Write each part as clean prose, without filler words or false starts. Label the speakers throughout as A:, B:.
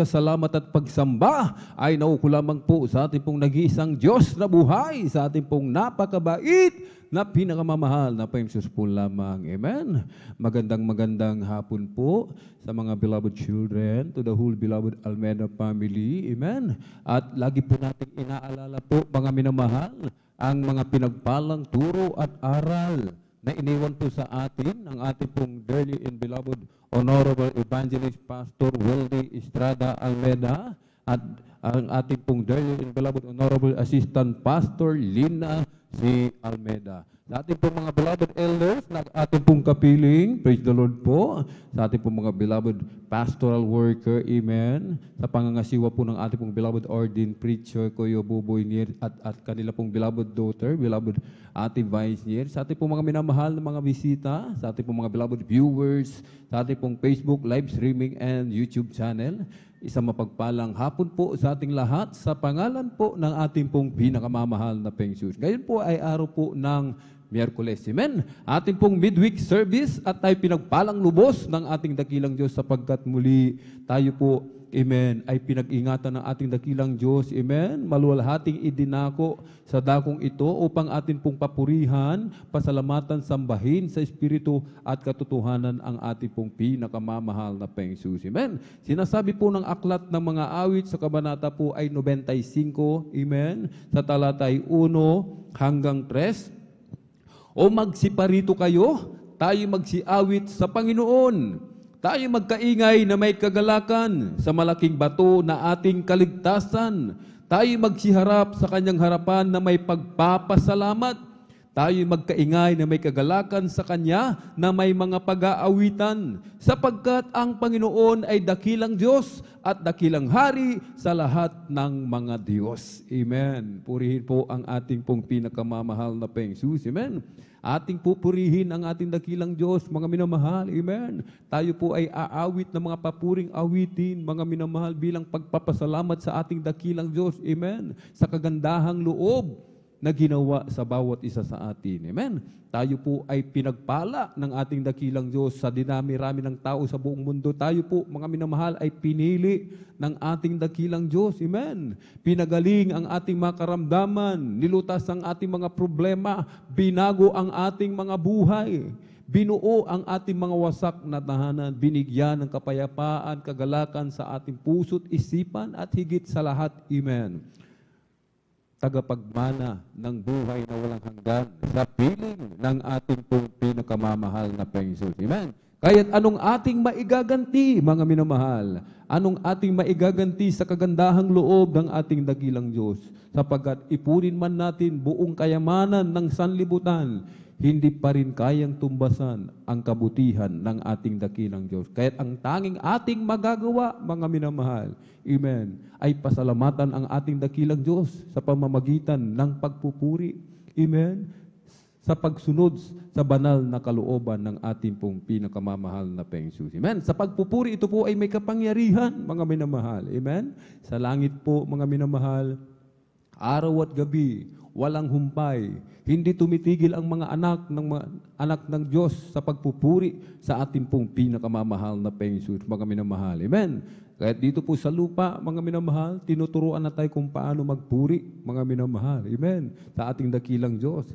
A: pasasalamat at pagsamba ay nauko lamang po sa ating pong nag-iisang Diyos na buhay, sa ating pong napakabait na pinakamamahal na Panginoon po lamang. Amen. Magandang hapon po sa mga beloved children, to the whole beloved Almeida family. Amen. At lagi po natin inaalala po, mga minamahal, ang mga pinagpalang turo at aral na iniwan po sa atin ang ating pong dearly and beloved Honorable Evangelist Pastor Weldy Estrada Almeda at ang ating pong dearly and beloved Honorable Assistant Pastor Lina C. Almeda. Sa ating pong mga beloved elders na ating pong kapiling, praise the Lord po, sa ating pong mga beloved pastoral worker, amen, sa pangangasiwa po ng ating pong beloved ordained preacher, Kuya Buboy Nier, at kanila pong beloved daughter, beloved ating Vice Nier, sa ating pong mga minamahal na mga bisita, sa ating pong mga beloved viewers, sa ating pong Facebook live streaming and YouTube channel, isang mapagpalang hapon po sa ating lahat sa pangalan po ng ating pong pinakamamahal na Peng Jesus. Ngayon po ay araw po ng Miyerkules. Amen. Ating pong midweek service at tayo pinagpalang lubos ng ating dakilang Diyos sapagkat muli tayo po, amen, ay pinag-ingatan ng ating dakilang Diyos. Amen. Maluwalhating idinako sa dakong ito upang atin pong papurihan, pasalamatan, sambahin sa Espiritu at katotohanan ang ating pong pinakamamahal na Peng Jesus. Amen. Sinasabi po ng aklat ng mga awit sa kabanata po ay 95, amen, sa talatay 1 hanggang 3. O magsiparito kayo, tayo magsiawit sa Panginoon. Tayo magkaingay na may kagalakan sa malaking bato na ating kaligtasan. Tayo magsiharap sa kanyang harapan na may pagpapasalamat. Tayo magkaingay na may kagalakan sa Kanya na may mga pag-aawitan, sapagkat ang Panginoon ay dakilang Diyos at dakilang Hari sa lahat ng mga Diyos. Amen. Purihin po ang ating pong pinakamamahal na Peng Jesus. Amen. Ating pupurihin ang ating dakilang Diyos, mga minamahal. Amen. Tayo po ay aawit ng mga papuring awitin, mga minamahal, bilang pagpapasalamat sa ating dakilang Diyos. Amen. Sa kagandahang loob na ginawa sa bawat isa sa atin. Amen. Tayo po ay pinagpala ng ating dakilang Diyos sa dinami-rami ng tao sa buong mundo. Tayo po, mga minamahal, ay pinili ng ating dakilang Diyos. Amen. Pinagaling ang ating mga karamdaman, nilutas ang ating mga problema, binago ang ating mga buhay, binuo ang ating mga wasak na tahanan, binigyan ng kapayapaan, kagalakan sa ating puso't isipan at higit sa lahat. Amen. Tagapagmana ng buhay na walang hanggan sa piling ng ating pong pinakamamahal na Peng Jesus. Amen. Kaya't anong ating maigaganti, mga minamahal? Anong ating maigaganti sa kagandahang loob ng ating dakilang Diyos? Sapagkat ipunin man natin buong kayamanan ng sanlibutan, hindi pa rin kayang tumbasan ang kabutihan ng ating dakilang Diyos. Kaya't ang tanging ating magagawa, mga minamahal, amen, ay pasalamatan ang ating dakilang Diyos sa pamamagitan ng pagpupuri, amen, sa pagsunod sa banal na kalooban ng ating pong pinakamamahal na Peng Jesus. Amen. Sa pagpupuri, ito po ay may kapangyarihan, mga minamahal. Amen. Sa langit po, mga minamahal, araw at gabi, walang humpay, hindi tumitigil ang mga anak ng Diyos sa pagpupuri sa ating pong pinakamamahal na Peng Jesus, mga minamahal. Amen. Kahit dito po sa lupa, mga minamahal, tinuturuan na tayo kung paano magpuri, mga minamahal. Amen. Sa ating dakilang Diyos.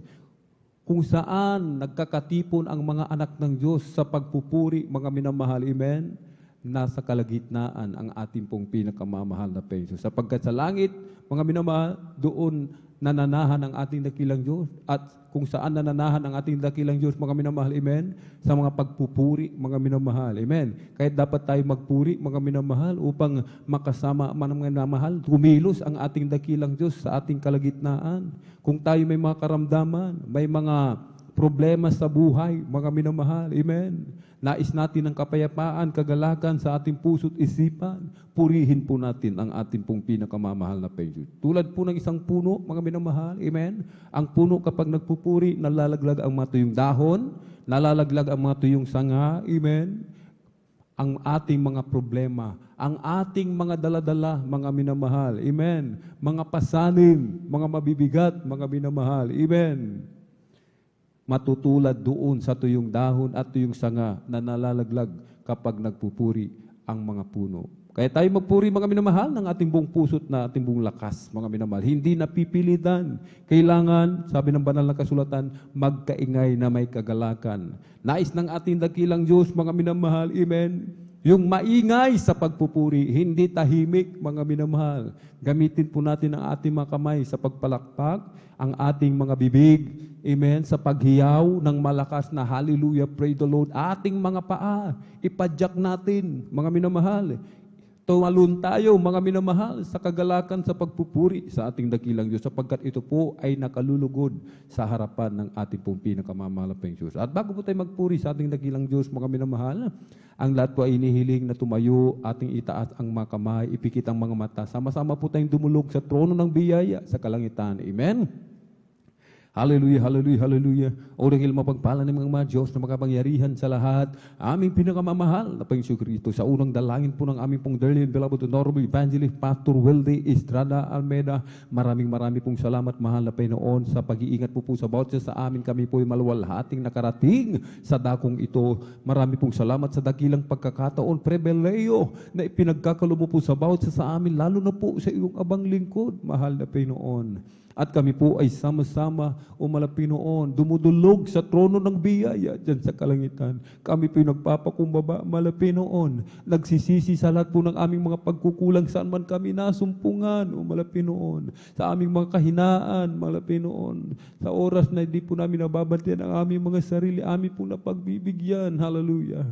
A: Kung saan nagkakatipon ang mga anak ng Diyos sa pagpupuri, mga minamahal. Amen. Nasa kalagitnaan ang ating pong pinakamamahal na Peng Jesus. Sapagkat sa langit, mga minamahal, doon nananahan ang ating dakilang Diyos. At kung saan nananahan ang ating dakilang Diyos, mga minamahal, amen, sa mga pagpupuri, mga minamahal, amen. Kahit dapat tayo magpuri, mga minamahal, upang makasama, mga minamahal, kumilos ang ating dakilang Diyos sa ating kalagitnaan. Kung tayo may mga karamdaman, may mga problema sa buhay, mga minamahal, amen. Nais natin ng kapayapaan, kagalakan sa ating puso't isipan, purihin po natin ang ating pong pinakamamahal na Peng Jesus. Tulad po ng isang puno, mga minamahal, amen. Ang puno kapag nagpupuri, nalalaglag ang mga tuyong dahon, nalalaglag ang mga tuyong sanga, amen. Ang ating mga problema, ang ating mga daladala, mga minamahal, amen. Mga pasanin, mga mabibigat, mga minamahal, amen. Matutulad doon sa tuyong dahon at tuyong sanga na nalalaglag kapag nagpupuri ang mga puno. Kaya tayo magpuri, mga minamahal, ng ating buong puso't na ating buong lakas, mga minamahal. Hindi napipilitan. Kailangan, sabi ng banal na kasulatan, magkaingay na may kagalakan. Nais ng ating dakilang Diyos, mga minamahal, amen, Yung maingay sa pagpupuri, hindi tahimik, mga minamahal. Gamitin po natin ang ating mga kamay sa pagpalakpak, ang ating mga bibig, amen, sa paghiyaw ng malakas na hallelujah, praise the Lord. Ating mga paa, ipadyak natin, mga minamahal. Tumalun tayo, mga minamahal, sa kagalakan sa pagpupuri sa ating dakilang Diyos, sapagkat ito po ay nakalulugod sa harapan ng ating pong pinakamamahal na Diyos. At bago po tayo magpuri sa ating dakilang Diyos, mga minamahal, ang lahat po ay inihiling na tumayo, ating itaas ang mga kamay, ipikit ang mga mata. Sama-sama po tayong dumulog sa trono ng biyaya sa kalangitan. Amen? Hallelujah, hallelujah, hallelujah. O dahil mapagpala ng mga Diyos na makapangyarihan sa lahat, aming pinakamamahal na Panginoon Kristo, sa unang dalangin po ng aming pong dearly and beloved Honorable Evangelist Pastor Weldy Estrada Almeida, maraming pong salamat, mahal na Panginoon, sa pag-iingat po sa bawat isa sa amin. Kami po ay maluwalhating nakarating sa dakong ito. Marami pong salamat sa dakilang pagkakataon, pribileyo na ipinagkakalo mo po sa bawat isa sa amin, lalo na po sa iyong abang lingkod, mahal na Panginoon. At kami po ay sama-sama, o malapinoon, dumudulog sa trono ng biyaya dyan sa kalangitan. Kami po ay nagpapakumbaba, malapinoon, nagsisisi sa lahat po ng aming mga pagkukulang saan man kami nasumpungan, o malapinoon, sa aming mga kahinaan, malapinoon, sa oras na hindi po namin nababantian ang aming mga sarili, aming po napagbibigyan, hallelujah.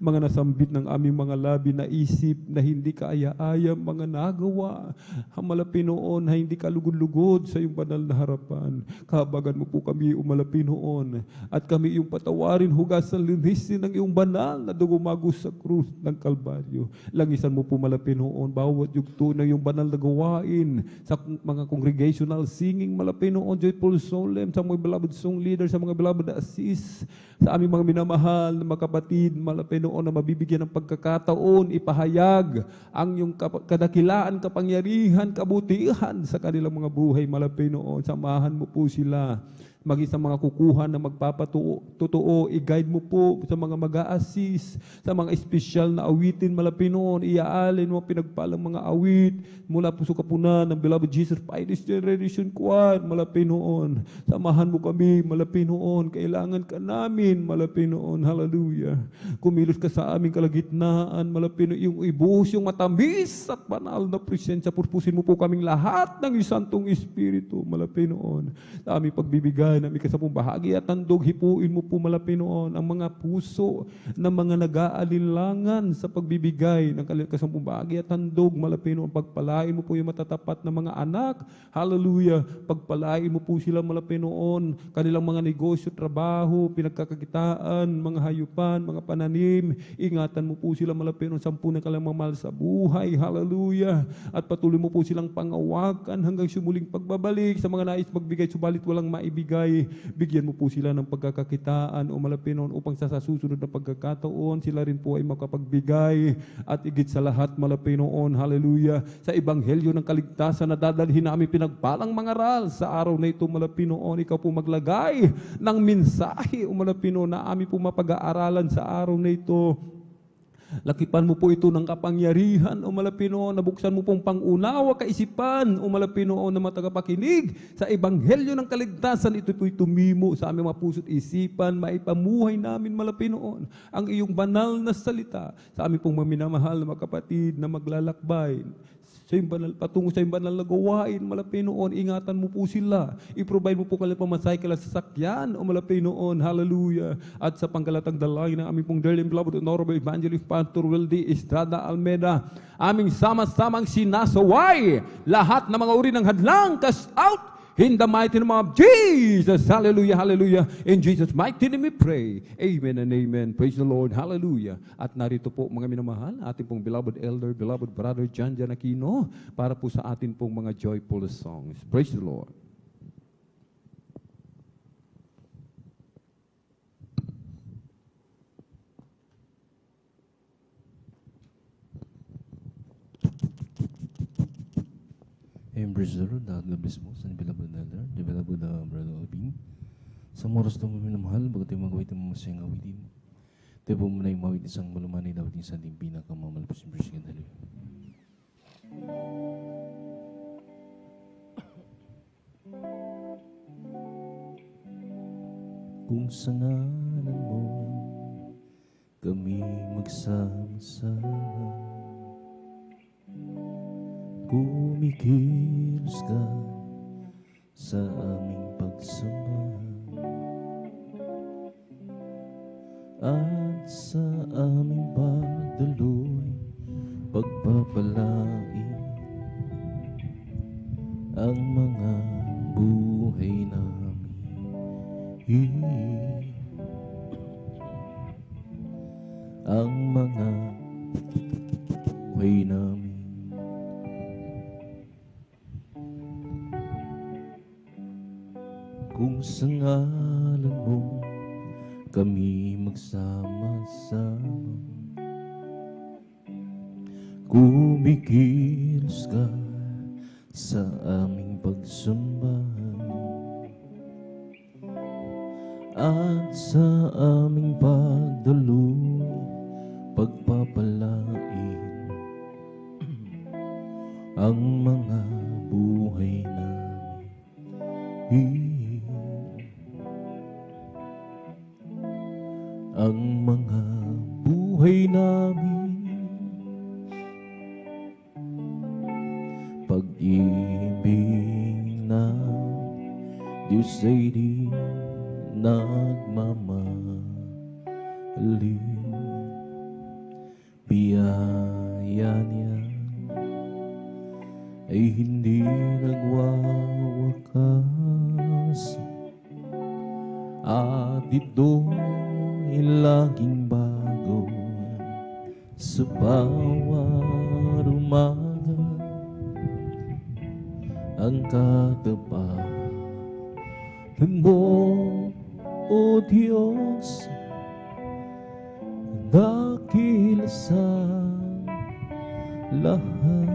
A: Mga nasambit ng aming mga labi na isip na hindi kaaya-aya, mga nagawa, malapinoon, na hindi kalugod-lugod sa iyong banal na harapan. Kahabagan mo po kami, umalapinoon, at kami iyong patawarin, hugasan, linisin ng iyong banal na dumagos sa krus ng Kalbaryo. Langisan mo po, malapinoon, bawat yugto ng iyong banal na gawain sa mga congregational singing, malapinoon, joyful solemn, sa mga beloved song leader, sa mga beloved assist, sa aming mga minamahal na mga kapatid, malapinoon, na mabibigyan ng pagkakataon, ipahayag ang iyong kadakilaan, kapangyarihan, kabutihan sa kanilang mga buhay, malapinoon. Samahan mo po sila, maging sa mga kukuhan na magpapatotoo, i-guide mo po sa mga mag-a-assist, sa mga espesyal na awitin, malapinoon, iaalin mo pinagpalang mga awit, mula po sa kapunan ng beloved Jesus Finest Generation Choir, malapinoon. Samahan mo kami, malapinoon, kailangan ka namin, malapinoon, hallelujah. Kumilos ka sa aming kalagitnaan, malapinoon, yung ibuhos, yung matamis at banal na presensya, purpusin mo po kaming lahat ng Santong Espiritu, malapinoon, sa aming pagbibigay namin kasapong bahagi at handog, hipuin mo po, malapinoon, ang mga puso ng mga nag-aalinlangan sa pagbibigay ng kasampung bahagi at handog, malapinoon. Pagpalain mo po yung matatapat na mga anak, hallelujah. Pagpalain mo po sila, malapinoon, kanilang mga negosyo, trabaho, pinagkakakitaan, mga hayupan, mga pananim, ingatan mo po sila, malapinoon, sampu na kanilang mga mahal sa buhay, hallelujah. At patuloy mo po silang pangawakan hanggang sumuling pagbabalik sa mga nais magbigay subalit walang maibigay. Bigyan mo po sila ng pagkakakitaan, o malapinoon, upang sa susunod na pagkakataon sila rin po ay makapagbigay. At igit sa lahat, malapinoon, hallelujah, sa ebanghelyo ng kaligtasan na dadalhin namin pinagpalang mangaral sa araw na ito, malapinoon, ikaw po maglagay ng mensahe, o malapinoon, na amin po mapag-aaralan sa araw na ito. Lakipan mo po ito ng kapangyarihan, o malapinoon, nabuksan mo pong pangunawa, kaisipan, o malapinoon, na matagapakinig sa ebanghelyo ng kaligtasan. Ito po'y tumimo sa aming mga puso't isipan, maipamuhay namin, malapinoon, ang iyong banal na salita sa aming pong maminamahal na mga kapatid na maglalakbay sa banal, patungo sa banal na gawain, malapinoon, ingatan mo po sila, i-provide mo po kanilang pamasahe, kanilang sasakyan, o malapinoon, hallelujah. At sa pangkalatang dalangin ng aming pong dearly and beloved Honorable Evangelist Pastor Weldy Estrada Almeida, aming sama-samang sinasaway lahat ng mga uri ng hadlang, cast out in the mighty name of Jesus. Hallelujah, hallelujah. In Jesus' mighty name we pray. Amen and amen. Praise the Lord. Hallelujah. At narito po, mga minamahal, ating pong beloved elder, beloved brother John Aquino, para po sa atin pong mga joyful songs. Praise the Lord.
B: Praise the Lord, God bless mo sa beloved elder, the beloved brother Alvin. Sa oras na minamahal, bago tayo mag-awit ng masayang awitin, tayo po muna yung mawit isang malumanay na awitin sa ating pinakamalapos ng verse kandali. Kung sa ngalan mo kami magsama-sama. Kumikilos ka sa aming pagsama at sa aming pagdaloy, pagpapalain ang mga buhay namin, ang mga buhay namin. Kung sa ngalan mo kami magsama-sama, kumikilos ka sa aming pagsamba at sa aming pagdaloy, pagpapalain ang mga buhay namin, ang mga buhay namin. Pag-ibig na Diyos ay di nagmamaliw, biyaya niya ay hindi nagwawakas, at ito'y laging bago sa bawat umaga. Ang katapat mo, O Diyos, dakila sa lahat.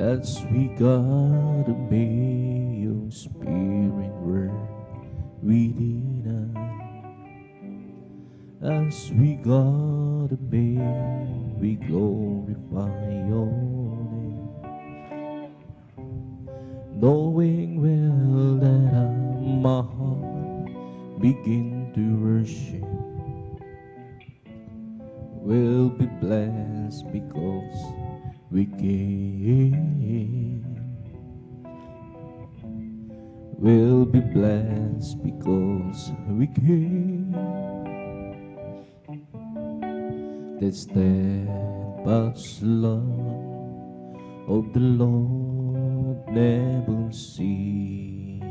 B: As we gotta obey your spirit word within us, as we gotta obey, we glorify your name, knowing well that my heart begin to worship will be blessed because we came, will be blessed because we came. That steadfast love of the Lord never ceases,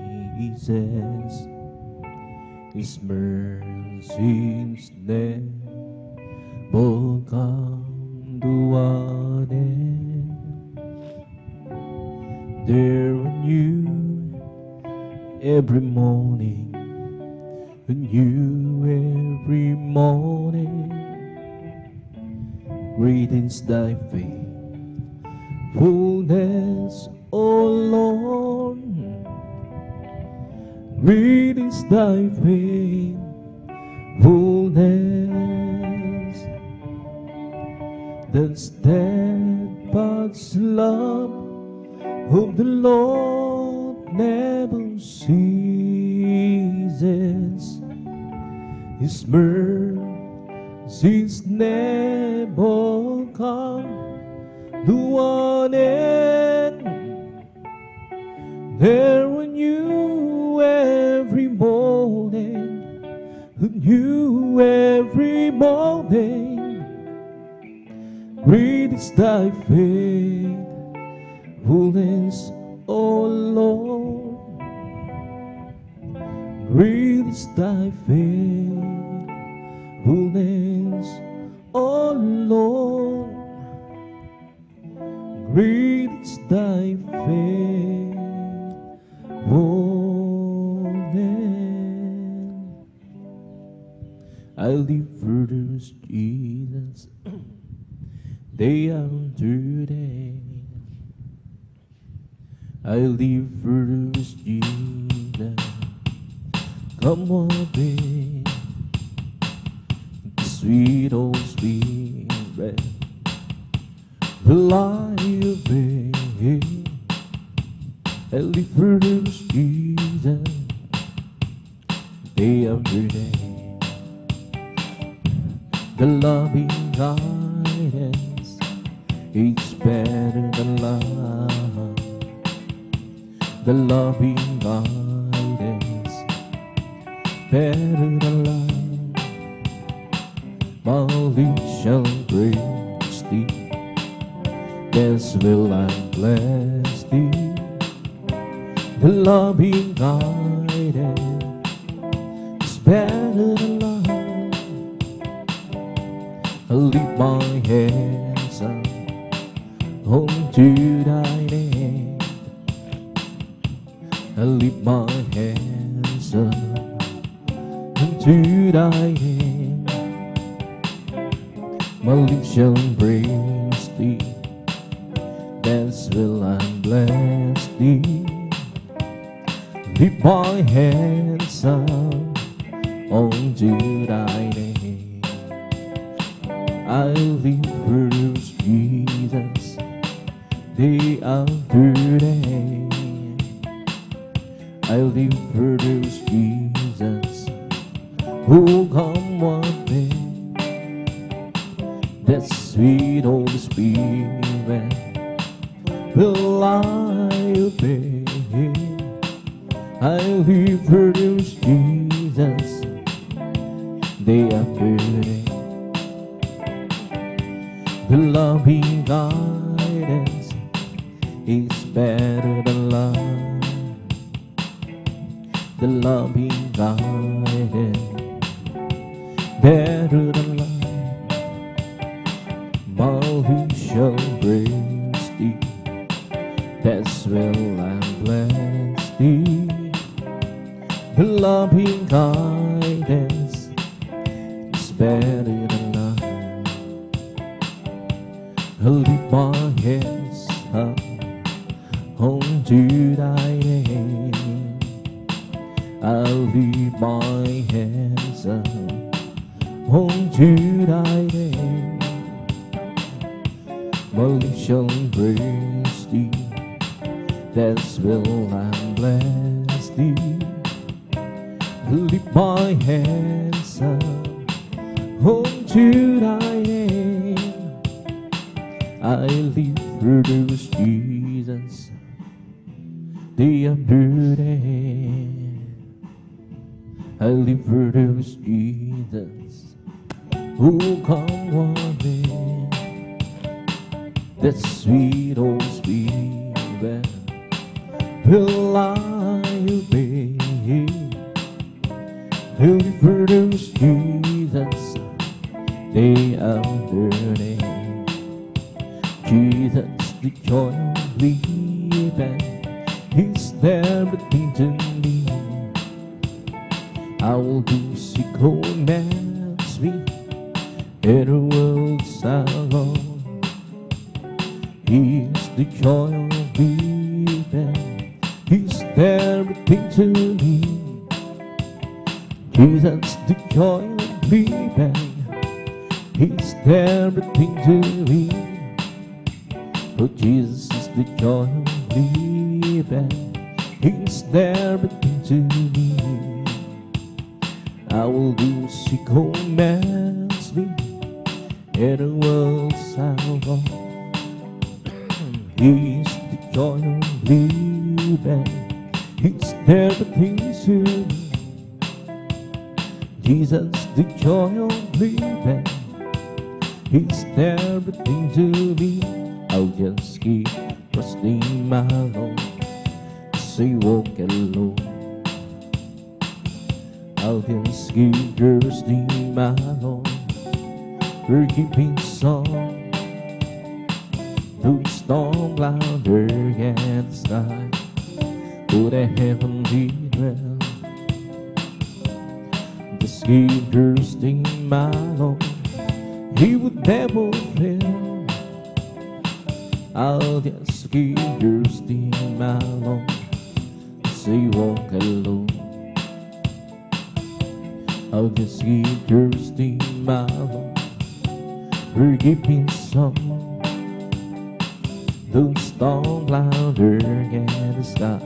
B: His mercies never come to an end. They're new every morning, new every morning. Great is thy faithfulness, O Lord. Great is thy faithfulness. The steadfast love of the Lord never ceases. His mercies never come to an end. They're new every morning, new every morning. Great is thy faithfulness, O Lord. Great is thy faithfulness, O Lord. Great is thy faithfulness. I live for those Jesus day after day. I live for those Jesus. Come on, babe, sweet old spirit, alive, babe. I live for those Jesus day after day. The loving guidance is better than love. The loving guidance better than love. My lips shall praise thee, yes will I bless thee. The loving guidance is better than love. I lift my hands up unto thy name. I lift my hands up unto thy name. My lips shall praise thee, thence will I bless thee. Lift my hands up unto thy name. I live for Jesus day after day. I live for Jesus who come one day. That sweet Holy Spirit will I obey. I live for Jesus day after day. The loving guidance is better than love. The loving guidance better than love. My lips shall praise thee, that's will I bless thee. The loving guidance is better than love. I lift my hands up unto thy name. I lift my hands up unto thy name. My lips shall praise thee, that's will I bless thee. I lift my hands up unto thy name. I live for those Jesus day after day. I live for those Jesus who come one day. That sweet Holy Spirit will I obey. I live for those Jesus day after day. Jesus, the joy of living, is everything to me. I will do she commands me, in the world alone. He is the joy of living, he's everything to me. Jesus, the joy of living, he's everything to me. Oh, Jesus is the joy of living, he's everything to me. I will do as he commands me, in the world shall go. He's the joy of living, he's everything to me. Jesus, the joy of living, he's everything to me. I'll just keep trusting my Lord as I walk alone. I'll just keep trusting my Lord for keeping song. Through the storm louder against the sky, to the heavenly realm. Just keep trusting my Lord, he would never fail. I'll just keep trusting my Lord as I walk alone. I'll just keep trusting my Lord for keeping song. Though the storm louder against the sky,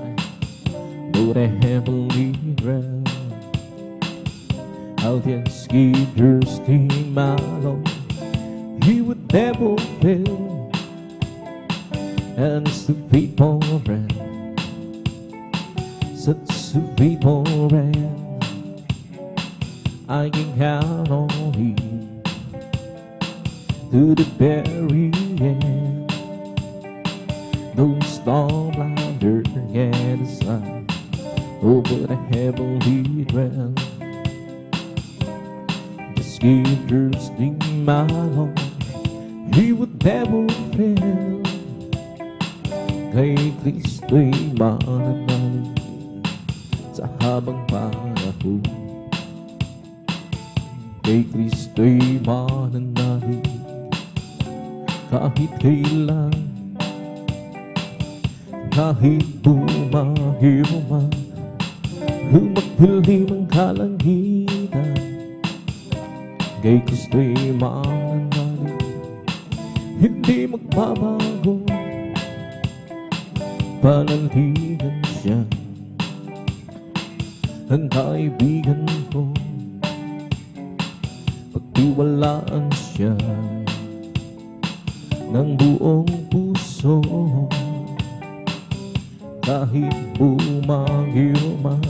B: though the heavenly realm. How the Scriptures came along, He would never fail, and it's a faithful friend, such a faithful friend. I can count on Him to the very end. Though the storm blunder and the sun over the heavenly realm, the Scriptures sing my Lord, He would never fail. Kay Kristo'y mananalig sa habang panahon. Kay Kristo'y mananalig kahit kailan, kahit bumagyo man, humagdilim ang kalangitan. Kay Kristo'y mananalig, hindi magbabago, pananaligan siya ang kaibigan ko. Pagtiwalaan siya ng buong puso, kahit bumagyo man,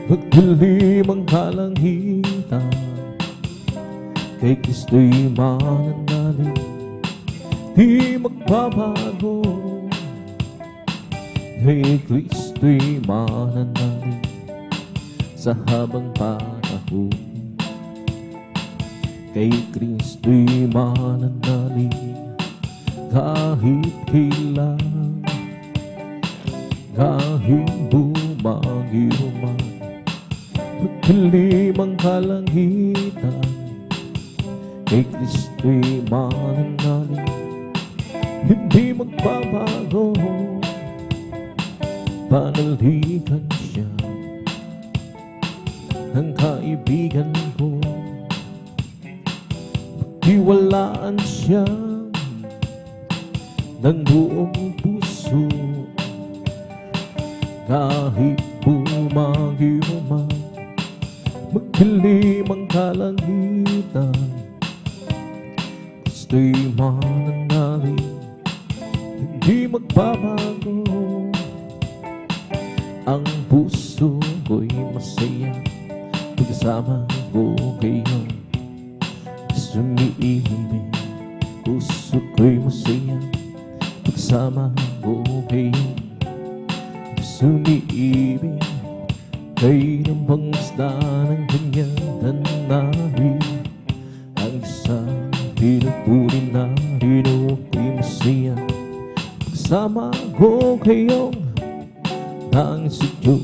B: magdilim ang kalangitan. Kay Kristo'y mananalig, di magbabago. Kay Kristo'y mananalig sa habang panahon. Kay Kristo'y mananalig kahit kailan, kahit bumagyo man, magdilim ang kalangitan. Kay Kristo'y mananalig, hindi magbabago, panaligan siya ng kaibigan ko. Pagtiwalaan siya ng buong puso, kahit bumagyo man, magdilim ang kalangitan. Kristo'y mananalig, hindi magbabago. Ang puso ko'y masaya pagkasama ko kayo. Sumiibig, puso ko'y masaya pagkasama ko kayo. Sumiibig, kayo ng pangisda ng kanyang tanawin. Ang isang pinupuri na rin ako'y masaya pagkasama ko kayo. Ang sadyo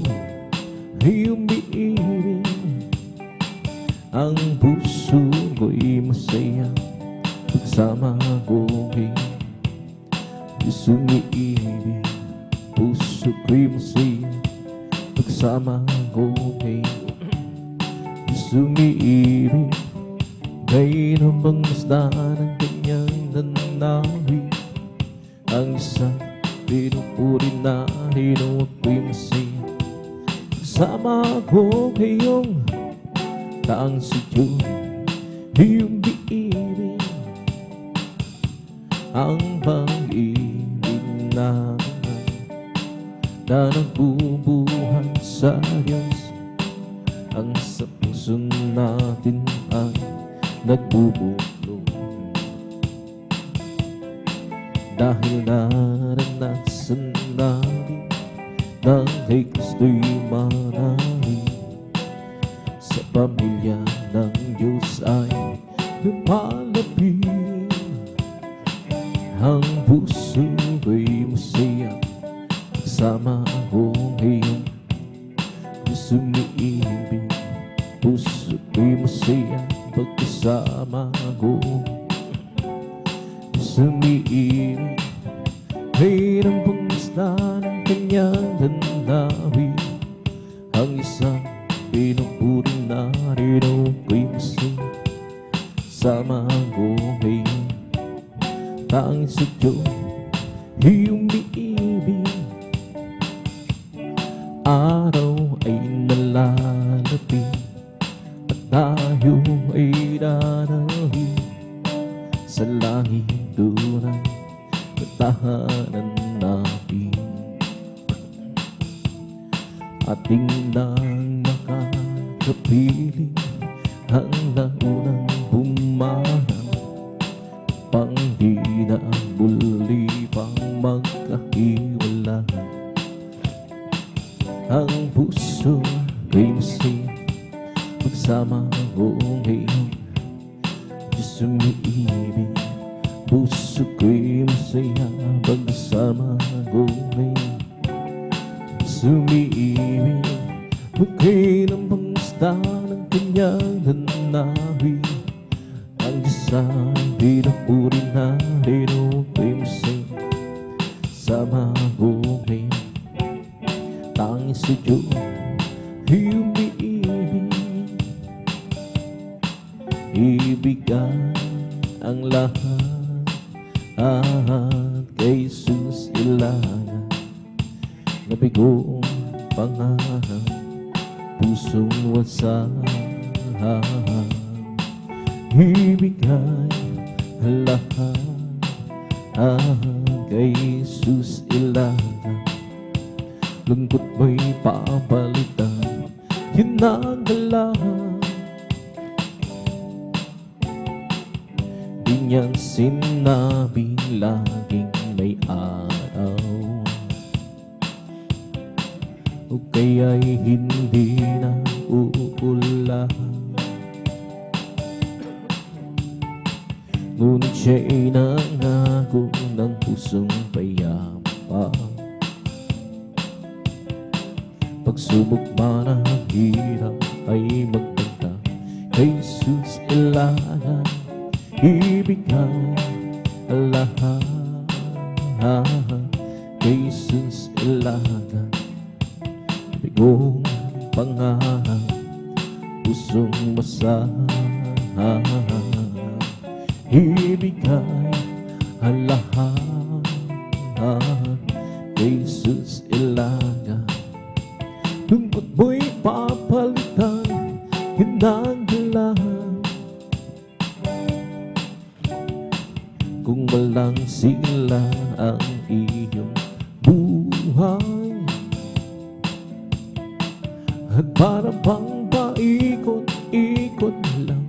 B: ay umiibig, ang puso ko'y masaya pagkasama ko kayo. Sumiibig, puso ko'y masaya pagkasama ko kayo. Sumiibig, kayo ng pangisda ng kanyang nanawin. Ang isang pinupuri na rin ako'y masaya kasama ko kayong taang sadyo ay umiibig. Ang pag-ibig na nagbubuhan sa Diyos, ang sa puso natin ay nagbubulong. Dahil naranasan natin na kay Kristo'y mananalig, sa pamilya ng Diyos ay lumalapit. Ang puso ko'y masaya kasama ko ngayon. Sumiibig, puso ko'y masaya pagkasama ko. Sumiibig, mayroong pangisda ng kanyang tanawin. Ang isang pinupuri na rin ako'y masaya sama ko ngayon. Tanging sa Diyos ay umiibig, araw ay nalalapit at tahanan natin. Ating nang makakapiling ang naunang bumanang, pang di na muli pang magkahiwalay. Ang puso ko'y masaya magsama ko ngayon. Diyos umiibig, puso ko'y masaya magsama ko ngayon. Diyos umiibig, bukay ng pangsta ng kanyang nanawi. Ang Diyos ay pinapuri natin, ko'y masaya sama ko ngayon. Tanging sa Diyos ay umiibig, ibigay ang lahat kay Jesus ilaga. Nabigong pangarap, pusong wasahan, ibigay ang lahat kay Jesus ilaga. Lungkot mo'y papalitan, yun ang lahat. Di niyang sinabing laging may araw, o kaya'y hindi na uulan. Ngunit siya'y nangako ng pusong payapa. Pagsubok man ang hirap ay magpunta kay Jesus ilaga. Ibigay ang lahat kay Jesus ilaga. Bigong pangarap, pusong masahan, ibigay ang lahat kay Jesus ilaga. Lungkot mo'y papalitan, hinanggalan. Kung walang sila ang iyong buhay, at parang bang paikot-ikot lang,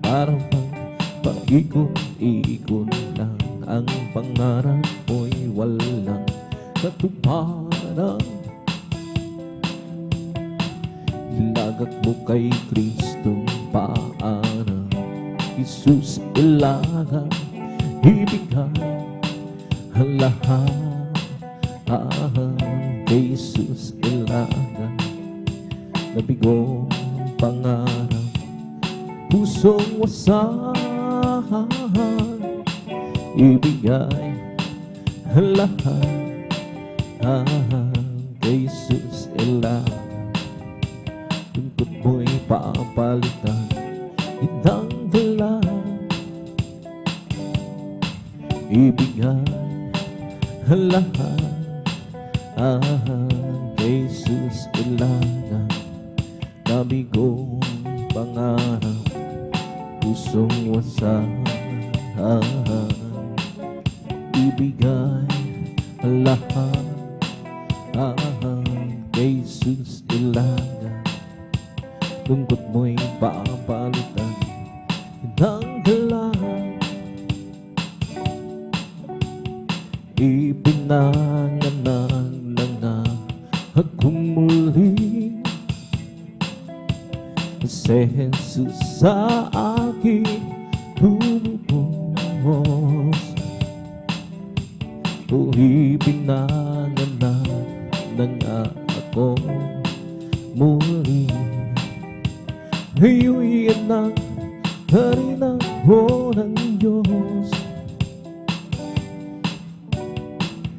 B: parang bang paikot-ikot lang. Ang pangarap mo'y walang katuparan. Ilagak mo kay Kristong paanan, Jesus ilaga. Ibigay ang lahat kay Jesus ilaga. Nabigong pangarap, pusong wasahan, ibigay ang lahat kay Jesus ilaga. Lungkot mo'y papalitan, hinanggalan. Ibigay ang lahat kay Jesus ilaga. Nabigong pangarap, pusong wasahan, ibigay ang lahat kay Jesus ilaga. Lungkot mo'y papalitan, hinanggalan. Ipinanganak na akong muli, si Jesus sa akin lumubos. O ipinanganak na ako muli, ngayon'y anak na rin ako ng Diyos.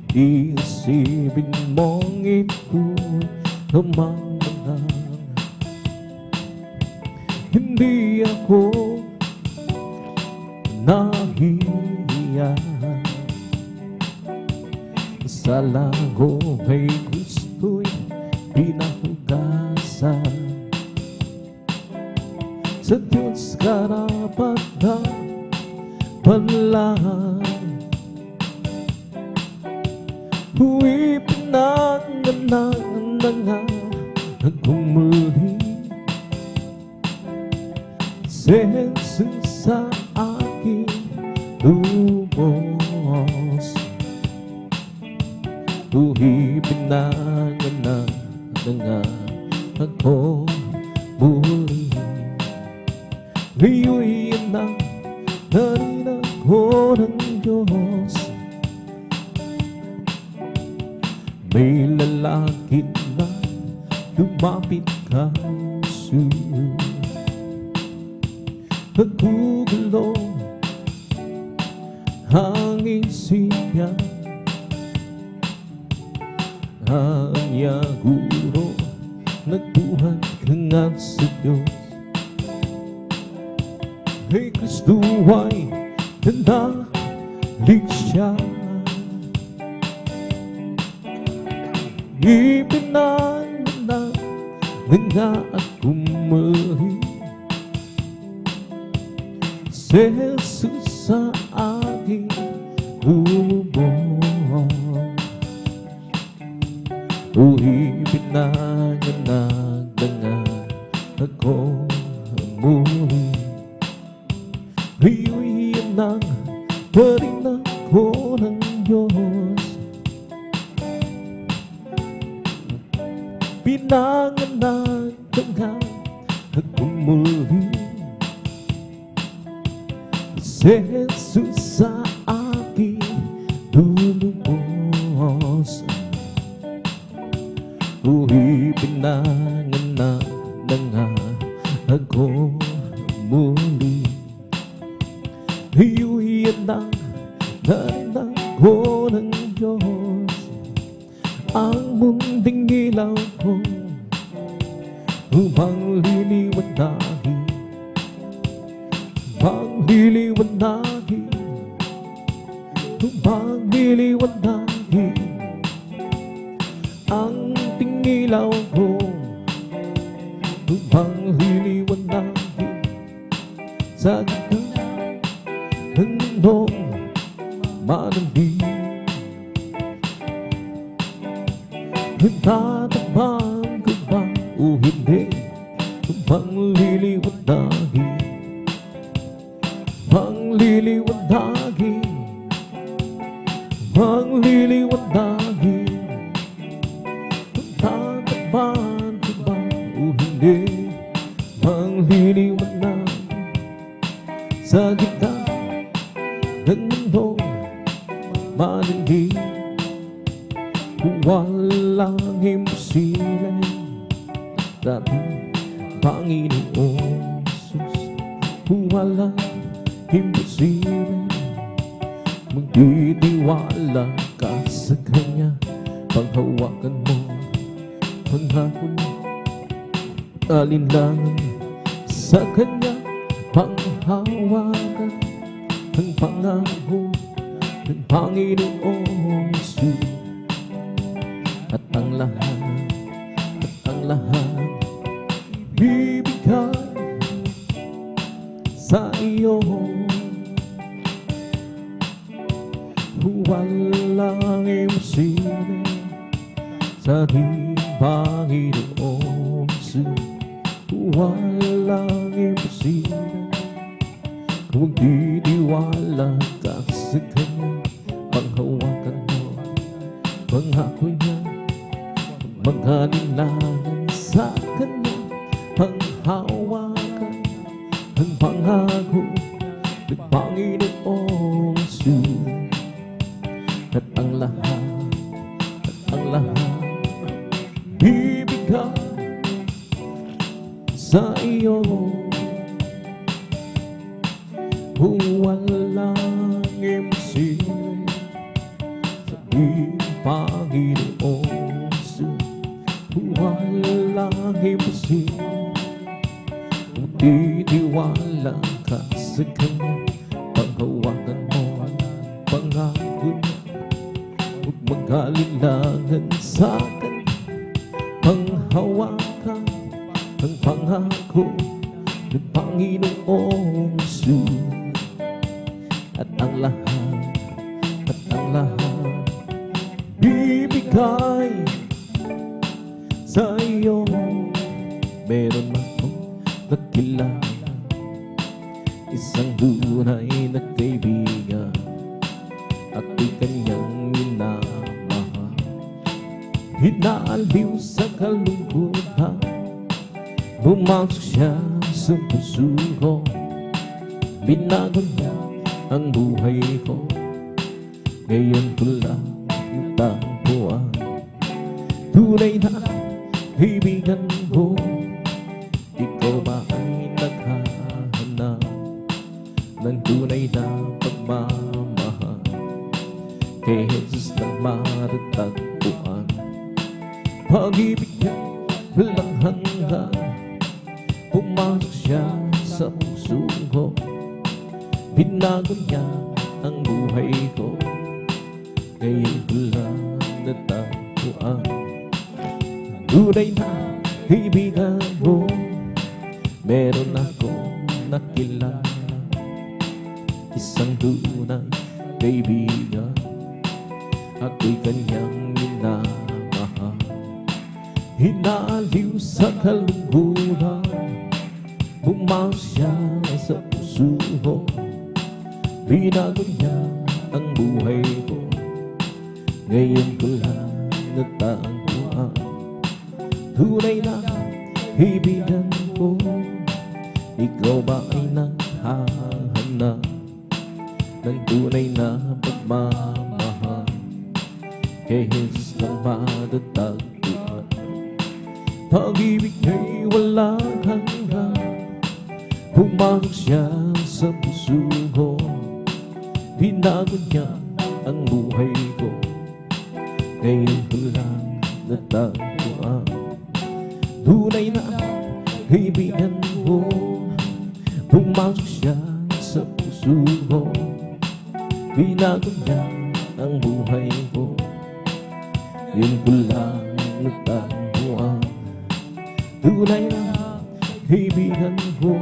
B: Isipin mong ito'y kamangmanang, hindi ako nahihiya. Sa lago may gusto'y pinahugasan, sa Diyos karapat na panlahan. Huwag pinanganak na nga akong muli. Jesus sa aking lubos. Huwag pinanganak na nga akong muli. Ngayon anak na rin ako ng Diyos. May lalaki na lumapit kaso naggugulo ang isipan. Anya guro, nagbuhat ka nga sa Diyos. Kay Kristo ay nanalik siya. Ipinanganak nga akong muli. Si Jesus sa aking lubos. Ipinanganak nga akong muli. Iyo'y anak pa rin ako ng Diyos. Pinanganak nga akong muli. Si Jesus sa aking lubos. Pinanganak nga akong muli. Iyo'y anak na rin ako ng Diyos. Ang munding ilaw ko upang liliwanagin, upang liliwanagin, upang liliwanagin. Ang tingilaw ko upang liliwanagin sa gitna ng mundong malamig. Tatakpan ko ba o hindi upang liliwanagin, upang liliwanagin, upang liliwanagin. Tatakpan ko ba o hindi upang liliwanagin sa gitna ng mundong malamig. Walang imposible sa ating Panginoong Jesus. Walang imposible. Magtitiwala ka sa Kanya. Panghawakan mo pangako niya. Alinlangan sa Kanya. Panghawakan ang pangako ng Panginoong Jesus. At ang lahat bibigay sa iyo. Walang imposible sa ating Panginoong Jesus. Walang imposible kung titiwala ka sa Kanya. Panghawakan mo pangako niya. Mag-alinlangan sa Kanya. Panghawakan ang pangako ng Panginoong Jesus. At ang lahat bibigay sa iyo. Walang imposible sa Panginoong Jesus. Walang imposible kung titiwala ka sa Kanya. Panghawakan mo ang pangako niya. Huwag mag-alinlangan sa Kanya. Panghawakan ang pangako ng Panginoong Jesus. At ang lahat nakilala isang tunay na kaibigan at di kanyang minamahal. Hinaaliw sa kalungkutan, bumasok siya sa puso ko. Binago niya ang buhay ko, ngayon ko lang natagpuan. Tunay na kaibigan ko, ikaw ba ay naghahanap ng tunay na pagmamahal? Kay Jesus na matatagpuan, pag-ibig niya walang hanggan. Pumasok siya sa puso ko, binago niya ang buhay ko, ngayon ko lang natagpuan. Tunay na kaibigan mo, meron akong nakilala isang tunay kaibigan at di kanyang minamahal. Hinaaliw sa kalungkutan, bumasok siya sa puso ko, binago niya ang buhay ko, ngayon ko lang natagpuan. Tunay na kaibigan ko, ikaw ba ay naghahanap ng tunay na pagmamahal? Kay Jesus lang matatagpuan, pag-ibig niya'y walang hanggan. Pumasok siya sa puso ko, binago niya ang buhay ko, ngayon ko lang natagpuan. Tunay na kaibigan ko, pumasok siya sa puso ko, binago niya ang buhay ko, ngayon ko lang natagpuan. Tunay na kaibigan ko,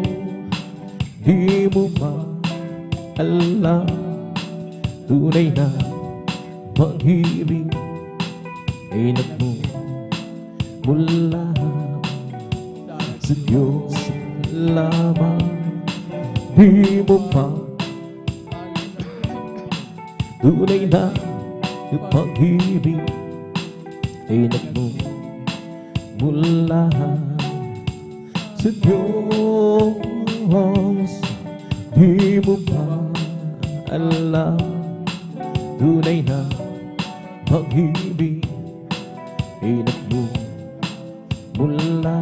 B: di mo ba alam? Tunay na pag-ibig ay nagmumula sa Diyos lamang. Di mo ba tunay na pag-ibig ay nagmumula sa Diyos? Di mo ba alam? Tunay na pag-ibig ay nagmumula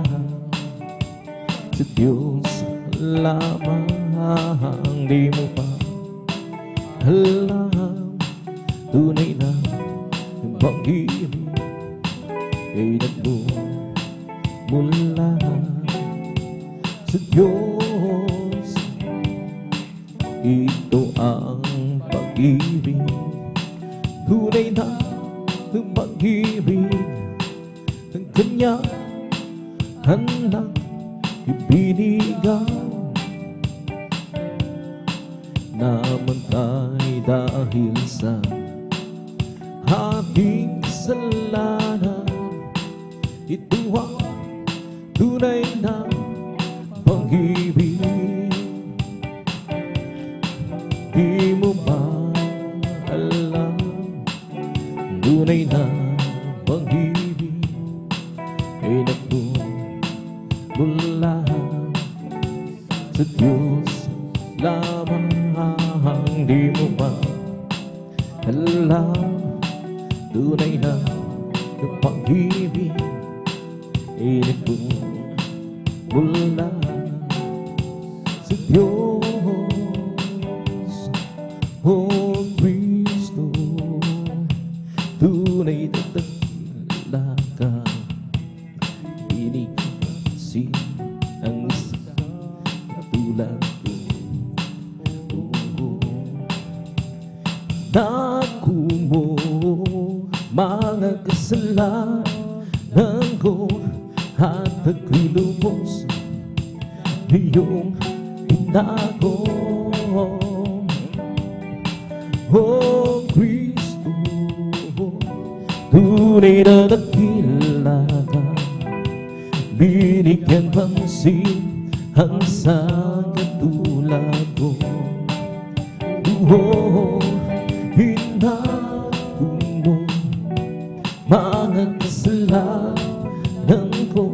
B: sa Diyos lamang. Di mo ba alam? Tunay na pag-ibig ay nagmumula sa Diyos. Ito ang pag-ibig, tunay na pag-ibig ng Kanya anak ibinigan. Namatay dahil sa ating kasalanan. Ito ang tunay na pag-ibig. Di mo ba alam? Tunay na pag-ibig ay nagmumula sa Diyos lamang. Di mo ba alam? Tunay na pag-ibig ay nagmumula sa Diyos. Oh Kristo, tunay na talaga, binigyan ang isa tulad ko. Naku mo mga kasalanan ko at naglulubos iyong tinago. Oh Kristo, tunay na dakila ka, binigyan pansin ang sa katulad ko. Hinako mo mga kasalanan ko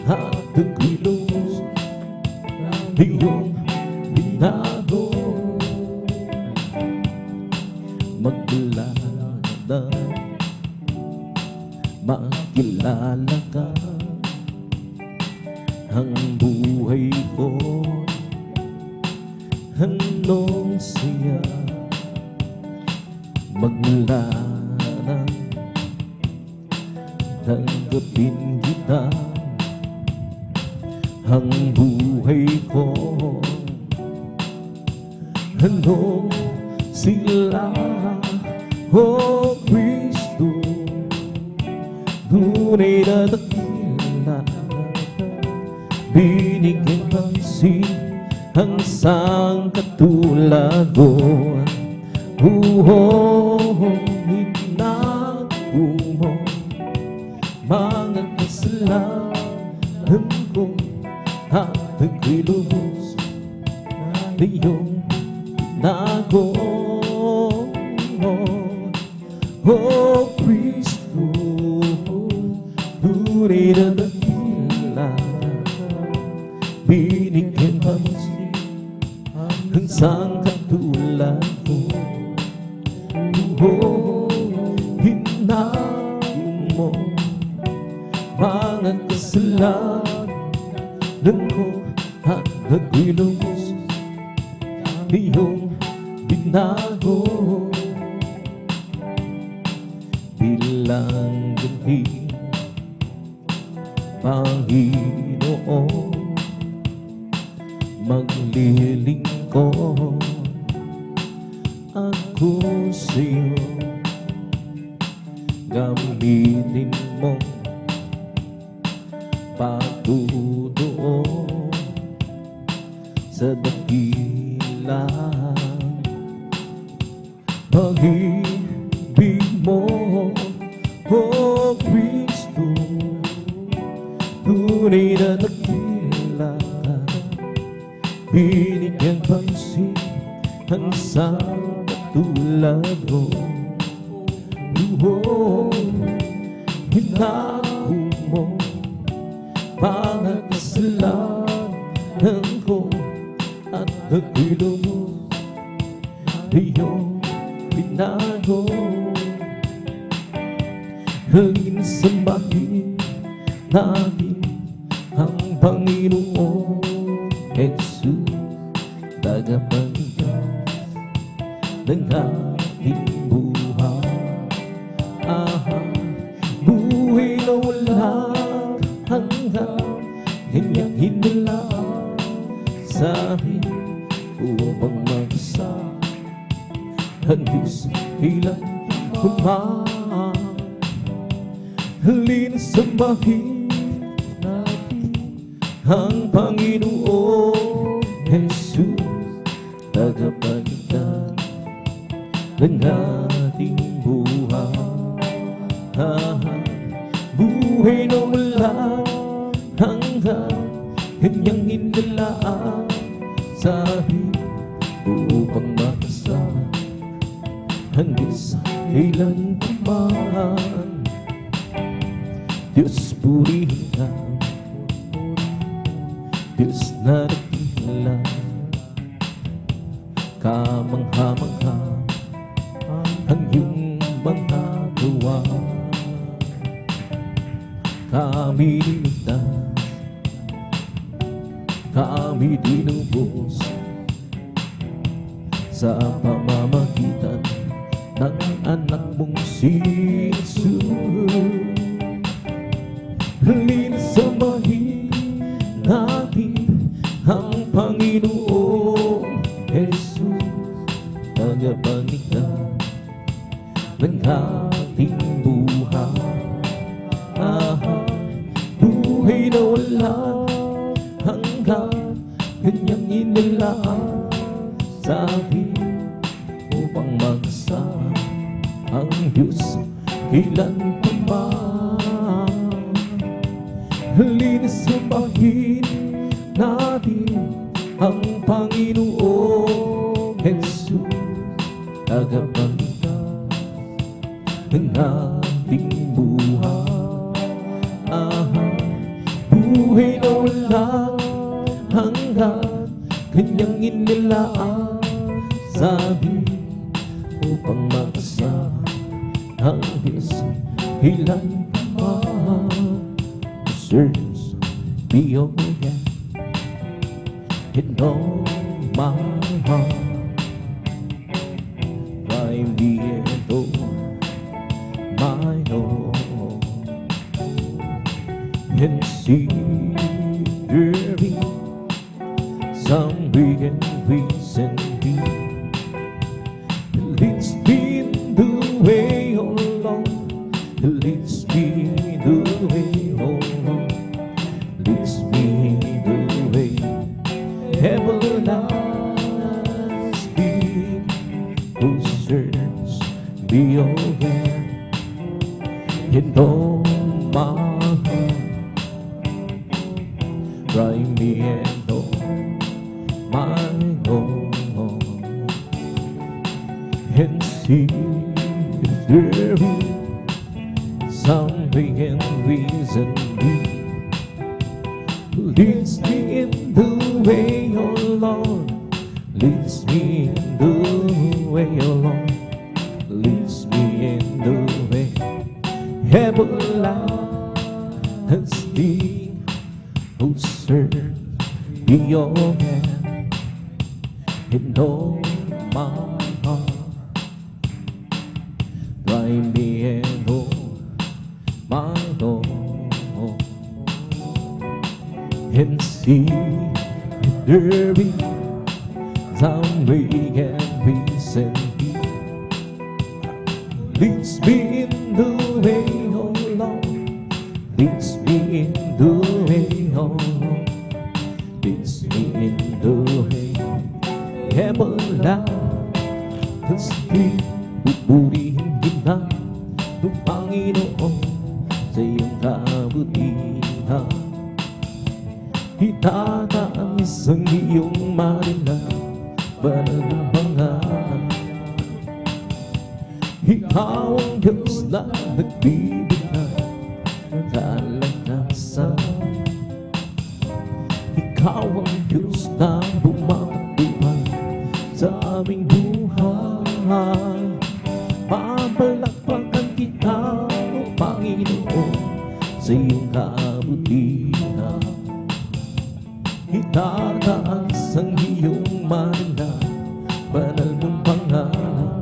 B: at nagkilos iyong binago. Magmula na makilala ka, ang buhay ko anong saya. Magmula na tanggapin kita, ang buhay ko anong sila. O Kristo, tunay na dakila, binigyan pansin ang sang katulad ko. Hinako mo mga kasalanan ko at nagkilubos iyong binago. O Kristo, tunay na dakila, binigyan pansin ang sang katulad ko. Hinako mo mga kasalanan ko at nagkilubos iyong binago. Bilang ganti, Panginoon, maglilingkod ako sa'yo. Gamitin mo patutuo sa dakila. Pag-ibig mo, O Kristo, tunay na dakila, binigyan pansin ang sa katulad ko. Hinako mo mga kasalanan ko at nagkilubos iyong binago. Halina sambahin natin ang Panginoong Jesus, tagapagligtas ng ating buhay. Buhay na walang hanggan, kanyang hinilaan sa akin upang magkasama ang Diyos ilang kumaan. Halina sambahin natin ang Panginoong Jesus, tagapagligtas ng ating buhay. Buhay na walang hanggan, kanyang hinilaan sa akin upang makasama ang Diyos kailan kumaan. Diyos purihin ka, Diyos na dakila, kamangha-mangha ang iyong mga gawa. Kami niligtas, kami dinubos sa pamamagitan ng anak mong si Jesus. Halina sambahin natin ang Panginoong Jesus, tagapagligtas ng ating buhay. Buhay na walang hanggan, kanyang inilaan sa atin upang magsama ang Diyos kailan pa man. Halina sambahin natin ng ating buhay. Buhay na walang hanggan, Kanyang inilaan sa amin upang makasama ang Diyos ilan pa. Search beyond in all my heart, find me and oh my own, and see there be some big and reason be leads me in the way, oh Lord, leads me in the way, oh Lord, leads me in the way, everlasting, who serves me over in all my heart, right me and all my own, and see if there is something and reason leads me in the way, oh Lord, leads me in the way, oh Lord, leads me in the way, everlasting, who serves me your hand in all my heart, right me and all my own, and see if there be some way and reason leads me in the way, oh Lord, leads me in the way, oh Lord, leads me in the way, everlasting, pupurihin kita ng Panginoon sa iyong kabutihan. Itataas ang iyong marinang banal na pangalan. Ikaw ang Diyos na nagbibigay ng kalakasan. Ikaw ang Diyos na bumabagay sa aming buhay. Papalakpakan kita, O Panginoon, sa iyong kabutihan. Itataas ang iyong marinang banal mong pangalan.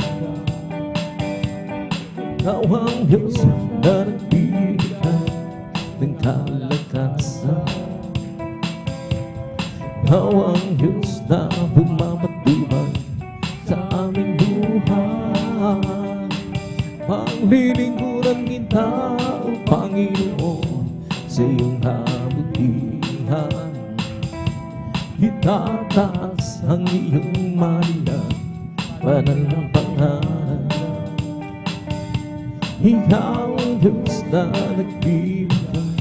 B: Ikaw ang Diyos na nagbibigay ng kalakasan. Ikaw ang Diyos na bumabagay sa aming buhay. Paglilingkuran kita, O Panginoon, sa iyong kabutihan. Itataas ang iyong marinang banal na pangalan. Ikaw ang Diyos na nagbibigay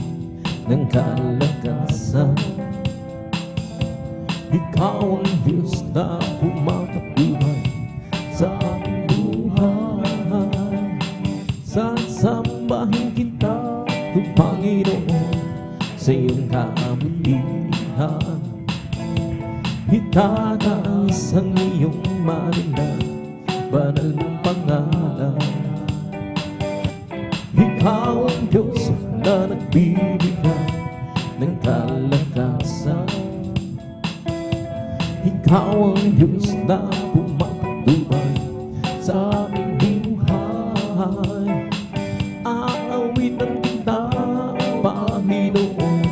B: ng kalakasan. Ikaw ang Diyos na pumapatuloy sa aking buhay. Sasambahin kita, O Panginoon, sa iyong kabutihan. Itataas ang iyong marinang banal mong pangalan. Ikaw ang Diyos na nagbibigay ng kalakasan. Ikaw ang Diyos na pumapatubay sa aming buhay. Aawitan kita, Panginoon,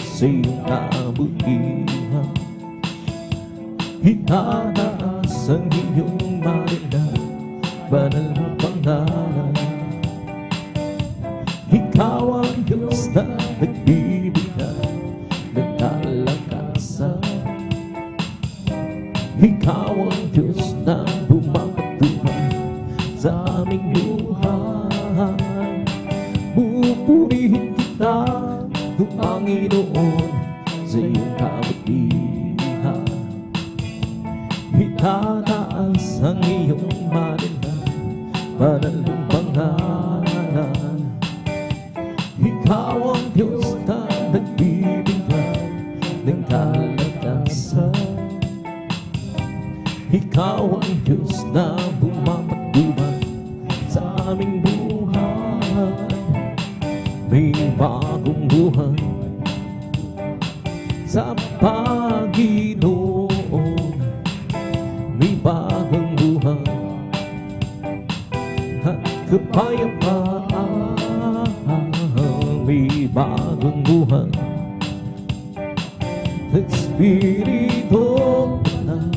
B: sa iyong kabutihan. Itataas ang iyong marinang banal na pangalan. Ikaw ang Diyos na nagbibigay ng kalakasan. Ikaw ang Diyos na bumapatubay sa aming buhay. Pupurihin kita, O Panginoon, sa iyong kabutihan. Itataas ang iyong marinang banal mong pangalan. may bagong buhay sa Panginoon. May bagong buhay at kapayapaan. May bagong buhay, Espiritu Banal.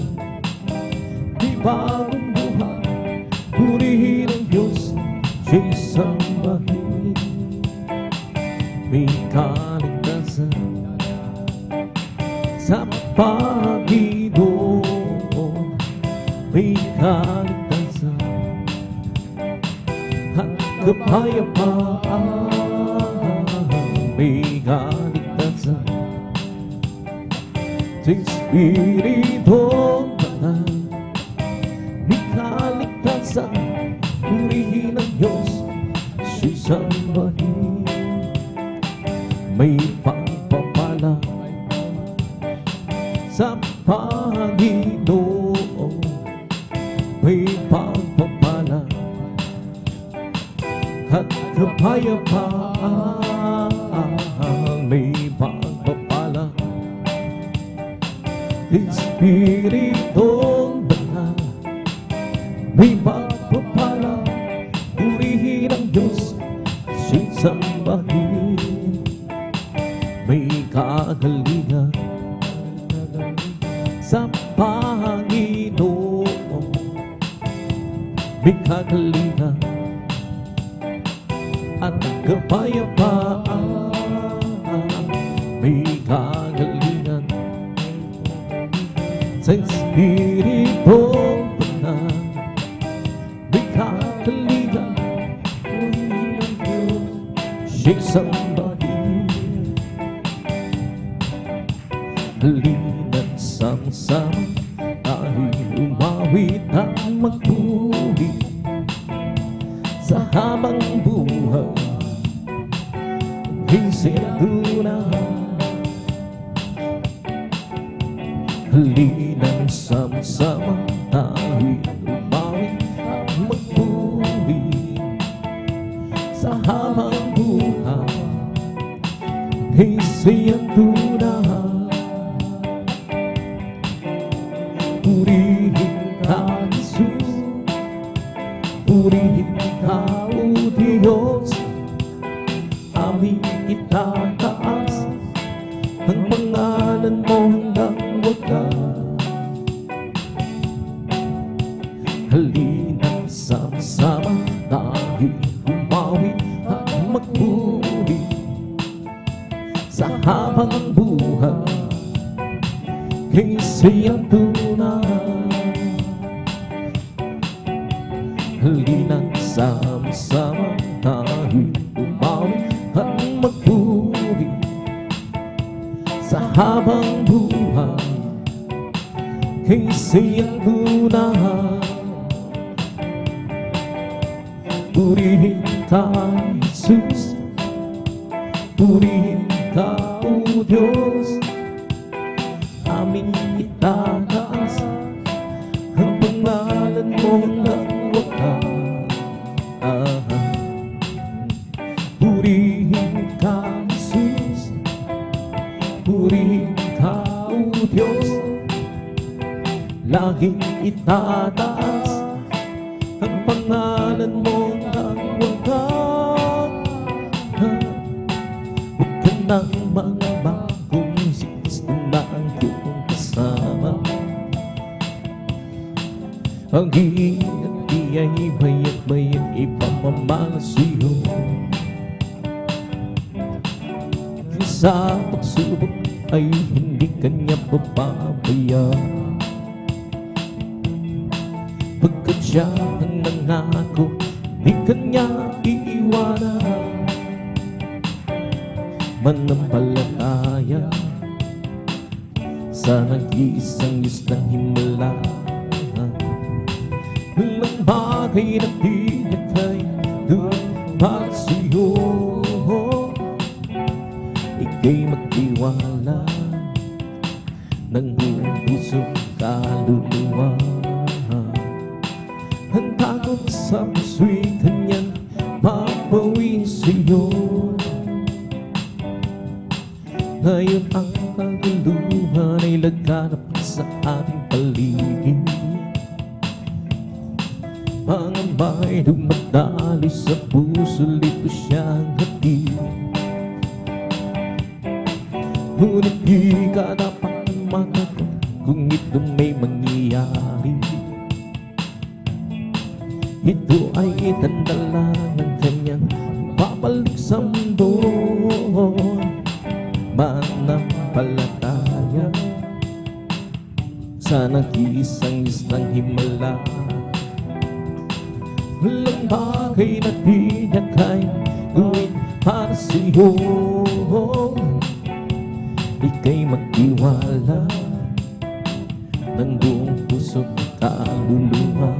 B: May bagong buhay, purihin ang Diyos, siya'y sambahin. May kaligtasan sa Panginoon. May kaligtasan at kapayapaan. May kaligtasan sa Espiritu Banal. May kaligtasan, purihin ang Diyos, siya'y sambahin. May pagpapala sa Panginoon. May pagpapala at kapayapaan. May pagpapala, Espiritu Banal. May pagpapala, purihin ang Diyos, siya'y sambahin. May kagalingan sa Panginoon. May kagalingan at kapayapaan. May kagalingan sa Espiritu Banal. May kagalingan, purihin ang Diyos, siya'y sambahin. Halina't sama-sama tayo umawit at magpuri sa habang buhay. Hinsintunan, halina't sama-sama tayo umawit at magpuri sa habang buhay. Hinsintunan, purihin ka, Jesus. Purihin ka, O Diyos. Aming itataas ang pangalan mo hanggang wakas. Halina't sama-sama tayo umawit at magpuri sa habang buhay. Kay siyang tunay. Halina't sama-sama tayo umawit at magpuri sa habang buhay. Kay siyang tunay. Purihin ka, Jesus. Purihin ka, O Diyos. Aming itataas ang pangalan mo hanggang wakas. Purihin ka, Jesus. Purihin ka, O Diyos. Laging itataas ang pangalan mo hanggang wakas. Huwag ka nang magbago, si Kristo na ang iyong kasama. Ang hihati ay bayat-bayat ipamamahal sa'yo. Sa pagsubok ay hindi kanya papabayaan. Pagkat siya ang nangako, di kanya iiwanan. Manampalataya sa nag-iisang Diyos ng himala. Walang bagay na di niya kaya para sa'yo. Ika'y magtiwala ng buong puso kaluluwa. Handa ko sa puso'y kanyang papawin sa'yo. Ngayon ang kaguluhan ay laganap sa ating paligid. Mga may dumadali sa puso, lito siyang hatid. Ngunit di ka dapat makagot kung ito may mangyayari. Ito ay tanda ng kanyang babalik sa mundo. Manampalataya sa nag-iisang islang himala. Walang bagay na di niya kaya gawin para sa'yo. Ika'y magtiwala ng buong puso at kaluluwa.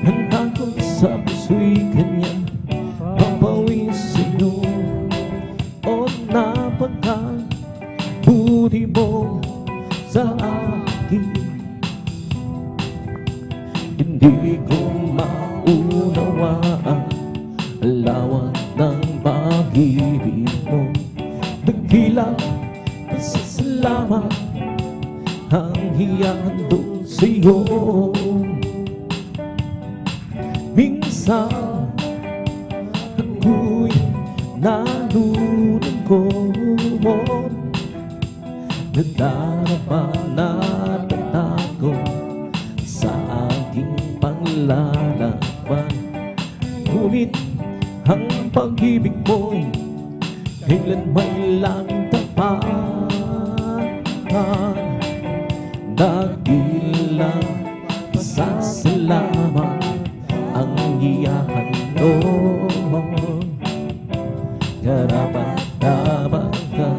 B: Handa ko sa puso'y kanyang papawin sa'yo. O napagkabuti mo sa akin. Hindi ko maunawaan ang lawak ng pag-ibig mo. Dakilang pasasalamat ang hihandog sa'yo. Minsan ako'y nalulungkot, nadarama na tatakot sa aking panglalaban. Ngunit ang pag-ibig mo'y kailan may langit tapat. Dakilang pasasalamat ang iyahandog. Karapat-dapat ka,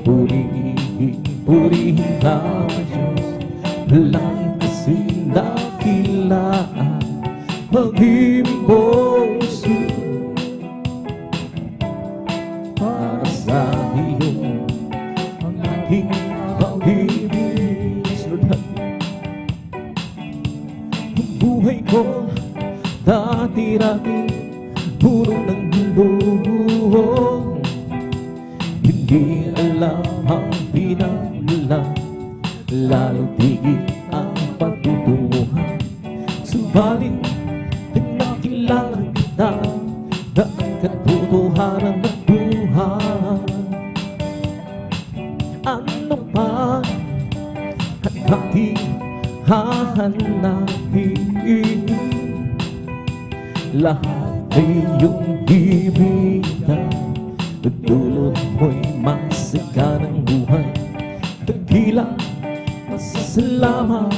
B: purihin ka, Diyos. Lang kasing dakilaan pag-ibig mo, para sa iyo ang aking pag-ibig. Ang buhay ko dati-dati puro ng gulo. Hindi alam ang pinagmulan, lalo tigil ang pagtutunguhan. Subalit nakilala kita na ang katotohanan ng buhay. Ano pa ang aking hahanapin? Lahat ay iyong ibigay, nagdulot mo'y masaga ng buhay. Dakilang masasalamat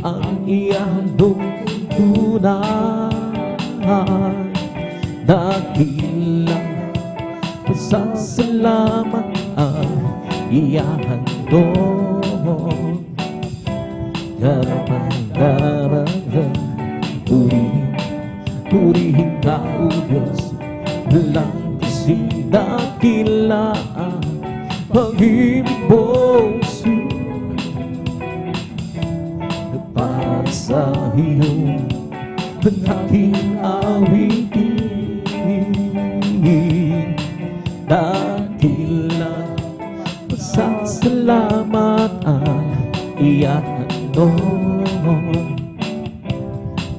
B: ang iyahandog tunay. Dakilang masasalamat ang iyahandog. Karapat-dapat purihin ka, O Diyos. Lang kasing dakilaan pag-ibig mo, Jesus. Para sa iyo ang aking awitin. Dakilang pasasalamat ang iyahandog.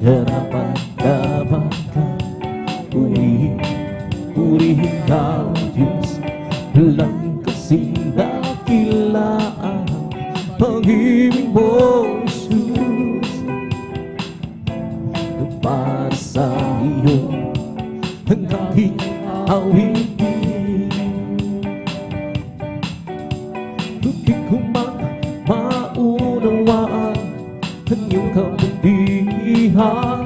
B: Karapat-dapat ka, purihin ka, O Diyos. Lang kasing dakilaan pag-ibig mo, Jesus. Para sa iyo ang aking awitin. Di ko man maunawaan ang iyong kabutihan.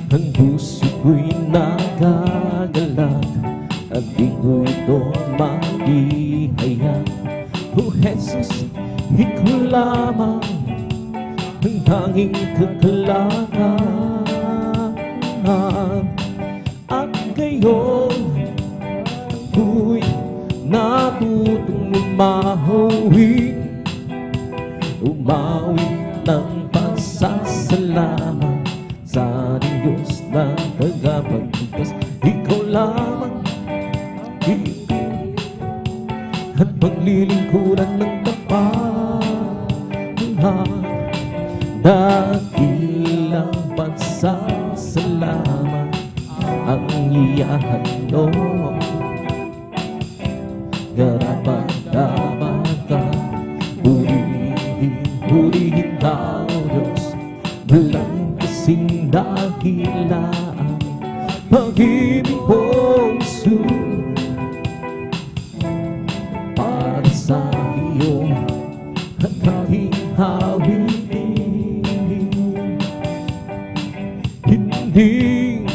B: Ang puso ko'y nagagalak at di ko ito maihayag. O Jesus, ikaw lamang ang tanging kakailangan. At ngayon ako'y natutong umawi ng pasasalamat sa ating Diyos na tagapagligtas. Ikaw lamang ibig at paglilingkuran ng tapat. Dakilang pagsasalamat ang iyahandog. Garapat-dapat ka, purihin ka, O Diyos. Walang kasing dakilaan, pag-ibig puso para sa iyo at aking hawiin. Hindi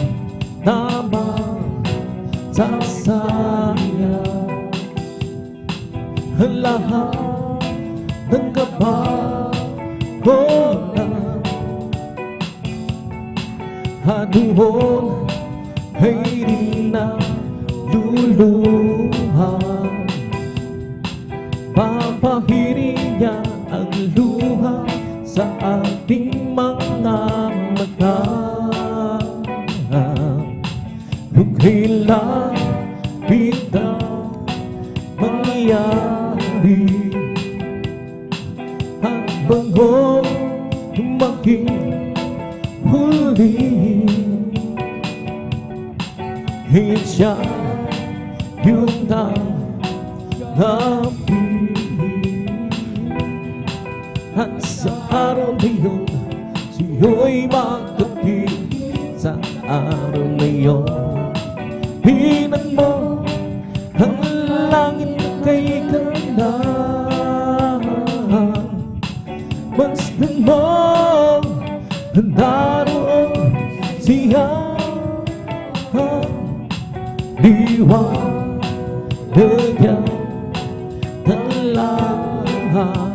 B: naman sasayang ang lahat ng kapaguran at doon ay di na luluhan. Papahirin niya ang luha sa ating mga mata. Kung kailan bigla mangyari ang bangong maging huli, siya yung tanggapin. At sa araw na yun, siyo'y magkapit. Sa araw na yun, hinan mo ang langit na kay ganda. Masdan mo naroon siya, liwanag niya dalahan.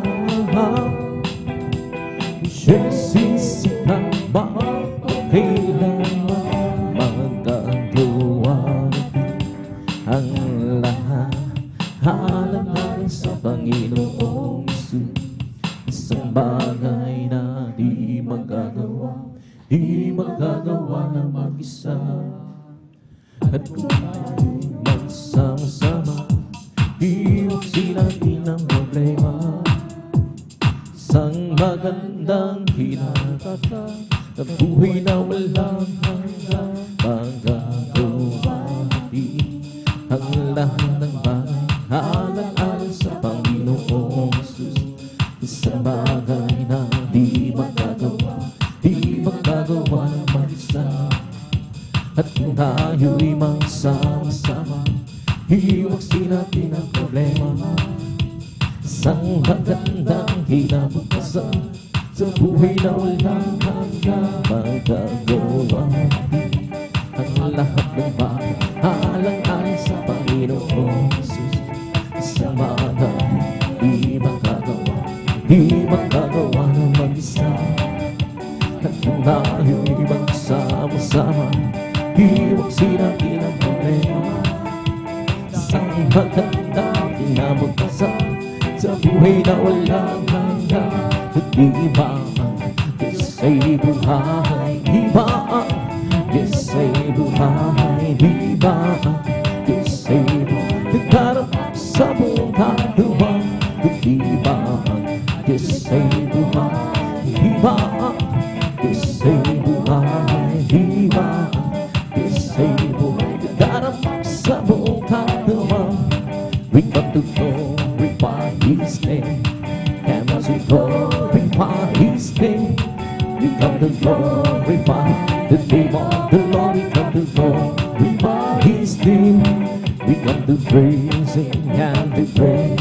B: Siya'y sisikat ba kailanman magagawa ang lahat. Halang-halang sa Panginoong Isus, isang bagay na di magagawa na mag-isa. At kung tayo'y magsama-sama, iwagsin natin ang problema. Isang magandang hinatata na buhay na walang hanggang magagawa natin ang lahat ng bagay. Alang-alang sa Panginoong Isus, isang bagay na di magagawa ng mag-isa. At kung tayo'y magsama-sama, iwagsin natin ang problema. Isang magandang kinabukasan sa buhay na walang hanggang magagawa natin ang lahat ng bagay. Alang-alang sa Panginoong Isus, isang bagay di magagawa ng mag-isa. At kung tayo'y magsama-sama, iwagsin natin ang problema. Isang magandang kinabukasan sa buhay na walang hanggang. Iba ang Diyos ay buhay, iba ang Diyos ay buhay, iba ang Diyos ay buhay. Nagkarap sa buong katawan, iba ang Diyos ay buhay, iba ang Diyos ay buhay, iba ang Diyos ay buhay. Nagkarap sa buong katawan, we come to glorify His name. And as we glorify His name, we come to glorify the name of the Lord. We come to glorify His name. We come to praise Him and to praise.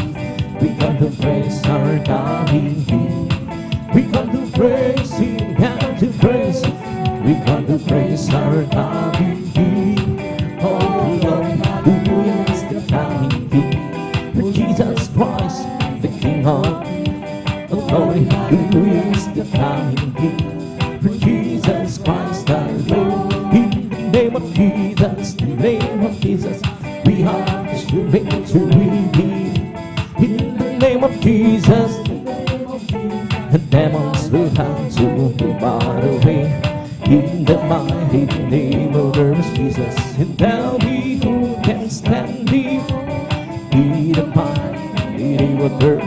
B: We come to praise our God in Him. We come to praise Him and to praise. We come to praise our God in Him. Oh Lord, who is the coming King? Jesus Christ, the King of glory, who is the coming King? Jesus Christ our Lord. In the name of Jesus, the name of Jesus, we have the victory. In the name of Jesus, the demons will have to be barred away. In the mighty name of Jesus, and there'll be who can stand before. He the mighty water.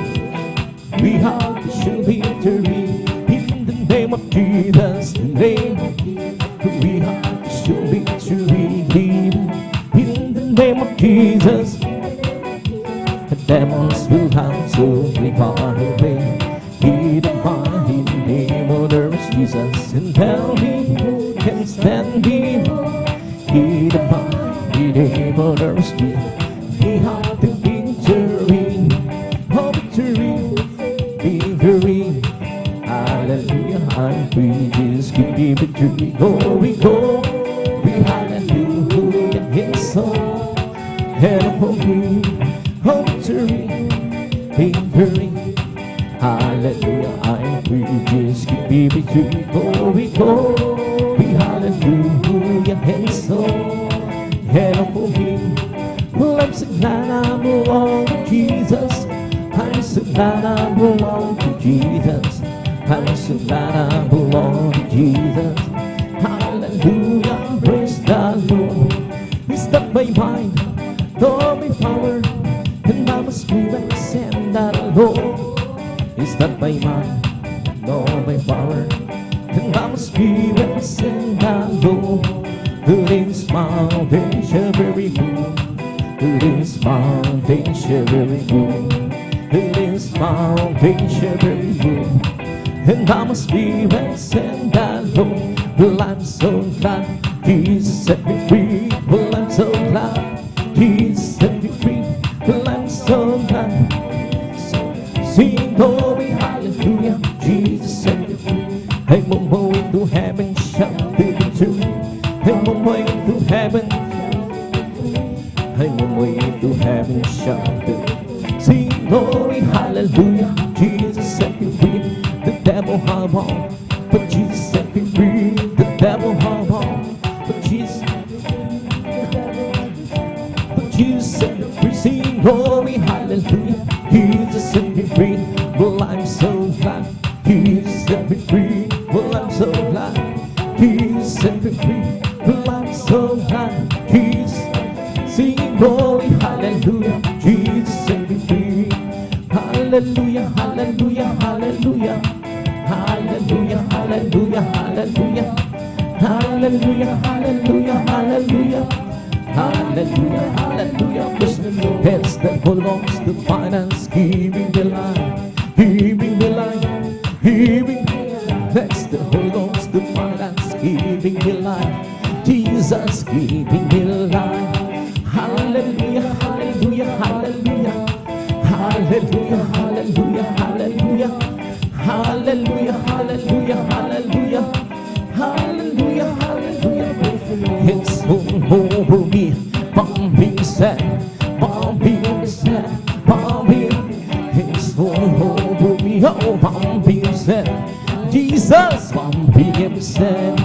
B: We have to show victory in the name of Jesus. The name of Jesus. We have to show victory in the name of Jesus. The demons will have to be far away. In the mighty name of the Lord Jesus, and tell me who can stand before. In the mighty name of the Lord Jesus, we have the victory, oh victory, victory. Hallelujah, I'm free, Jesus give me victory. Glory, glory, hallelujah, yes, so help for me, oh victory, victory. Hallelujah, I'm free, Jesus give me victory. Glory, glory, hallelujah, yes, so help for me. Well, I'm so glad I belong to Jesus. I'm so glad I belong to Jesus. I'm so glad I belong to Jesus. Hallelujah, praise the Lord. It's not my mind, nor my power, and by my spirit send that Lord. It's not my mind, nor my power, and by my spirit send that Lord. It is mountain shall be removed. It is mountain shall be removed. It is mountain shall be removed. And by my spirit send that Lord. Well, I'm so glad Jesus set me free. Well, I'm so glad Jesus set me free. Well, I'm so glad. Sing glory, hallelujah, Jesus set me free. I'm on my way to heaven, shout victory. I'm on my way to heaven. I'm on my way to heaven, shout victory. Sing glory, hallelujah, Jesus set me free. The devil held on, but Jesus set me free. The devil held on, but Jesus set me free. Sing glory, hallelujah, Jesus set me free. Well, I'm so glad Jesus set me free. Well, I'm so glad Jesus set me free. Well, I'm so glad Jesus. Sing glory, hallelujah, Jesus set me free. Hallelujah, hallelujah, hallelujah. Hallelujah, hallelujah, hallelujah. Hallelujah, hallelujah, hallelujah. Hallelujah, hallelujah. It's that belongs to finance, giving the life, giving the life, giving. That's the belongs to finance, giving the life. Jesus giving the life. Hallelujah, hallelujah, hallelujah. Hallelujah, hallelujah, hallelujah. Hallelujah, hallelujah, hallelujah. Hallelujah, hallelujah. It's all over me. Bomb being said, bomb being said, bomb being. It's all over me. Oh, bomb being said. Jesus, bomb being said.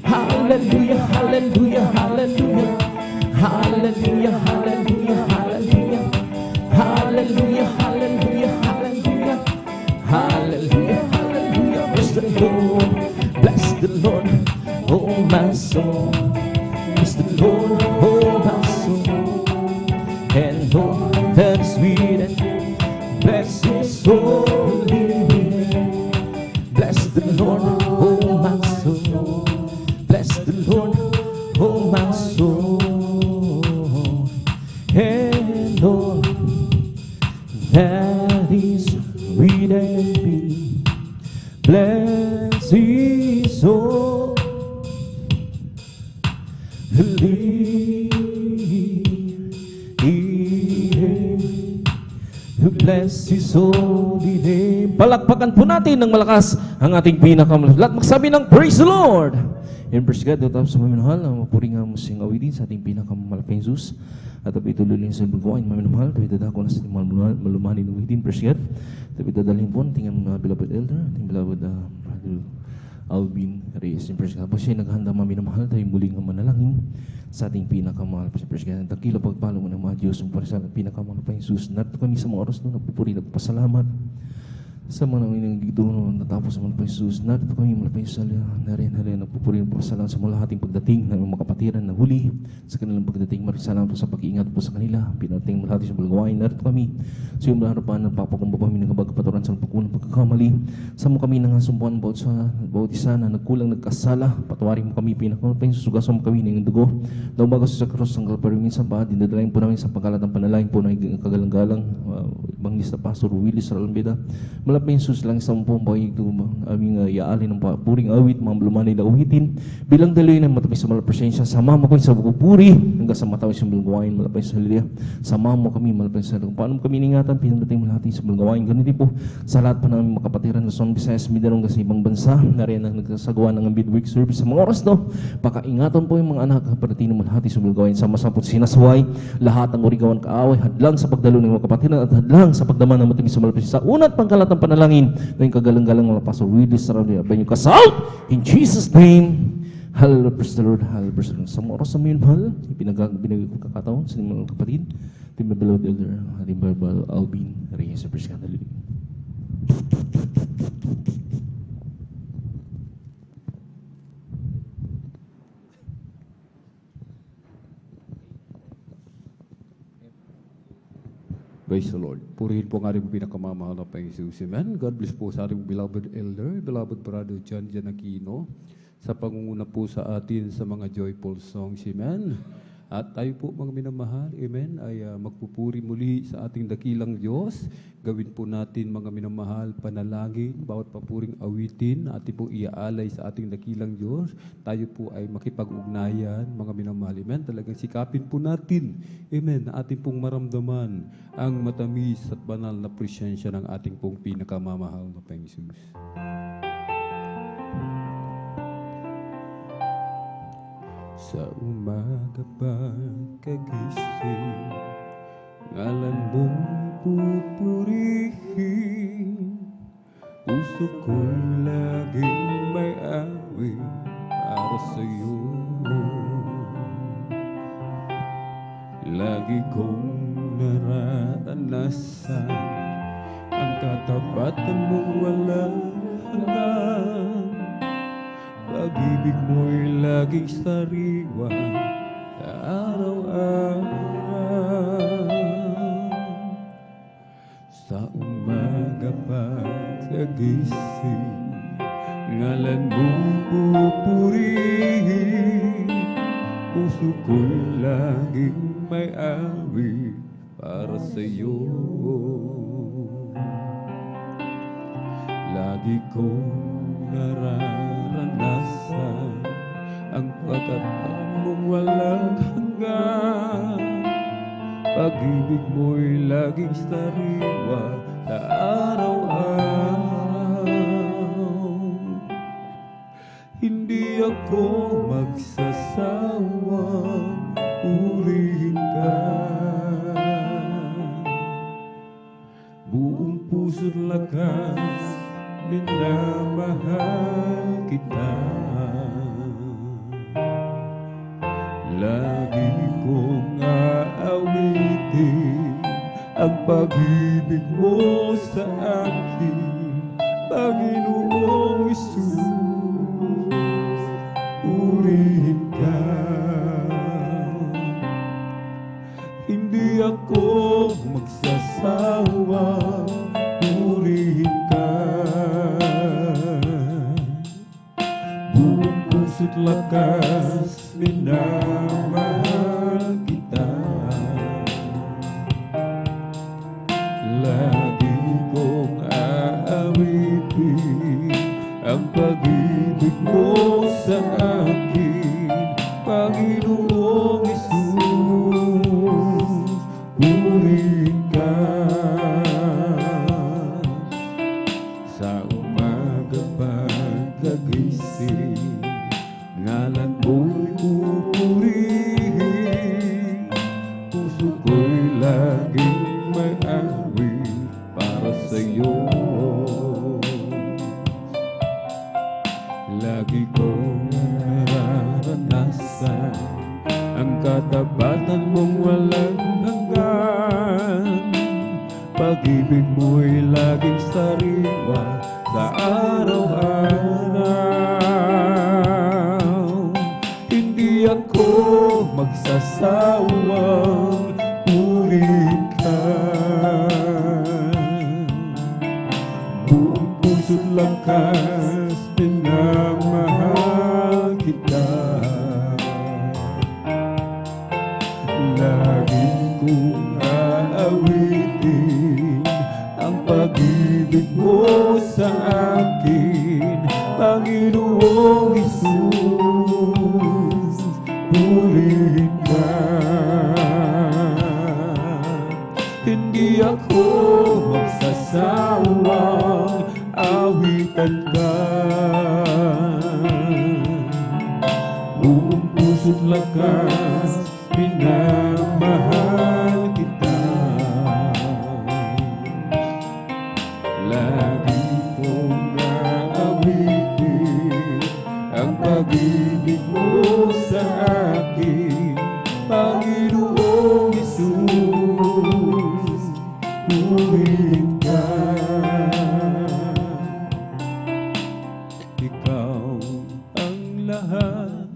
B: Hallelujah, hallelujah, hallelujah. Hallelujah, hallelujah, hallelujah. Hallelujah, hallelujah, hallelujah. Hallelujah, hallelujah. Bless the Lord, bless the Lord, oh my soul. Bless the Lord, oh my soul. And oh, that sweet and bless his holy name. Bless the Lord, oh my soul. Bless the Lord, oh my soul. And oh, that is sweet and be. Bless his soul. Bless his holy name. Palakpakan po natin ng malakas ang ating pinakamalapit. Lahat magsabi ng praise the Lord. And praise God, daw sa maminahal, ang mapuring ang musing awitin sa ating pinakamalapit Jesus. At tabi ituloy sa bukuan, maminahal, tabi dadako na sa ating malumanin ng awitin. Praise God. Tabi dadalhin po, tingnan mga beloved elder, ating beloved Brother Alvin Reyes. And praise God, po siya naghahanda maminahal, tayo muling ang manalangin sa ating pinakamahal. Praise God, dakila pagpalo mo ng mga Diyos, ang parasal at pinakamahal pa Jesus. Narito kami sa mga oras na nagpupuri, nagpasalamat sa mga nanginang gituno natapos sa mga pa Jesus. Narito kami mga pa Jesus, narin nagpupuri, nagpasalamat sa mga ating pagdating na mga kapatiran na huli sa kanilang pagdating. Maraming salamat po sa pag-iingat po sa kanila. Pinating mo lahat sa balgawain. Narito kami sa iyong harapan ng papakumbaba kami ng kabagkapaturan sa pagkulang pagkakamali. Sa mo kami nangasumpuan bawat isa na nagkulang nagkasala. Patawarin mo kami pinakamalapang susugasan mo kami ng dugo. Na umaga sa cross ng Kalbaryo minsan pa, dinadalain po namin sa pagkalat ng panalangin po ng kagalang-galang Evangelista Pastor Willis Ralambeda. Malapang sus lang sa po bagay ito aming iaalin ng puring awit, mga lumanay na uhitin. Bilang daloy ng matapis sa malapresensya, sama mo kami sa bukupuri hanggang sa matawis sa bulgawain, malapang sa halilya. Sama mo kami malapang sa halilya. Paano mo kami iningatan, pinandating mo natin sa bulgawain. Ganito po sa lahat pa ng makapatiran na Son Visayas, Mindanao sa ibang bansa na rin ang nagsasagawa ng midweek service sa mga oras no. Pakaingatan po yung mga anak kapatid mo natin sa bulgawain. Sama-sama po sinasaway lahat ng origawan kaaway, hadlang sa pagdalo ng mga kapatiran at hadlang sa pagdaman ng matapis sa malapresensya. Sa unat pangkalat ng panalangin na yung kagalang-galang mga Pastor Willis Ralambeda. Abayin yung kasal in Jesus' name. Hallelujah, praise the Lord, hallelujah, praise the Lord. Sa mga oras na ngayon, mahal, pinagkakataon sa mga kapatid, Team Beloved Elder, Team Bible, Alvin, Reyes, sa Praise God, hallelujah.
A: Praise the Lord. Purihin po ang ating pinakamamahal na Panginoon. Amen. God bless po sa ating beloved elder, beloved brother John Aquino, sa pangunguna po sa atin sa mga joyful songs. Amen. At tayo po mga minamahal, amen, ay magpupuri muli sa ating dakilang Diyos. Gawin po natin mga minamahal panalangin, bawat papuring awitin, ating po iaalay sa ating dakilang Diyos. Tayo po ay makipag-ugnayan, mga minamahal, amen. Talagang sikapin po natin, amen, na ating pong maramdaman ang matamis at banal na presensya ng ating pong pinakamamahal na Panginoon. Sa umaga pagkagising, ngalan mong pupurihin, puso ko'y laging may awit para sa'yo. Lagi kong nararanasan ang katapatan mong walang hanggan. Pag-ibig mo'y laging sariwa sa araw-araw. Sa umaga pagkagising, ngalan mong pupurihin, puso ko'y laging may awit para sa'yo. Lagi kong nararanasan ang pagkatapat mong walang hanggan. Pag-ibig mo'y laging sariwa sa araw-araw. Hindi ako magsasawang purihin ka. Buong puso't lakas minamahal kita. Lagi kong aawitin ang pag-ibig mo sa akin, Panginoong Hesus. Purihin ka. Hindi ako magsasawa purihin ka. Buong puso't lakas minamahal kita. Lagi kong aawitin ang pag-ibig mo sa akin, Panginoong Hesus. Purihin ka. Sa umaga pagkagising, ngalan mo'y pupurihin, puso ko'y laging may awit para sa'yo. Lagi kong nararanasan ang katapatan mong walang hanggan. Pag-ibig mo'y laging sariwa sa araw-araw. Hindi ako magsasawang purihin ka. Buong puso't lakas, pinamahal kita. Laging kong aawitin ang pag-ibig mo sa akin, Panginoong Hesus, purihin ka. Hindi ako magsasawang awitan ka. Buong puso't lakas, minamahal kita. Lagi kong aawitin ang pag-ibig mo sa akin, Panginoong Hesus, purihin ka. Ikaw ang lahat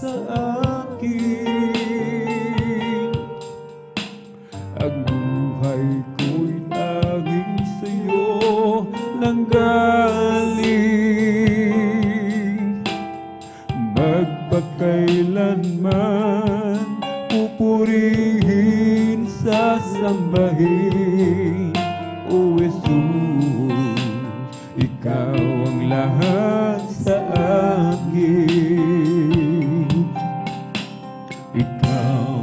A: sa akin. Ang buhay ko'y tanging sa'yo nanggaling. Magpakailanman pupurihin, sasambahin, O Jesus, ikaw ang lahat sa akin. Ikaw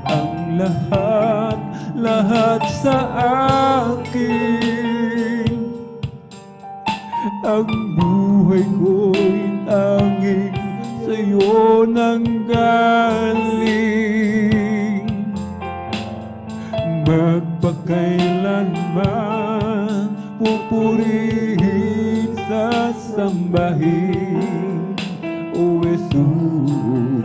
A: ang lahat sa akin. Ang buhay ko'y tanging sa'yo nanggaling. Magpakailanman pupurihin, sasambahin, O Jesus,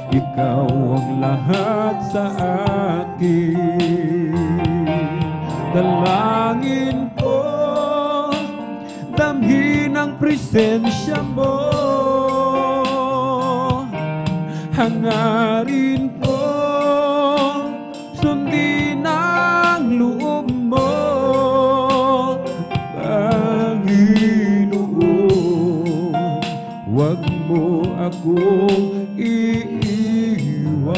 A: ikaw ang lahat sa akin. Dalangin ko, damhin ang presensya mo. Hangarin ko, sundin ang loob mo, Panginoon. Huwag mo akong iiwan.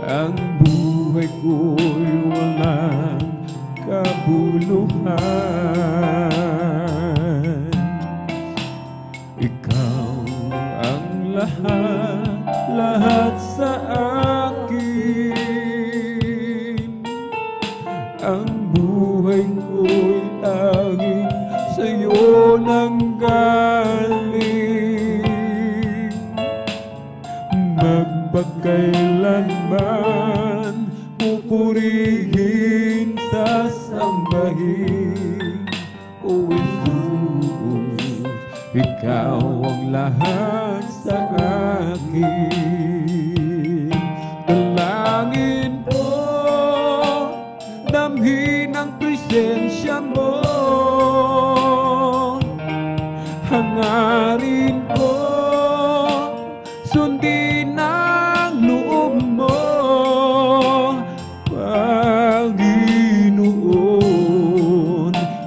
A: Ang buhay ko'y walang kabuluhan. Ikaw ang lahat sa akin. Ang buhay ko'y tanging sa'yo nanggaling. Magpakailanman pupurihin, sasambahin, O Jesus, ikaw ang lahat sa akin. Dalangin ko, damhin ang presensya mo. Hangarin ko, sundin ang loob mo, Panginoon.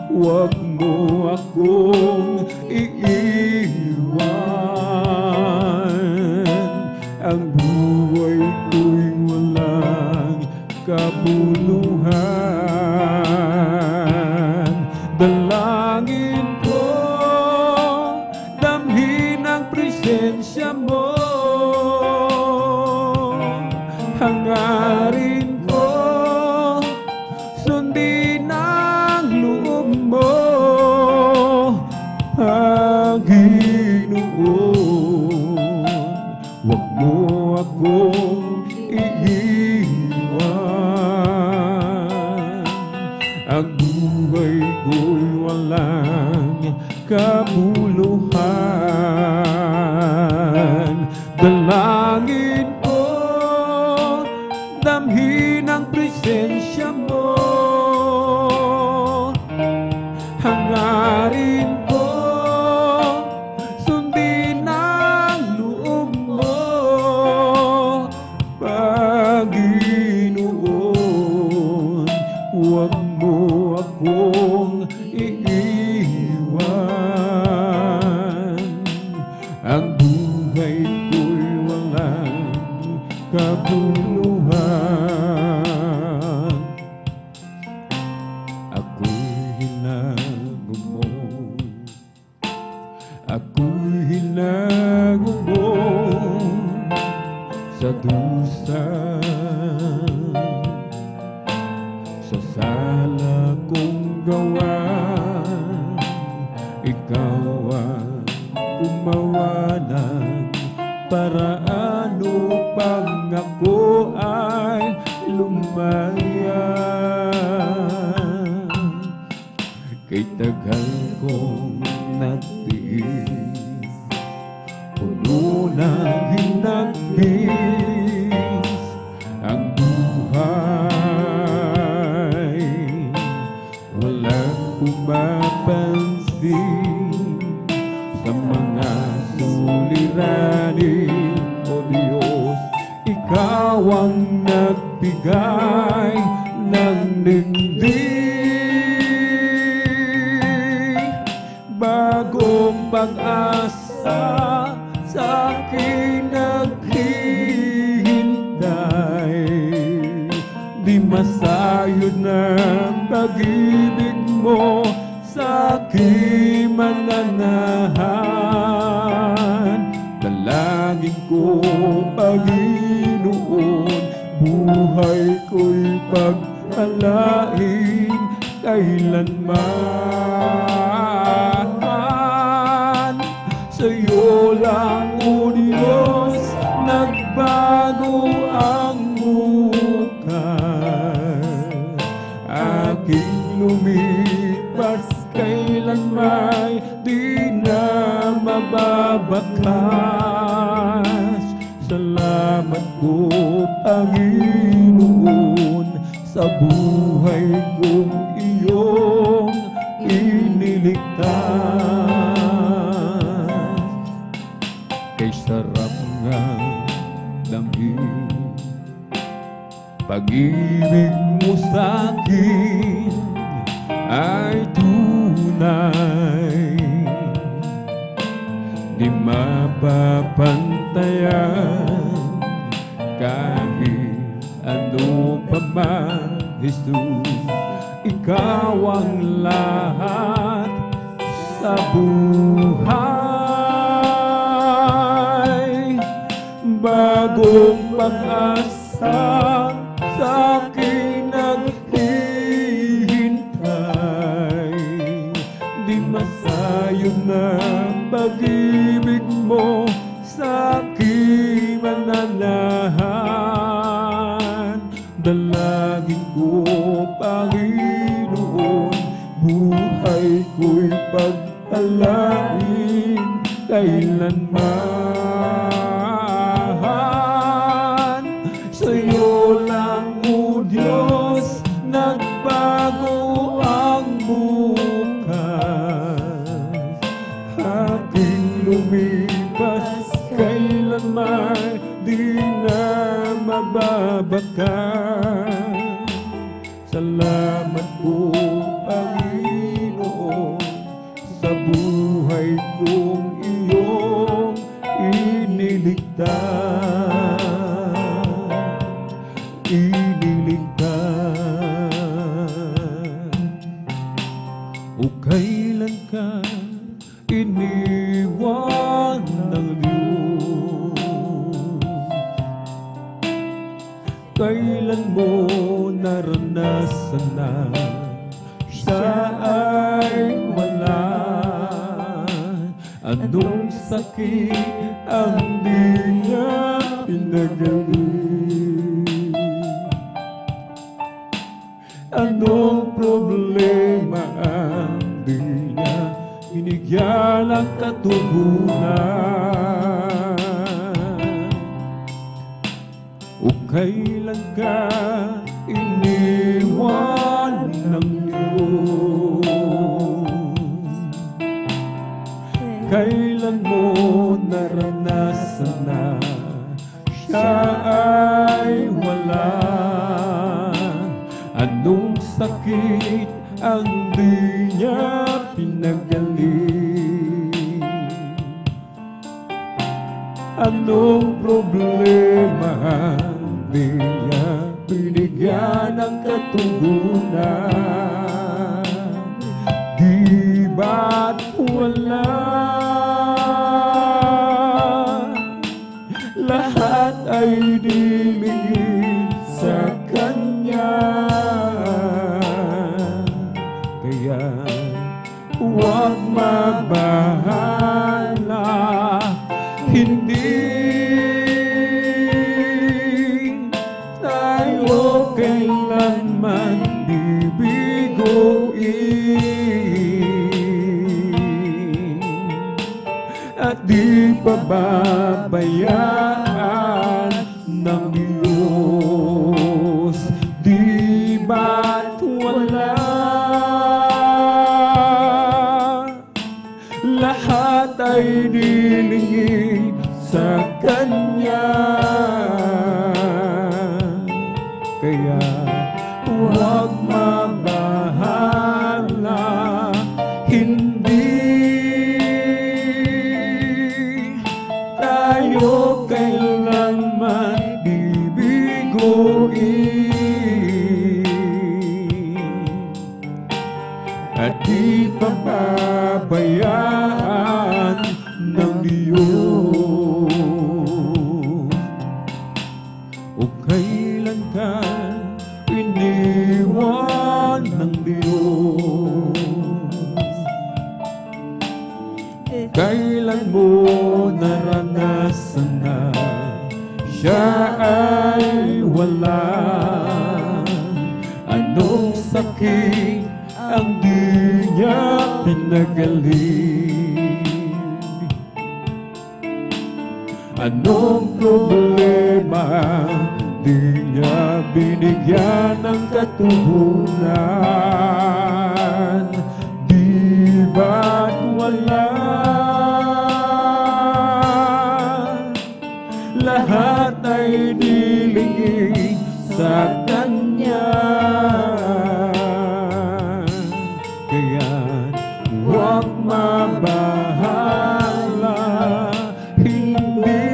A: Huwag mo akong iiwan. Ang buhay ko'y walang kabuluhan. Dalangin ko, damhin ang presensya mo. Hangarin ko, sundin ang loob mo, Panginoon. Huwag mo akong iiwan. Ang buhay ko'y walang kabuluhan. buhay ko'y walang kabuluhan. Ako'y hinago mo, ako'y hinago mo sa dusa, sa sala kong gawa. Ikaw ang gumawa ng paraan upang ako ay lumaya. Kay tagal kong nagtiis, puno ng hinagpis ang buhay. Walang pumapansin sa mga suliranin, O Diyos. Ikaw ang nagbigay ng nindig. Bagong pag-asa sa akin naghihintay. Di masayod ng pag-ibig mo sa aking mananahan. Dalangin ko, Panginoon, buhay ko'y pag-alain kailanman. Sa'yo lang, O Diyos, nagbago ang bukas. Aking lumipas kailanman, di na mababakas. Salamat po, Panginoon, sa buhay kong iyong iniligtas. Kay sarap nga damhin pag-ibig mo sa'kin ay tunay, di mapapantayan kahit ano pa man. Jesus, ikaw ang lahat sa buhay. Bagong pag-asa sa akin naghihintay. Di masayod na pag-ibig mo sa aking mananahan. Dalangin ko, Panginoon, buhay ko'y pag-alain kailanman. Sa'yo lang, O Diyos, nagbago ang bukas. Aking lumipas kailanman, di na mababakas. Salamat po, Panginoon, sa buhay kong iyong iniligtas. O kailan ka iniwan ng Diyos? Kailan mo naranasan na siya ay wala? Anong sakit ang di niya pinagaling? Anong problema ang di niya binigyan ng katugunan? O kailan ka iniwan ng Diyos? Kailan mo naranasan na siya ay wala? Anong sakit ang di niya pinagaling? Anong problema di niya binigyan ng katugunan? Di ba't wala? Lahat ay nilingid sa Kanya. Kaya huwag mabahala, hindi tayo kailanman bibiguin at di pababayaan ng Diyos. Di ba't wala? Lahat ay nilingid sa Kanya. Kaya huwag mabahala, hindi tayo kailanman bibiguin at di pababayaan ng Diyos. O kailan ka iniwan ng Diyos? Kailan mo naranasan na siya ay wala? Anong sakit ang di niya pinagaling? Anong problema di niya binigyan ng katugunan? Di ba't wala? Lahat ay nilingid sa Kanya. Kaya huwag mabahala, hindi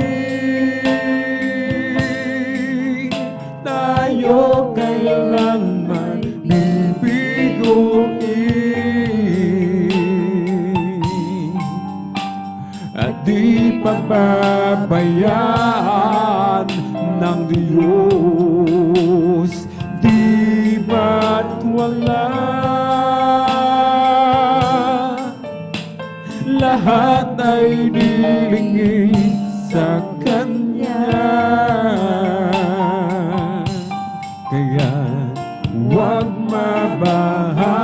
A: tayo kailanman bibiguin at di pababayaan ng Diyos. Di ba't wala? Lahat ay nilingid sa Kanya. Kaya huwag mabahala,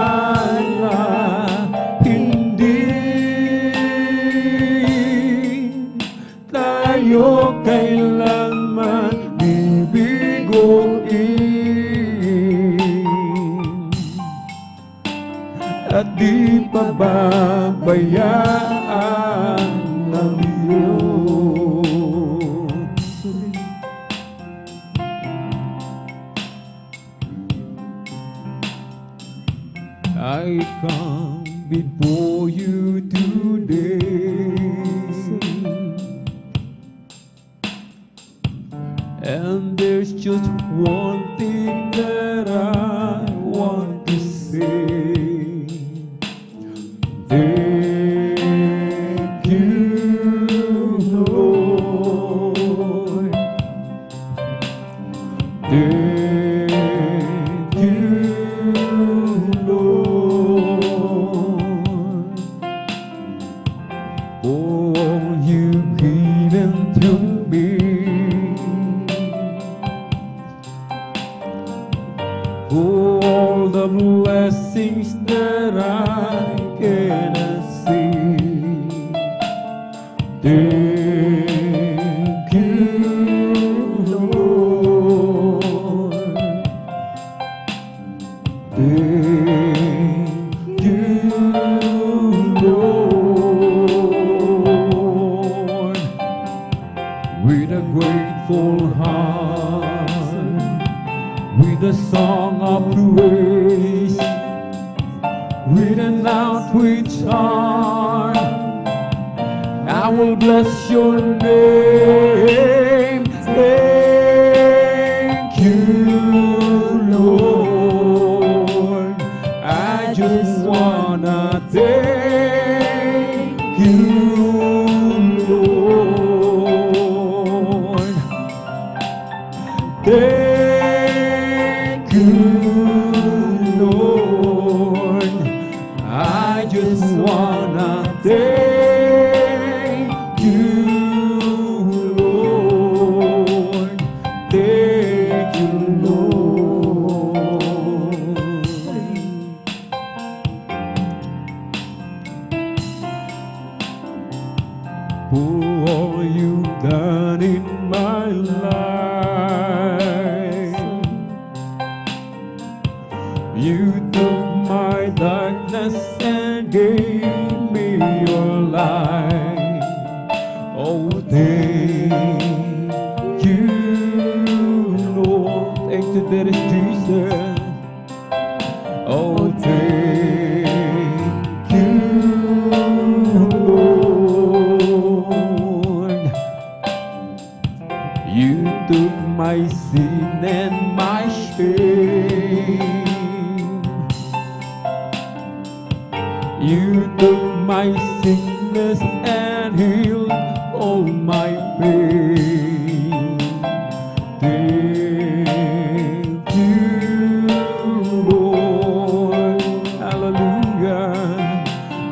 A: hindi tayo kailanman bibiguin at di pababayaan ng Diyos. I come before you today, and there's just one thing that I want to say. Thank you, Lord. Thank you, Lord, for all you've given to me, for all the blessings that I cannot see. Thank you, Lord. Thank you, Lord. With a grateful heart, with a song of praise, with an outreach heart, I will bless your name. thank you, Lord. I just wanna thank you, Lord. Thank you, Lord. For all you've done in my life, you took my darkness and gave me your light. Oh, thank you, Lord. Thank you, that is Jesus. Oh, thank you, Lord. You took my sin and my shame. You took my sickness and healed all my pain. Thank you, Lord. Hallelujah.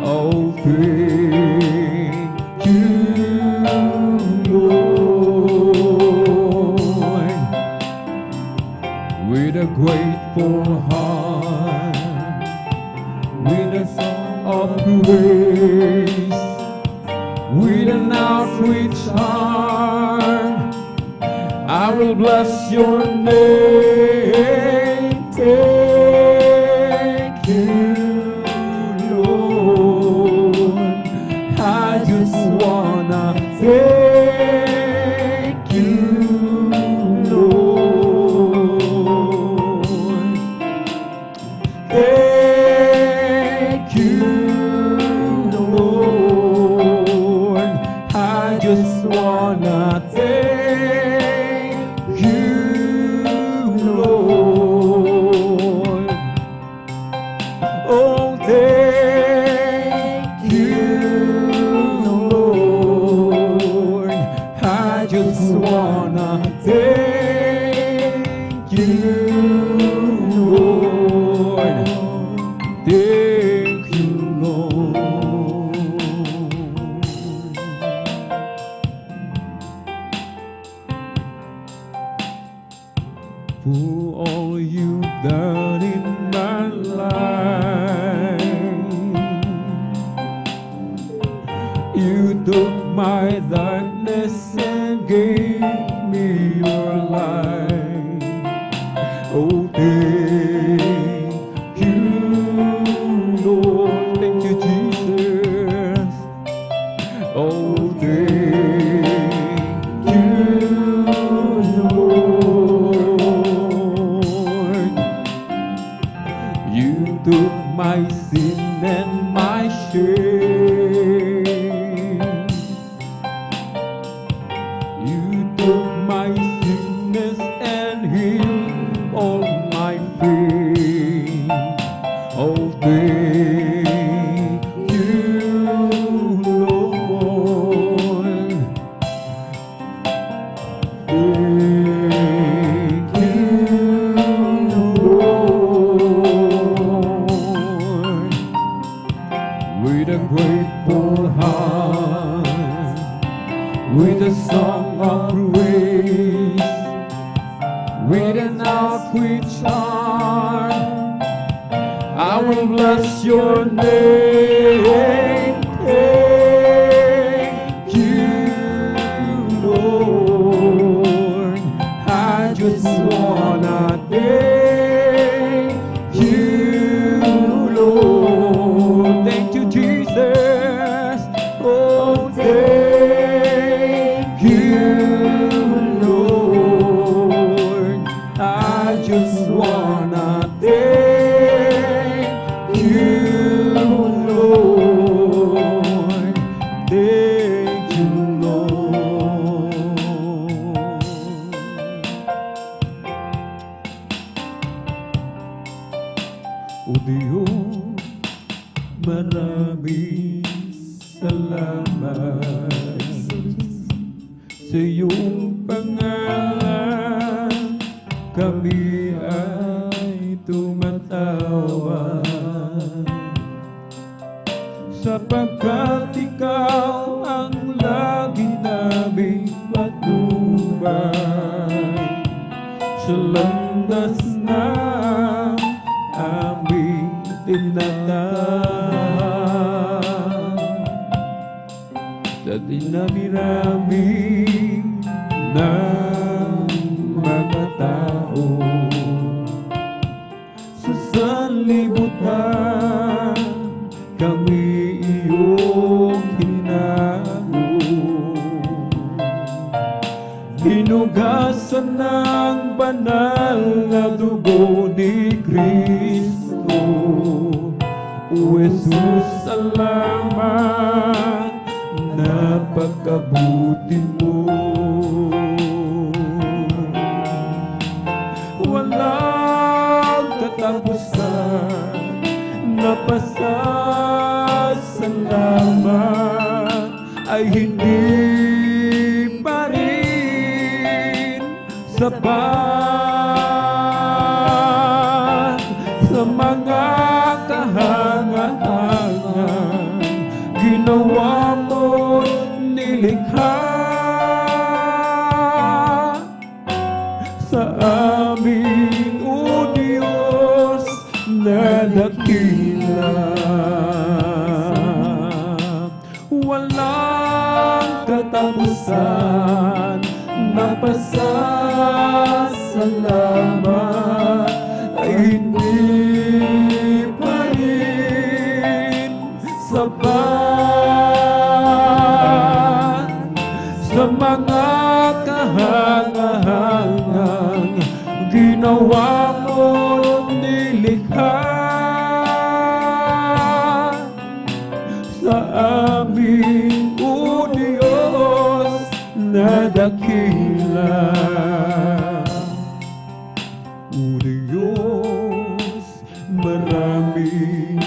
A: Oh, thank you, Lord. With a grateful heart, with a song of praise, with an outreach heart, I will bless your name. Thank you, Lord. I just wanna thank you, Lord. Thank you, Lord. I just wanna thank you, Lord. Oh, thank you, Lord. I just wanna thank you, Lord. Thank you, Lord. For all you've done in my life, you took my darkness and gave me your light. Oh, thank you, Lord. Thank you, Jesus. Oh, thank you, Lord. You took my sin and my shame. You took my sickness and healed all my pain. Oh, thank you, Lord. Thank you, Lord. With a grateful heart, with a song of praise, with an outreach heart, I will bless your name. Thank you, Lord. I just wanna thank you, Lord. Thank you, Jesus. Oh, thank you, Lord. I just wanna thank you, Lord. Thank you, Lord. O Diyos, maraming salamat sa iyong pangalan. kami ay tumatawa, sapagkat ikaw ang lagi naming patnubay sa landas na aming tinatahak. Sa dinami-rami ng mga tao sa sanlibutan, kami iyong hinago. Hinugasan ng banal na dugo ni Kristo. O Jesus, salamat, napakabuti mo. Walang katapusan na pasasalamat ay hindi pa rin sapat sa mga kahangahangan ginawa mo nilikha sa amin, O Diyos na dakila. Walang katapusan na pasasalamat ay hindi pa rin sapat sa mga kahangahangang ginawa mo nilikha sa amin, O Diyos na dakila. O Diyos, maraming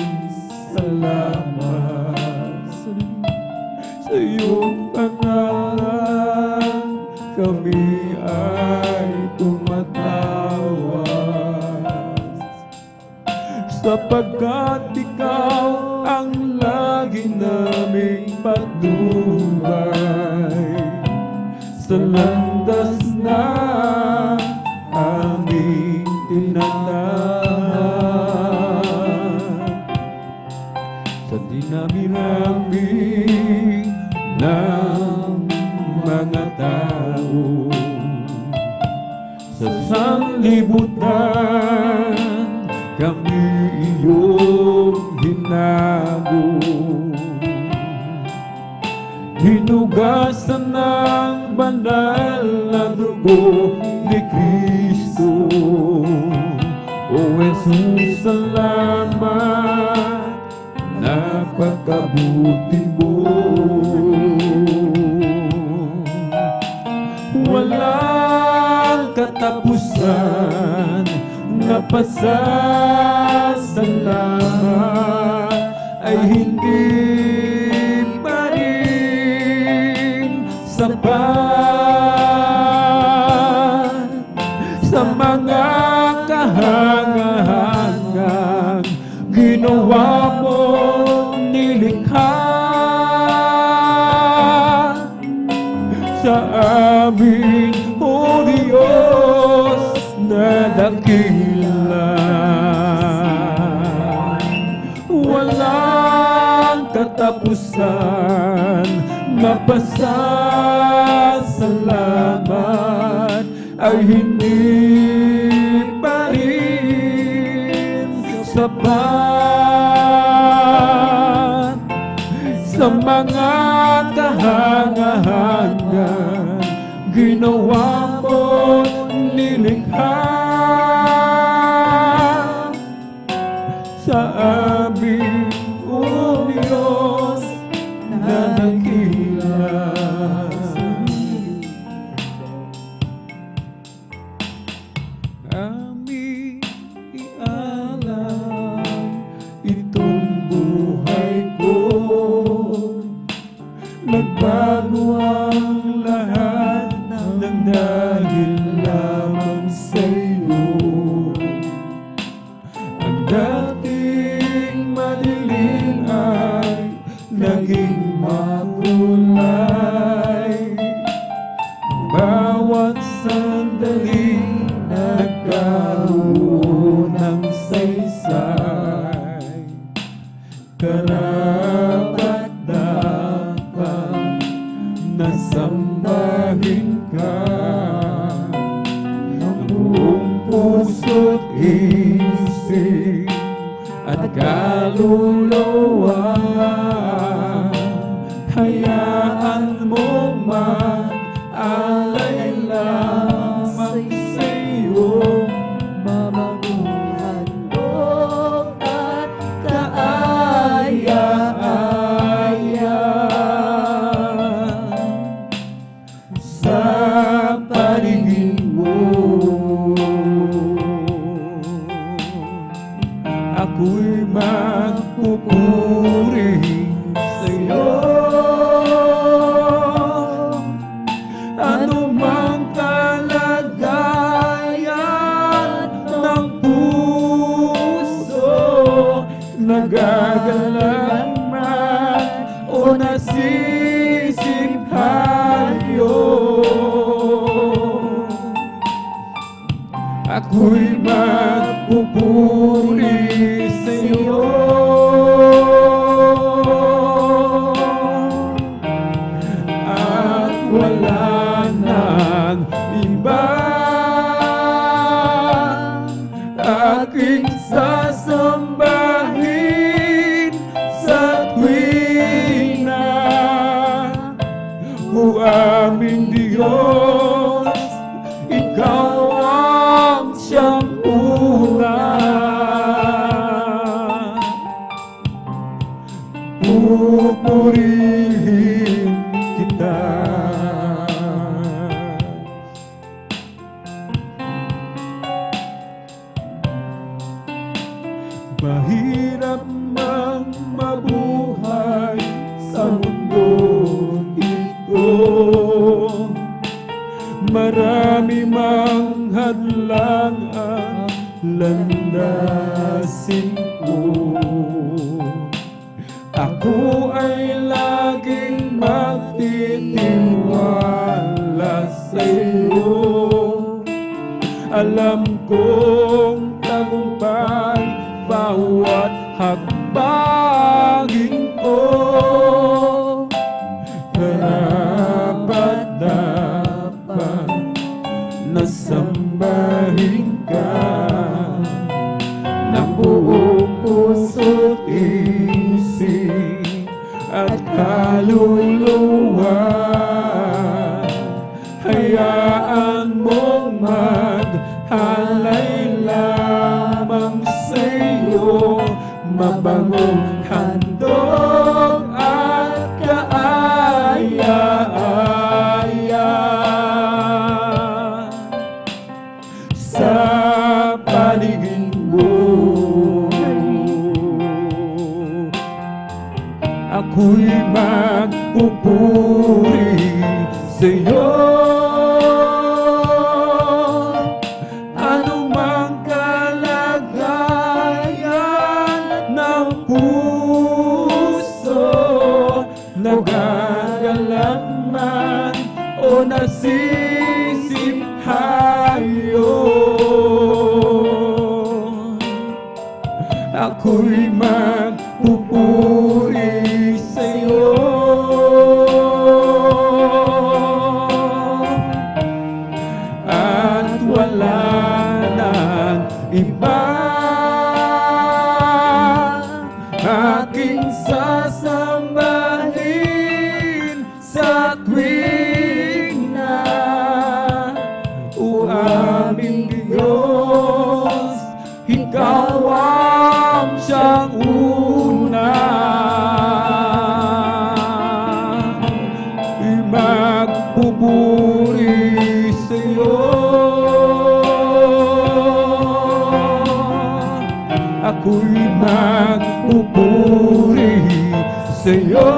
A: salamat sa iyong pangalan, kami ay tumatawa, sapagkat ikaw ang lagi naming patnubay sa landas na aming tinatahak. Sa dinami-rami ng mga tao sa sanlibutan, kami iyong hinago. Hinugasan ng banal na dugo ni Kristo. O Jesus, salamat, napakabuti mo. Walang katapusan na pasasalamat ay hindi pa rin sapat sa mga kahangahangang ginawa mo nilikha sa amin, O Diyos na dakila. Walang katapusan na pasasalamat ay hindi pa rin sapat sa mga kahangahangang ginawa mo nilikha sa amin, O Diyos na dakila. Aming ialam itong buhay ko, nagbago ang lahat ng dahil lamang sa'yo. ka ng buong puso't isip at kaluluwa. Hayaan mo mag-alay lamang sa'yo,
C: Mabagong handog at kaaya-aya
A: sa paligid mo. Ako'y magpupuri sa'yo. Ano mang kalagayan ng puso, nagagalang man o nasisiphayo, ako'y magpupuri sa'yo. At wala nang iba aking sasambahin sa tuwing na o aming Diyos, ikaw ang siyang una. Pupurihin kita. Mahirap mang mabuhay sa mundo ito, marami mang hadlang ang landasin ko. Ako ay laging magtitiwala sa'yo. Alam kong tagumpay bawat hakbangin ko. Karapat-dapat na sambahin ka ng buong puso't isip at kaluluwa. Hayaan mong maghalay lamang sa'yo, mabangong handog at kaaya-aya sa paligid mo. Ako'y magpupuri sa'yo. Ano mang kalagayan ng puso, nagagalang man o nasisiphayo, ako'y magpupuri sa'yo. At wala nang iba aking sasambahin sa tuwing na o aming Diyos, ikaw ang siyang una. Magpupuri sa'yo. Ako'y magpupuri sa'yo.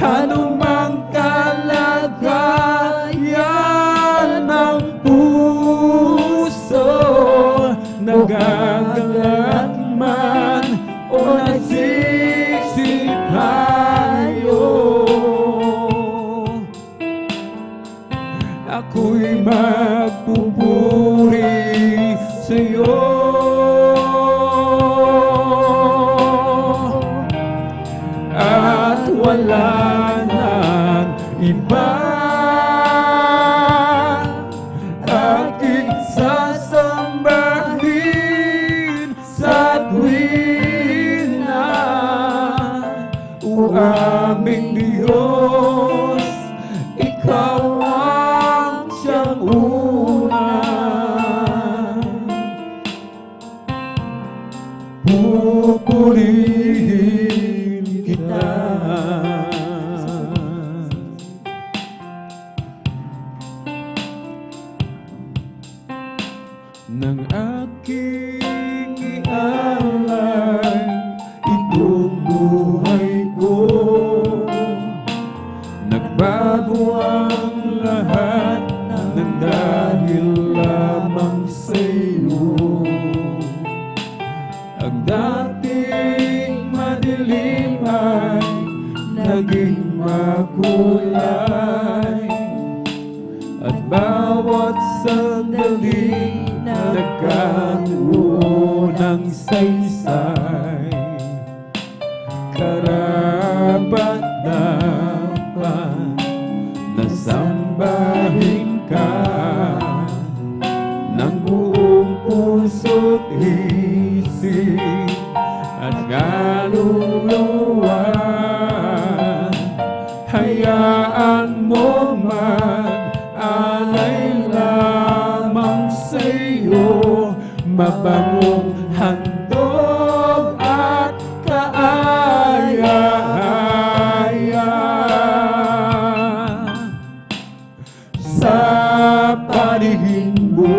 A: Ano mang kalagayan ng puso, nagagalat man o nasisiphayo, ako'y magpupuri sa'yo. iba, aking sasambahin sa tuwina. O aming Diyos, Ikaw ang siyang una. Pupurihin kita. Nang aking ialay itong buhay ko, nagbago ang lahat ng dahil lamang sa'yo. Ang dating madilim ay naging makulay, at bawat sandali nagkaroon ng saysay. Karapat dapat na sambahin ka ng buong puso't isip at kaluluwa. Hayaan mo mag-alay lamang sa'yo, mabangong handog at kaaya-aya. Sa paningin mo,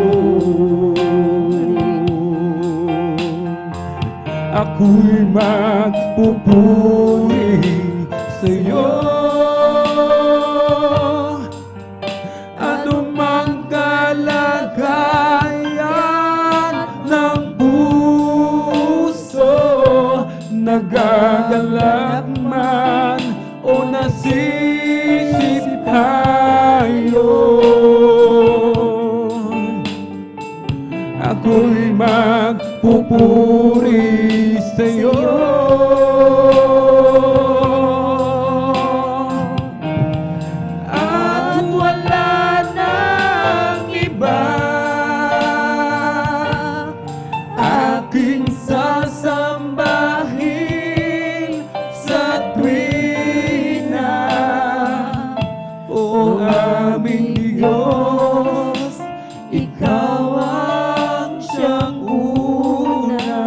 A: ako'y magpupuri sa'yo. Anumang kalagayan ng puso, nagagalak man o nasisipayon, ako'y magpupuri sa'yo. At wala nang iba aking sasambahin sa tuwina. O aming Diyos, Ikaw ang siyang una.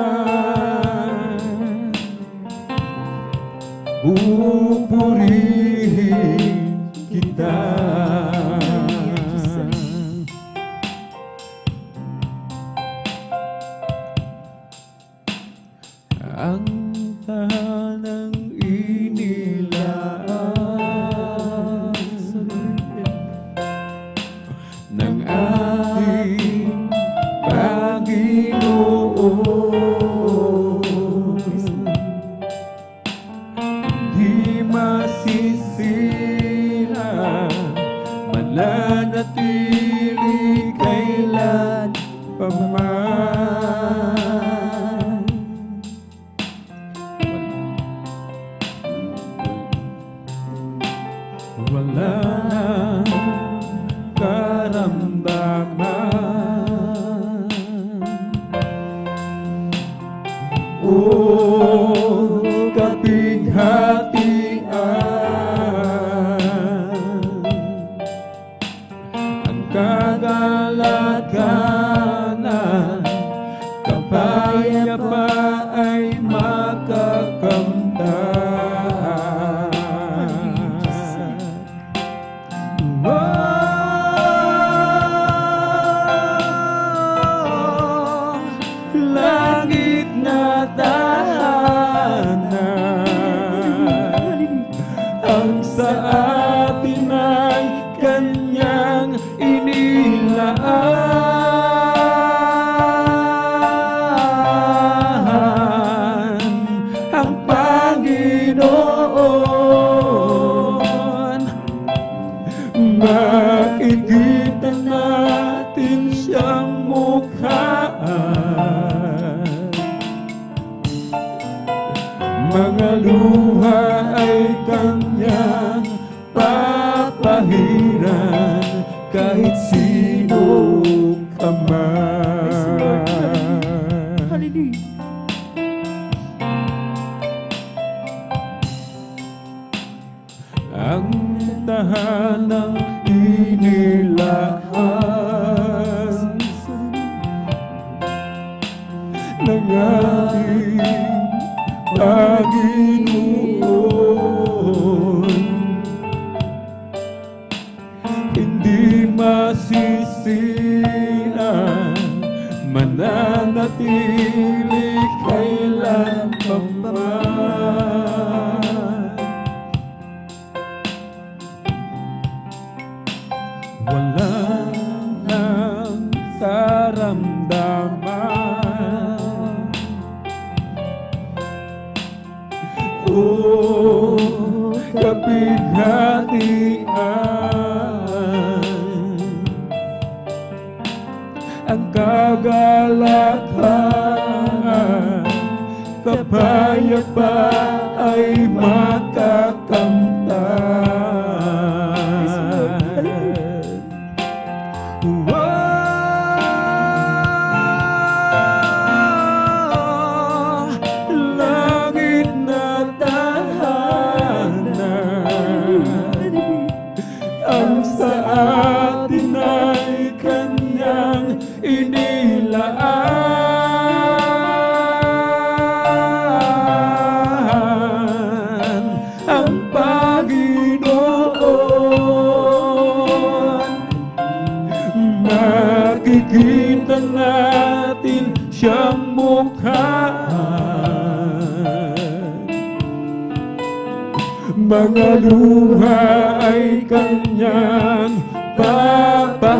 A: Pupurihin kita. Ang tahanang inilaan ng ating Panginoon, di masisira, mananatili kailan paman. Wala nang karamdaman o kapighatian. Ang kagalakanan, kapayapa ay makakamtan. Langit na tahanan, ang sa atin ay Kanyang inilaan. Ang Panginoon, makikita natin siyang mukhaan. Mga luha ay Kanyang papasalamatan. man.
C: Hallelujah.
A: Ang tahanang inilaan ng ating Panginoon, hindi masisira, mananatili kailanman. Wala nang karamdaman, o kapighatian, ang kagalakan, kapayapaan ay makakamtan. Wow! Langit na tahanan, ang sa atin ay Kanyang inilaan. Ang Panginoon, makikita natin siyang mukha. Mga luha ay Kanyang papahiring.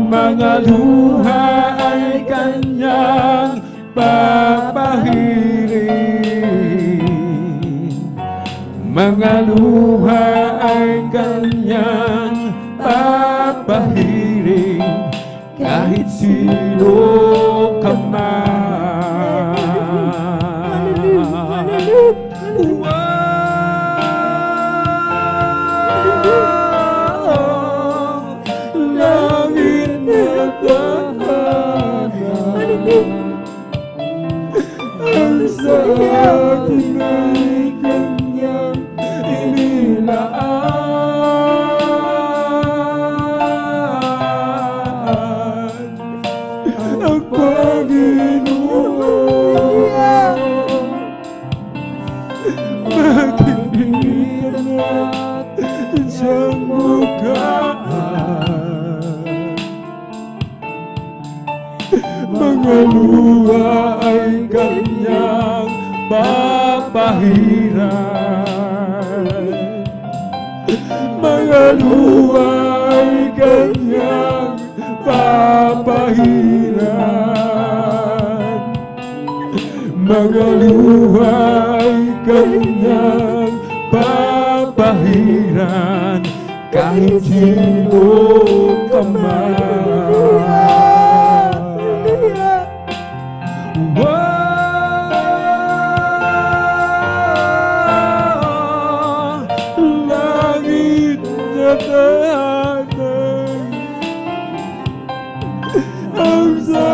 A: Mga luha ay Kanyang papahiring. Mga luha ay Kanyang papahiring, kahit sino ka man. Wow! Langit na tahanan, ang sa atin ay Kanyang inilaan. Ang Panginoon, makikita natin siyang mukha. Mga luha ay Kanyang papahiran. Mga luha ay Kanyang papahiran. Mga luha ay Kanyang papahiran, kahit sino ka man. Wow! Langit na tahanan, ang sa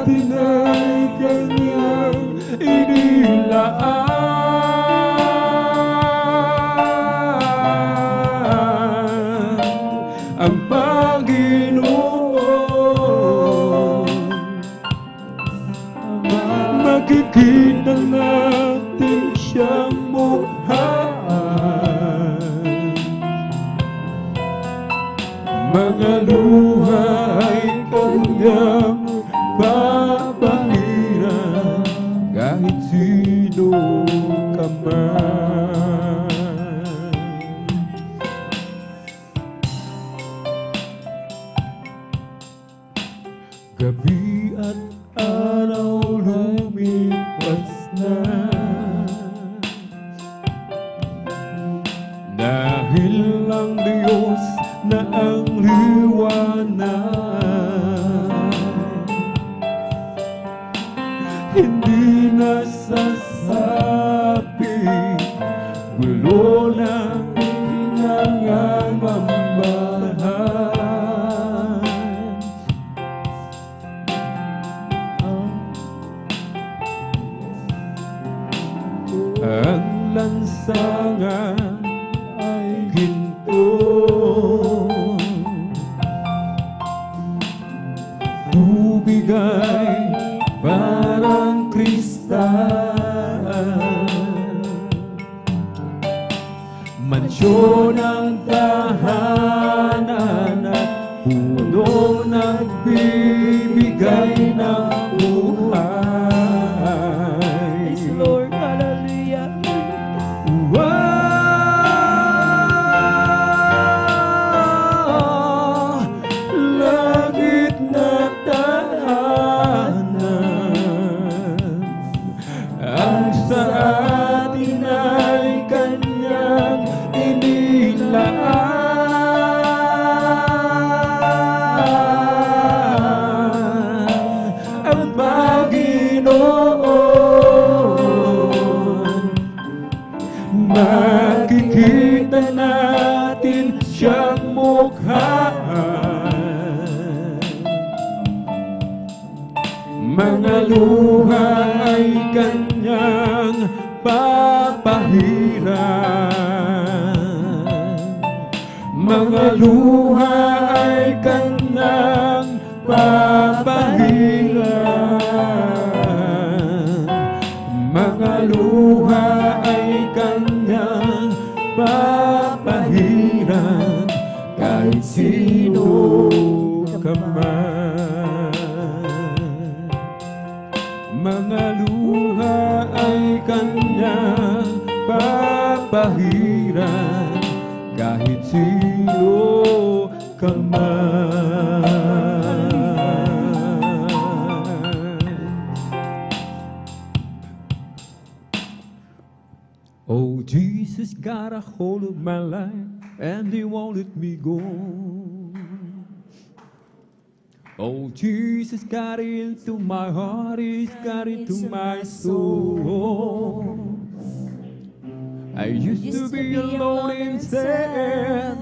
A: atin ay Kanyang inilaan. Ang Panginoon, makikita natin siyang mukha. Mga luha ay Kanyang papahiran, kahit sino ka man. Gabi at araw lumipas na, dahil ang Diyos na ang liwanag, hindi nasasabi, gulo ng hinangang mambahan. lansangan ay ginto. Tubig ay parang kristal, mansyon ang tahanan at puno nagbibigay ng buhay.
C: Yes, Lord. Hallelujah.
A: Wow! Langit na tahanan, ang sa atin ay kanyang inilaan. Ang Panginoon, makikita natin siyang mukha. Mga luha ay kanyang papahiran. Mga luha ay kanyang papahiran. Mga luha ay kanyang papahiran. Kahit sino ka man. Mga luha ay kanyang papahiran. Kahit sino ka man. Oh, Jesus got a hold of my life and He won't let me go. Oh, Jesus got into my heart, He's got into my soul. I used to be alone and sad,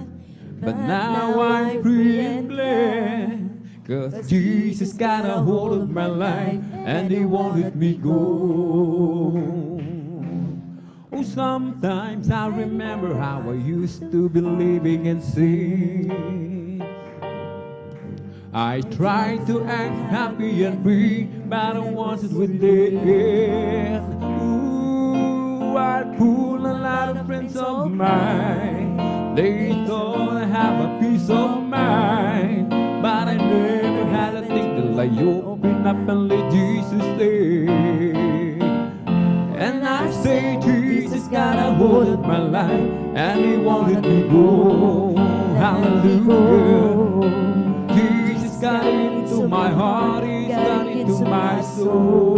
A: but now I'm free and glad. 'Cause Jesus got a hold of my life and He won't let me go. Oh, sometimes I remember how I used to be living in sin. I tried to act happy and free, but I wanted with it. Ooh, I pulled a lot of friends of mine. They thought I have a peace of mind, but I never had a thing till I open up and let Jesus stay. And I say Jesus got a hold of my life, and He won't let me go. Hallelujah. Jesus got into my heart, He's got into my soul.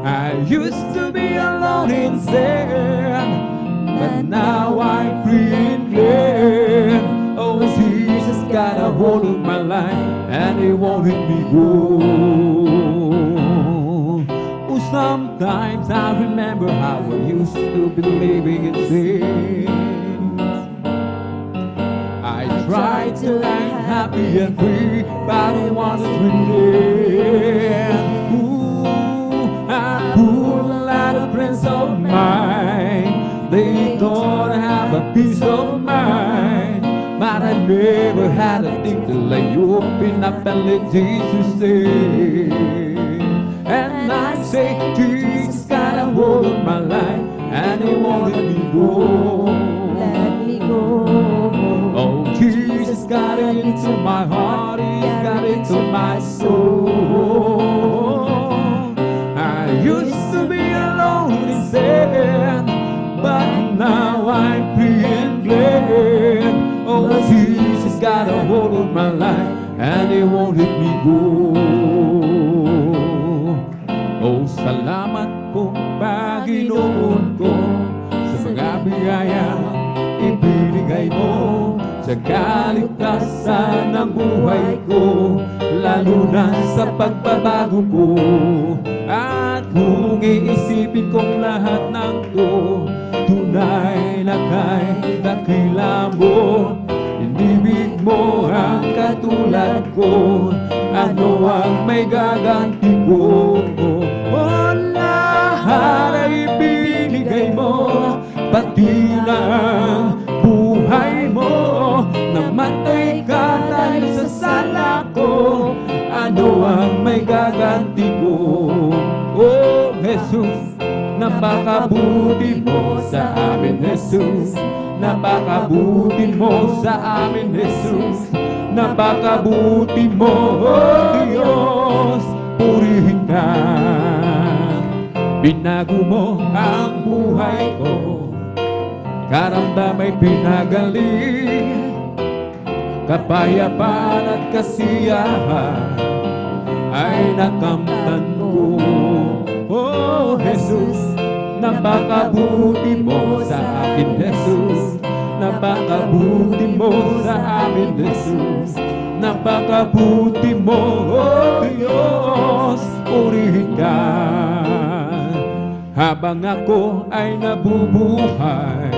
A: I used to be alone and sad, but now I'm free and glad. Oh, Jesus got a hold of my life, and He won't let me go. Oh, sometimes I remember how I used to be living in sin. I tried to act happy and free, but I was relieved. Ooh, I pulled a lot of friends of mine. They thought I have a peace of mind, but I never had a thing till I open up and let Jesus stay. And I say, Jesus got a hold of my life, and He won't let me go.
C: Let me go.
A: Oh, Jesus got into my heart, He's got into my soul. I used to be alone and sad, but now I'm free and glad. Oh, Jesus got a hold of my life, and He won't let me go. Oh, salamat po, Panginoon ko, sa mga biyayang ibinigay mo, sa kaligtasan ng buhay ko, lalo na sa pagbabago ko. At kung iisipin kong lahat ng to, tunay na kay dakila mo. Inibig mo ang katulad ko, ano ang may gaganti ko? O lahat ay ibig bilang buhay mo. Namatay ka dahil sa sala ko, ano ang may gaganti ko? Oh Jesus, napakabuti mo sa amin, Jesus. Napakabuti mo sa amin, Jesus. Napakabuti mo, oh Diyos. Purihin ka. Binago mo ang buhay ko, karamdamay pinagaling, kapayapaan at kasiyahan ay nakamtan ko. Oh Jesus, napakabuti mo sa akin, Jesus. Napakabuti mo sa amin, Jesus. Napakabuti mo, oh Diyos. Purihin ka. Habang ako ay nabubuhay,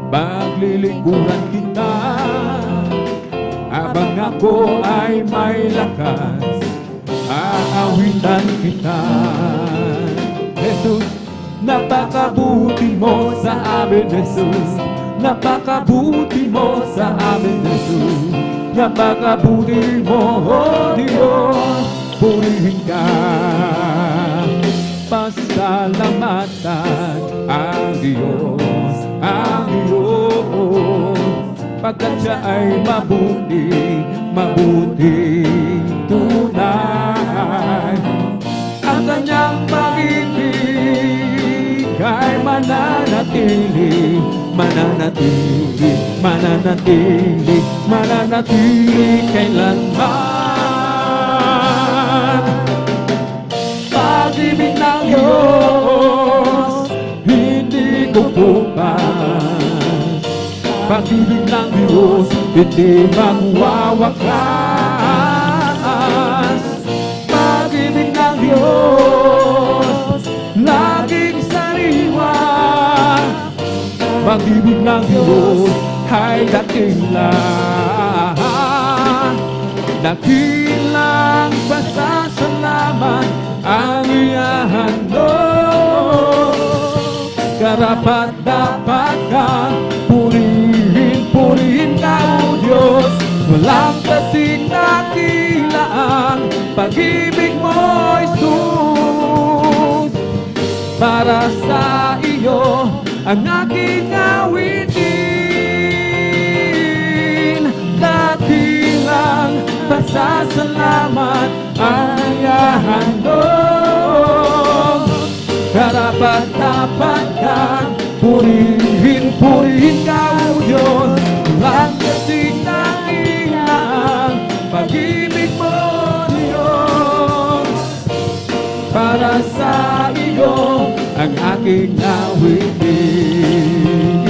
A: paglilingkuran kita. Habang ako ay may lakas, aawitan kita. Jesus, napakabuti mo sa amin, Jesus. Napakabuti mo sa amin, Jesus. Napakabuti mo, oh Diyos. Purihin ka. Pasalamatan ang Diyos, ang Diyos, pagkat siya ay mabuti, mabuti tunay. Ang kanyang pag-ibig ay mananatili, mananatili, mananatili, mananatili kailanman. Pag-ibig ng Diyos, hindi kukupas. Pag-ibig ng Diyos, hindi magwawakas. Pag-ibig ng Diyos, laging sariwa. Pag-ibig ng Diyos ay dakilang, dakilang pasasalamat ang ihahandog. Karapat-dapat kang purihin, purihin ka, O Diyos. Walang kasing dakilang pag-ibig mo, Jesus. Para sa iyo ang aking awitin, dakilang pasasalamat ang ihahandog. Karapat-dapat kang purihin, purihin ka, O Diyos. Walang kasing dakilang pag-ibig mo, Diyos. Para sa iyo ang aking awitin.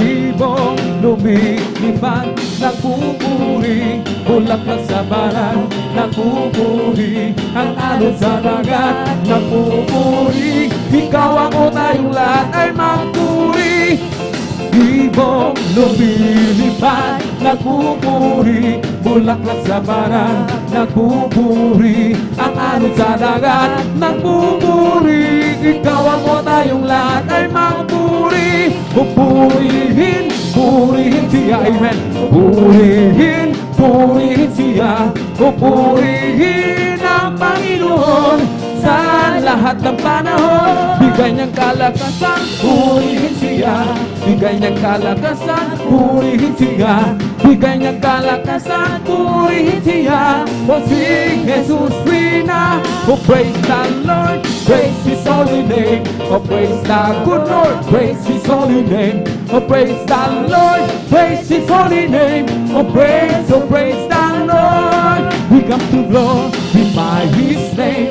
A: Ibong lumilipad, nagpupuri, bulaklak sa balat, nagpupuri, ang alon sa dagat, nagpupuri. Ikaw ako, tayong lahat ay magpuri. Ibong lumilipad, nagpupuri, bulaklak sa balat, nagpupuri, ang alon sa dagat, nagpupuri. Ikaw ako, tayong lahat ay magpuri. Pupurihin, purihin siya, amen. Purihin, purihin siya, pupurihin ang Panginoon sa lahat ng panahon. Bigay niyang kalakasan, purihin siya. Bigay niyang kalakasan, purihin siya. Bigay niyang kalakasan, purihin siya. O sing Jesus Rina, oh praise the Lord, praise His holy name. Oh praise the good Lord, praise His holy name. Oh praise the Lord, praise His holy name. Oh praise the Lord. We come to glorify His name.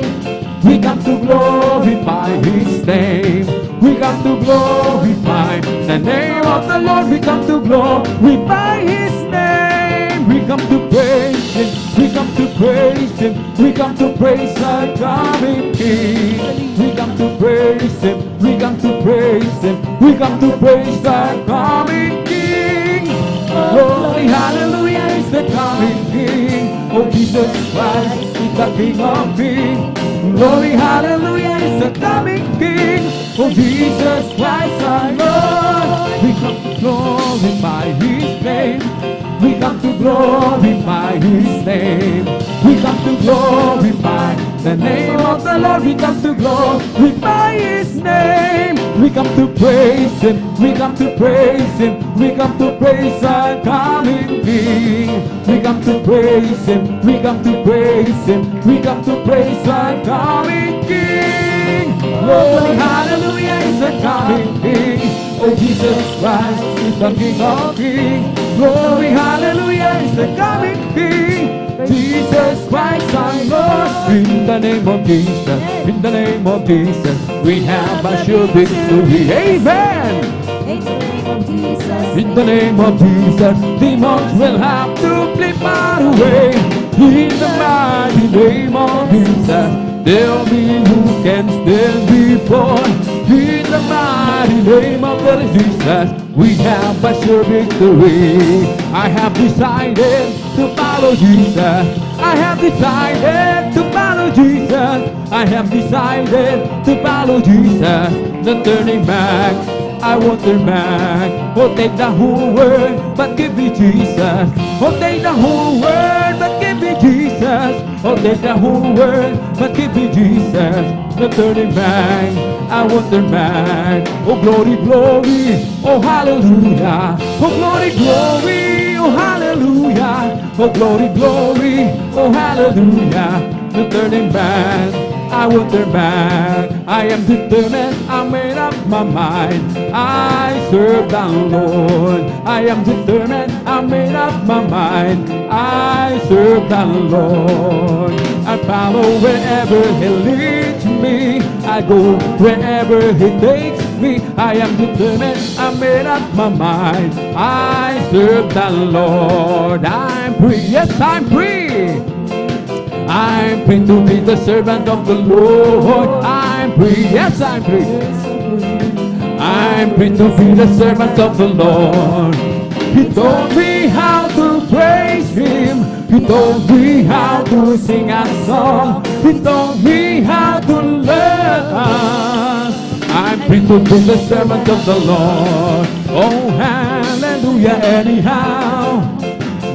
A: We come to glorify His name. We come to glorify the name of the Lord. We come to glorify His name. We come to praise Him. We come to praise Him. We come to praise our coming King. We come to praise Him. We come to praise Him. We come to praise our coming King. Glory, hallelujah is the coming King. Oh, Jesus Christ is the King of Kings. Glory, hallelujah is the coming King. Oh, Jesus Christ our Lord. We come glorify His name. We come to glorify the name of the Lord. We come to glorify His name. We come to praise Him. We come to praise Him. We come to praise our coming King. We come to praise Him. We come to praise Him. We come to praise our coming King. Glory, hallelujah, is the coming King. Oh, Jesus Christ is the King of Kings. Glory, hallelujah, is the coming King. Jesus Christ our Lord. In the name of Jesus, in the name of Jesus, we have a sure victory. Amen.
C: In the name of Jesus.
A: In the name of Jesus, demons will have to flee far away. In the mighty name of Jesus, tell me who can stand before. In the mighty name of the Lord Jesus, we have a sure victory. I have decided to follow Jesus. I have decided to follow Jesus. I have decided to follow Jesus. No turning back, I won't turn back. Oh, take the whole world, but give me Jesus. Oh, take the whole world, but give me Jesus. Oh, take the whole world, but give me Jesus. No turning back, I won't turn back. Oh, glory, glory, oh, hallelujah. Oh, glory, glory, oh, hallelujah. Oh, glory, glory, oh, hallelujah. No turning back, I won't turn back. I am determined, I made up my mind. I serve the Lord. I am determined, I made up my mind. I serve the Lord. I follow wherever He leads me. I go wherever He takes me. I am determined, I made up my mind. I serve the Lord. I'm free, yes, I'm free. I'm free to be the servant of the Lord. I'm free, yes, I'm free. I'm free to be the servant of the Lord. He taught me how to praise Him. He taught me how to sing a song. He taught me how to love. I'm free to be the servant of the Lord. Oh, hallelujah, anyhow.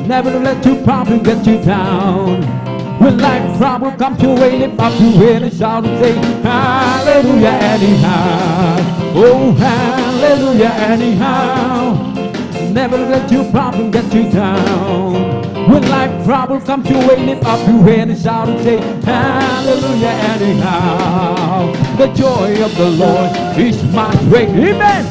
A: Never let your problem get you down. When life problem comes your way, lift up your head and shout and say, hallelujah, anyhow. Oh, hallelujah, anyhow. Never let your problem get you down. When life problem comes your way, lift up your head and shout and say, hallelujah, anyhow. The joy of the Lord is my strength. Amen.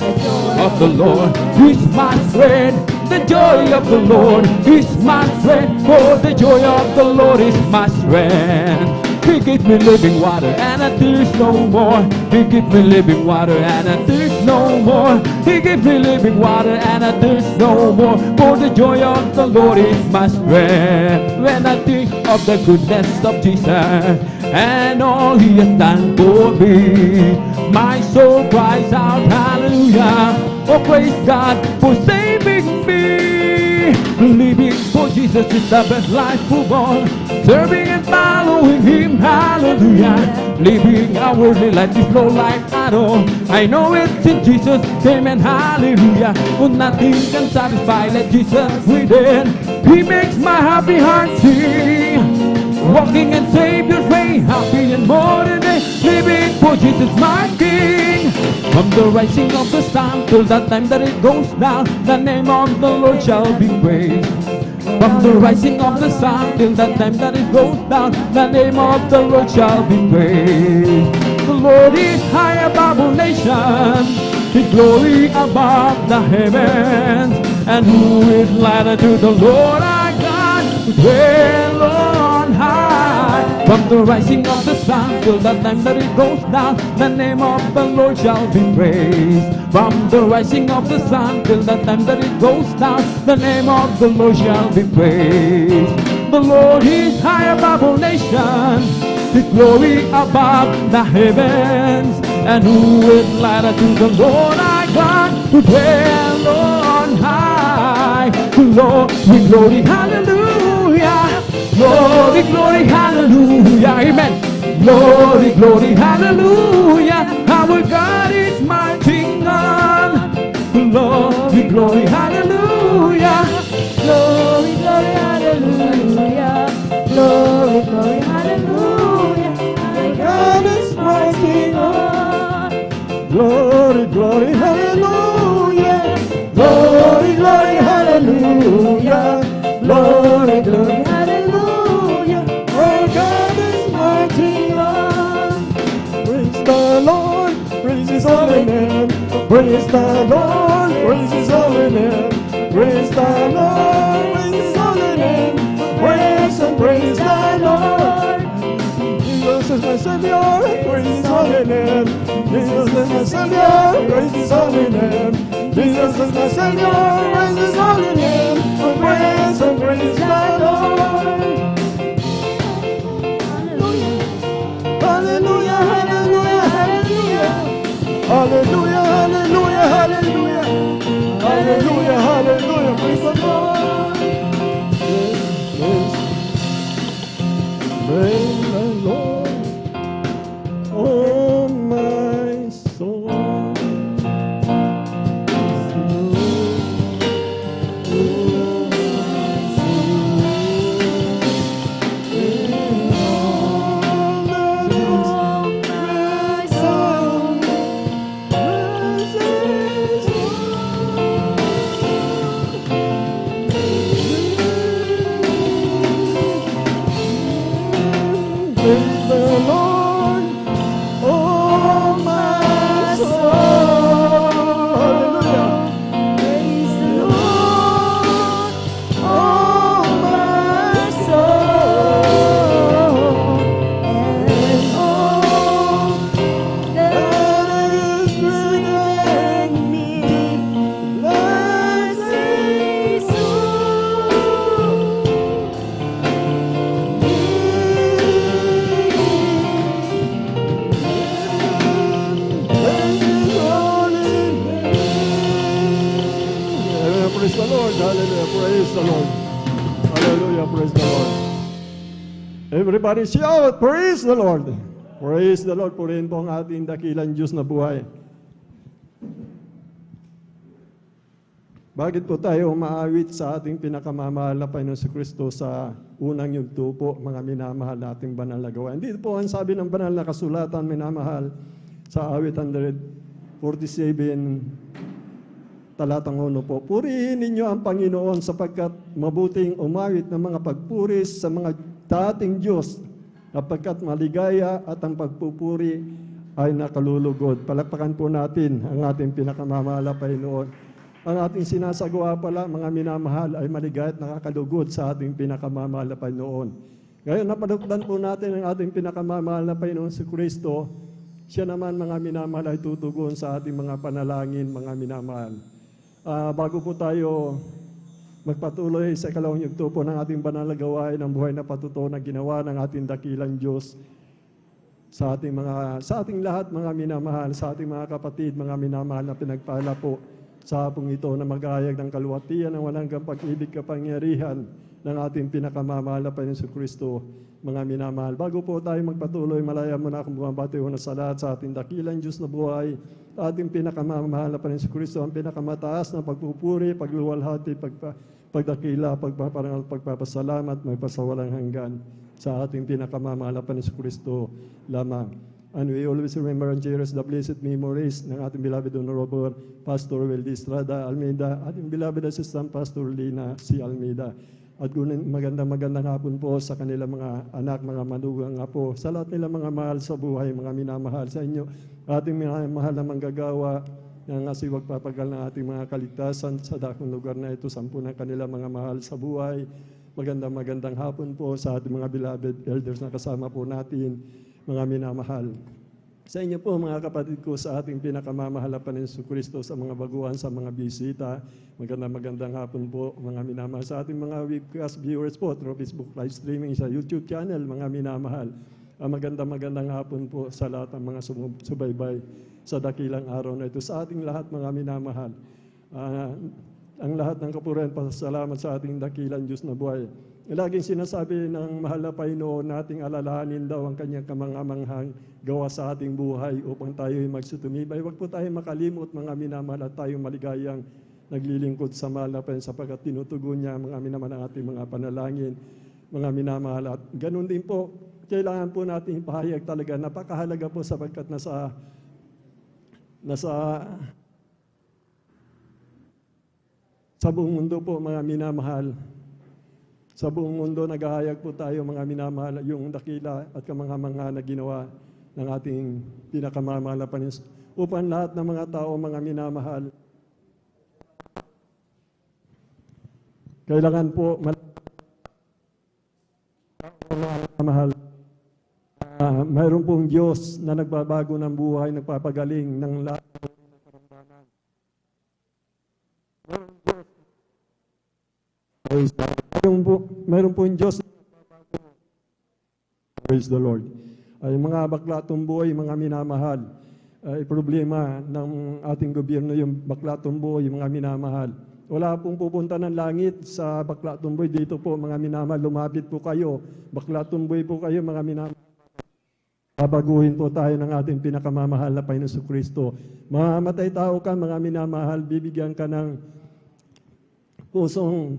A: Of the Lord is my strength. The joy of the Lord is my strength. For the joy of the Lord is my strength. He gives me living water and I thirst no more. He gives me living water and I thirst no more. He gives me living water and I thirst no more. For the joy of the Lord is my strength. When I think of the goodness of Jesus and all He has done for me, my soul cries out, hallelujah. Oh, praise God for saving me. Living for Jesus is the best life for all. Serving and following Him, hallelujah. Living a worldly life is no life at all. I know it's in Jesus' name and hallelujah. But nothing can satisfy like Jesus within. He makes my happy heart sing. Walking in Savior's way, happy and more than day. Living for Jesus my King. From the rising of the sun till the time that it goes down, the name of the Lord shall be praised. From the rising of the sun till the time that it goes down, the name of the Lord shall be praised. The Lord is high above all nations, His glory above the heavens. And who is like unto the Lord our God, who dwell on high? From the rising of the sun till the time that it goes down, the name of the Lord shall be praised. From the rising of the sun till the time that it goes down, the name of the Lord shall be praised. The Lord is high above all nations, His glory above the heavens. And who is like unto the Lord our God, who dwell on high? Lord, we glory, hallelujah. Glory, glory, hallelujah. Amen. Glory, glory, hallelujah. Our God is mighty God. Glory, glory, hallelujah.
C: Glory, glory,
D: glory, hallelujah. Glory, glory, hallelujah. Glory, glory, hallelujah. Our God is mighty on. Praise the Lord, praise His holy name. Praise the Lord, praise His holy name. Praise the Lord, praise His holy name. Praise and praise the Lord. Jesus is my Savior, praise His holy name. Jesus is my Savior, praise His holy name. Jesus is my Savior, praise His holy name. Praise and praise the Lord. Hallelujah, hallelujah, hallelujah. Hallelujah, hallelujah, hallelujah. Hallelujah, hallelujah. Praise the Lord. Praise the Lord. Oh, my soul. Praise the Lord, oh my soul. Hallelujah. Praise the Lord, oh my soul, and all that is within me. Bless His Praise the Lord, hallelujah, praise the Lord. Hallelujah, praise the Lord. Everybody shout, praise the Lord. Praise the Lord, purihin po ang ating dakilang Diyos na buhay. Bakit po tayo umaawit sa ating pinakamamahal na Panginoon si Kristo sa unang yugto po, mga minamahal nating banal na gawain? Dito po ang sabi ng banal na kasulatan, minamahal, sa awit 147, talatang 1 po. Purihin ninyo ang Panginoon sapagkat mabuting umawit ng mga pagpuris sa mga dating Diyos, sapagkat maligaya at ang pagpupuri ay nakalulugod. Palakpakan po natin ang ating pinakamamahal na Panginoon. Ang ating sinasagawa pala, mga minamahal, ay maligaya at nakakalugod sa ating pinakamamahal na Panginoon. Ngayon, napadukdan po natin ang ating pinakamamahal na Panginoon si Kristo. Siya naman, mga minamahal, ay tutugon sa ating mga panalangin, mga minamahal. Bago po tayo magpatuloy sa ikalawang yugto po ng ating banal na gawain, ang buhay na patuto na ginawa ng ating dakilang Diyos sa ating lahat, mga minamahal, sa ating mga kapatid, mga minamahal na pinagpala po sa hapong ito na mag-aayag ng kaluwatian ng walang pag-ibig kapangyarihan ng ating pinakamamahal na Panginoon Kristo, mga minamahal. Bago po tayo magpatuloy, malaya mo na akong bumabati na sa lahat sa ating dakilang Diyos na buhay, ating pinakamamahal na Panginoon Kristo, ang pinakamataas na pagpupuri, pagluwalhati, pagdakila, pagpaparangal, pagpapasalamat, magpasawalang hanggan sa ating pinakamamahal na Panginoon Kristo lamang. And we always remember and cherish the blessed memories ng ating beloved Honorable Pastor Weldy Estrada Almeida, ating beloved Assistant Pastor Lina C. Almeida. At magandang hapon po sa kanilang mga anak, mga manugang apo, sa lahat nila mga mahal sa buhay, mga minamahal sa inyo, ating minamahal na manggagawa ng asiwag papagal ng ating mga kaligtasan sa dakong lugar na ito, sampu ng kanilang mga mahal sa buhay. Magandang hapon po sa ating mga beloved elders na kasama po natin, mga minamahal. Sa inyo po mga kapatid ko sa ating pinakamamahal na Panginoon Kristo, sa mga baguhan, sa mga bisita, magandang hapon po mga minamahal. Sa ating mga webcast viewers po through Facebook live streaming, sa YouTube channel, mga minamahal. Magandang hapon po sa lahat ng mga subaybay sa dakilang araw na ito. Sa ating lahat mga minamahal, ang lahat ng kapurihan, pasasalamat sa ating dakilang Diyos na buhay. Laging sinasabi ng mahal na Panginoon nating alalahanin daw ang kanyang kamangamanghang gawa sa ating buhay upang tayo'y magsutumibay. Huwag po tayo makalimot mga minamahal at tayo maligayang naglilingkod sa mahal na Panginoon sapagkat tinutugon niya mga minamahal ang ating mga panalangin, mga minamahal. At ganun din po, kailangan po natin ipahayag talaga. Napakahalaga po sapagkat nasa Sa buong mundo po, mga minamahal, sa buong mundo, naghahayag po tayo, mga minamahal, yung dakila at kamangha-mangha na ginawa ng ating pinakamamahal na Panginoon. Upang lahat ng mga tao, mga minamahal, kailangan po, mahal, mayroon pong Diyos na nagbabago ng buhay, nagpapagaling ng lahat ng karamdaman. Mayroon pong Diyos na nagbabago. Praise the Lord. Ay mga bakla tumboy, mga minamahal, ay problema ng ating gobyerno yung bakla tumboy, mga minamahal. Wala pong pupunta ng langit sa bakla tumboy. Dito po, mga minamahal, lumapit po kayo. Bakla tumboy po kayo, mga minamahal. Babaguhin po tayo ng ating pinakamamahal na Panginoon Kristo. Mamamatay tao ka, mga minamahal, bibigyan ka ng pusong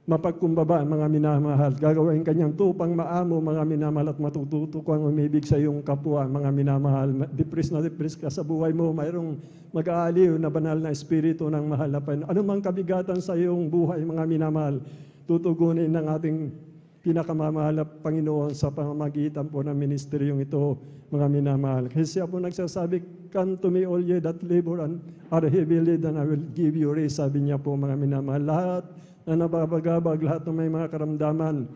D: mapagkumbaba, mga minamahal. Gagawin kanyang tupang maamo, mga minamahal, at matututo kang umibig sa iyong kapwa, mga minamahal. Depress na depress ka sa buhay mo, mayroong mag-aaliw na banal na espiritu ng mahal na Panginoon. Ano mang kabigatan sa iyong buhay, mga minamahal, tutugunin ng ating pinakamamahal na Panginoon sa pamamagitan po ng ministeryong ito, mga minamahal. Kasi siya po nagsasabi, "Come to me all ye that labor and are heavy laden, and I will give you rest." Sabi niya po, mga minamahal, lahat na nababagabag, lahat ng may mga karamdaman,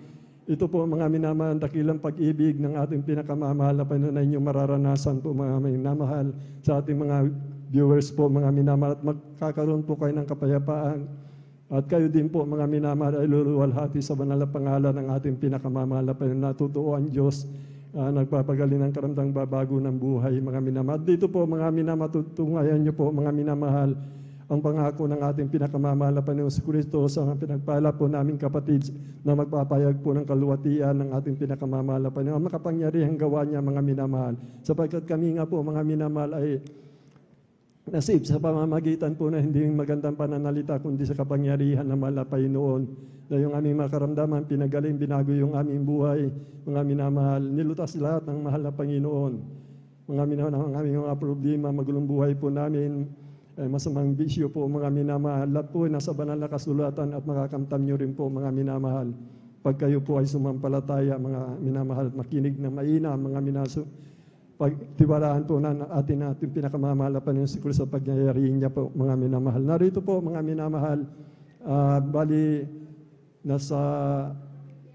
D: ito po, mga minamahal, dakilang pag-ibig ng ating pinakamamahal na Panginoon na inyong mararanasan po, mga minamahal, sa ating mga viewers po, mga minamahal, at magkakaroon po kayo ng kapayapaan. At kayo din po, mga minamahal, ay luluwalhati sa banal na pangalan ng ating pinakamamahal na Panginoon na totoo ang Diyos, nagpapagaling ng karamdang babago ng buhay, mga minamahal. Dito po, mga minamahal, tutungayan niyo po, mga minamahal, ang pangako ng ating pinakamamahal na Panginoon Kristo sa mga pinagpala po naming kapatid na magpapayag po ng kaluwatian ng ating pinakamamahal na Panginoon. Ang makapangyarihang gawa niya, mga minamahal, sapagkat kami nga po, mga minamahal, ay nasib sa pamamagitan po na hindi magandang pananalita kundi sa kapangyarihan ng mahal na Panginoon, na yung aming mga karamdaman, pinagaling, binago yung aming buhay, mga minamahal, nilutas lahat ng mahal na Panginoon. Mga minamahal, ang aming mga problema, magulong buhay po namin, masamang bisyo po, mga minamahal, lahat po nasa banal na kasulatan at makakamtam nyo rin po, mga minamahal. Pag kayo po ay sumampalataya, mga minamahal, makinig na maina, mga minamahal, pagtiwalaan po na ating pinakamamahal na Panginoon si Kristo sa pagyayarihin niya po, mga minamahal. Narito po, mga minamahal, bali, nasa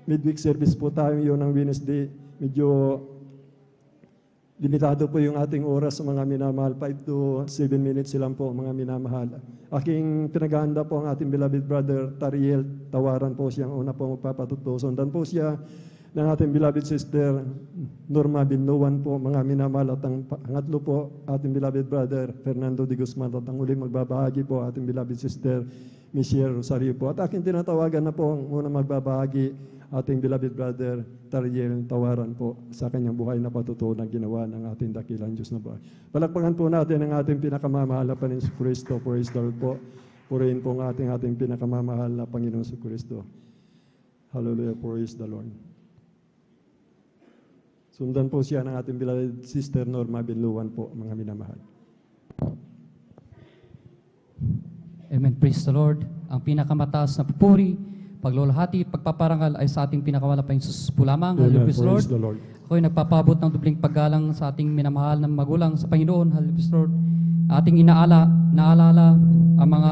D: midweek service po tayo yun ng Wednesday. Medyo limitado po yung ating oras, mga minamahal. 5 to 7 minutes lang po, mga minamahal. Aking pinagahanda po ang ating beloved brother Tariel Tawaran po siyang una po magpapatutuson. Dan po siya ng ating beloved sister Norma Binluan po, mga minamahal. At ang pangatlo po, ating beloved brother Fernando de Guzman. At ang uling magbabahagi po, ating beloved sister Michelle Rosario po. At aking tinatawagan na po ang unang magbabahagi, ating beloved brother Tariel Tawaran po, sa kanyang buhay na patutuo na ginawa ng ating dakilang Diyos na buhay. Palakpakan po natin ang ating pinakamamahal na Panginoon si Kristo. Praise the Lord po. Purihin po ang ating pinakamamahal na Panginoon si Kristo. Hallelujah, praise the Lord. Sundan po siya ng ating beloved sister Norma Binluan po, mga minamahal.
E: Amen. Praise the Lord. Ang pinakamataas na pupuri, paglulahati, pagpaparangal ay sa ating pinakamalapang Jesus po lamang. Hallelujah,
D: Praise
E: Lord.
D: the Lord.
E: Ako ay nagpapabot ng dubling paggalang sa ating minamahal na magulang sa Panginoon. Hallelujah, Lord. Ating naalala ang mga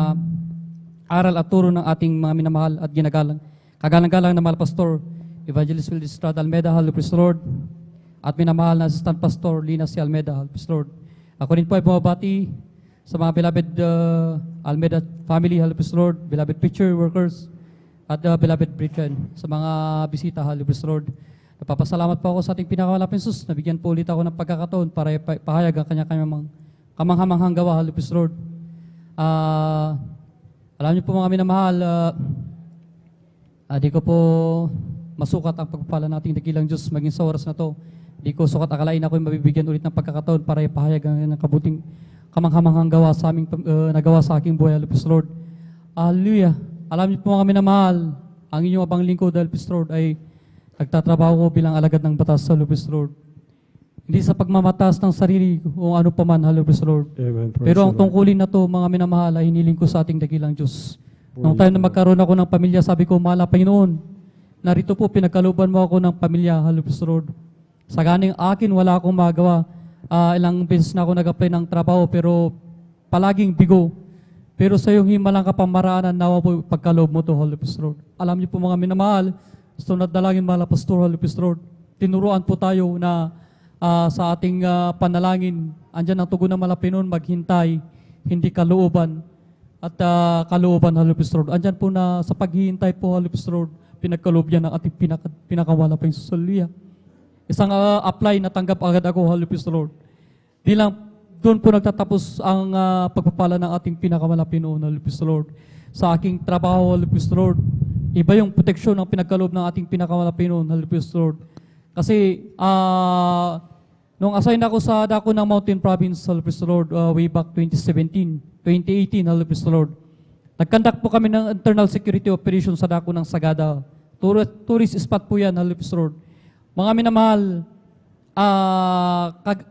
E: aral at turo ng ating mga minamahal at ginagalang. Kagalang-galang na mahal pastor, Evangelist Wilde Estrada Almeda. Hallelujah, Lord. At minamahal na Assistant Pastor Lina C. Almeda. Hallelujah, Lord. Ako rin po ay bumabati sa mga beloved Almeda family. Hallelujah, Lord. Beloved preacher workers at beloved brethren, sa mga bisita, hallelujah, Lord. Napapasalamat po ako sa ating pinakamalapang Jesus. Nabigyan po ulit ako ng pagkakataon para ipahayag ang kanya-kanyang kamanghamanghang gawa, hallelujah, Lord. Alam niyo po, mga minamahal, di ko po masukat ang pagpapala nating dakilang Diyos maging sa oras na to. Di ko sukat akalain ako yung mabibigyan ulit ng pagkakataon para ipahayag ang kabuting kamanghamanghang gawa sa aming nagawa sa aking buhay, hallelujah, Lord. Hallelujah. Alam niyo po, mga minamahal, ang inyong abang lingkod, hallelujah, Lord, ay nagtatrabaho ko bilang alagad ng batas, hallelujah, Lord. Hindi sa pagmamataas ng sarili o ano pa man, hallelujah, Lord.
D: Amen. Praise
E: Pero ang
D: the Lord.
E: tungkulin na to, mga minamahal, ay hiniling ko sa ating dakilang Diyos. Nung time na magkaroon ako ng pamilya, sabi ko, mahal na Panginoon, narito po, pinagkaluban mo ako ng pamilya, Halipis Lord. Sa ganing akin, wala akong magawa. Ilang beses na ako nag-apply ng trabaho, pero palaging bigo. Pero sa iyong himalang kapamaraanan, nawa po pagkaloob mo to, Halipis Lord. Alam niyo po mga minamahal, gusto na dalangin mahal na Pastor, Halipis Lord. Tinuruan po tayo na sa ating panalangin, andyan ang tugon ng Malapinon, maghintay, hindi kalooban. At kalooban, Halipis Lord. Andyan po na sa paghihintay po, Halipis Lord, pinagkaloob yan ng ating pinakawala pa yung susalia. Isang apply na tanggap agad ako, Halipis Lord. Di lang doon po nagtatapos ang pagpapala ng ating pinakamalapin noon, Halipis Lord. Sa aking trabaho, Halipis Lord, iba yung proteksyon ng pinagkaloob ng ating pinakamalapin noon, Halipis Lord. Kasi nung assign ako sa dako ng Mountain Province, Halipis Lord, way back 2018, Halipis Lord. Nagkandak po kami ng internal security operation sa dako ng Sagada. Tourist spot po yan, Halipis Lord. Mga minamahal,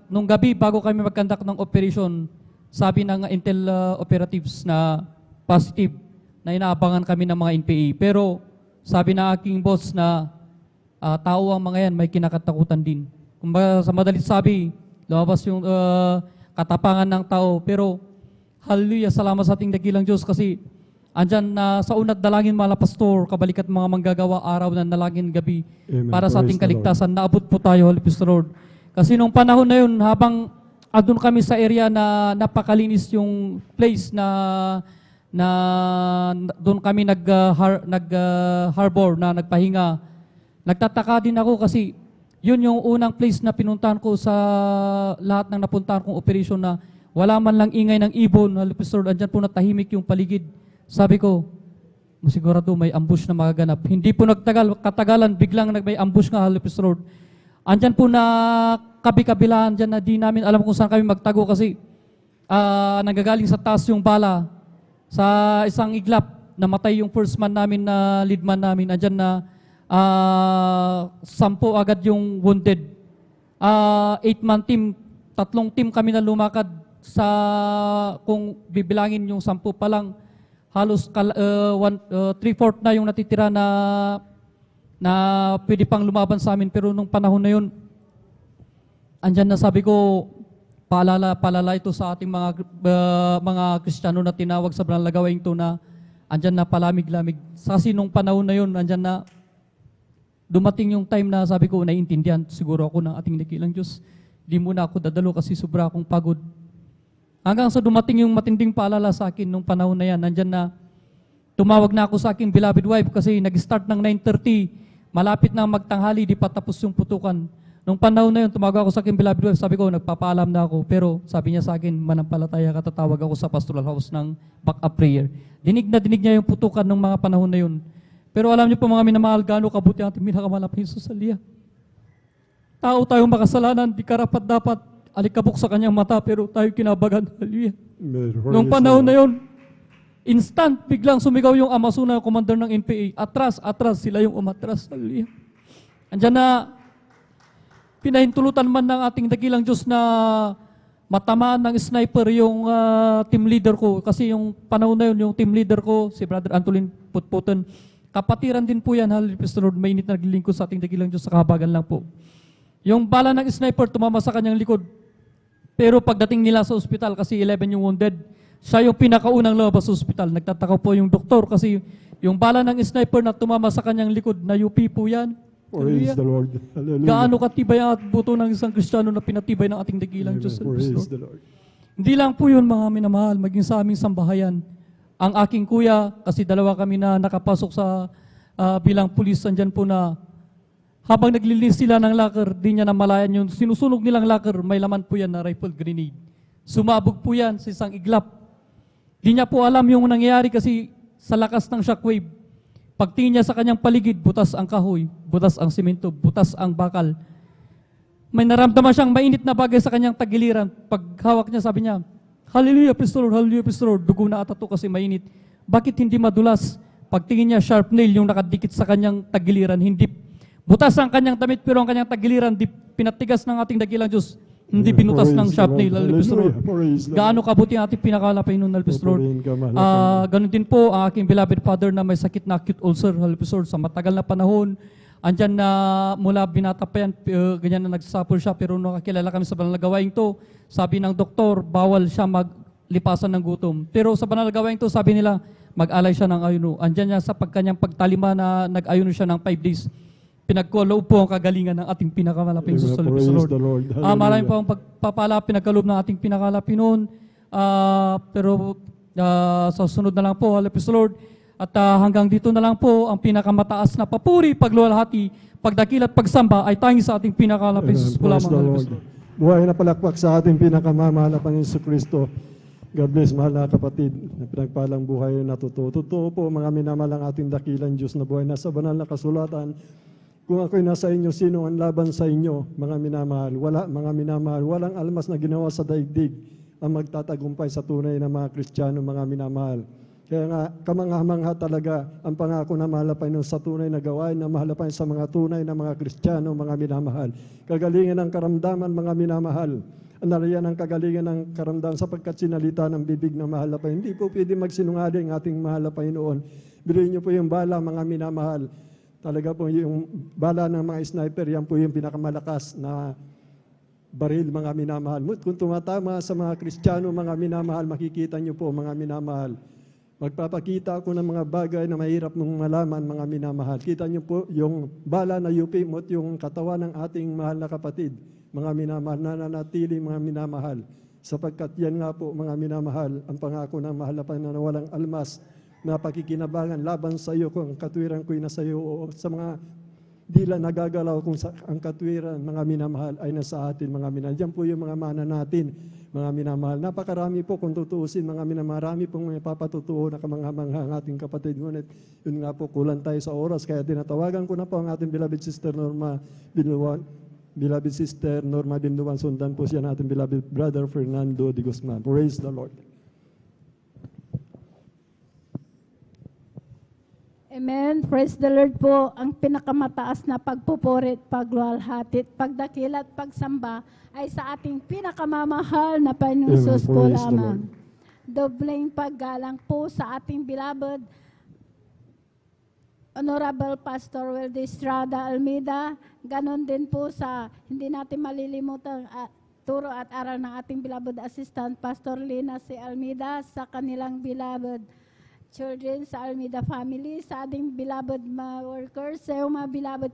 E: nung gabi bago kami magkandak ng operation, sabi ng intel operatives na positive na inaabangan kami ng mga NPA. Pero sabi ng aking boss na tao ang mga yan, may kinakatakutan din. Kumbaga sa madalit sabi, lumabas yung katapangan ng tao. Pero hallelujah, salamat sa ating dakilang Diyos kasi andyan na sa unat dalangin mga pastor, kabalikat mga manggagawa araw na dalangin gabi.
D: Amen.
E: Para sa ating
D: Praise the Lord.
E: kaligtasan, naabot po tayo, Halipis Lord. Kasi nung panahon na yun, habang andun kami sa area na napakalinis yung place na doon kami nag-harbor na nagpahinga, nagtataka din ako kasi yun yung unang place na pinuntahan ko sa lahat ng napuntahan kong operation na wala man lang ingay ng ibon, Halipis Lord, andyan po natahimik yung paligid. Sabi ko, masigurado may ambush na magaganap. Hindi po katagalan, biglang may ambush nga, Halipis Lord. Andyan po na kabi-kabilaan dyan na di namin alam kung saan kami magtago kasi nanggagaling sa taas yung bala. Sa isang iglap, namatay yung first man namin na lead man namin. Andyan na 10 agad yung wounded. 8-man team, 3 team kami na lumakad sa, kung bibilangin yung 10 pa lang, halos 3/4 na yung natitira na pwede pang lumaban sa amin. Pero nung panahon na yun, andyan na sabi ko, paalala ito sa ating mga Kristiyano na tinawag sa banal na gawain ito na andyan na palamig-lamig. Kasi nung panahon na yun, andyan na dumating yung time na sabi ko, naiintindihan siguro ako ng ating dakilang Diyos. Di muna ako dadalo kasi sobra akong pagod. Hanggang sa dumating yung matinding paalala sa akin nung panahon na yan, nandyan na tumawag na ako sa aking beloved wife kasi nag-start ng 9:30, malapit na magtanghali, di pa tapos yung putukan. Nung panahon na yun, tumawag ako sa aking beloved wife, sabi ko, nagpapaalam na ako. Pero sabi niya sa akin, manampalataya ka, tatawag ako sa pastoral house ng backup prayer. Dinig na dinig niya yung putukan ng mga panahon na yun. Pero alam niyo po mga minamahal, gaano kabuti ang ating pinakamalapit sa Salia. Tao tayong makasalanan, di karapat dapat alikabok sa kanyang mata, pero tayo kinabagan. Hallelujah. Nung panahon na yun, instant, biglang sumigaw yung Amazona, yung commander ng NPA. Atras, sila yung umatras. Hallelujah. Andyan na, pinahintulutan man ng ating dakilang Diyos na matamaan ng sniper yung team leader ko. Kasi yung panahon na yun, yung team leader ko, si Brother Antolin Putputan, kapatiran din po yan, Halipis Lord, mainit na naglilingkod sa ating dakilang Diyos sa kahabagan lang po. Yung bala ng sniper tumama sa kanyang likod. Pero pagdating nila sa ospital, kasi 11 yung wounded, siya yung pinakaunang lumabas sa ospital. Nagtataka po yung doktor kasi yung bala ng sniper na tumama sa kanyang likod, na UP po yan.
D: Praise
E: Hallelujah.
D: the Lord. Hallelujah.
E: Gaano katibay ang buto ng isang Kristiyano na pinatibay ng ating dakilang
D: Amen.
E: Diyos.
D: Praise
E: Lord.
D: the Lord.
E: Hindi lang po yun mga minamahal, maging sa aming sambahayan. Ang aking kuya, kasi dalawa kami na nakapasok sa bilang pulis, andyan po na habang naglilinis sila ng locker, di niya namalayan yung sinusunog nilang locker, may laman po yan na rifle grenade. Sumabog po yan sa isang iglap. Di niya po alam yung nangyayari kasi sa lakas ng shockwave. Pagtingin niya sa kanyang paligid, butas ang kahoy, butas ang simento, butas ang bakal. May naramdaman siyang mainit na bagay sa kanyang tagiliran. Pag hawak niya, sabi niya, Hallelujah, praise the Lord, Hallelujah, praise the Lord. Dugo na ata to kasi mainit. Bakit hindi madulas? Pagtingin niya, sharp nail yung nakadikit sa kanyang tagiliran. Hindi butas ang kanyang damit, pero ang kanyang tagiliran, di pinatigas ng ating dakilang Diyos. Hindi binutas
D: Praise
E: ng
D: the
E: shop
D: Lord.
E: nail, Halipis Lord.
D: Hallelujah. Praise the
E: Gaano kabuti ang ating pinakalapay nun, Halipis Lord.
D: Pupurihin ka, mahal na
E: Ganun din po ang aking beloved father na may sakit na acute ulcer, Halipis Lord, sa matagal na panahon. Andyan na mula binata pa yan, ganyan na nagsasuffer siya, pero nakakilala kami sa banal na gawain to. Sabi ng doktor, bawal siya maglipasan ng gutom. Pero sa banal na gawain to, sabi nila, mag-alay siya ng ayuno. Andyan niya sa pagkanyang pagtalima na nag-ayuno siya ng 5 days. Pinagkaloob po ang kagalingan ng ating pinakamalaping
D: Amen.
E: Diyos sa
D: Praise
E: Lord.
D: the Lord.
E: Maraming
D: Hallelujah.
E: po ang pagpapala, pinagkaloob ng ating pinakalapi noon. Pero sa sunod na lang po, Halipis Lord. At hanggang dito na lang po, ang pinakamataas na papuri, pagluwalhati, pagdakil at pagsamba ay tanging sa ating pinakamalaping
D: Amen.
E: Diyos po
D: Praise
E: lamang,
D: the
E: Halipis
D: Lord.
E: Lord.
D: Buhay na palakpak sa ating pinakamamahal na Panginoon Kristo. God bless, mahal na kapatid, na pinagpalang buhay na totoo. Totoo po, mga minamalang ating dakilang Diyos na buhay. Nasa banal na kasulatan, kung ako'y nasa inyo, sino ang laban sa inyo, mga minamahal? Wala, mga minamahal. Walang almas na ginawa sa daigdig ang magtatagumpay sa tunay na mga Kristiyano, mga minamahal. Kaya nga, kamangha-mangha talaga ang pangako na mahal na Panginoon sa tunay na gawain, na mahal na Panginoon sa mga tunay na mga Kristiyano, mga minamahal. Kagalingan ng karamdaman, mga minamahal. Nariyan ang kagalingan ng karamdaman sapagkat sinalita ng bibig ng mahal na Panginoon. Hindi po pwede magsinungaling ang ating mahal na Panginoon. Biruin niyo po yung bala, mga minamahal. Talaga po yung bala ng mga sniper, yan po yung pinakamalakas na baril, mga minamahal. Kung tumatama sa mga Kristiyano, mga minamahal, makikita niyo po, mga minamahal. Magpapakita ako ng mga bagay na mahirap mong malaman, mga minamahal. Kita niyo po yung bala na yupimot, yung katawan ng ating mahal na kapatid, mga minamahal, nananatili, mga minamahal. Sapagkat yan nga po, mga minamahal, ang pangako ng mahal na Panginoon na walang almas na pakikinabangan laban sa iyo kung ang katwiran ko'y nasa iyo, o sa mga dila nagagalaw kung ang katwiran, mga minamahal, ay nasa atin, mga minamahal. Diyan po yung mga mana natin, mga minamahal. Napakarami po kung tutuusin, mga minamahal. Marami pong may papatutuo na kamangha-mangha ang ating kapatid. Ngunit yun nga po, kulang tayo sa oras. Kaya tinatawagan ko na po ang ating beloved sister Norma Binluan. Beloved sister Norma Binluan, sundan po siya ng ating beloved brother Fernando de Guzman. Praise the Lord.
C: Amen. Praise the Lord po. Ang pinakamataas na pagpupurit, pagluwalhati, pagdakil at pagsamba ay sa ating pinakamamahal na Panginoong
D: Amen.
C: Sus po
D: Praise the
C: lamang. Dobleng paggalang po sa ating beloved Honorable Pastor Weldy Estrada Almeida. Ganon din po sa hindi natin malilimutan turo at aral ng ating beloved Assistant Pastor Lina C. Almeida sa kanilang beloved children sa Almeida family, sa ating beloved mga workers, sa iyong mga beloved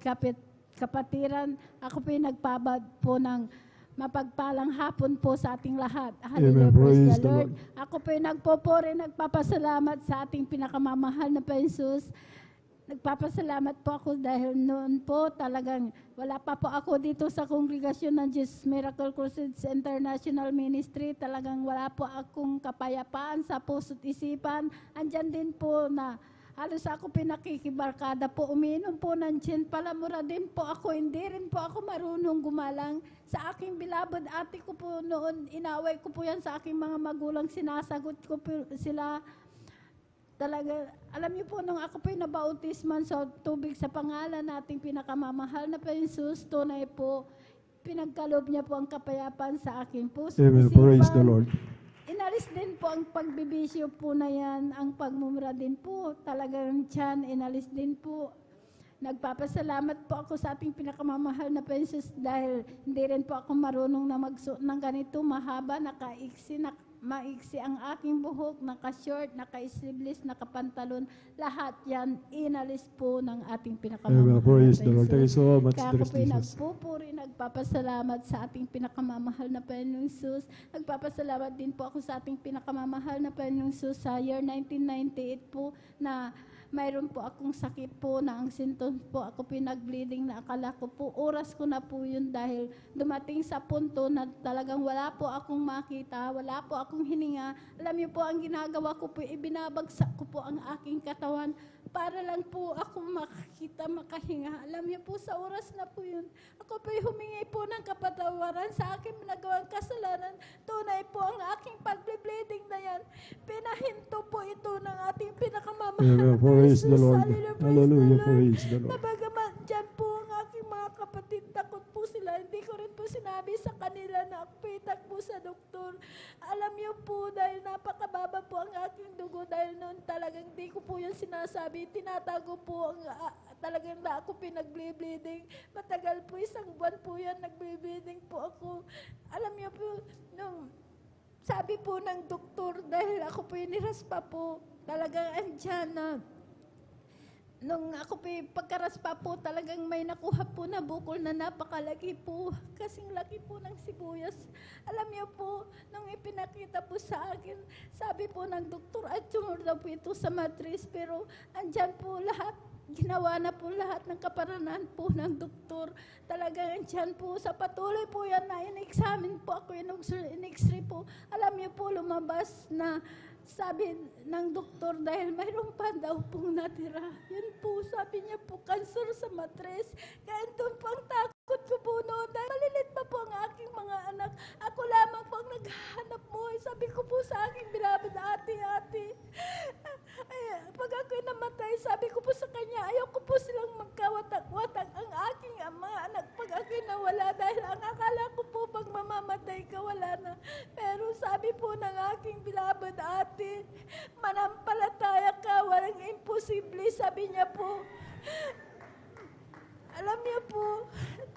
C: kapatiran. Ako po yung nagpabad po ng mapagpalang hapon po sa ating lahat. Hallelujah,
D: Amen.
C: praise
D: Praise
C: the
D: the
C: Lord.
D: Lord.
C: Ako po yung nagpupuri, nagpapasalamat sa ating pinakamamahal na Jesus. Nagpapasalamat po ako dahil noon po talagang wala pa po ako dito sa kongregasyon ng Jesus Miracle Crusades International Ministry. Talagang wala po akong kapayapaan sa puso't isipan. Andyan din po na halos ako pinakikibarkada po, umiinom po ng gin. Palamura din po ako, hindi rin po ako marunong gumalang. Sa aking beloved ate ko po noon, inaway ko po yan sa aking mga magulang, sinasagot ko po sila. Talaga, alam niyo po, nung ako po'y nabautisman sa tubig sa pangalan nating pinakamamahal na Jesus, tunay po, pinagkaloob niya po ang kapayapaan sa aking puso.
D: Amen.
C: isipan.
D: Praise the Lord.
C: Inalis din po ang pagbibisyo po na yan, ang pagmumura din po, talagang tiyan, inalis din po. Nagpapasalamat po ako sa ating pinakamamahal na Jesus dahil hindi rin po ako marunong na magsuot ng ganito, mahaba, nakaiksi, maiksi ang aking buhok, naka-short, naka-sleeveless, naka-pantalon, lahat yan inalis po ng ating pinakamamahal
D: Amen. Praise
C: na
D: the Lord. Thank you
C: Jesus.
D: so much,
C: Kaya ako
D: Dres
C: po'y
D: Jesus.
C: nagpupuri, nagpapasalamat sa ating pinakamamahal na Panginoong Jesus. Nagpapasalamat din po ako sa ating pinakamamahal na Panginoong Jesus sa year 1998 po na mayroon po akong sakit po na ang symptoms po, ako pinag-bleeding na akala ko po, oras ko na po yun dahil dumating sa punto na talagang wala po akong makita, wala po akong hininga. Alam niyo po, ang ginagawa ko po, ibinabagsak ko po ang aking katawan para lang po ako makakita, makahinga. Alam niyo po, sa oras na po yun, ako po humingi po ng kapatawaran sa aking nagawang kasalanan. Tunay po ang aking pag-bleeding na yan. Pinahinto po ito ng ating pinakamamahal
D: Amen.
C: na
D: Praise the
C: Jesus.
D: Lord.
C: Hallelujah,
D: Praise the Lord.
C: Nabagaman dyan po ang aking mga kapatid, takot po sila. Hindi ko rin po sinabi sa kanila na ako aking dugo dahil noon talagang di ko po yan sinasabi. Tinatago po ang talagang na ako pinag-bleeding. Matagal po, 1 buwan po yan, nag-bleeding po ako. Alam niyo po, nung sabi po ng doktor, dahil ako po iniraspa po, talagang andyan na. Nung ako po, pagkaraspa po, talagang may nakuha po na bukol na napakalaki po. Kasing laki po ng sibuyas. Alam niyo po, nung ipinakita po sa akin, sabi po ng doktor, at tumor daw po ito sa matris. Pero andyan po lahat, ginawa na po lahat ng kaparanan po ng doktor. Talagang andyan po, sa patuloy po yan na in-examine po ako, in-x-ray po. Alam niyo po, lumabas na sabi ng doktor dahil mayroon pa daw pong natira. Yun po, sabi niya po, cancer sa matres. Kaya doon pang takot ko po noon dahil malilit pa po ang aking mga anak. Ako lamang po ang naghahanap mo. Sabi ko po sa aking bilabid, ate. Ay, pag ako'y namatay, sabi ko po sa kanya, ayaw ko po silang magkawatak-watak ang aking mga anak pag ako'y nawala dahil ang akala ko po pag mamamatay ka, wala na. Pero sabi po ng aking bilabid, ate, manampalataya ka, walang imposible, sabi niya po. Alam niyo po,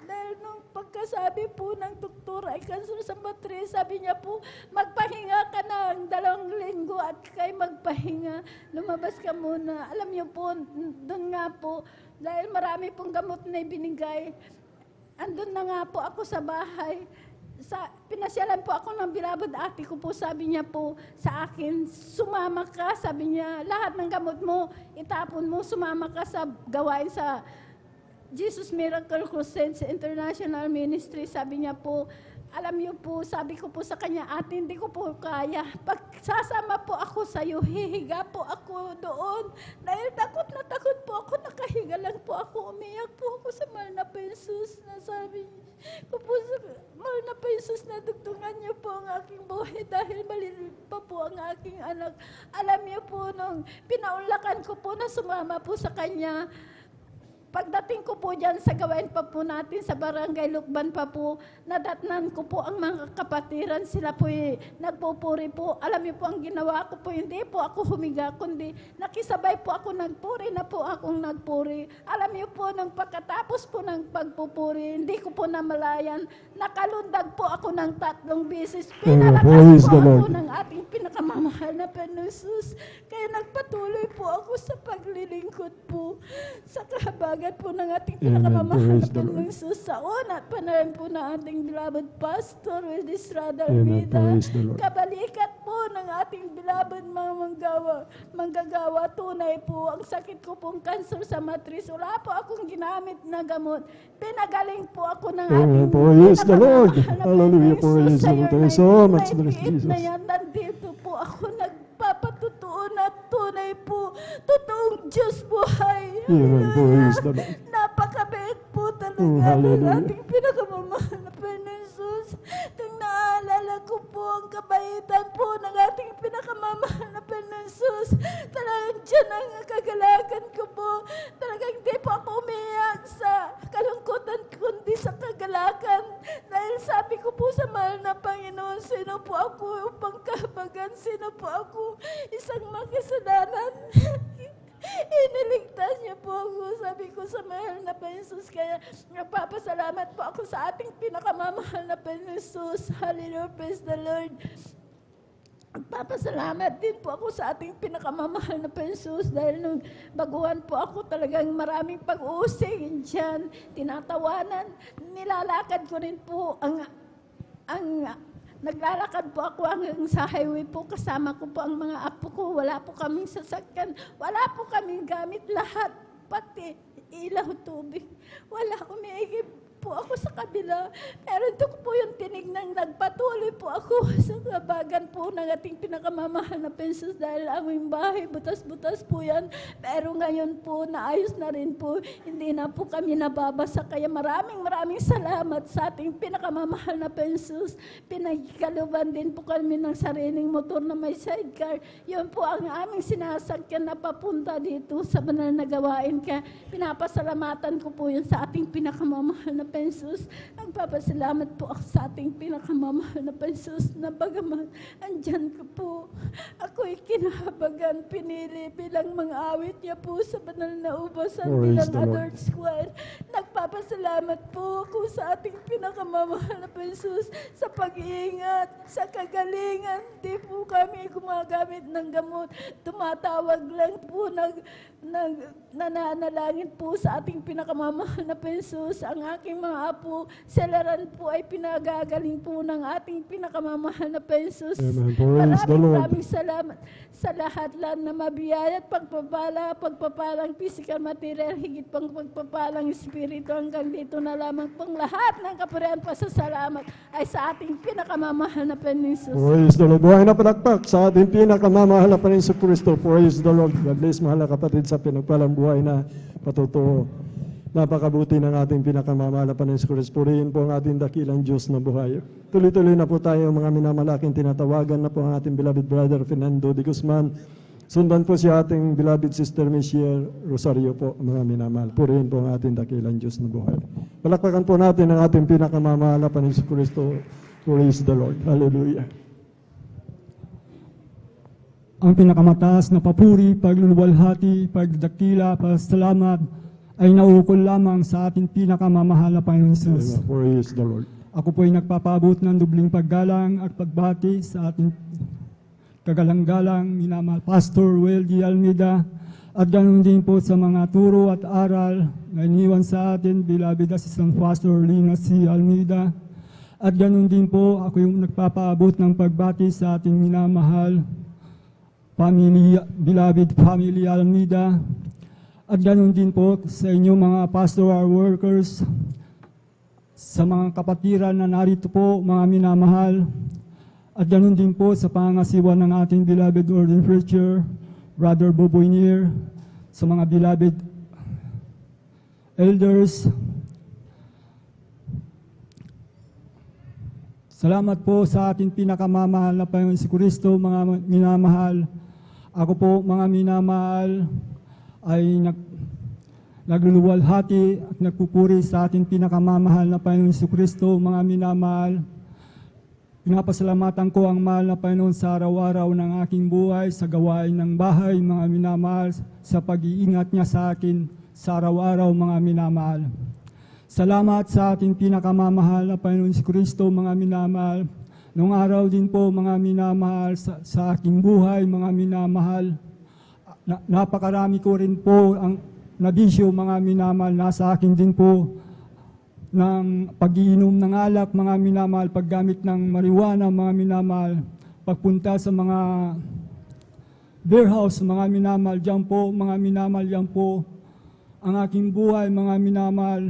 C: dahil nung pagkasabi po ng doktor ay cancer sa matres, sabi niya po, magpahinga ka ng 2 linggo at kay magpahinga, lumabas ka muna. Alam niyo po, doon nga po, dahil marami pong gamot na ibinigay, andun na nga po ako sa bahay. Pinasyalan po ako ng bilabad ate ko po, sabi niya po sa akin, sumama ka, sabi niya, lahat ng gamot mo, itapon mo, sumama ka sa gawain sa Jesus Miracle Crusade International Ministry. Sabi niya po, alam niyo po, sabi ko po sa kanya, ate, hindi ko po kaya. Pag sasama po ako sa iyo, hihiga po ako doon. Dahil takot na takot po ako, nakahiga lang po ako, umiyak po ako sa mahal na Jesus. Sabi ko po sa mahal na Jesus na dugtungan niyo po ang aking buhay dahil malilit pa po ang aking anak. Alam niyo po, nung pinaunlakan ko po na sumama po sa kanya, pagdating ko po dyan sa gawain pa po natin sa barangay Lukban pa po, nadatnan ko po ang mga kapatiran. Sila po nagpupuri po. Alam niyo po ang ginawa ko po, hindi po ako humiga, kundi nakisabay po ako nagpuri na po akong nagpuri. Alam niyo po, nung pagkatapos po ng pagpupuri, hindi ko po namalayan, nakalundag po ako ng 3 beses. Pinalakas po ako ng ating pinakamamahal na Panginoon. Kaya nagpatuloy po ako sa paglilingkod po sa kahabagan po ng ating pinakamamahal na Panginoon sa una at panalan po ng ating beloved Pastor with Estrada Almeida. Kabalikat po ng ating beloved mga manggagawa. Tunay po, ang sakit ko pong cancer sa matris. Wala po akong ginamit na gamot. Pinagaling po ako ng ating
D: praise the Lord.
C: pinakamamahal na
D: Hallelujah.
C: Panginoon.
D: Praise
C: Sa
D: the Lord.
C: iyo
D: Thank you so much,
C: na
D: bless Jesus.
C: na yan, nandito po ako nagpapatutuo na tunay po. Totoong Diyos buhay.
D: Amen. Praise the
C: Hallelujah.
D: Lord.
C: Napakabait po talaga
D: Oh,
C: ng
D: hallelujah.
C: ating pinakamamahal na Panginoon. Nang naalala ko po ang kabaitan po ng ating pinakamamahal na Panginoon. Talagang dyan ang kagalakan ko po. Talagang hindi po ako umiyak sa kalungkutan kundi sa kagalakan. Dahil sabi ko po sa mahal na Panginoon, sino po ako upang kahabagan? Sino po ako isang makasalanan? Iniligtas niyo po ako, sabi ko sa mahal na Panginoon. Kaya nagpapasalamat po ako sa ating pinakamamahal na Panginoon. Hallelujah, praise the Lord. Nagpapasalamat din po ako sa ating pinakamamahal na Panginoon dahil nung baguhan po ako talagang maraming pag-uusig dyan, tinatawanan, nilalakad ko rin po naglalakad po ako hanggang sa highway po. Kasama ko po ang mga apo ko. Wala po kaming sasakyan. Wala po kaming gamit lahat. Pati ilaw, tubig. Wala. Umiigib po ako sa kabila. Pero ito ko po yung tinignan. Nagpatuloy po ako sa kabagan po ng ating pinakamamahal na Panginoon dahil aming bahay, butas-butas po yan. Pero ngayon po, naayos na rin po. Hindi na po kami nababasa. Kaya maraming salamat sa ating pinakamamahal na Panginoon. Pinagkaluban din po kami ng sariling motor na may sidecar. Yun po ang aming sinasakyan na papunta dito sa banal na gawain. Kaya pinapasalamatan ko po yun sa ating pinakamamahal na Panginoon Jesus. Nagpapasalamat po ako sa ating pinakamamahal na Panginoon Jesus na bagaman andyan ka po. Ako'y kinahabagan, pinili bilang mga awit niya po sa banal na ubasan
D: Praise
C: bilang
D: the Lord.
C: adult square. Nagpapasalamat po ako sa ating pinakamamahal na Panginoon Jesus sa pag-iingat, sa kagalingan. Di po kami gumagamit ng gamot. Tumatawag lang po, nananalangin po sa ating pinakamamahal na Panginoon Jesus. Ang aking mga apo, selaran po ay pinagagaling po ng ating pinakamamahal na Panginoon Jesus.
D: Amen. Praise the Lord.
C: Maraming salamat sa lahat lang na mabiyaya at pagpapalang physical material, higit pang pagpapalang espiritu. Hanggang dito na lamang pong lahat ng kapurihan pa sa salamat ay sa ating pinakamamahal na Panginoon Jesus.
D: Praise the Lord. Buhay na palakpak sa ating pinakamamahal na Panginoon sa Kristo. Praise the Lord. God bless, mahal na kapatid, sa pinagpalang buhay na patutuo. Napakabuti ng ating pinakamamahal na Panginoon sa Kristo. Purihin po ang ating dakilang Diyos na buhay. Tuloy-tuloy na po tayo, mga minamalaking tinatawagan na po ang ating beloved brother Fernando de Guzman. Sundan po si ating beloved sister Michelle Rosario po, mga minamahal. Purihin po ang ating dakilang Diyos na buhay. Palakpakan po natin ang ating pinakamamahal na Panginoon sa Kristo. Praise the Lord. Hallelujah.
F: Ang pinakamataas na papuri, pagluluwalhati, pagdakila, pasalamat ay nauukol lamang sa ating pinakamamahal na Panginoon Jesus.
D: Amen. Praise the Lord.
F: Ako po ay nagpapaabot ng dubling paggalang at pagbati sa ating kagalang-galang minamahal Pastor Will D. Almeida at ganoon din po sa mga turo at aral na iniwan sa atin beloved Assistant Pastor Lina C. Almeida at ganoon din po ako yung nagpapaabot ng pagbati sa ating minamahal beloved family Almeida at ganoon din po sa inyong mga pastoral workers, sa mga kapatiran na narito po, mga minamahal, at ganoon din po sa pangasiwa ng ating beloved ordained preacher, Brother Boboy Nier, sa mga beloved elders. Salamat po sa ating pinakamamahal na Panginoon si Kristo, mga minamahal. Ako po, mga minamahal, ay nagluluwalhati at nagpupuri sa ating pinakamamahal na Panginoon si Kristo, mga minamahal. Pinapasalamatan ko ang mahal na Panginoon sa araw-araw ng aking buhay, sa gawain ng bahay, mga minamahal, sa pag-iingat niya sa akin sa araw-araw, mga minamahal. Salamat sa ating pinakamamahal na Panginoon si Kristo, mga minamahal. Noong araw din po, mga minamahal, sa aking buhay, mga minamahal, napakarami ko rin po ang nabisyo, mga minamahal. Nasa akin din po ng pag-iinom ng alak, mga minamahal, paggamit ng marijuana, mga minamahal, pagpunta sa mga beer house, mga minamahal, diyan po, mga minamahal, diyan po ang aking buhay, mga minamahal.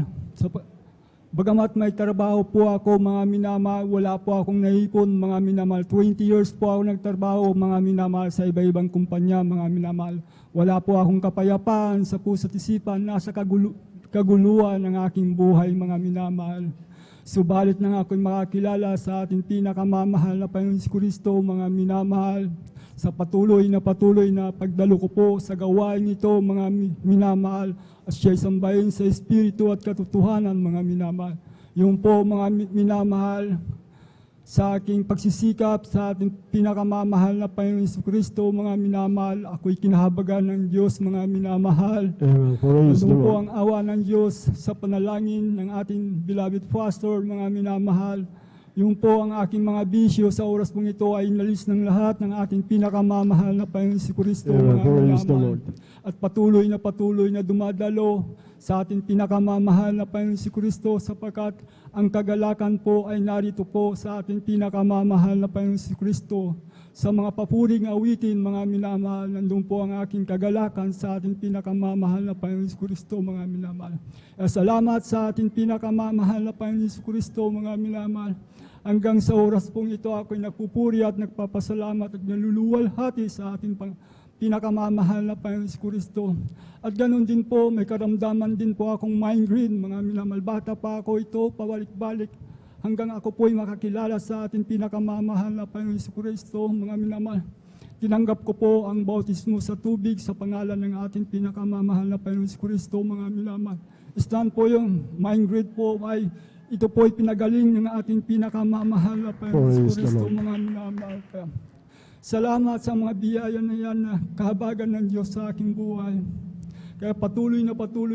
F: Bagamat may trabaho po ako, mga minamahal, wala po akong naipon, mga minamahal. 20 years po ako nagtrabaho, mga minamahal, sa iba-ibang kumpanya, mga minamahal. Wala po akong kapayapaan sa puso't isipan, nasa kaguluhan ng aking buhay, mga minamahal. Subalit nang ako'y makakilala sa ating pinakamamahal na Panginoon si Kristo, mga minamahal, sa patuloy na pagdalo ko po sa gawain ito, mga minamahal, at siya'y sambahin sa Espiritu at katotohanan, mga minamahal. Yung po, mga minamahal, sa aking pagsisikap sa ating pinakamamahal na Panginoon Hesus Kristo, mga minamahal, ako'y kinahabagan ng Diyos, mga minamahal.
D: Amen. Praise the
F: Doon po
D: Lord.
F: ang awa ng Diyos sa panalangin ng ating beloved pastor, mga minamahal. Yung po ang aking mga bisyo sa oras pong ito ay inalis ng lahat ng ating pinakamamahal na Panginoon Hesus Kristo,
D: Amen.
F: mga
D: Praise the
F: minamahal.
D: Lord.
F: At patuloy na dumadalo sa ating pinakamamahal na Panginoon Hesus Kristo, sapagkat ang kagalakan po ay narito po sa ating pinakamamahal na Panginoon Hesus Kristo. Sa mga papuring awitin, mga minamahal, nandun po ang aking kagalakan sa ating pinakamamahal na Panginoon Hesus Kristo, mga minamahal. Salamat sa ating pinakamamahal na Panginoon Hesus Kristo, mga minamahal. Hanggang sa oras pong ito, ako'y nagpupuri at nagpapasalamat at naluluwalhati sa ating pinakamamahal na Panginoon Hesus Kristo. At ganoon din po, may karamdaman din po akong migraine, mga minamahal. Bata pa ako ito, pabalik-balik, hanggang ako po'y makakilala sa ating pinakamamahal na Panginoon Hesus Kristo, mga minamahal. Tinanggap ko po ang bautismo sa tubig sa pangalan ng ating pinakamamahal na Panginoon Kristo, mga minamahal. Stand po yung mind grade po ay ito po ay pinagaling ng ating pinakamamahal na Panginoon
D: Praise the
F: Kristo,
D: Lord.
F: mga minamahal. Salamat sa mga biyaya na yan na kahabagan ng Diyos sa aking buhay. Kaya patuloy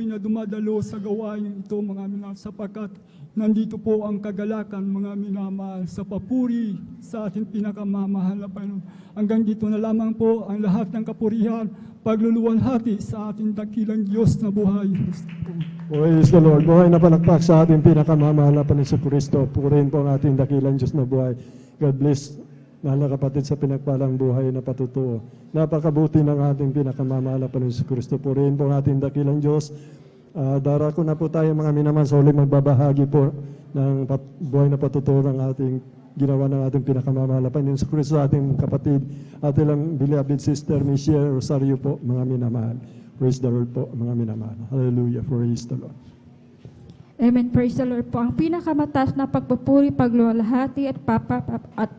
F: na dumadalo sa gawain ito, mga minamahal, sapagkat nandito po ang kagalakan, mga minamahal, sa papuri sa ating pinakamamahal na Panginoon. Hanggang dito na lamang po ang lahat ng kapurihan, pagluluwalhati sa ating dakilang Diyos na buhay.
D: Praise the Lord. Buhay na palakpak sa ating pinakamamahal na Panginoon Kristo. Purihin po ang ating dakilang Diyos na buhay. God bless, mahal na kapatid, sa pinagpalang buhay na patutuo. Napakabuti ng ating pinakamamahal na Panginoon Kristo. Purihin po ang ating dakilang Diyos. Darako na po tayo, mga minamahal, sa uling magbabahagi po ng buhay na patutuo ng ating ginawa ng ating pinakamamahal na Panginoon Kristo sa ating kapatid, ating lang beloved sister Michelle Rosario po, mga minamahal. Praise the Lord po, mga minamahal. Hallelujah. Praise the Lord.
G: Amen. Praise the Lord po. Ang pinakamataas na pagpupuri, pagluwalhati at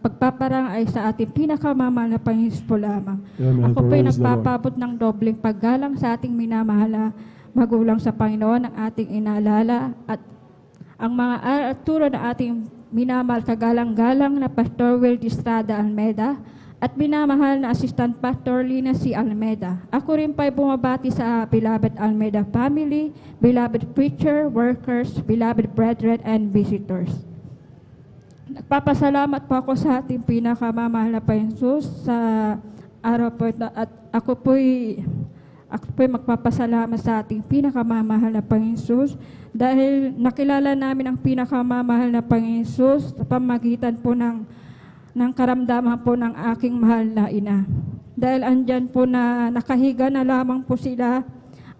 G: pagpaparang ay sa ating pinakamamahal na Panginoon po lamang.
D: Amen.
G: Ako po'y
D: Praise the Lord.
G: nagpapabot ng dobleng paggalang sa ating minamahal na magulang sa Panginoon, ang ating inaalala at ang mga aral at turo ng ating minamahal kagalang-galang na Pastor Will Estrada Almeda at minamahal na Assistant Pastor Lina C. Almeda. Ako rin pa'y bumabati sa beloved Almeda family, beloved preacher, workers, beloved brethren, and visitors. Nagpapasalamat po ako sa ating pinakamamahal na Panginoon Jesus sa araw po ito, at ako po'y magpapasalamat sa ating pinakamamahal na Panginoon Jesus dahil nakilala namin ang pinakamamahal na Panginoon Jesus sa pamagitan po ng karamdaman po ng aking mahal na ina. Dahil andyan po na nakahiga na lamang po sila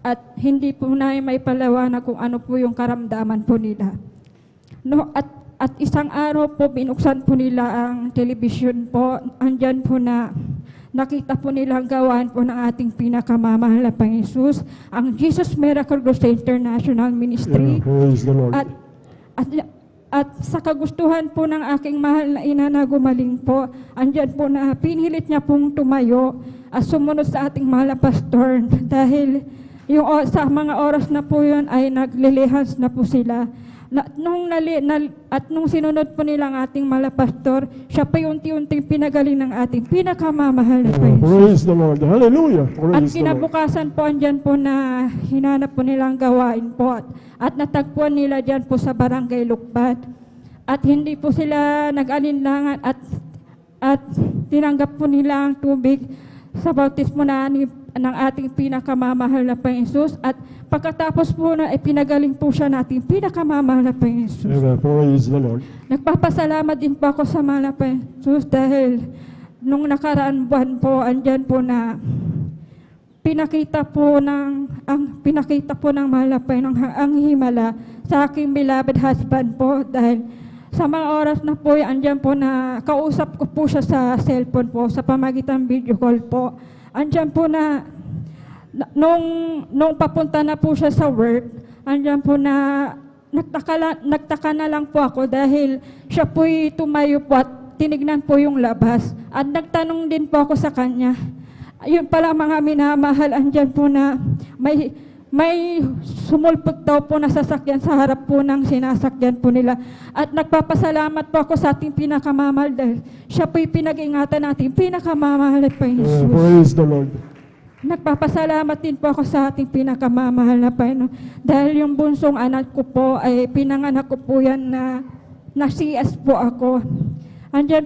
G: at hindi po na may palawanag kung ano po yung karamdaman po nila. No, at isang araw po binuksan po nila ang television po, andyan po na nakita po nila ang gawaan po ng ating pinakamamahal na Panginoon Jesus, ang Jesus Miracle Crusade International Ministry.
D: Yeah, praise the Lord.
G: At sa kagustuhan po ng aking mahal na ina na gumaling po, andyan po na pinilit niya pong tumayo at sumunod sa ating mahal na pastor dahil yung sa mga oras na po yun ay naglilihans na po sila. Nung sinunod po nila ang ating mahal na pastor, siya pa unti-unting pinagaling ng ating pinakamamahal na Panginoon.
D: Praise the Lord. Hallelujah.
G: At
D: Praise the Lord.
G: kinabukasan po andyan po na hinanap po nilang gawain po at natagpuan nila dyan po sa Barangay Lukbat. At hindi po sila nag-alinlangan at tinanggap po nila ang tubig sa bautismo ng ating pinakamamahal na Panginoon Jesus. At pagkatapos po na pinagaling po siya nating pinakamamahal na Panginoon Jesus.
D: Amen. Praise the Lord.
G: Nagpapasalamat din po ako sa mahal na Panginoon Jesus dahil nung nakaraan buwan po, andyan po na pinakita po ng mahal na Panginoon ang himala sa aking beloved husband po dahil sa mga oras na po, andyan po na kausap ko po siya sa cellphone po, sa pamagitan video call po. Andyan po na, nung papunta na po siya sa work, andyan po na, nagtaka na lang po ako dahil siya po'y tumayo po at tinignan po yung labas. At nagtanong din po ako sa kanya. Ayun pala mga minamahal, andyan po na may sumulpot daw po na sasakyan sa harap po ng sinasakyan po nila. At nagpapasalamat po ako sa ating pinakamamahal dahil siya po'y pinag-ingatan natin pinakamamahal na Panginoon Jesus.
D: Praise the Lord.
G: Nagpapasalamat din po ako sa ating pinakamamahal na Panginoon dahil yung bunsong anak ko po ay pinanganak ko po yan na CS po ako. Andyan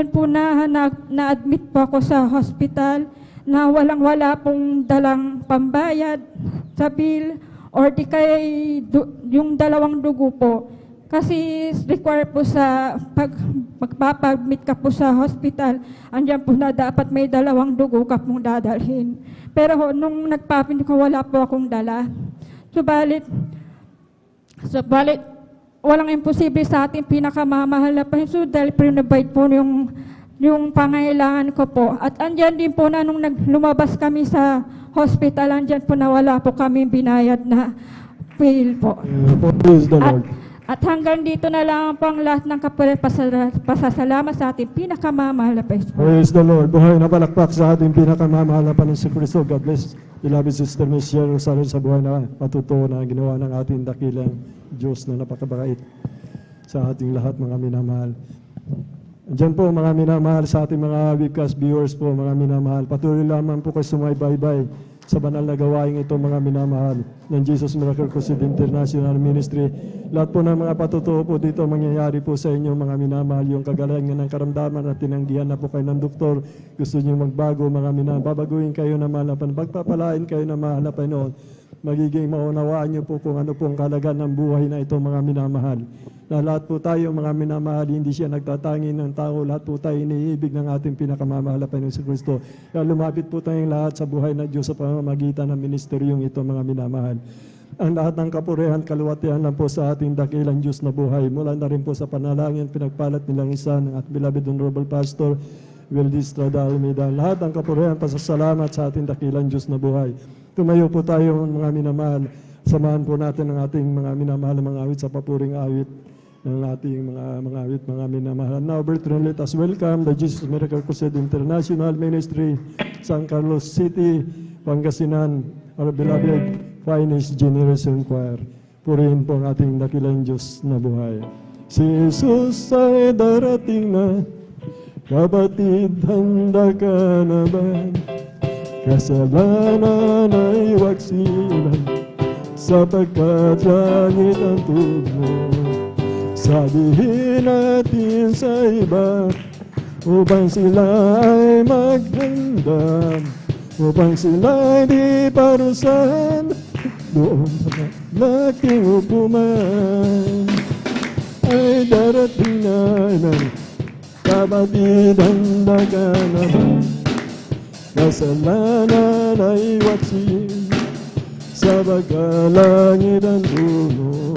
G: po na-admit po ako sa hospital na walang-wala pong dalang pambayad sa bill or di kay yung dalawang dugo po. Kasi require po sa magpapag-admit ka po sa hospital, andyan po na dapat may dalawang dugo ka pong dadalhin. Pero nung nagpapin ko, wala po akong dala. Subalit, walang imposible sa ating pinakamamahal na Panginoon dahil prinobide po yung pangailangan ko po. At andyan din po na nung lumabas kami sa hospital, andyan po na wala po kami binayad na bill po.
D: Praise the Lord.
G: At hanggang dito na lang po ang lahat ng pasasalamat sa ating pinakamamahal na Panginoon.
D: Praise the Lord. Buhay na palakpak sa ating pinakamamahal na Panginoon Kristo. God bless. Beloved Sister Michelle Rosario sa buhay na patutuo na ginawa ng ating dakilang Diyos na napakabait sa ating lahat mga minamahal. Diyan po mga minamahal sa ating mga webcast viewers po mga minamahal. Patuloy lamang po kayo sumaybay-bay sa banal na gawain ito mga minamahal ng Jesus Miracle Crusade International Ministry. Lahat po ng mga patutuo po dito mangyayari po sa inyo mga minamahal, yung kagalingan ng karamdaman at tinanggihan na po kayo ng doktor. Gusto niyo magbago mga minamahal, babaguhin kayo na mahal na Panginoon, pagpapalain kayo na mahal na Panginoon. Magiging maunawaan niyo po kung ano pong kalagayan ng buhay na ito mga minamahal. Na lahat po tayo mga minamahal, hindi siya nagtatangi ng tao, lahat po tayo iniibig ng ating pinakamamahal na Panginoon si Kristo. Kaya lumapit po tayong lahat sa buhay na Diyos sa pamamagitan ng ministeryong ito mga minamahal. Ang lahat ng kapurihan, kaluwatihan lang po sa ating dakilang Diyos na buhay. Mula na rin po sa panalangin, pinagpalat nilang isa ng at beloved Honorable Pastor Wildy Estrada Almeida. Lahat ng kapurihan, pasasalamat sa ating dakilang Diyos na buhay. Tumayo po tayo mga minamahal. Samahan po natin ang ating mga minamahal na mga awit sa papuring awit ng ating mga awit, mga minamahal. Now, brethren, let us welcome the Jesus Miracle Crusade International Ministry, San Carlos City, Pangasinan, our beloved finest generation choir. Purihin po ang ating dakilang Diyos na buhay. Si Jesus ay darating na, kapatid, handa ka na ba? Kasalanan ay waksilan, sapagkat langit ang tubo. Sabihin natin sa iba, upang sila ay maghandam, upang sila ay di parusahan, doon sa laking hukuman. Ay darating na ng kapatid, handa ka naman. Kasalanan ay waksin, sa pagkalangit ang dulo.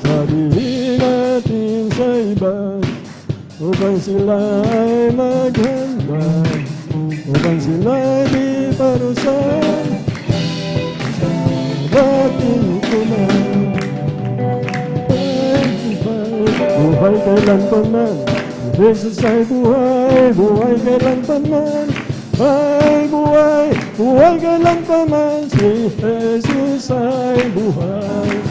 D: Sabihin natin sa iba, upang sila ay maghanda, upang sila ay di parusahan, sa ating hukuman. Buhay kailanpaman, Jesus ay buhay, buhay kailanpaman. Ay buhay, buhay kailanpaman, si Jesus ay buhay.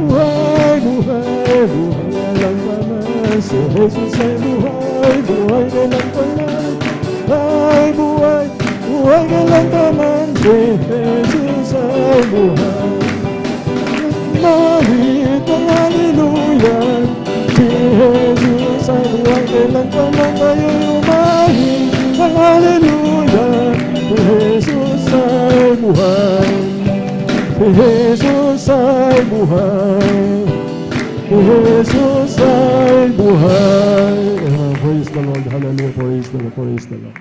D: Buhay, buhay, buhay kailanpaman, si Jesus ay buhay, buhay kailanpaman. Ay buhay, buhay kailanpaman, si Jesus ay buhay. Mahit ang hallelujah, si Jesus ay buhay kailanpaman, tayo'y umahit. Hallelujah, Jesus ay buhay, Jesus ay buhay, Jesus ay buhay. Praise the Lord, hallelujah, praise the Lord, praise the Lord.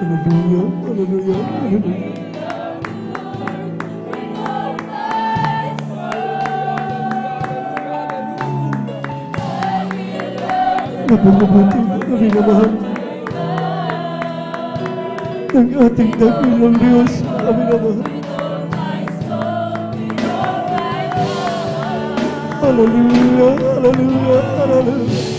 D: Hallelujah, hallelujah, hallelujah. Napakabuti, naminamahal ng ating dakilang Diyos, naminamahal. Hallelujah, hallelujah, hallelujah.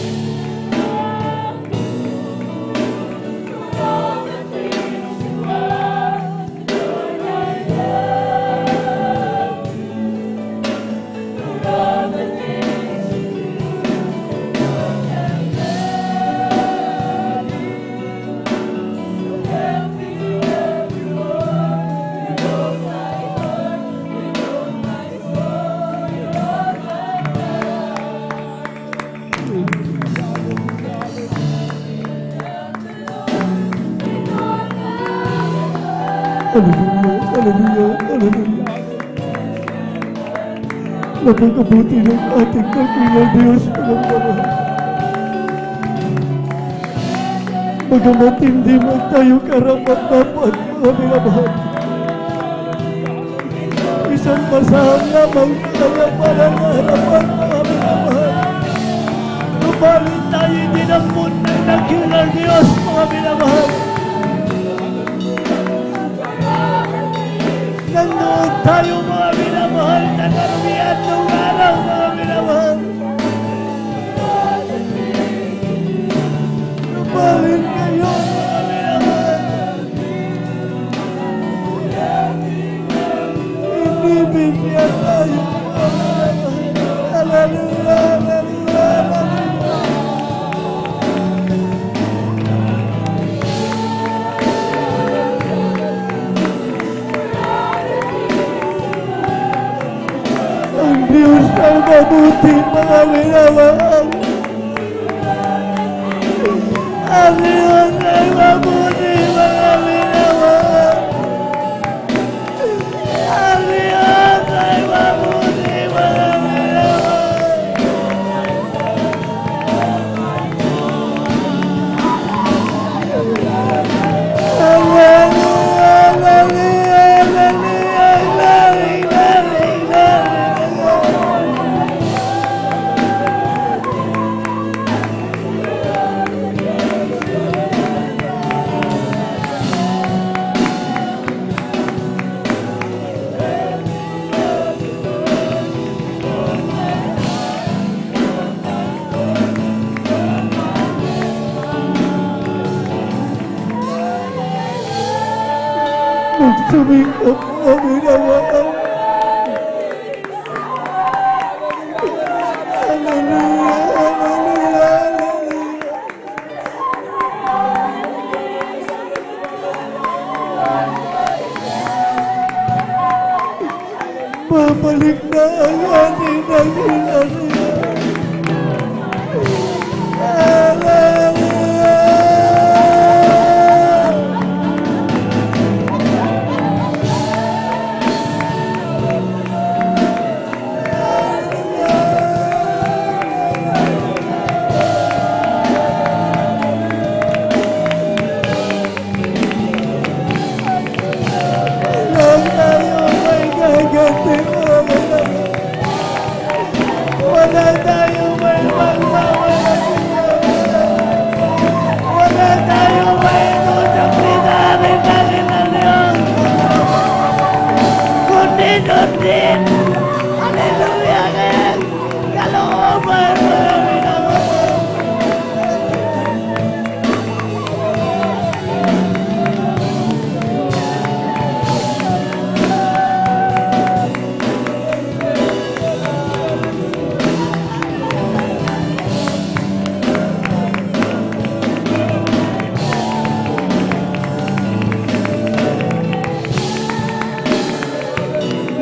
D: Hallelujah, hallelujah, hallelujah. Napakabuti ng ating dakilang Diyos, naminamahal. Bagamat hindi man tayo karapat-dapat, naminamahal. Isang basahan lamang tayo para sa harapan, naminamahal. Lumalit tayo dinampun ng dakilang Diyos, naminamahal. Nanood tayo mga minamahal na karumihan ng araw mga minamahal. Lumalit kayo mga minamahal. Inibig niya tayo mga minamahal. Hallelujah, hallelujah, hallelujah. Ang Diyos ay mabuti mga minamahal. Ang Diyos ay mabuti mga minamahal. Ang Diyos ay mabuti mga minamahal. Hallelujah, hallelujah, hallelujah, glory, glory, glory. Magsumikap kami naman. Hallelujah, hallelujah, hallelujah. Babalik na ang ating dakilang Diyos. Hallelujah. Wala tayo may gaganti mga minamahal. Wala tayo may magmamahal. Wala tayo may tutuklinarin natin ng Diyos. Kundi doon din. Hallelujah ngayon. Kalooban mga minamahal.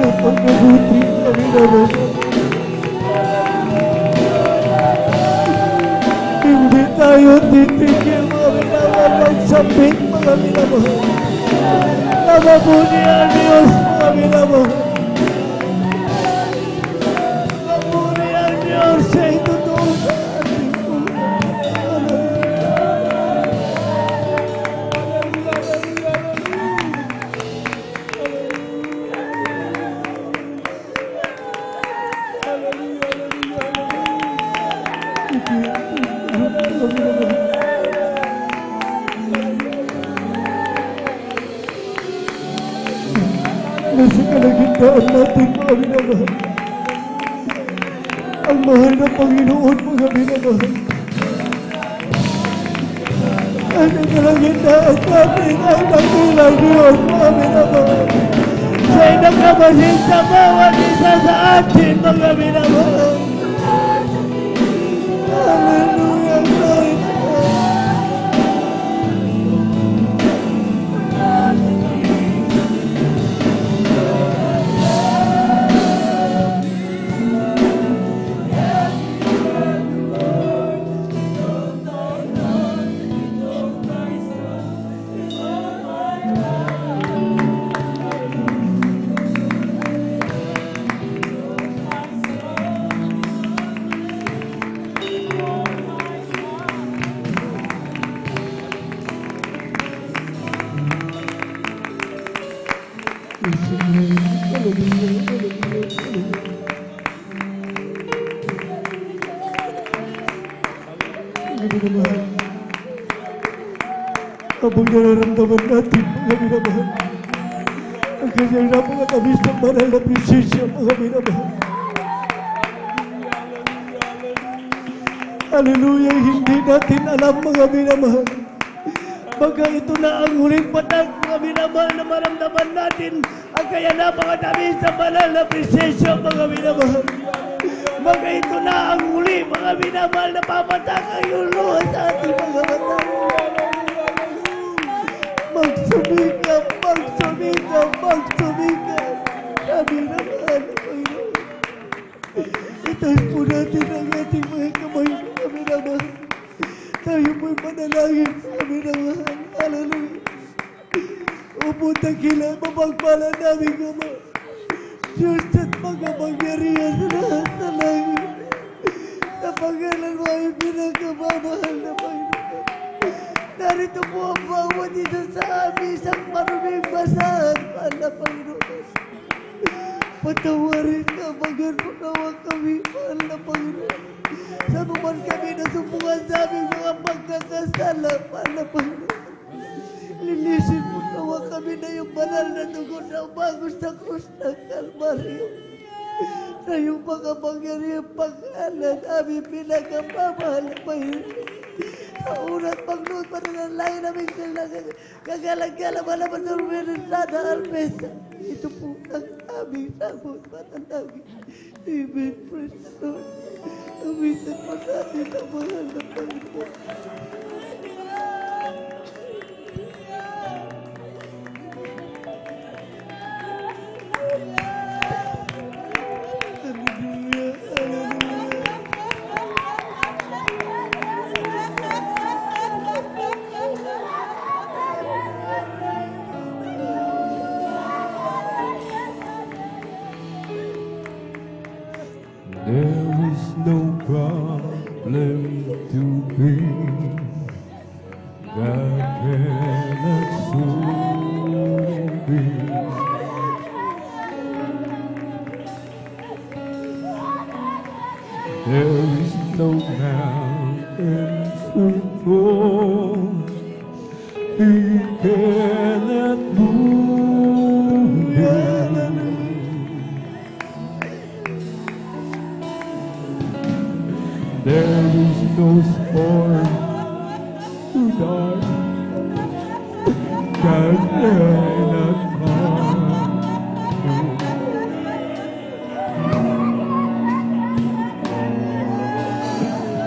D: Napakabuti kami naman. Hindi tayo titigil mga minamahal magsambit mga minamahal. Na mabuti ang Diyos mga minamahal. Mabuti ang Diyos sa itutuon sa ating buhay. Hallelujah. nasa kalagitnaan natin, mga minamahal. Ang mahal na Panginoon, mga minamahal. Ang kalagitnaan natin ay nakilang Diyos, mga minamahal. Siya'y nagkamasid sa bawat isa sa atin, mga minamahal. Hallelujah, Lord. Habang nararamdaman natin, mga minamahal, ang kanyang napakatamis ng banal na presensya, mga minamahal. Hallelujah, hindi natin alam, mga minamahal. Baga ito na ang huling patag, mga minamahal, na maramdaman natin ang kaya napakatamis ng banal na presensya, mga minamahal. Baga ito na ang huli, mga minamahal, na papatak ang iyong luha sa ating mga mata. Magsumikap, magsumikap, magsumikap. Sabi naman, Panginoon. Itaas po natin ang ating mga kamay, kami naman. Tayo po'y manalangin, kami naman. Hallelujah. Upo takila, mapagpalan namin Ama. Diyos at magapangyarihan sa lahat sa langit. Sa pangalan mo ay pinakamamahal na Panginoon. Narito po ang bawat isa sa amin, isang maruming basahan, mahal na Panginoon. Patawarin ka, magandang kami, mahal na Panginoon. Sa naman kami nasumpungan sa aming mga pagkakasala, mahal na Panginoon. Linisin mo nawa kami na yung banal na dugo na umagos sa krus ng Kalbaryo. Sa iyong makapangyarihang pag-alan, aming pinakamamahal na Panginoon. Sa unat pagnood pa na ng langit namin kagalang-galang malaman sa rumirin sana almesa. Ito po ang aming sagot matatagin. Amen. Praise the Lord. Awitan po natin ang mahal na Panginoon.
A: There is no problem too big God cannot solve it. There is no mountain too tall He cannot move it. There is no storm too dark God cannot calm.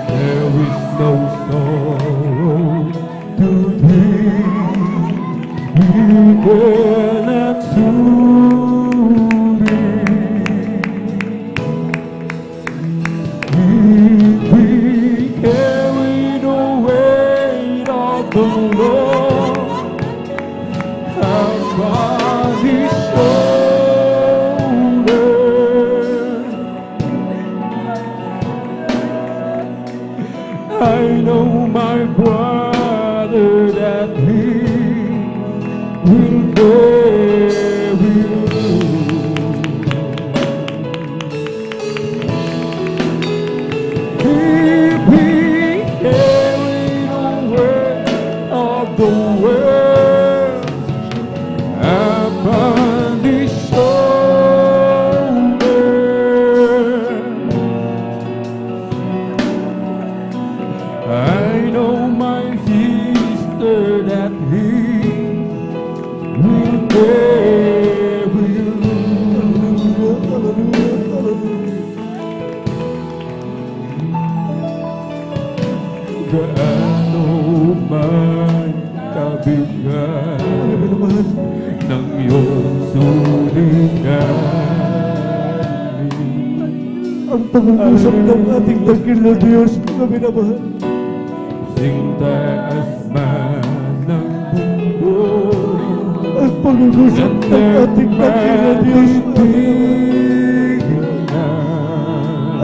A: There is no sorrow too deep He cannot soothe it. We carry the weight of the Lord upon His shoulder. I know my brother that He will carry you. The world upon this will never you. Gaano man kabigat ng iyong suliranin,
D: Ang pag-uusap ng ating dakil na Diyos, mga minamahal.
A: sing taas man ng mundo,
D: Ang pag-uusap ng ating dakil na Diyos,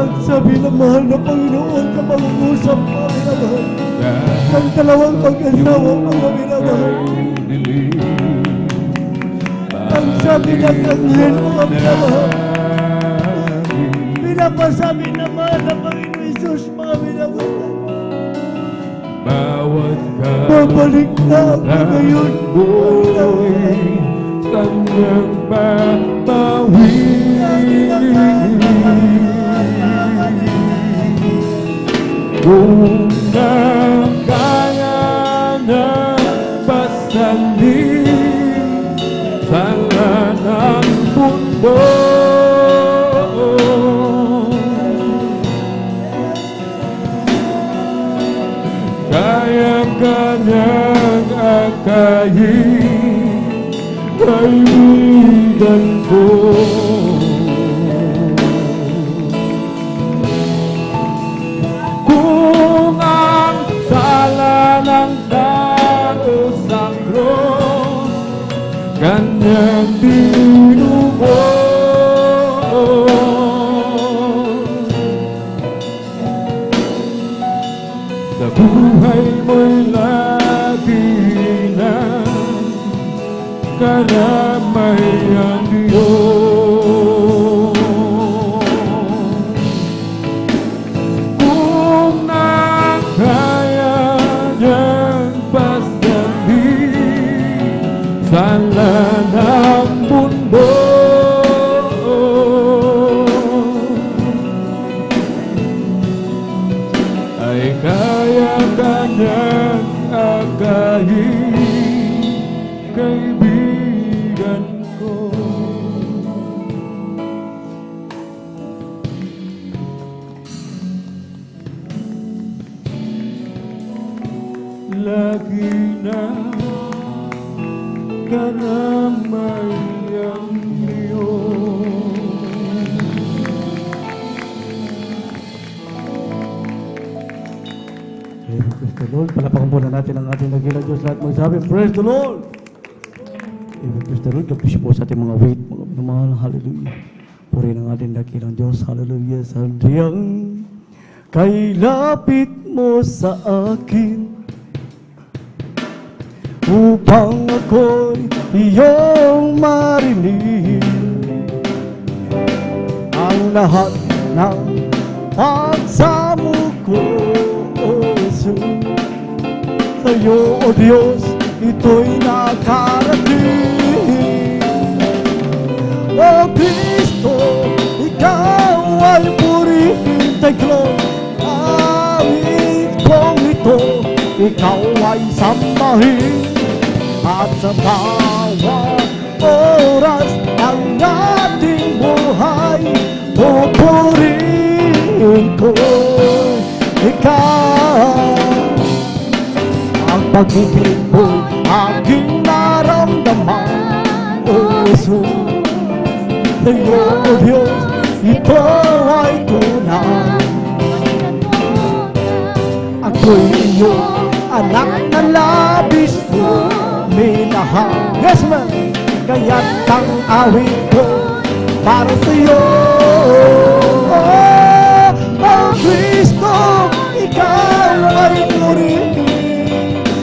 D: ang sabi ng mahal na Panginoon sa pag-uusap, mga minamahal. Ang dalawang mag-asawa, mga minamahal. Ang sabi ng anghel, mga minamahal. Pinapasabi ng mahal na Panginoon Jesus, mga minamahal.
A: bawat
D: Babalik na ako ngayon,
A: buhay kanyang kung kaya ng pasalin sa ng mundo, kaya kanyang akayin kaibigan ko. Kung ang sala ng tao sa krus kanyang tinubos, sa buhay mo'y lagi na karamay ang Diyos. Kung nakaya niyang pasalin sala ng mundo, ay kaya kanyang akayin kaibigan ko. Lagi na karamay ang Diyos.
H: Praise the Lord. Palapakan po na natin ang ating dakilang Diyos. Lahat magsabi, praise the Lord! Praise the Lord. Kapis po sa ating mga wait, mga minamahal. Hallelujah. Puri ng ating dakilang Diyos. Hallelujah. Sandiang kay lapit mo sa akin upang ako'y iyong marinig ang lahat ng pagsamo ko. Sa'yo, O Diyos, ito'y nakarating. O Kristo, Ikaw ay purihin tayo. Awit kong ito, Ikaw ay sambahin. At sa bawat oras ng ating buhay, pupurihin ko Ikaw. Ang pag-ibig mo'y aking naramdaman, O Jesus. Sa'yo, O Diyos, ito ay tunay. Ako'y iyong anak na labis mo minahal. Yes, man! Kaya't ang awit ko para sa'yo. Oh, Kristo, Ikaw ay purihin.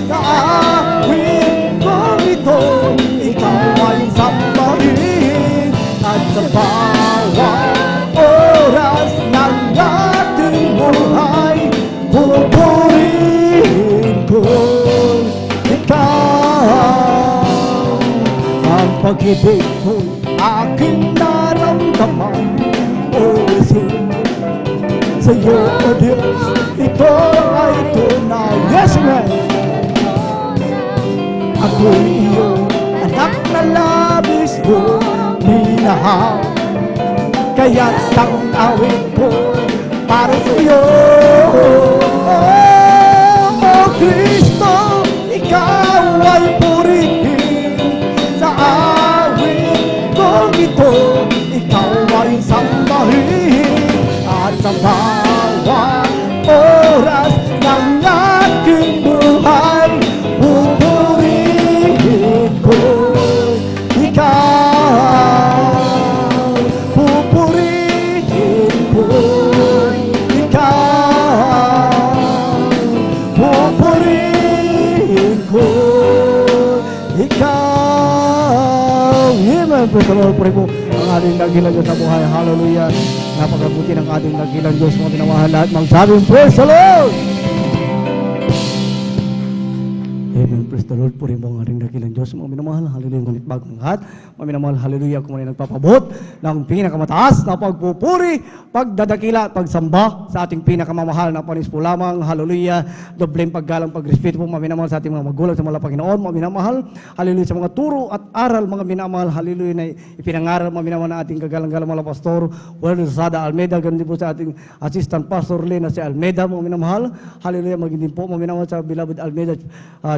H: Naawit ko ito, Ikaw ay sambahin. At sa bawat oras ng ating buhay, pupurihin ko Ikaw. Ang pag-ibig mo'y aking naramdaman, O Jesus. Sa'yo, O Diyos, ito ay tunay. Yes, man! ako'y iyong anak na labis mo minahal. Kaya't ang awit ko para sa iyo. Oh Kristo, ikaw ay purihin sa awit kong ito. Ikaw ay sambahin at sa bawat oras ng aking buhay, pupurihin ko ikaw. Pupurihin ko ikaw. Pupurihin ko ikaw. Amen. Praise the Lord. Puri po ang ating dakilang Diyos na buhay. Hallelujah. Napakabuti ng ating dakilang Diyos, mga minamahal lahat. Magsabing, praise the Lord! Amen. Praise the Lord. Puri po ang ating dakilang Diyos, mga minamahal. Hallelujah. Ngunit bagong lahat. Mga minamahal, hallelujah. Kung muna nagpapabot ng pinakamataas na pagpupuri, pagdadakila, pagsamba sa ating pinakamamahal na panis po lamang. Hallelujah. Dobleng paggalang, pagrespeto po, mga minamahal, sa ating mga magulang, sa mga Panginoon, mga minamahal. Hallelujah. Sa mga turo at aral, mga minamahal. Hallelujah. Na ipinangaral, mga minamahal, na ating kagalang-galang mga pastor, Juan Sada Almeida, ganun din po sa ating assistant pastor Lena si Almeida, mga minamahal. Hallelujah. Maging din po, mga minamahal, sa beloved Almeida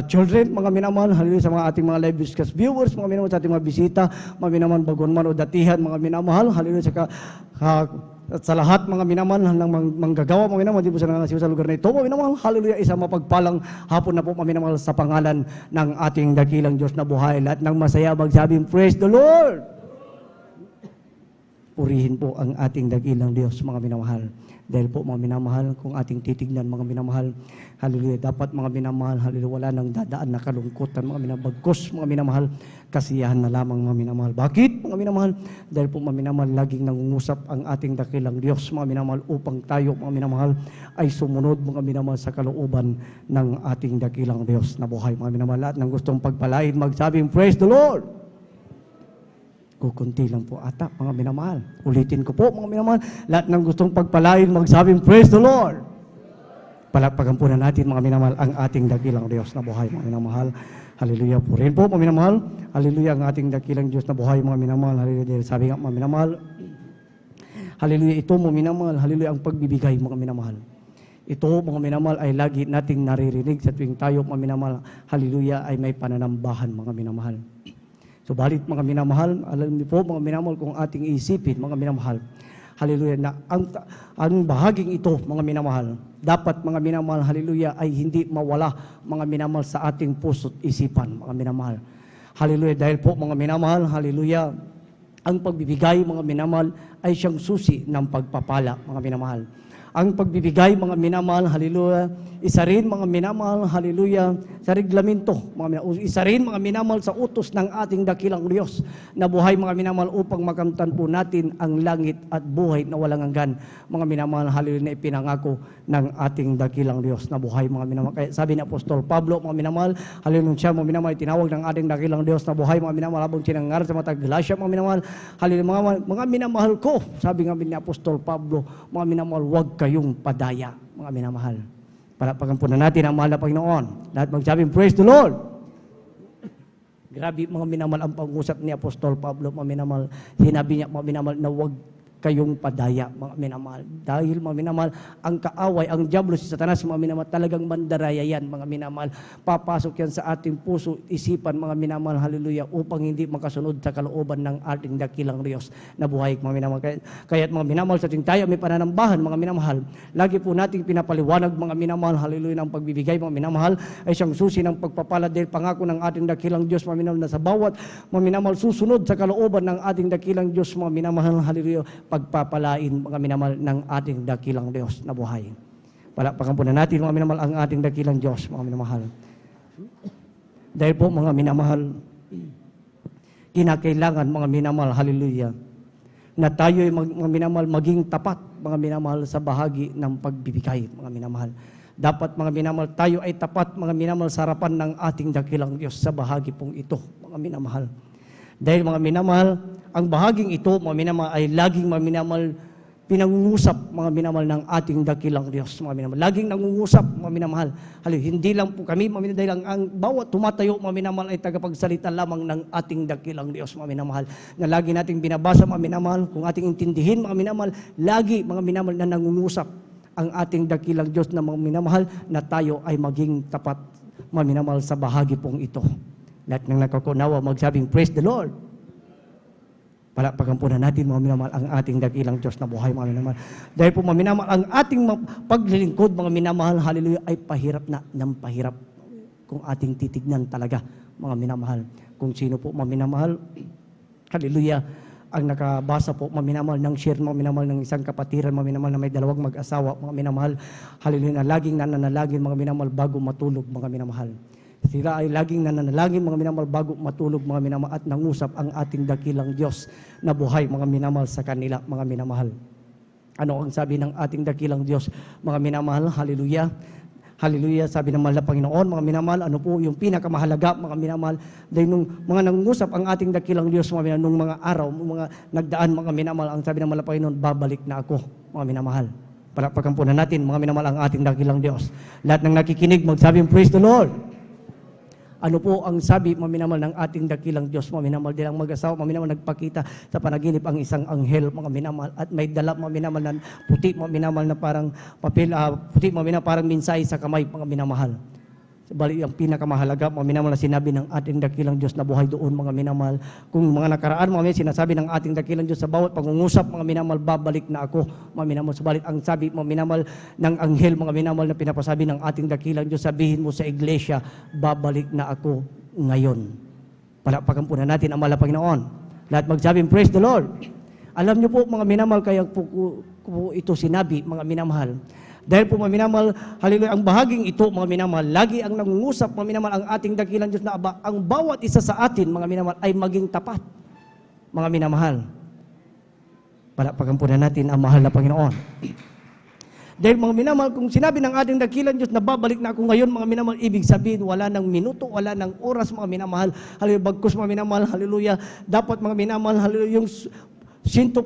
H: children, mga minamahal. Hallelujah. Sa mga ating mga live discuss viewers, mga minamahal, sa ating mga bisita, mga minamahal, bagon man o datihan, mga minamahal. Hallelujah. At sa lahat mga minamahal ng manggagawa, mga minamahal, di po sa nangangasiwa sa lugar na ito, mga minamahal, hallelujah, isang mapagpalang hapon na po, mga minamahal, sa pangalan ng ating dakilang Diyos na buhay. Lahat ng masaya, magsabing, praise the Lord! Purihin po ang ating dakilang Diyos, mga minamahal. Dahil po, mga minamahal, kung ating titignan, mga minamahal, hallelujah, dapat mga minamahal, hallelujah, wala nang dadaan na kalungkutan, mga minabagkos, mga minamahal, kasiyahan na lamang, mga minamahal. Bakit, mga minamahal? Dahil po, mga minamahal, laging nangungusap ang ating dakilang Diyos, mga minamahal, upang tayo, mga minamahal, ay sumunod, mga minamahal, sa kalooban ng ating dakilang Diyos na buhay, mga minamahal. Lahat ng gustong pagpalain, magsabing, praise the Lord! Kukunti lang po ata, mga minamahal. Ulitin ko po, mga minamahal. Lahat ng gustong pagpalain, magsabing, praise the Lord! Palakpakan po na natin, mga minamahal, ang ating dakilang Diyos na buhay, mga minamahal. Hallelujah. Purin po, mga minamahal. Hallelujah, ang ating dakilang Diyos na buhay, mga minamahal. Hallelujah. Sabi nga, mga minamahal. Hallelujah. Ito, mga minamahal. Hallelujah, ang pagbibigay, mga minamahal. Ito, mga minamahal, ay lagi nating naririnig sa tuwing tayo, mga minamahal. Hallelujah, ay may pananambahan, mga minamahal. Subalit, mga minamahal, alam niyo po, mga minamahal, kung ating isipin, mga minamahal, hallelujah, na ang bahaging ito, mga minamahal, dapat, mga minamahal, hallelujah, ay hindi mawala, mga minamahal, sa ating puso't isipan, mga minamahal. Hallelujah, dahil po, mga minamahal, hallelujah, ang pagbibigay, mga minamahal, ay siyang susi ng pagpapala, mga minamahal. Ang pagbibigay, mga minamahal, hallelujah, isa rin, mga minamahal, hallelujah, sa reglamento, isa rin, mga minamahal, sa utos ng ating dakilang Diyos na buhay, mga minamahal, upang makamtan po natin ang langit at buhay na walang hanggan, mga minamahal, hallelujah, na ipinangako ng ating dakilang Diyos na buhay, mga minamahal. Kaya sabi ni Apostol Pablo, mga minamahal, hallelujah, siya, mga minamahal, tinawag ng ating dakilang Diyos na buhay, mga minamahal, habang sinangaral sa mga Galatia, mga minamahal, hallelujah, mga minamahal ko, sabi nga ni Apostol Pablo, mga minamahal, huwag kayong padaya, mga minamahal. Palakpakan po na natin ang mahal na Panginoon. Lahat magsabing, praise the Lord! Grabe, mga minamahal, ang pag-usap ni Apostol Pablo, mga minamahal. Sinabi niya, mga minamahal, na huwag kayong padaya, mga minamahal. Dahil, mga minamahal, ang kaaway, ang diablo, si Satanas, mga minamahal, talagang mandaraya yan, mga minamahal. Papasok yan sa ating puso, isipan, mga minamahal, hallelujah, upang hindi makasunod sa kalooban ng ating dakilang Diyos na buhay, mga minamahal. Kaya mga minamahal, sa ating tayo may pananambahan, mga minamahal. Lagi po nating pinapaliwanag, mga minamahal, hallelujah, ng pagbibigay, mga minamahal, ay siyang susi ng pagpapala dahil pangako ng ating dakilang Diyos, mga minamahal, na sa bawat, mga minamahal, susunod sa kalooban ng ating dakilang Diyos, mga minamahal, hallelujah, pagpapalain, mga minamahal, ng ating dakilang Diyos na buhay. Palakpakan po na natin, mga minamahal, ang ating dakilang Diyos, mga minamahal. Dahil po, mga minamahal, kinakailangan, mga minamahal, hallelujah, na tayo, mga minamahal, maging tapat, mga minamahal, sa bahagi ng pagbibigay, mga minamahal. Dapat, mga minamahal, tayo ay tapat, mga minamahal, sa harapan ng ating dakilang Diyos sa bahagi pong ito, mga minamahal. Dahil, mga minamahal, ang bahaging ito, mga minamahal, ay laging, mga minamahal, pinangungusap, mga minamahal, ng ating dakilang Diyos, mga minamahal. Laging nangungusap, mga minamahal. Hindi lang po kami, mga minamahal, dahil ang bawat tumatayo, mga minamahal, ay tagapagsalita lamang ng ating dakilang Diyos, mga minamahal. Na lagi nating binabasa, mga minamahal, kung ating intindihin, mga minamahal, lagi, mga minamahal, na nangungusap ang ating dakilang Diyos na mga minamahal, na tayo ay maging tapat, mga minamahal, sa bahagi pong ito. Lahat ng nakakunawa, magsabing, praise the Lord. Palakpakan po na natin, mga minamahal, ang ating dakilang Diyos na buhay, mga minamahal. Dahil po, mga minamahal, ang ating paglilingkod, mga minamahal, hallelujah, ay pahirap na ng pahirap. Kung ating titignan talaga, mga minamahal. Kung sino po, mga minamahal, hallelujah, ang nakabasa po, mga minamahal, ng share, mga minamahal, ng isang kapatiran, mga minamahal, na may dalawang mag-asawa, mga minamahal, hallelujah, na laging nananalangin, mga minamahal, bago matulog, mga minamahal. Sila ay laging nananalangin, mga minamahal, bago matulog, mga minamahal, at nangusap ang ating dakilang Diyos na buhay, mga minamahal, sa kanila, mga minamahal. Ano ang sabi ng ating dakilang Diyos, mga minamahal? Hallelujah. Hallelujah. Sabi ng mahal na Panginoon, mga minamahal, ano po yung pinakamahalaga, mga minamahal, dahil nung mga nangusap ang ating dakilang Diyos, mga minamahal, nung mga araw, mga nagdaan, mga minamahal, ang sabi ng mahal na Panginoon, babalik na ako, mga minamahal. Palakpakan po na natin, mga minamahal, ang ating dakilang Diyos. Lahat ng nakikinig, magsabing, praise the Lord. Ano po ang sabi, mga minamahal, ng ating dakilang Diyos, mga minamahal, dilang mag-asawa, mga minamahal, nagpakita sa panaginip ang isang anghel, mga minamahal, at may dala, mga minamahal, na puti, mga minamahal, na parang papel, puti, mga minamahal, parang mensahe sa kamay, mga minamahal. Bali, ang pinakamahalaga, mga minamahal, na sinabi ng ating dakilang Diyos na buhay doon, mga minamahal. Kung mga nakaraan, mga minamahal, sinasabi ng ating dakilang Diyos sa bawat pangungusap, mga minamahal, babalik na ako, mga minamahal. Subalit, ang sabi, mga minamahal, ng anghel, mga minamahal, na pinapasabi ng ating dakilang Diyos, sabihin mo sa iglesia, babalik na ako ngayon. Palakpakan po na natin ang mahal na Panginoon. Lahat magsabing, praise the Lord. Alam niyo po, mga minamahal, kaya po ito sinabi, mga minamahal. Dahil po, mga minamahal, hallelujah, ang bahaging ito, mga minamahal, lagi ang nangungusap, mga minamahal, ang ating dakilang Diyos na ang bawat isa sa atin, mga minamahal, ay maging tapat, mga minamahal. Palakpakan po na natin ang mahal na Panginoon. Dahil, mga minamahal, kung sinabi ng ating dakilang Diyos na babalik na ako ngayon, mga minamahal, ibig sabihin, wala ng minuto, wala ng oras, mga minamahal, hallelujah, bagkus, mga minamahal, hallelujah, dapat, mga minamahal, hallelujah, yung 100%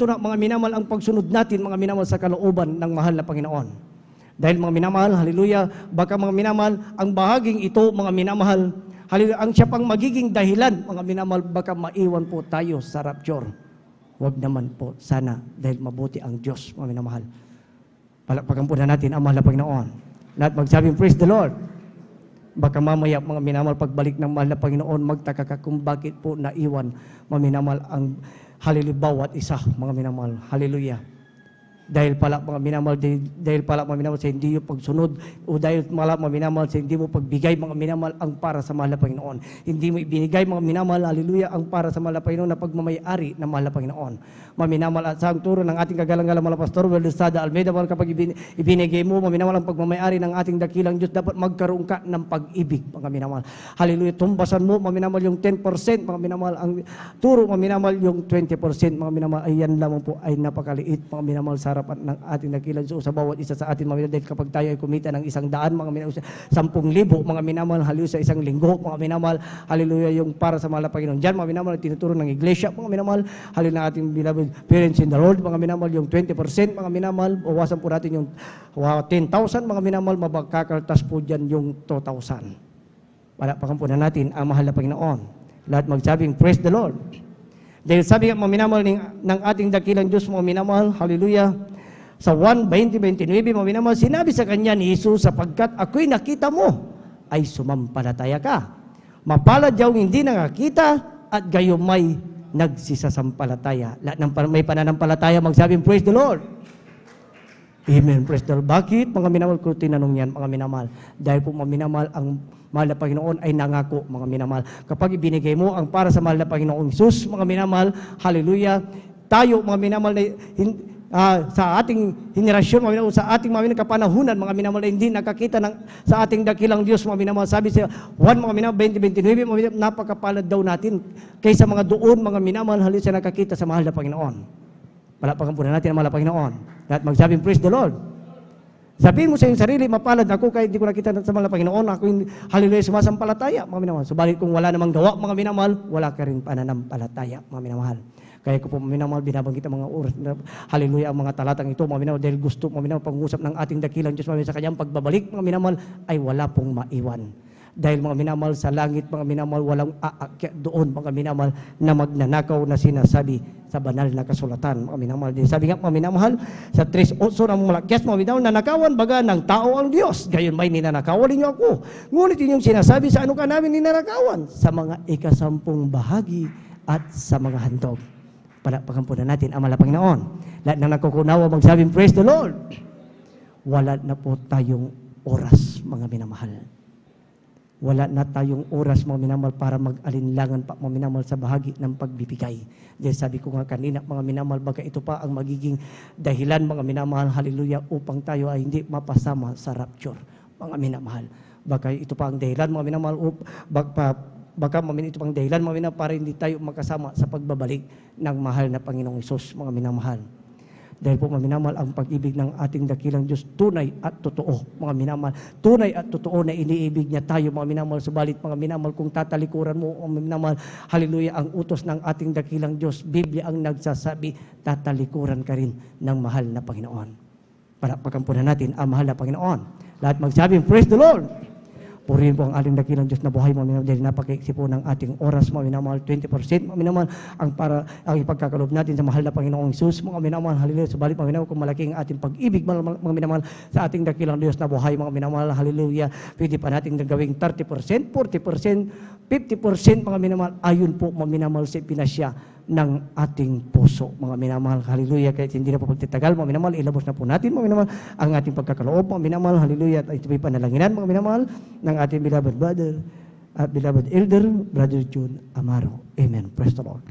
H: na, mga minamahal, ang pagsunod natin, mga minamahal, sa kalooban ng mahal na Panginoon. Dahil, mga minamahal, hallelujah, baka, mga minamahal, ang bahaging ito, mga minamahal, hallelujah, ang siya pang magiging dahilan, mga minamahal, baka maiwan po tayo sa rapture. Huwag naman po, sana, dahil mabuti ang Diyos, mga minamahal. Palakpakan po na natin ang mahal na Panginoon. Lahat magsabing, praise the Lord. Baka mamaya, mga minamahal, pagbalik ng mahal na Panginoon, magtaka ka kung bakit po naiwan, mga minamahal, ang hallelujah, bawat isa, mga minamahal. Hallelujah. Dahil pala, mga minamahal, dahil pala, mga minamahal, sa hindi yung pagsunod, o dahil pala, mga minamahal, sa hindi mo pagbigay, mga minamahal, ang para sa mahal na Panginoon. Hindi mo ibinigay, mga minamahal, hallelujah, ang para sa mahal na Panginoon na pagmamayari ng mahal na Panginoon. Mga minamahal, at sa ang turo ng ating kagalang-galang mga pastor, Welestada Almeida, kapag ibinigay mo, mga minamahal, ang pagmamayari ng ating dakilang Diyos, dapat magkaroon ka ng pag-ibig, mga minamahal. Hallelujah, tumbasan mo, mga minamahal, yung 10%, mga minamahal, ang turo, mga minamahal, yung 20%, mga minamahal, ay yan lamang po, ay napakaliit, mga minamahal, sa harapan ng ating dakilang Diyos sa bawat isa sa atin, mga minamahal, dahil kapag tayo ay kumita ng 100, mga minamahal, 10,000, mga minamahal, hallelujah, sa isang linggo, mga minamahal, hallelujah, yung para sa mahal na Panginoon. Diyan, mga minamahal, tinuturo ng iglesia, mga minamahal, hallelujah, ng ating beloved parents in the Lord, mga minamahal, yung 20%, mga minamahal, bawasan po natin yung 10,000, mga minamahal, mabagkakaltas po dyan yung 2,000. Palakpakan po na natin ang mahal na Panginoon. Lahat magsabing, praise the Lord. Dahil sabi nga, mga minamahal, ng ating dakilang Diyos, mga minamahal, hallelujah, sa 1:20-29, mga minamahal, sinabi sa kanya ni Jesus, sapagkat ako'y nakita mo, ay sumampalataya ka. Mapalad yaong hindi nakakita, at gayon may nagsisasampalataya. Lahat ng may pananampalataya, magsabing, praise the Lord. Amen, praise the Lord. Bakit, mga minamahal, ko tinanong yan, mga minamahal? Dahil po, mga minamahal, ang mahal na Panginoon ay nangako, mga minamahal. Kapag ibinigay mo ang para sa mahal na Panginoong Jesus, mga minamahal, hallelujah, tayo, mga minamahal, sa ating henerasyon, mga minamahal, sa ating mga minamahal kapanahunan, mga minamahal, hindi nakakita sa ating dakilang Diyos, mga minamahal. Sabi sa 1, mga minamahal, 20-29, mga minamahal, napakapalad daw natin kaysa mga doon, mga minamahal, halos sa nakakita sa mahal na Panginoon. Palakpakan po na natin ang mahal na Panginoon. Lahat magsabing, praise the Lord. Sabihin mo sa iyong sarili, mapalad ako kahit hindi ko nakita sa mahal na Panginoon, ako yung hallelujah, sumasampalataya, mga minamahal. Subalit kung wala namang gawa, mga minamahal, wala ka rin pananampalataya, mga minamahal.
I: Kaya ko po, mga minamahal, binabanggit ang mga oras, hallelujah, ang mga talatang ito, mga minamahal, dahil gusto, mga minamahal, pag-usap ng ating dakilang Diyos, mga minamahal, sa kanyang pagbabalik, mga minamahal, ay wala pong maiwan. Dahil mga minamahal, sa langit, mga minamahal, walang aakyat doon, mga minamahal, na magnanakaw na sinasabi sa banal na kasulatan, mga minamahal. Sabi nga, mga minamahal, sa 3:8 ng Malakyas, mga minamahal, nanakawan baga ng tao ang Diyos. Gayon may ninanakawan ninyo ako. Ngunit yung sinasabi sa ano ka namin ninanakawan? Sa mga ikasampung bahagi at sa mga handog. Palakpakan po na natin ang malapang Panginoon. Lahat ng nakukunawa magsabing, praise the Lord. Wala na po tayong oras, mga minamahal. Wala na tayong oras, mga minamahal, para mag-alinlangan pa, mga minamahal, sa bahagi ng pagbibigay. Dahil sabi ko nga kanina, mga minamahal, baga ito pa ang magiging dahilan, mga minamahal, hallelujah, upang tayo ay hindi mapasama sa rapture, mga minamahal. Baka ito pa ang dahilan, mga minamahal, baka ito pang dahilan, mga minamahal, para hindi tayo makasama sa pagbabalik ng mahal na Panginoong Hesus, mga minamahal. Dahil po, mga minamahal, ang pag-ibig ng ating dakilang Diyos, tunay at totoo, mga minamahal. Tunay at totoo na iniibig niya tayo, mga minamahal. Subalit, mga minamahal, kung tatalikuran mo, mga minamahal, hallelujah, ang utos ng ating dakilang Diyos, Biblia ang nagsasabi, tatalikuran ka rin ng mahal na Panginoon. Para pagkampunan natin ang mahal na Panginoon. Lahat magsabing, praise the Lord! Purihin po ang ating dakilang Diyos na buhay, mga minamahal, dahil napakaiksi po ng ating oras, mga minamahal, 20%, mga minamahal, ang ipagkakalob natin sa mahal na Panginoong Hesus, mga minamahal, hallelujah, subalit, mga minamahal, kung malaki ang ating pag-ibig, mga minamahal, sa ating dakilang Diyos na buhay, mga minamahal, hallelujah, pwede pa natin gawing 30%, 40%, 50%, mga minamahal, ayon po, mga minamahal, sa pinasya ng ating puso, mga minamahal, hallelujah. Kahit hindi na po pagtitagal, mga minamahal, ilabos na po natin, mga minamahal, ang ating pagkakaloob, mga minamahal, hallelujah, at ito may panalanginan, mga minamahal, ng ating beloved brother at beloved elder, Brother June Amaro. Amen. Praise the Lord.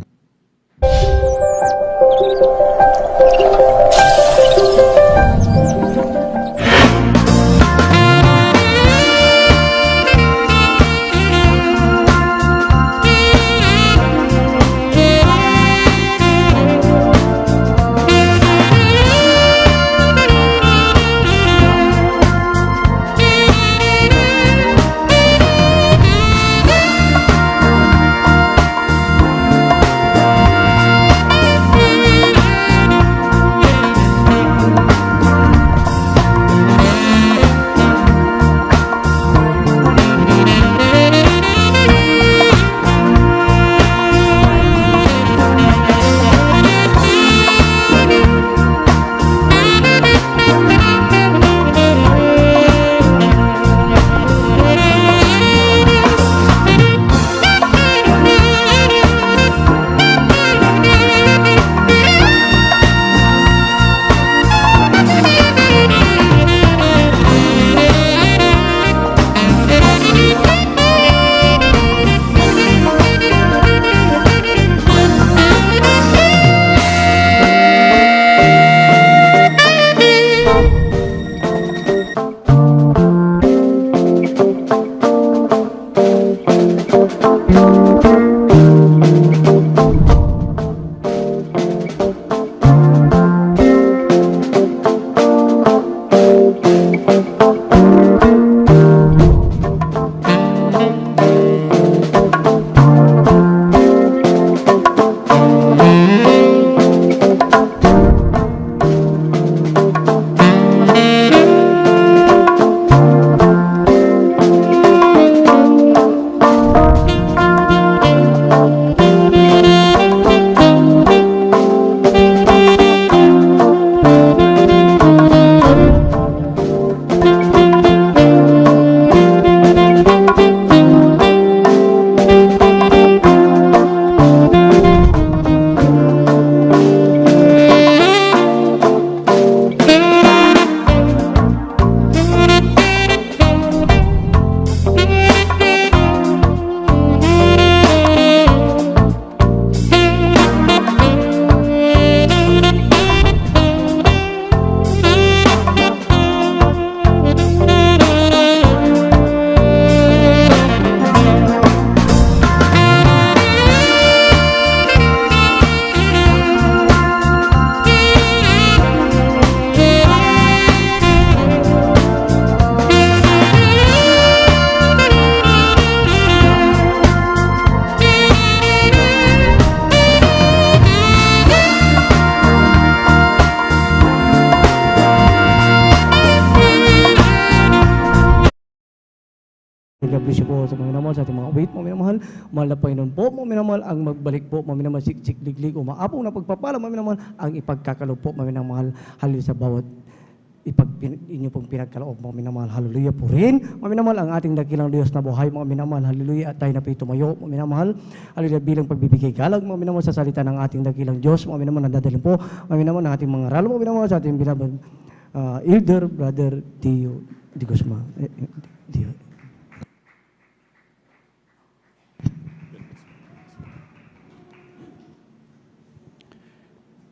I: minamahal. Mahal na Panginoon po, mga minamahal, ang magbalik po, mga minamahal, siksik, liglig, umaapong na pagpapala, mga minamahal, ang ipagkakalob po, mga minamahal, hallelujah sa bawat inyo pong pinagkaloob, mga minamahal, hallelujah po rin. Mga minamahal, ang ating dakilang Diyos na buhay, mga minamahal, hallelujah, at tayo na po tumayo, mga minamahal, hallelujah, bilang pagbibigay galag, mga minamahal, sa salita ng ating dakilang Diyos, mga minamahal, nadadalhin po, mga minamahal, ng ating mga ralo, mga minamahal, sa ating beloved Elder, Brother Tio Di Guzman.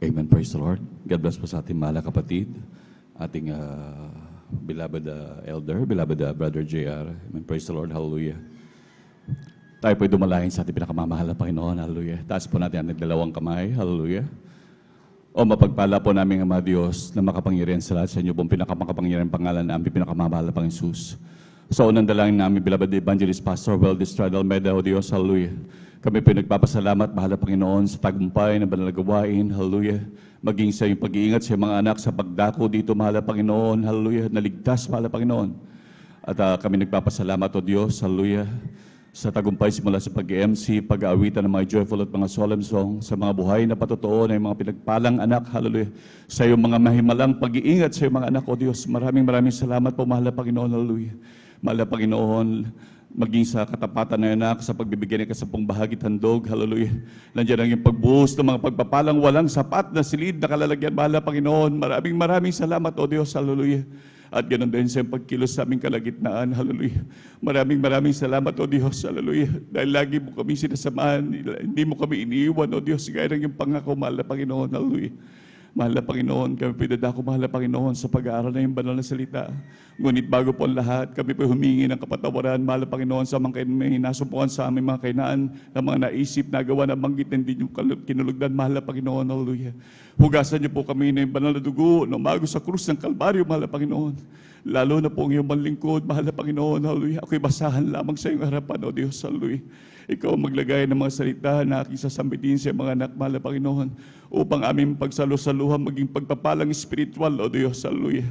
J: Amen. Praise the Lord. God bless po sa ating mahal na kapatid, ating beloved elder, beloved Brother JR. Amen. Praise the Lord. Hallelujah. Tayo po'y dumalahin sa ating pinakamamahal na Panginoon. Hallelujah. Taas po natin ang dalawang kamay. Hallelujah. O mapagpala po namin ang mga Diyos na makapangyarihan sa lahat sa inyo pong pinakamakapangyarihan pangalan na aming pinakamamahal na Panginoon Jesus. Sa unang dalangin namin, beloved Evangelist Pastor Weldis Stradal Meda, O Diyos, hallelujah. Kami po nagpapasalamat, mahal na Panginoon, sa tagumpay na banal na gawain, hallelujah. Maging sa iyong pag-iingat sa mga anak sa pagdako dito, mahal na Panginoon, hallelujah. Naligtas, mahal na Panginoon. At kami nagpapasalamat, O Diyos, hallelujah, sa tagumpay simula sa pag-MC, pag-aawitan ng mga joyful at mga solemn song, sa mga buhay na patotoo na mga pinagpalang anak, hallelujah. Sa iyong mga mahimalang pag-iingat sa iyong mga anak, O Diyos. Maraming salamat po, mahal na Panginoon, hallelujah. Mahal na Panginoon, maging sa katapatan na anak, sa pagbibigyan ng kasapong bahagi handog, hallelujah. Nandiyan ang yung pagbuhos ng mga pagpapalang walang sapat na silid na kalalagyan, mahal na Panginoon. Maraming salamat, O Diyos, hallelujah. At ganoon din sa pagkilos sa aming kalagitnaan, hallelujah. Maraming salamat, O Diyos, hallelujah. Dahil lagi mo kami sinasamahan, hindi mo kami iniiwan, O Diyos, gaya ng yung pangako, mahal na Panginoon, hallelujah. Mahal na Panginoon, kami pinadako, mahal na Panginoon, sa pag-aaral na yung banal na salita. Ngunit bago po ang lahat, kami po humingi ng kapatawaran, mahal na Panginoon, sa mga may nasumpukan sa aming mga kainaan, na mga naisip, nagawa, na banggit, na hindi nyo kinulugdan, mahal na Panginoon, hallelujah. Hugasan niyo po kami ng banal na dugo, na umago sa krus ng Kalbaryo, mahal na Panginoon. Lalo na po ang iyong manlingkod, mahal na Panginoon, hallelujah. Ako'y basahan lamang sa iyong harapan, O Diyos, hallelujah. Ikaw maglagay ng mga salita na aking sasambitin sa mga anak, mahal na Panginoon, upang aming pagsalo-saluhan maging pagpapalang espiritual, O Diyos, hallelujah.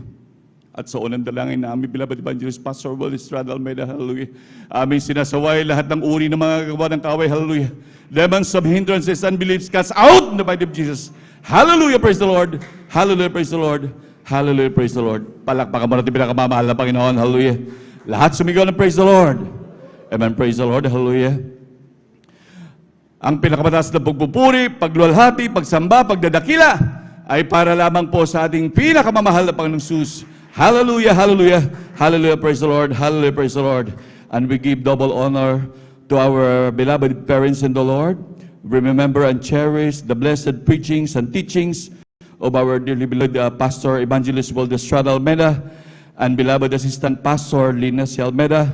J: At sa unang dalangin na aming beloved Evangelist Pastor Weldis Stradal Meda, hallelujah. Aming sinasaway lahat ng uri ng mga gawa ng kaway, hallelujah. Demons of hindrances and beliefs cast out in the mighty name of Jesus. Hallelujah, praise the Lord. Hallelujah, praise the Lord. Hallelujah, praise the Lord. Palakpakan mo natin pinakamamahal na Panginoon, hallelujah. Lahat sumigaw ng praise the Lord. Amen, praise the Lord, hallelujah. Ang pinakamataas na pagpupuri, pagluwalhati, pagsamba, pagdadakila ay para lamang po sa ating pinakamamahal na Panginoong Jesus. Hallelujah, hallelujah, hallelujah, praise the Lord, hallelujah, praise the Lord. And we give double honor to our beloved parents in the Lord. Remember and cherish the blessed preachings and teachings of our dearly beloved Pastor Evangelist Weldis Stradal Meda and beloved Assistant Pastor Lina C. Almeda.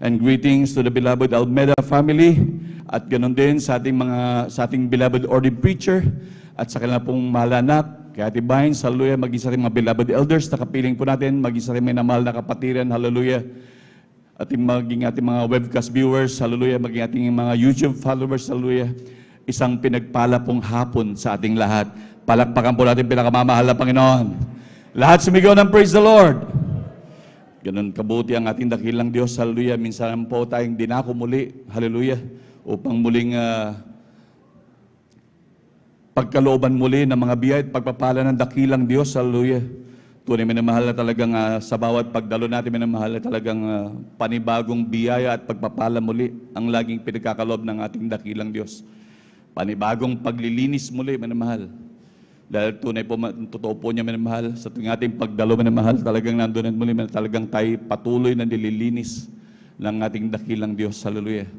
J: And greetings to the beloved Almeda family. At ganoon din sa ating beloved ordained preacher at sa kanilang pong mahal anak, kay Ate Vines, hallelujah, maging sa ating mga beloved elders na kapiling po natin, maging sa ating mga mahal na kapatiran, hallelujah. At maging ating mga webcast viewers, hallelujah, maging ating mga YouTube followers, hallelujah. Isang pinagpala pong hapon sa ating lahat. Palakpakan po natin pinakamamahal na Panginoon. Lahat sumigaw ng praise the Lord. Ganun kabuti ang ating dakilang Diyos, hallelujah. Minsan po tayong dinako muli, hallelujah, upang muling pagkalooban muli ng mga biyaya at pagpapala ng dakilang Diyos, hallelujah. Tunay minamahal na talagang sa bawat pagdalo natin, minamahal na talagang panibagong biyaya at pagpapala muli ang laging pinagkakaloob ng ating dakilang Diyos. Panibagong paglilinis muli, minamahal. Dahil tunay po, totoo po niya, minamahal, sa tuwing ating pagdalo, minamahal, talagang nandun at muli, talagang tayo patuloy na nililinis ng ating dakilang Diyos, hallelujah.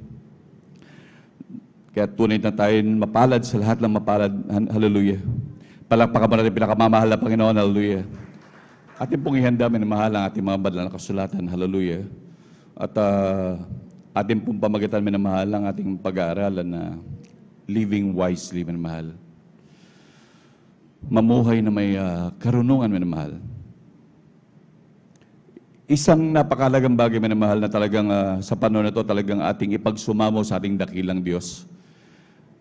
J: Kaya tunay na tayo mapalad sa lahat ng mapalad. Hallelujah. Palakpakan mo natin pinakamamahal na Panginoon. Hallelujah. Ating pong ihanda, minamahal ang ating mga banal na kasulatan. Hallelujah. At ating pong pamagitan, minamahal ang ating pag-aaralan na living wisely, minamahal. Mamuhay na may karunungan, minamahal. Isang napakalagang bagay, minamahal, na talagang sa panahon na ito, talagang ating ipagsumamo sa ating dakilang Diyos.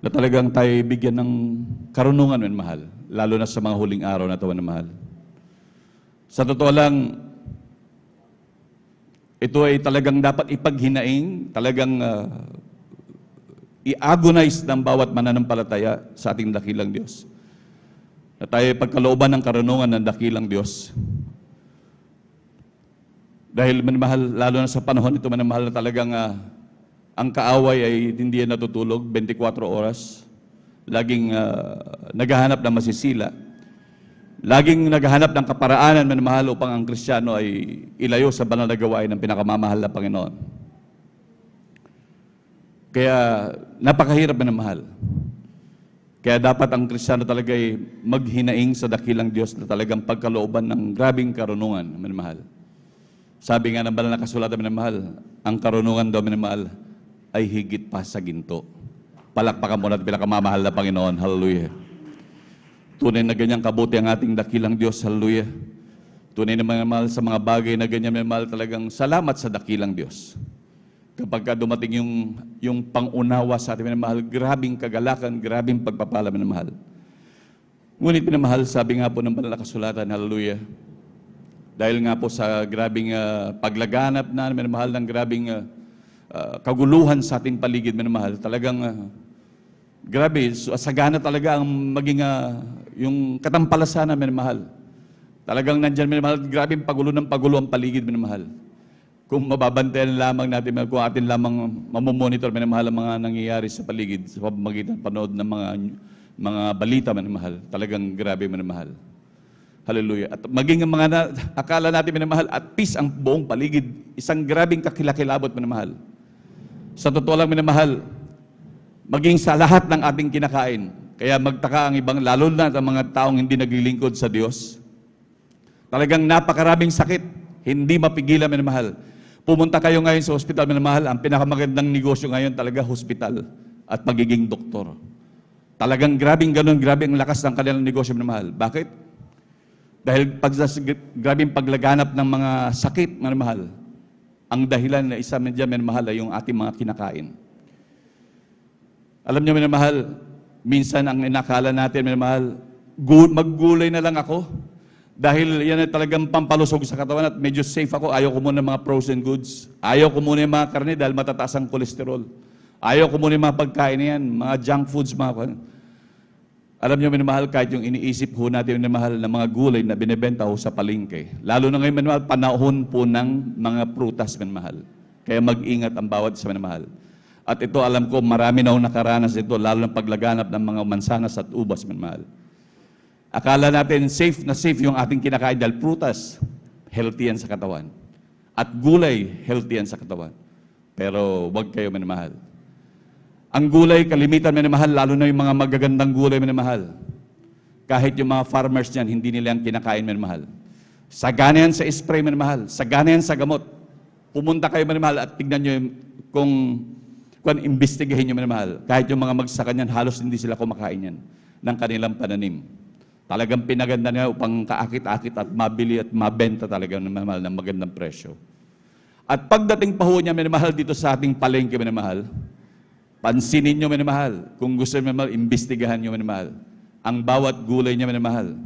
J: Na talagang tayo bigyan ng karunungan, minamahal. Lalo na sa mga huling araw na ito, minamahal. Sa totoo lang, ito ay talagang dapat ipaghinaing, talagang i-agonize ng bawat mananampalataya sa ating dakilang Diyos. Na tayo pagkalooban ng karunungan ng dakilang Diyos. Dahil manamahal, lalo na sa panahon ito, manamahal na talagang ang kaaway ay hindi yan natutulog 24 oras. Laging naghahanap ng masisila. Laging naghahanap ng kaparaanan, manamahal, upang ang Kristiyano ay ilayo sa banal na gawain ng pinakamamahal na Panginoon. Kaya napakahirap manamahal. Kaya dapat ang Kristiyano talaga ay maghinaing sa dakilang Diyos na talagang pagkalooban ng grabing karunungan, manamahal. Sabi nga ng banal na kasulatan, manamahal, ang karunungan daw, manamahal, ay higit pa sa ginto. Palakpakan mo natin pinakamamahal na Panginoon. Hallelujah. Tunay na ganyang kabuti ang ating dakilang Diyos. Hallelujah. Tunay na manamahal sa mga bagay na ganyan, manamahal, talagang salamat sa dakilang Diyos. Kapag dumating yung pangunawa sa ating minamahal, grabing kagalakan, grabing pagpapala, minamahal. Ngunit minamahal, sabi nga po ng banal na kasulatan, hallelujah, dahil nga po sa grabing paglaganap na minamahal ng grabing kaguluhan sa ating paligid, minamahal, talagang grabe, sagana talaga ang maging yung katampalasan na minamahal. Talagang nandyan, minamahal, grabing pagulo ng pagulo ang paligid, minamahal. Kung mababantayan lamang natin, kung atin lamang mamomonitor, minamahal, ang mga nangyayari sa paligid, sa pamamagitan panood ng mga balita, minamahal, talagang grabe, minamahal. Hallelujah. At maging ang mga akala natin, minamahal, at peace ang buong paligid, isang grabing kakilakilabot, minamahal. Sa totoo lang, minamahal, maging sa lahat ng ating kinakain, kaya magtaka ang ibang, lalo na ang mga taong hindi naglilingkod sa Diyos. Talagang napakaraming sakit, hindi mapigilan, minamahal. Pumunta kayo ngayon sa hospital, minamahal, ang pinakamagandang negosyo ngayon talaga hospital at magiging doktor. Talagang grabing ganun, grabing ang lakas ng kanilang negosyo, minamahal. Bakit? Dahil grabing paglaganap ng mga sakit, minamahal, ang dahilan na isa medya, minamahal, ay yung ating mga kinakain. Alam niyo, minamahal, minsan ang inakala natin, minamahal, maggulay na lang ako. Dahil yan ay talagang pampalusog sa katawan at medyo safe ako. Ayaw ko muna ng mga frozen goods. Ayaw ko muna yung mga karne dahil matataas ang kolesterol. Ayaw ko muna yung mga pagkain na yan, mga junk foods, mga... Alam niyo, minamahal, kahit yung iniisip ho natin, minamahal, na mga gulay na binibenta ho sa palengke. Lalo na ngayon, minamahal, panahon po ng mga prutas, minamahal. Kaya mag-ingat ang bawat isa, minamahal. At ito, alam ko, marami na akong nakaranas ito, lalo ng paglaganap ng mga mansanas at ubas, minamahal. Akala natin safe na safe yung ating kinakain dahil prutas, healthy yan sa katawan. At gulay, healthy yan sa katawan. Pero huwag kayo minamahal. Ang gulay, kalimitan minamahal, lalo na yung mga magagandang gulay minamahal. Kahit yung mga farmers niyan, hindi nila yung kinakain minamahal. Sagana yan sa spray minamahal. Sagana yan sa gamot. Pumunta kayo minamahal at tignan nyo kung imbestigahin nyo minamahal. Kahit yung mga magsaka niyan, halos hindi sila kumakain yan ng kanilang pananim. Talagang pinaganda niya upang kaakit-akit at mabili at mabenta talaga ng minamahal ng magandang presyo. At pagdating pa ho niya, minamahal, dito sa ating palengke, minamahal, pansinin niyo, minamahal, kung gusto niyo, minamahal, imbestigahan niyo, minamahal, ang bawat gulay niya, minamahal.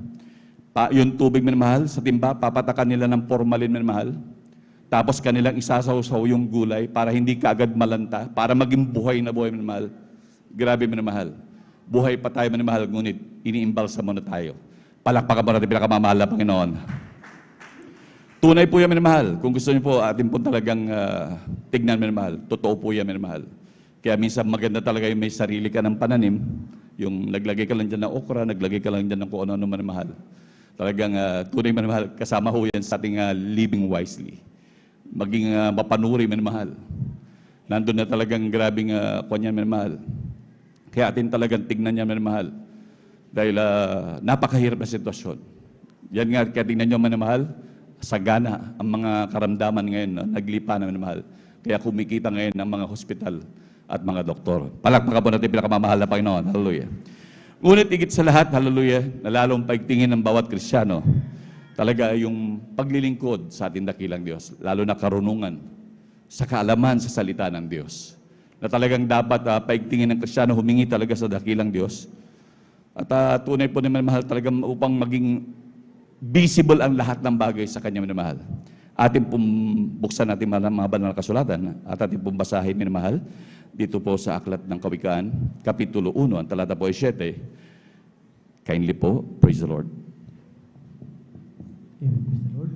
J: Yung tubig, minamahal, sa timba, papatakan nila ng formalin, minamahal. Tapos kanilang isasawsaw yung gulay para hindi kaagad malanta, para maging buhay na buhay, minamahal. Grabe, minamahal. Buhay pa tayo, minamahal, ngunit iniimbalsa muna tayo. Palakpakan mo natin pinakamamahal na Panginoon. Tunay po yan, minamahal. Kung gusto niyo po, atin po talagang tignan, minamahal. Totoo po yan, minamahal. Kaya minsan maganda talaga yung may sarili ka ng pananim, yung naglagay ka lang dyan ng okra, naglagay ka lang dyan ng kung ano-ano, minamahal. Talagang tunay, minamahal, kasama ho yan sa ating living wisely. Maging mapanuri, minamahal. Nandun na talagang grabing kanyan, minamahal. Kaya atin talagang tignan niya, minamahal. Dahil napakahirap na sitwasyon. Yan nga, kaya tignan niyo, minamahal, sagana ang mga karamdaman ngayon, naglipa na, minamahal. Kaya kumikita ngayon ng mga hospital at mga doktor. Palakpakan po natin pinakamamahal na Panginoon. Hallelujah. Ngunit higit sa lahat, hallelujah, na lalong paigtingin ng bawat Kristiyano, talaga yung paglilingkod sa ating dakilang Diyos, lalo na karunungan sa kaalaman sa salita ng Diyos. Na talagang dapat paigtingin ng Kristiyano, humingi talaga sa dakilang Diyos. At tunay po naman, mahal, talagang upang maging visible ang lahat ng bagay sa Kanya, minamahal. Atin pong buksan natin mga banal na kasulatan at atin pong basahin, minamahal, dito po sa Aklat ng Kawikaan, Kapitulo 1, ang talata po ay 7. Kindly po, praise the Lord.
I: Amen, praise the Lord.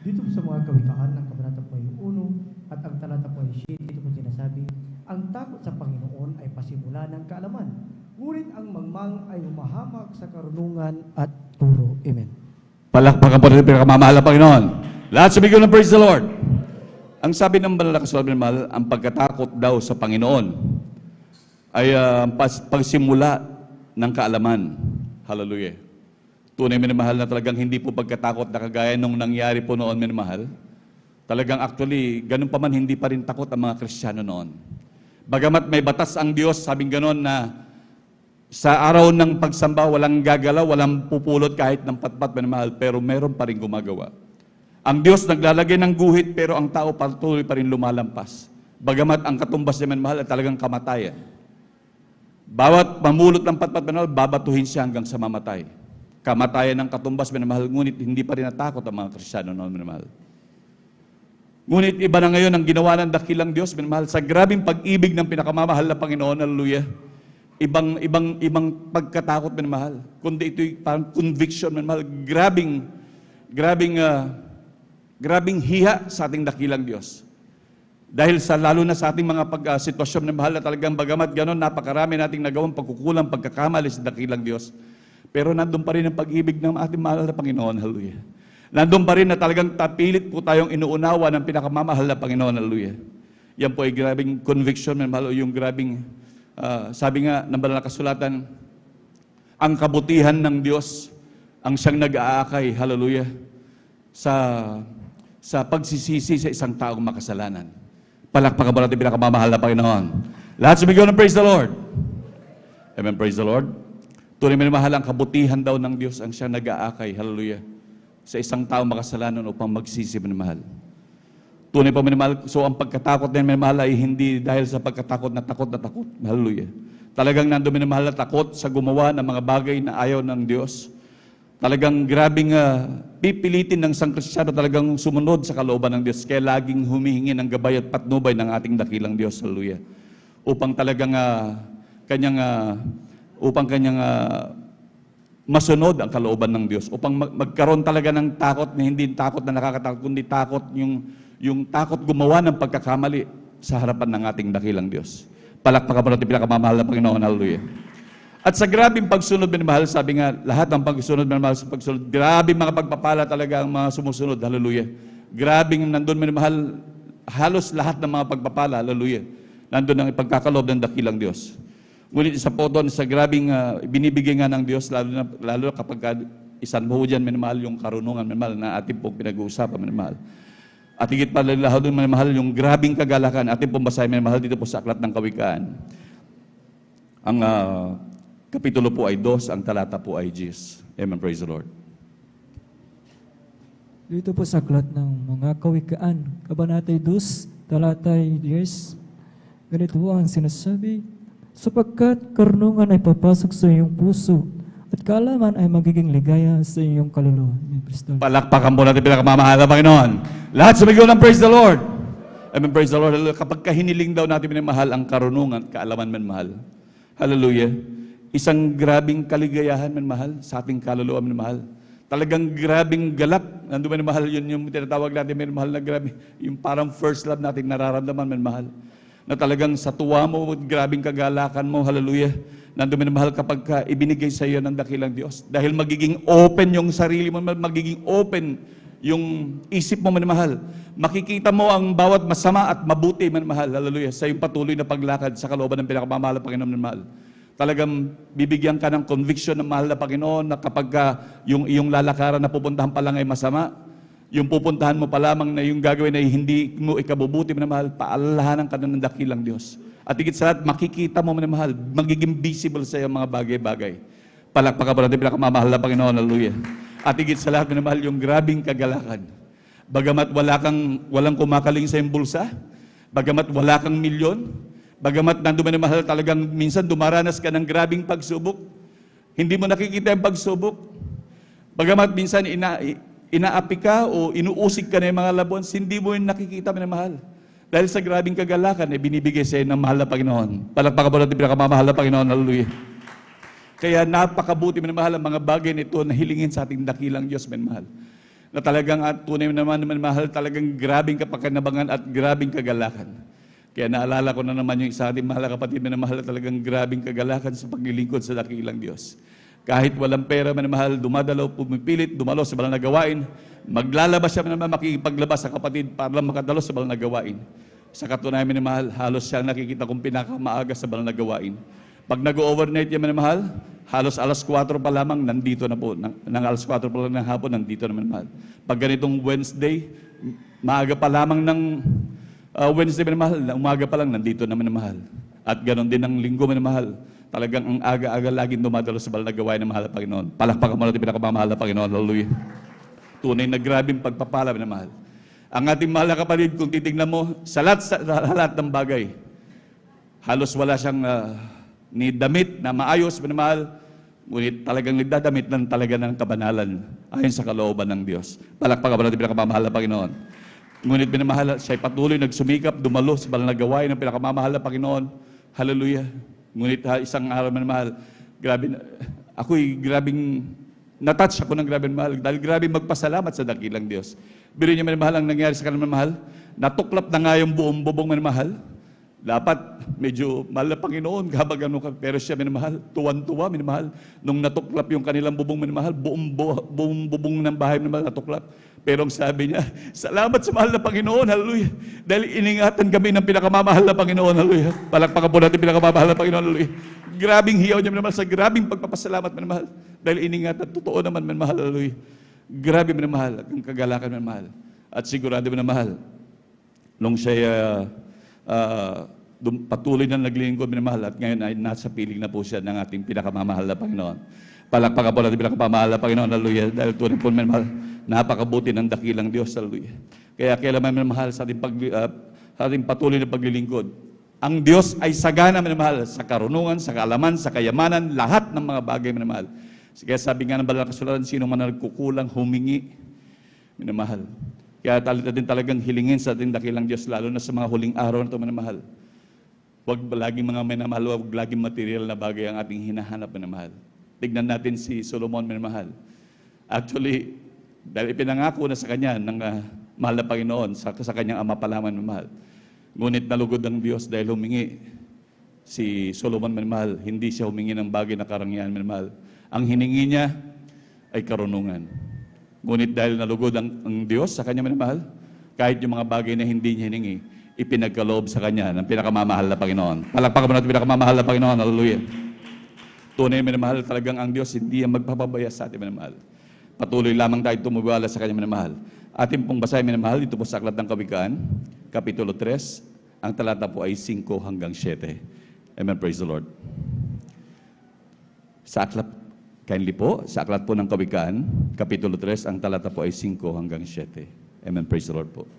I: Dito po sa mga kawikaan ng kabanata po ay 1 at ang talata po ay 7, dito po sinasabi, ang takot sa Panginoon ay pasimula ng kaalaman, ngunit ang mangmang ay humahamak sa karunungan at turo. Amen.
J: Palakpakan po natin pinakamamahal na Panginoon. Lahat sabihin ng praise the Lord. Ang sabi ng banal na kasulatan, minamahal, ang pagkatakot daw sa Panginoon ay pagsimula ng kaalaman. Hallelujah. Tunay, minamahal, na talagang hindi po pagkatakot na kagaya nung nangyari po noon, minamahal. Talagang actually, ganun pa man, hindi pa rin takot ang mga Kristiyano noon. Bagamat may batas ang Diyos, sabing ganon na sa araw ng pagsamba, walang gagalaw, walang pupulot kahit ng patpat, minamahal, pero meron pa rin gumagawa. Ang Diyos naglalagay ng guhit, pero ang tao patuloy pa rin lumalampas. Bagamat ang katumbas niya, minamahal, ay talagang kamatayan. Bawat mamulot ng patpat, minamahal, babatuhin siya hanggang sa mamatay. Kamatayan ng katumbas, minamahal, ngunit hindi pa rin natakot ang mga Kristiyano noon, minamahal. Ngunit iba na ngayon ang ginawa ng dakilang Diyos, minamahal, sa grabing pag-ibig ng pinakamamahal na Panginoon, hallelujah. Ibang pagkatakot, minamahal. Kundi ito'y parang conviction, minamahal. Grabing hiya sa ating dakilang Diyos. Dahil lalo na sa ating mga sitwasyon, minamahal, na talagang bagamat ganon, napakarami nating nagawang pagkukulang, pagkakamali sa dakilang Diyos. Pero nandun pa rin ang pag-ibig ng ating mahal na Panginoon, hallelujah. Nandun pa rin na talagang tapilit po tayong inuunawa ng pinakamamahal na Panginoon, hallelujah. Yan po ay grabing conviction, minamahal, o yung grabing, sabi nga ng banal na kasulatan, ang kabutihan ng Diyos ang siyang nag-aakay, hallelujah, sa pagsisisi sa isang taong makasalanan. Palakpakan po natin pinakamamahal na Panginoon. Lahat sumigaw ng praise the Lord. Amen, praise the Lord. Tunay, minamahal, ang kabutihan daw ng Diyos ang siyang nag-aakay, hallelujah, sa isang tao makasalanan upang magsisi, minamahal. Tunay pa, minamahal, so ang pagkatakot na minamahal ay hindi dahil sa pagkatakot na takot, hallelujah. Talagang nando, minamahal, na takot sa gumawa ng mga bagay na ayaw ng Diyos. Talagang grabing pipilitin ng isang Kristiyano talagang sumunod sa kalooban ng Diyos. Kaya laging humihingi ng gabay at patnubay ng ating dakilang Diyos, hallelujah. Upang talagang kanyang masunod ang kalooban ng Diyos, upang magkaroon talaga ng takot na hindi takot na nakakatakot, kundi takot yung takot gumawa ng pagkakamali sa harapan ng ating dakilang Diyos. Palakpakan po natin pinakamamahal na Panginoon, hallelujah. At sa grabing pagsunod, minamahal, sabi nga, lahat ng pagsunod, minamahal, sa pagsunod, grabing mga pagpapala talaga ang mga sumusunod, hallelujah. Grabing nandun, minamahal, halos lahat ng mga pagpapala, hallelujah. Nandun ang ipagkakaloob ng dakilang Diyos. Ngunit isa po doon sa grabing binibigay nga ng Diyos, lalo kapag isan mo dyan, minamahal, yung karunungan, minamahal, na ating pong pinag-uusapan, minamahal. At higit pa lahat doon, minamahal, yung grabing kagalakan, ating pong basahin, minamahal, dito po sa Aklat ng Kawikaan. Ang kapitulo po ay 2, ang talata po ay 10. Amen, praise the Lord.
F: Dito po sa Aklat ng mga Kawikaan, Kabanata 2, talata 10, ganito po ang sinasabi, sapagkat karunungan ay papasok sa iyong puso at kaalaman ay magiging ligaya sa iyong kaluluwa.
J: Palakpakan po natin pinakamamahal na Panginoon. Lahat sumigaw ng praise the Lord. Amen, praise the Lord. Kapag kahiniling daw natin minamahal ang karunungan, kaalaman, minamahal. Hallelujah. Isang grabing kaligayahan, minamahal, sa ating kaluluwa, minamahal. Talagang grabing galak. Nandun, minamahal, yun yung tinatawag natin, minamahal, na grabe. Yung parang first love natin nararamdaman, minamahal. Na talagang sa tuwa mo, grabing kagalakan mo, hallelujah, nandun, minamahal, kapag ibinigay sa iyo ng dakilang Diyos. Dahil magiging open yung sarili mo, magiging open yung isip mo, minamahal. Makikita mo ang bawat masama at mabuti, minamahal, hallelujah, sa iyong patuloy na paglakad sa kalooban ng pinakamamahal na Panginoon, minamahal. Talagang bibigyan ka ng conviction ng mahal na Panginoon na kapag yung iyong lalakaran na pupuntahan pa lang ay masama, yung pupuntahan mo pa lamang na yung gagawin ay hindi mo ikabubuti, minamahal, paalalahanan ka na ng dakilang Diyos. At higit sa lahat, makikita mo, minamahal, magiging visible sa iyo mga bagay-bagay. Palakpakan po natin pinakamamahal na Panginoon, hallelujah. At higit sa lahat, minamahal, yung grabing kagalakan. Bagamat walang kumakaling sa iyong bulsa, bagamat wala kang milyon, bagamat nandun, minamahal, talagang minsan dumaranas ka ng grabing pagsubok, hindi mo nakikita yung pagsubok. Bagamat minsan inaapi ka o inuusig ka ng mga loved ones, hindi mo yung nakikita, minamahal. Dahil sa grabing kagalakan, binibigay sa iyo ng mahal na Panginoon. Palakpakan po natin pinakamamahal na Panginoon. Hallelujah. Kaya napakabuti, minamahal, ang mga bagay nito na hilingin sa ating dakilang Diyos, minamahal. Na talagang at tunay naman, minamahal, talagang grabing kapakinabangan at grabing kagalakan. Kaya naalala ko na naman yung isa ating mahal na kapatid, minamahal, talagang grabing kagalakan sa paglilingkod sa dakilang Diyos. Kahit walang pera, minamahal, dumadalaw, pumipilit, dumalo sa banal na gawain. Maglalabas siya, minamahal, makikipaglabas sa kapatid para lang makadalo sa banal na gawain. Sa katunayan, minamahal, halos siyang nakikita kong pinakamaaga sa banal na gawain. Pag nag-overnight yan, minamahal, halos alas 4 pa lamang, nandito na po. Nang alas 4 pa lang ng hapon, nandito na, minamahal. Pag ganitong Wednesday, maaga pa lamang ng Wednesday, minamahal, umaga pa lang, nandito na, minamahal. At ganon din ang linggo, minamahal. Talagang ang aga-aga laging dumadalo sa banal na gawain ng mahal na Panginoon. Palakpakan mo natin pinakamamahal na Panginoon. Hallelujah. Tunay na grabing pagpapala, minamahal. Ang ating mahal na kapatid, kung titignan mo, sa lahat ng bagay, halos wala siyang ni damit na maayos, minamahal, ngunit talagang nagdadamit ng talaga ng kabanalan ayon sa kalooban ng Diyos. Palakpakan mo natin pinakamamahal na Panginoon. Ngunit minamahal, siya'y patuloy nagsumikap, dumalo sa banal na gawain ng pinakamamahal na Panginoon. Hallelujah. Ngunit isang araw, minamahal, grabe, ako'y grabing, natouch ako ng grabe, minamahal, dahil grabe magpasalamat sa dakilang Diyos. Biro niya, minamahal, ang nangyari sa kanila, minamahal, natuklap na nga yung buong bubong, minamahal. Dapat, medyo mahal na Panginoon, kapag ano ka, pero siya, minamahal, tuwan-tuwa, minamahal, nung natuklap yung kanilang bubong, minamahal, buong bubong ng bahay, minamahal, natuklap. Pero ang sabi niya, salamat sa mahal na Panginoon, hallelujah. Dahil iningatan kami ng pinakamamahal na Panginoon, hallelujah. Palakpakan po natin pinakamamahal na Panginoon, hallelujah. Grabing hiyaw niya, minamahal, sa grabing pagpapasalamat, minamahal. Dahil iningatan, totoo naman, minamahal, hallelujah. Grabe, minamahal, ang kagalakan, minamahal. At sigurado, minamahal, nung siya patuloy na naglilingkod, minamahal, at ngayon ay nasa piling na po siya ng ating pinakamamahal na Panginoon. Palakpakan po natin pinakamamahal na Panginoon, hallelujah. Dahil tunay po, minamahal, napakabuti ng dakilang Diyos, hallelujah. Kaya kailangan, minamahal, sa ating patuloy na paglilingkod. Ang Diyos ay sagana, minamahal, sa karunungan, sa kaalaman, sa kayamanan, lahat ng mga bagay, minamahal. Kaya sabi nga ng banal na kasulatan, sino man nagkukulang, humingi, minamahal. Kaya din talagang hilingin sa ating dakilang Diyos, lalo na sa mga huling araw na ito, minamahal. Huwag laging mga minamahal, huwag laging material na bagay ang ating hinahanap, minamahal. Tignan natin si Solomon, minamahal. Actually, dahil ipinangako na sa kanya ng mahal na Panginoon, sa kanyang ama pa lamang, minamahal. Ngunit nalugod ang Diyos dahil humingi si Solomon, minamahal. Hindi siya humingi ng bagay na karangyaan, minamahal. Ang hiningi niya ay karunungan. Ngunit dahil nalugod ang Diyos sa kanya, minamahal, kahit yung mga bagay na hindi niya hiningi, ipinagkaloob sa kanya ng pinakamamahal na Panginoon. Palakpakan mo natin pinakamamahal na Panginoon. Hallelujah. Tunay, minamahal, talagang ang Diyos hindi ang magpapabaya sa atin, minamahal. Patuloy lamang tayo tumuwala sa kanya, minamahal. Ating pong basahin, minamahal, dito po sa Aklat ng Kawikaan, Kapitulo 3, ang talata po ay 5 hanggang 7. Amen, praise the Lord. Sa aklat, kindly po, sa Aklat po ng Kawikaan, Kapitulo 3, ang talata po ay 5 hanggang 7. Amen, praise the Lord po.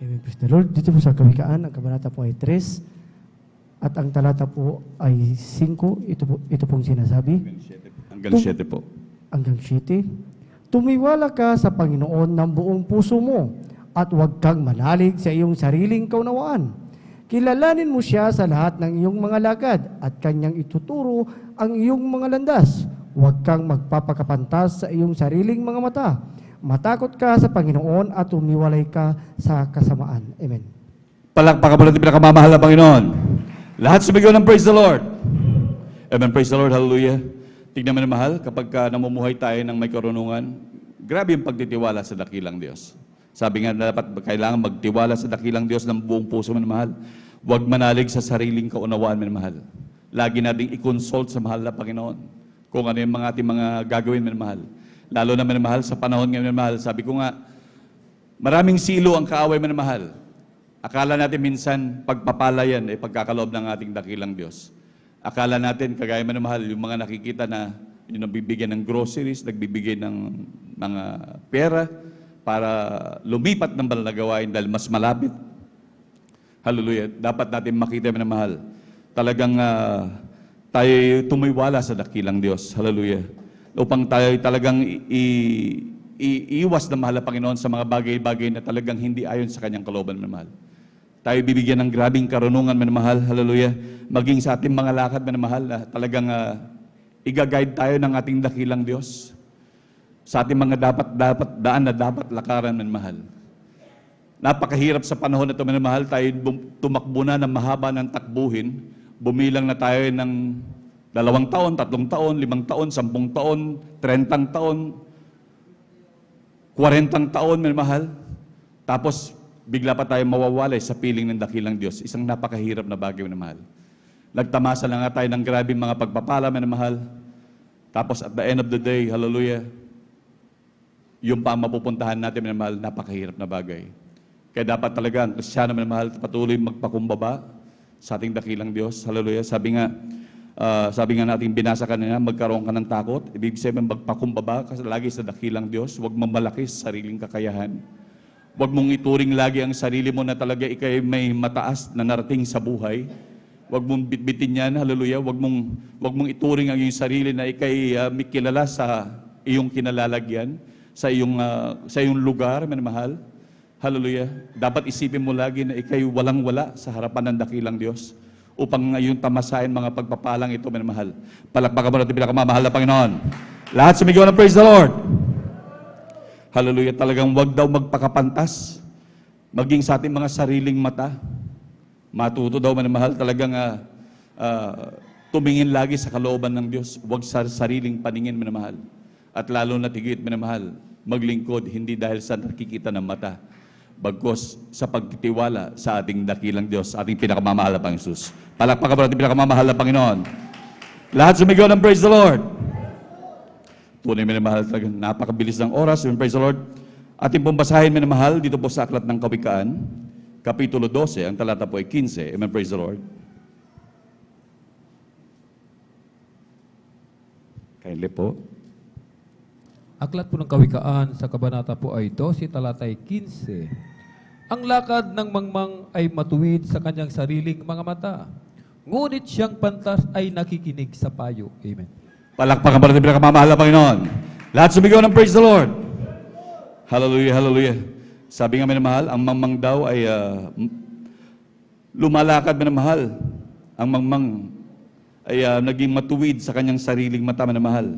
I: Amen, praise the Lord. Dito po sa Kawikaan, ang kabanata po ay 3, at ang talata po ay 5. Ito pong sinasabi.
J: Hanggang 7 po.
I: Hanggang 7. Tumiwala ka sa Panginoon ng buong puso mo at huwag kang manalig sa iyong sariling kaunawaan. Kilalanin mo siya sa lahat ng iyong mga lagad at kanyang ituturo ang iyong mga landas. Huwag kang magpapakapantas sa iyong sariling mga mata. Matakot ka sa Panginoon at umiwalay ka sa kasamaan. Amen.
J: Palakpakan po natin pinakamamahal na Panginoon. Lahat sumigaw ng praise the Lord. Amen, praise the Lord, hallelujah. Tignan mo na mahal, kapag namumuhay tayo ng may karunungan, grabe yung pagtitiwala sa dakilang Diyos. Sabi nga na dapat kailangan magtiwala sa dakilang Diyos ng buong puso, minamahal. Huwag manalig sa sariling kaunawaan, minamahal. Lagi nating i-consult sa mahal na Panginoon kung ano yung ating mga gagawin, minamahal. Lalo na, minamahal, sa panahon ngayon, minamahal. Sabi ko nga, maraming silo ang kaaway, minamahal. Akala natin minsan, pagpapala yan, pagkakaloob ng ating dakilang Diyos. Akala natin, kagaya minamahal, yung mga nakikita na yung nagbibigyan ng groceries, nagbibigay ng mga pera para lumipat ng banal na gawain dahil mas malapit. Hallelujah. Dapat natin makita, minamahal, talagang tayo tumiwala sa dakilang Diyos. Hallelujah. Upang tayo talagang iiwas na mahal na Panginoon sa mga bagay-bagay na talagang hindi ayon sa kanyang kalooban, minamahal. Tayo bibigyan ng grabing karunungan, minamahal. Hallelujah. Maging sa ating mga lakad, minamahal, na talagang i-guide tayo ng ating dakilang Diyos sa ating mga dapat daan na dapat lakaran, minamahal. Napakahirap sa panahon na ito, minamahal, tayo tumakbo na ng mahaba ng takbuhin. Bumilang na tayo ng 2 taon, 3 taon, 5 taon, 10 taon, 30 taon, 40 taon, minamahal. Tapos, bigla pa tayo mawawalay sa piling ng dakilang Diyos. Isang napakahirap na bagay, minamahal. Nagtamasa lang nga tayo ng grabing mga pagpapala, minamahal. Tapos, at the end of the day, hallelujah, yung pa ang mapupuntahan natin, minamahal, napakahirap na bagay. Kaya dapat talaga ang Kristiyano, minamahal, patuloy magpakumbaba sa ating dakilang Diyos. Hallelujah. Sabi nga natin binasa kanina, magkaroon ka ng takot. Ibig sabihin, magpakumbaba ka lagi sa dakilang Diyos. Huwag mong malakis sariling kakayahan. Huwag mong ituring lagi ang sarili mo na talaga ikay may mataas na narating sa buhay. Huwag mong bitbitin yan, hallelujah. Huwag mong ituring ang iyong sarili na ikay may kilala sa iyong kinalalagyan, sa iyong lugar, minamahal. Hallelujah. Dapat isipin mo lagi na ikay walang-wala sa harapan ng dakilang Diyos upang iyong tamasahin mga pagpapalang ito, minamahal. Palakpakan mo natin pinakamamahal na Panginoon. Lahat sumigaw ng praise the Lord. Hallelujah. Talagang wag daw magpakapantas. Maging sa ating mga sariling mata. Matuto daw, minamahal, talagang tumingin lagi sa kalooban ng Diyos. Wag sa sariling paningin, minamahal. At lalo na tigit, minamahal, maglingkod hindi dahil sa nakikita ng mata, bagkos sa pagtitiwala sa ating dakilang Diyos, ating pinakamamahal na Panginoon Jesus. Palakpakan mo natin pinakamamahal na Panginoon. Lahat sumigaw ng praise the Lord. Tunay, minamahal, talagang napakabilis ng oras. Praise the Lord. Ating pong basahin, minamahal, dito po sa Aklat ng Kawikaan, Kapitulo 12, ang talata po ay 15. Amen, praise the Lord. Kindly po.
A: Aklat po ng Kawikaan sa kabanata po ay 12, talata ay 15. Ang lakad ng mangmang ay matuwid sa kanyang sariling mga mata, ngunit siyang pantas ay nakikinig sa payo. Amen.
J: Palakpakan pa natin pinakamamahal na Panginoon. Lahat sumigaw ng praise the Lord. Hallelujah, hallelujah. Sabi nga, minamahal, ang mangmang daw ay lumalakad, minamahal. Ang mangmang ay naging matuwid sa kanyang sariling mata, minamahal.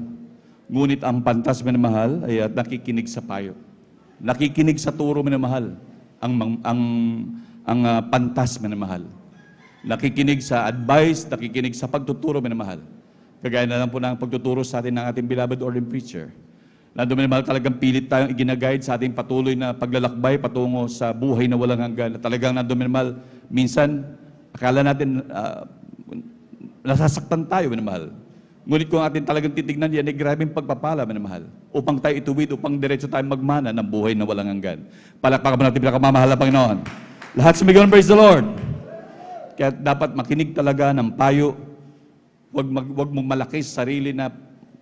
J: Ngunit ang pantas, minamahal, ay nakikinig sa payo. Nakikinig sa turo, minamahal. Ang pantas, minamahal. Nakikinig sa advice, nakikinig sa pagtuturo, minamahal. Kagaya na lang po ng pagtuturo sa atin ng ating beloved ordained preacher. Nandun, minamahal, talagang pilit tayong iginaguide sa ating patuloy na paglalakbay patungo sa buhay na walang hanggan. Talagang nandun, minamahal, minsan, akala natin nasasaktan tayo, minamahal. Ngunit kung atin talagang titignan yan, ay grabing pagpapala, minamahal. Upang tayo ituwid, upang diretso tayo magmana ng buhay na walang hanggan. Palakpakan mo natin pinakamamahal na Panginoon. Lahat sumigaw ng praise the Lord. Kaya dapat makinig talaga ng payo. Huwag mong malaki sa sarili na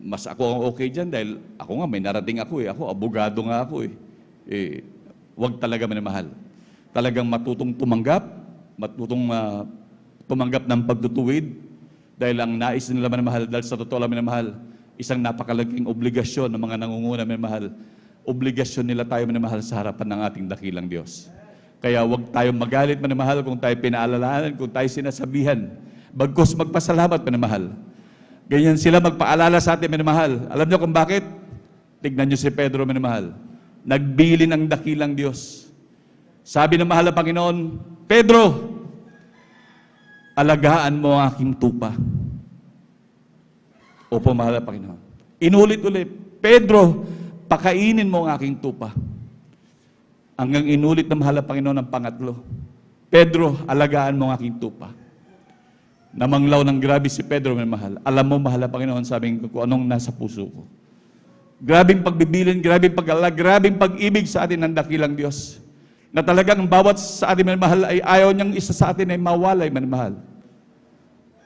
J: mas ako ang okay dyan dahil ako nga may narating ako eh. Ako, abogado nga ako eh. Huwag talaga, minamahal. Talagang matutong tumanggap ng pagtutuwid. Dahil ang nais nila, minamahal, dahil sa totoo lang, minamahal, isang napakalaking obligasyon ng mga nangunguna, minamahal. Obligasyon nila tayo, minamahal, sa harapan ng ating dakilang Diyos. Kaya huwag tayong magalit, minamahal, kung tayo pinaalalahanan, kung tayo sinasabihan. Bagkos magpasalamat, minamahal. Ganyan sila magpaalala sa atin, minamahal. Alam niyo kung bakit? Tignan niyo si Pedro, minamahal. Nagbilin ang dakilang Diyos. Sabi ng mahal na Panginoon, Pedro, alagaan mo ang aking tupa. Opo, mahal na Panginoon. Inulit-ulit, Pedro, pakainin mo ang aking tupa. Hanggang inulit na mahal na Panginoon ang pangatlo. Pedro, alagaan mo ang aking tupa. Namanglaw ng grabe si Pedro, may mahal. Alam mo, mahal na Panginoon, sabi ko kung anong nasa puso ko. Grabing pagbibilin, grabing pag-alala, grabing pag-ibig sa atin ng dakilang Diyos. Na talagang bawat sa atin, may mahal, ay ayaw niyang isa sa atin ay mawalay, may mahal.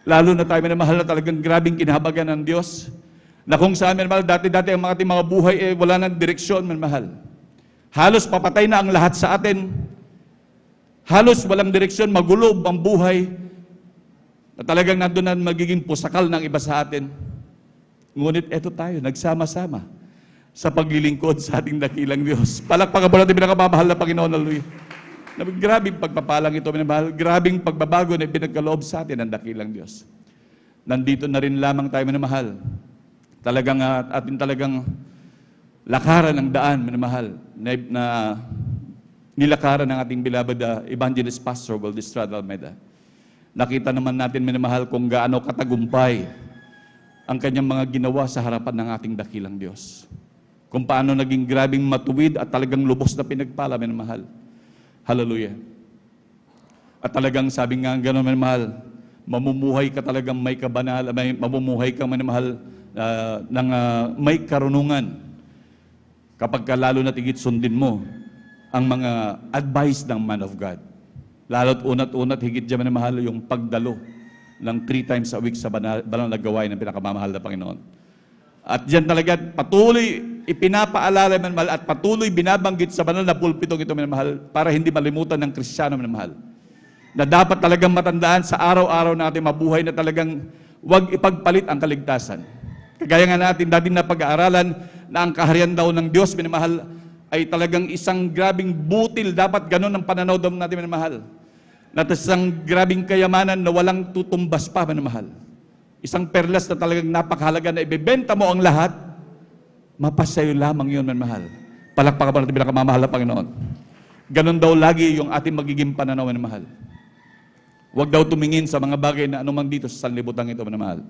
J: Lalo na tayo, may mahal, na talagang grabing kinahabagan ng Diyos. Na kung saan, may mahal, dati-dati ang mga ating mga buhay, wala nang direksyon, may mahal. Halos papatay na ang lahat sa atin. Halos walang direksyon, magulo ang buhay. Na talagang nandun na magiging pusakal ng iba sa atin. Ngunit eto tayo, nagsama-sama sa paglilingkod sa ating dakilang Diyos. Palakpakan po natin pinakamamahal na Panginoon. Hallelujah. Grabing pagpapalang ito, minamahal. Grabing pagbabago na pinagkaloob sa atin ng dakilang Diyos. Nandito na rin lamang tayo, minamahal. Talagang atin talagang lakaran ng daan, minamahal, na nilakaran ng ating beloved Evangelist Pastor Valdestrada Almeida. Nakita naman natin, minamahal, kung gaano katagumpay ang kanyang mga ginawa sa harapan ng ating dakilang Diyos. Kung paano naging grabing matuwid at talagang lubos na pinagpala, minamahal. Hallelujah. At talagang sabi nga gano'n, minamahal, mamumuhay ka talagang may kabanal, mamumuhay ka, minamahal, ng may karunungan kapag ka lalo na tigit sundin mo ang mga advice ng man of God. Lalo't unat-unat, higit dyan, minamahal, yung pagdalo ng 3 times a week sa banal na gawain ng pinakamamahal na Panginoon. At dyan talaga patuloy ipinapaalala, minamahal, at patuloy binabanggit sa banal na pulpitong ito, minamahal, para hindi malimutan ng Kristiyano, minamahal, na dapat talagang matandaan sa araw-araw natin mabuhay na talagang huwag ipagpalit ang kaligtasan. Kagaya nga natin dati na pag-aaralan na ang kaharian daw ng Diyos, minamahal, ay talagang isang grabing butil. Dapat ganun ang pananaw daw natin, minamahal. Na isang grabing kayamanan na walang tutumbas pa, minamahal. Isang perlas na talagang napakahalaga na ibebenta mo ang lahat, mapasayo lamang yun, minamahal. Palakpakan pa natin pinakamamahal na Panginoon. Ganun daw lagi yung ating magiging pananaw, minamahal. Huwag daw tumingin sa mga bagay na anumang dito sa sanlibutan ito, minamahal.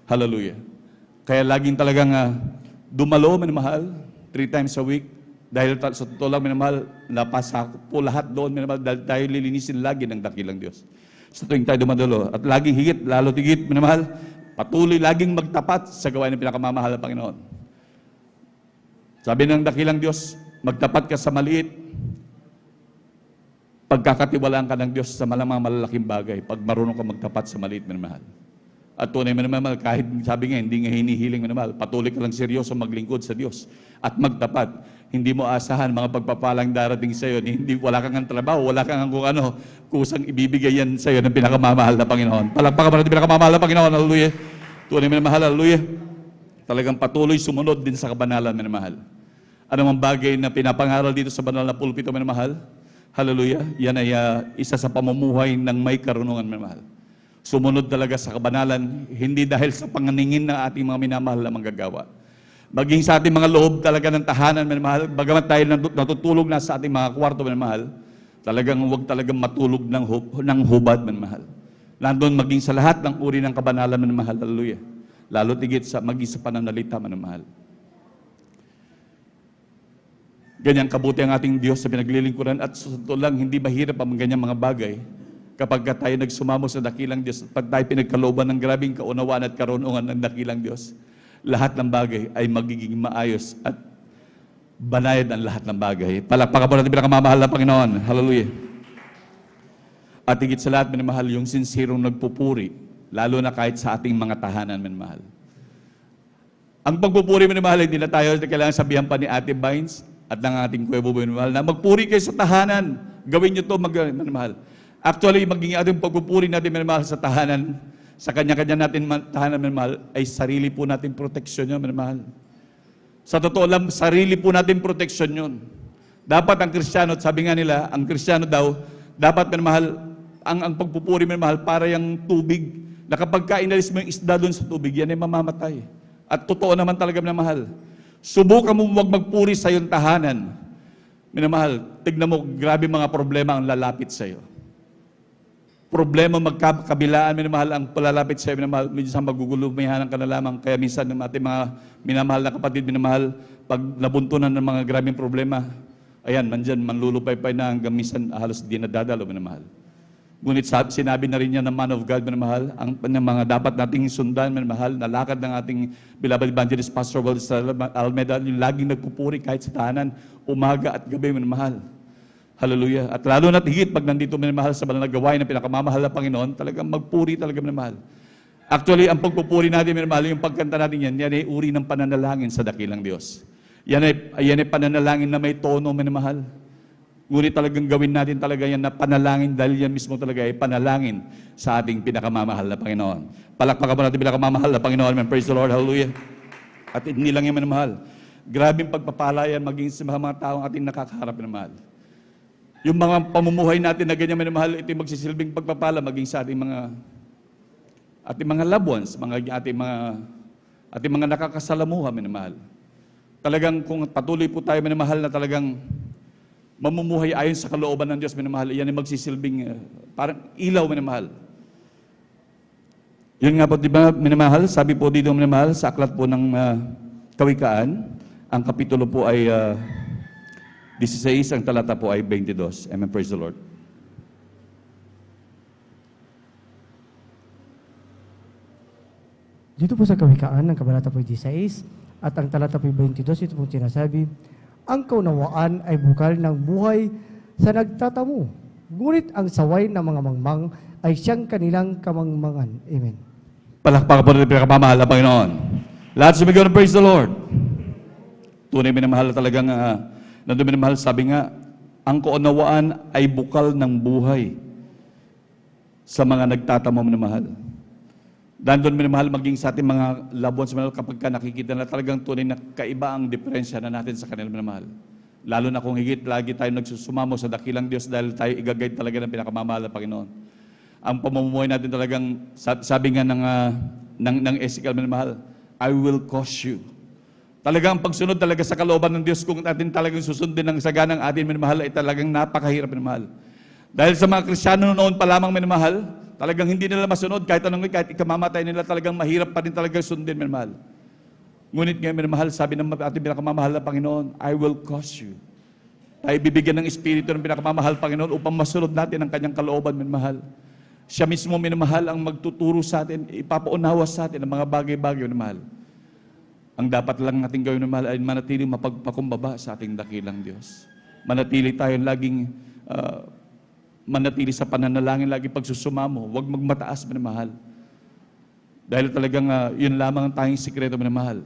J: Hallelujah. Kaya laging talagang dumalo, minamahal, 3 times a week. Dahil sa totoo lang, minamahal, napasa po lahat doon, minamahal, dahil tayo lilinisin lagi ng dakilang Diyos. Sa tuwing tayo dumadalo. At laging higit, lalo tigit, minamahal, patuloy laging magtapat sa gawain ng pinakamamahal na Panginoon. Sabi ng dakilang Diyos, magtapat ka sa maliit, pagkakatiwalaan ka ng Diyos sa malamang malalaking bagay, pag marunong ka magtapat sa maliit, minamahal. At tunay, minamahal, kahit sabi nga, hindi nga hinihiling, minamahal, patuloy ka lang seryoso maglingkod sa Diyos at magtapat. Hindi mo asahan mga pagpapalang darating sa iyo, hindi, wala kang trabaho, wala kang kung ano, kusang ibibigay yan sa iyo ng pinakamamahal na Panginoon. Palakpakan mo natin pinakamamahal na Panginoon, hallelujah. Tunay, minamahal, hallelujah. Talagang patuloy sumunod din sa kabanalan, minamahal. Ano mang bagay na pinapangaral dito sa banal na pulpito, minamahal, hallelujah, yan ay isa sa pamumuhay ng may karunungan, minamahal. Sumunod talaga sa kabanalan, hindi dahil sa panganingin ng ating mga minamahal na manggagawa. Maging sa ating mga loob talaga ng tahanan, minamahal, bagamat tayo natutulog na sa ating mga kwarto, minamahal, talagang huwag talagang matulog ng hubad, minamahal. Nandun maging sa lahat ng uri ng kabanalan, minamahal, hallelujah. Lalo tigit sa maging sa pananalita, minamahal. Ganyang kabuti ang ating Diyos sa pinaglilingkuran at sa totoo lang, hindi mahirap ang ganyang mga bagay kapag tayo nagsumamo sa dakilang Diyos at pag tayo pinagkalooban ng grabing kaunawaan at karunungan ng dakilang Diyos, lahat ng bagay ay magiging maayos at banayad ang lahat ng bagay. Palakpakan po natin pinakamamahal na Panginoon. Hallelujah. At higit sa lahat, minamahal, yung sinsirong nagpupuri, lalo na kahit sa ating mga tahanan, minamahal. Ang pagpupuri, minamahal, hindi na tayo kailangan sabihan pa ni Ate Vines at ng ating kuwebo, minamahal, na magpuri kayo sa tahanan. Gawin nyo ito, minamahal. Actually, maging ating pagpupuri natin, minamahal, sa tahanan, sa kanya-kanya natin tahanan, minamahal, ay sarili po natin proteksyon yun, minamahal. Sa totoo lang, sarili po natin proteksyon yun. Dapat ang Kristiyano, sabi nga nila, ang Kristiyano daw, dapat, minamahal, ang pagpupuri, minamahal, para yung tubig, na kapag inalis mo yung isda doon sa tubig, yan ay mamamatay. At totoo naman talaga, minamahal. Subukan mo huwag magpuri sa iyong tahanan. Minamahal, tignan mo, grabe mga problema ang lalapit sa iyo. Problema magkabilaan, minamahal, ang palalapit sa iyo, minamahal, minsan magugulumihanan ka na lamang. Kaya minsan ng ating mga minamahal na kapatid, minamahal, pag nabuntunan ng mga grabing problema, ayan, mandyan, manlulupay-pay na hanggang minsan halos di nadadalo, minamahal. Ngunit sinabi na rin niya ng man of God, minamahal, ang mga dapat nating sundan, minamahal, na lakad ng ating beloved evangelist Pastor Valdestrada Almeida, yung laging nagpupuri kahit sa tahanan, umaga at gabi, minamahal. Hallelujah. At lalo na't higit pag nandito, minamahal, sa banal na gawain ng pinakamamahal na Panginoon, talagang magpuri talaga, minamahal. Actually, ang pagpupuri natin, minamahal, yung pagkanta natin yan ay uri ng pananalangin sa dakilang Diyos. Yan ay pananalangin na may tono, minamahal. Ngunit talagang gawin natin talaga yan na panalangin dahil yan mismo talaga ay panalangin sa ating pinakamamahal na Panginoon. Palakpakan po natin pinakamamahal na Panginoon. Amen. Praise the Lord. Hallelujah. At hindi lang yan minamahal. Grabing pagpapala yan maging sa mga taong ating nakakaharap na mahal. Yung mga pamumuhay natin na ganyan minamahal, ito yung magsisilbing pagpapala maging sa ating mga loved ones, ating mga nakakasalamuha minamahal. Talagang kung patuloy po tayo minamahal na talagang mamumuhay ayon sa kalooban ng Diyos minamahal, yan ay magsisilbing parang ilaw minamahal. Yun nga po, di ba minamahal? Sabi po dito minamahal sa aklat po ng Kawikaan, ang kapitulo po ay 16, ang talata po ay 22. Amen, praise the Lord.
I: Dito po sa Kawikaan, ang kabanata po 16, at ang talata po 22, ito pong sinasabi, ang kaunawaan ay bukal ng buhay sa nagtatamo. Ngunit ang saway ng mga mangmang ay siyang kanilang kamangmangan. Amen.
J: Palakpakan po natin pinakamamahal na Panginoon. Lahat sumigaw ng praise the Lord. Tunay minamahal na talagang, nandun minamahal, sabi nga, ang kaunawaan ay bukal ng buhay sa mga nagtatamo minamahal. Nandun minamahal maging sa ating mga loved ones minamahal kapag ka nakikita na talagang tunay na kaiba ang diferensya na natin sa kanila minamahal. Lalo na kung higit lagi tayo nagsusumamo sa dakilang Diyos dahil tayo igagayad talaga ng pinakamamahal na Panginoon. Ang pamumuhay natin talagang, sabi nga ng Ezekiel minamahal, I will cause you. Talagang pagsunod talaga sa kalooban ng Diyos, kung natin talagang susundin ang saganang atin minamahal, ay talagang napakahirap minamahal. Dahil sa mga Kristiyano noon pa lamang minamahal, talagang hindi nila masunod, kahit ikamamatay nila, talagang mahirap pa rin talaga sundin, minamahal. Ngunit ngayon, minamahal, sabi ng ating pinakamamahal na Panginoon, I will cause you. Tayo bibigyan ng Espiritu ng pinakamamahal, Panginoon, upang masunod natin ang kanyang kalooban, minamahal. Siya mismo, minamahal, ang magtuturo sa atin, ipapaunawa sa atin ang mga bagay-bagay, minamahal. Ang dapat lang natin gawin, minamahal, ay manatiling mapagpakumbaba sa ating dakilang Diyos. Manatili tayong laging manatili sa pananalangin, lagi pagsusumamo, huwag magmataas, minamahal. Dahil talagang yun lamang ang tanging sikreto, minamahal,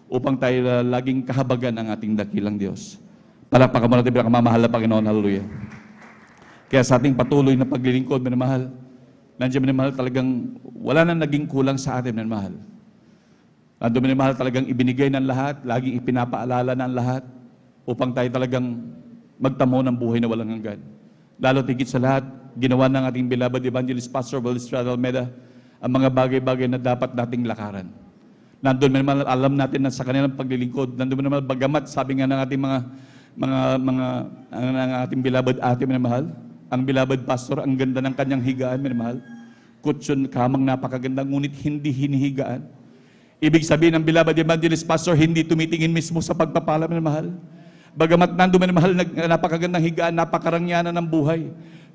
J: upang tayo laging kahabagan ang ating dakilang Diyos. Palakpakan mo natin pinakamamahal na Panginoon, hallelujah. Kaya sa ating patuloy na paglilingkod, minamahal, nandiyan, minamahal, talagang wala na naging kulang sa atin, minamahal. Nandiyan, minamahal, talagang ibinigay ng lahat, laging ipinapaalala ng lahat, upang tayo talagang magtamo ng buhay na walang hanggan. Lalo tigit sa lahat, ginawa ng ating beloved evangelist Pastor Valistral Almeida ang mga bagay-bagay na dapat nating lakaran. Nandun naman alam natin na sa kanilang paglilingkod, nandun naman bagamat sabi nga ng ating ang ating beloved ate minamahal, ang beloved pastor, ang ganda ng kanyang higaan minamahal. Kutsyon kamang napakaganda, ngunit hindi hinihigaan. Ibig sabihin ng beloved evangelist pastor, hindi tumitingin mismo sa pagpapala minamahal. Bagamat nandun minamahal, napakagandang higaan, napakarangyanan ng buhay.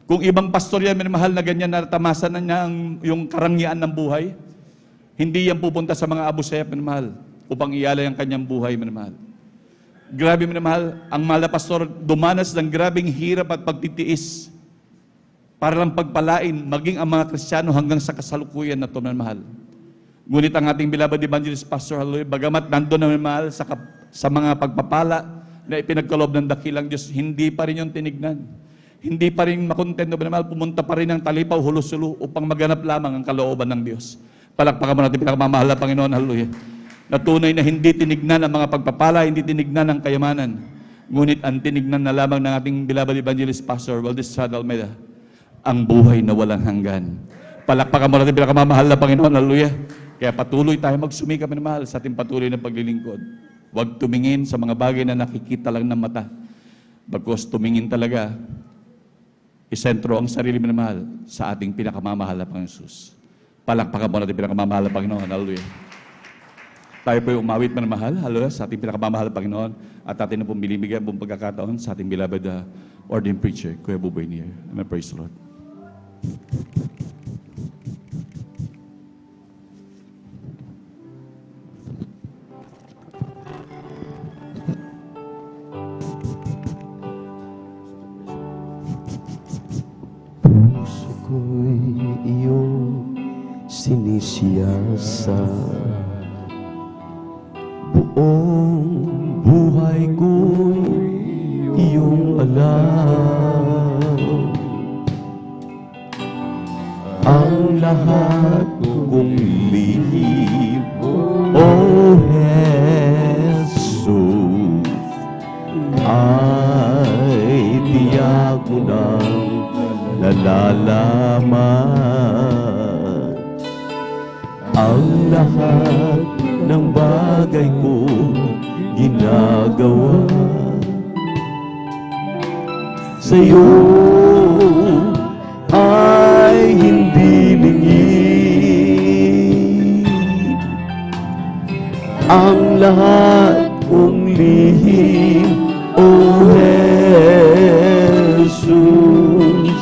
J: Kung ibang pastor yan minamahal na ganyan, natamasan na niya yung karangyaan ng buhay, hindi yan pupunta sa mga abusep minamahal upang ialay ang kanyang buhay minamahal. Grabe minamahal, ang mahal na pastor dumanas ng grabing hirap at pagtitiis para lang pagpalain maging ang mga Kristiyano hanggang sa kasalukuyan na ito minamahal. Ngunit ang ating beloved evangelist pastor, hallelujah, bagamat nandun na minamahal sa mga pagpapala na ipinagkaloob ng dakilang Diyos, hindi pa rin yung tinignan. Hindi pa rin makontento minamahal, pumunta pa rin ng talipaw, hulo-sulo upang maganap lamang ang kalooban ng Diyos. Palakpakan mo natin pinakamamahal na Panginoon, hallelujah. Na tunay na hindi tinignan ang mga pagpapala, hindi tinignan ang kayamanan. Ngunit ang tinignan na lamang ng ating beloved evangelist pastor, Valistral Almeida, ang buhay na walang hanggan. Palakpakan mo natin pinakamamahal na Panginoon, hallelujah. Kaya patuloy tayo magsumikap minamahal sa ating patuloy na paglilingkod. Huwag tumingin sa mga bagay na nakikita lang ng mata. Bagkus tumingin talaga, isentro ang sarili minamahal sa ating pinakamamahal na Panginoon Jesus. Palakpakan mo natin pinakamamahal na Panginoon. Hallelujah. Tayo po yung umawit minamahal, hallelujah, sa ating pinakamamahal na Panginoon at atin na pong binibigyan buong pagkakataon sa ating beloved ordained preacher, Kuya Buboy Nier. Amen. Praise the Lord.
K: Sinisiyasa buong buhay ko'y iyong alam. lahat kong lihim, O Jesus, ay tiyak mo nang nalalaman. Ang lahat ng bagay ko ginagawa sa'yo ay hindi lingid. Ang lahat kong lihim, O Jesus,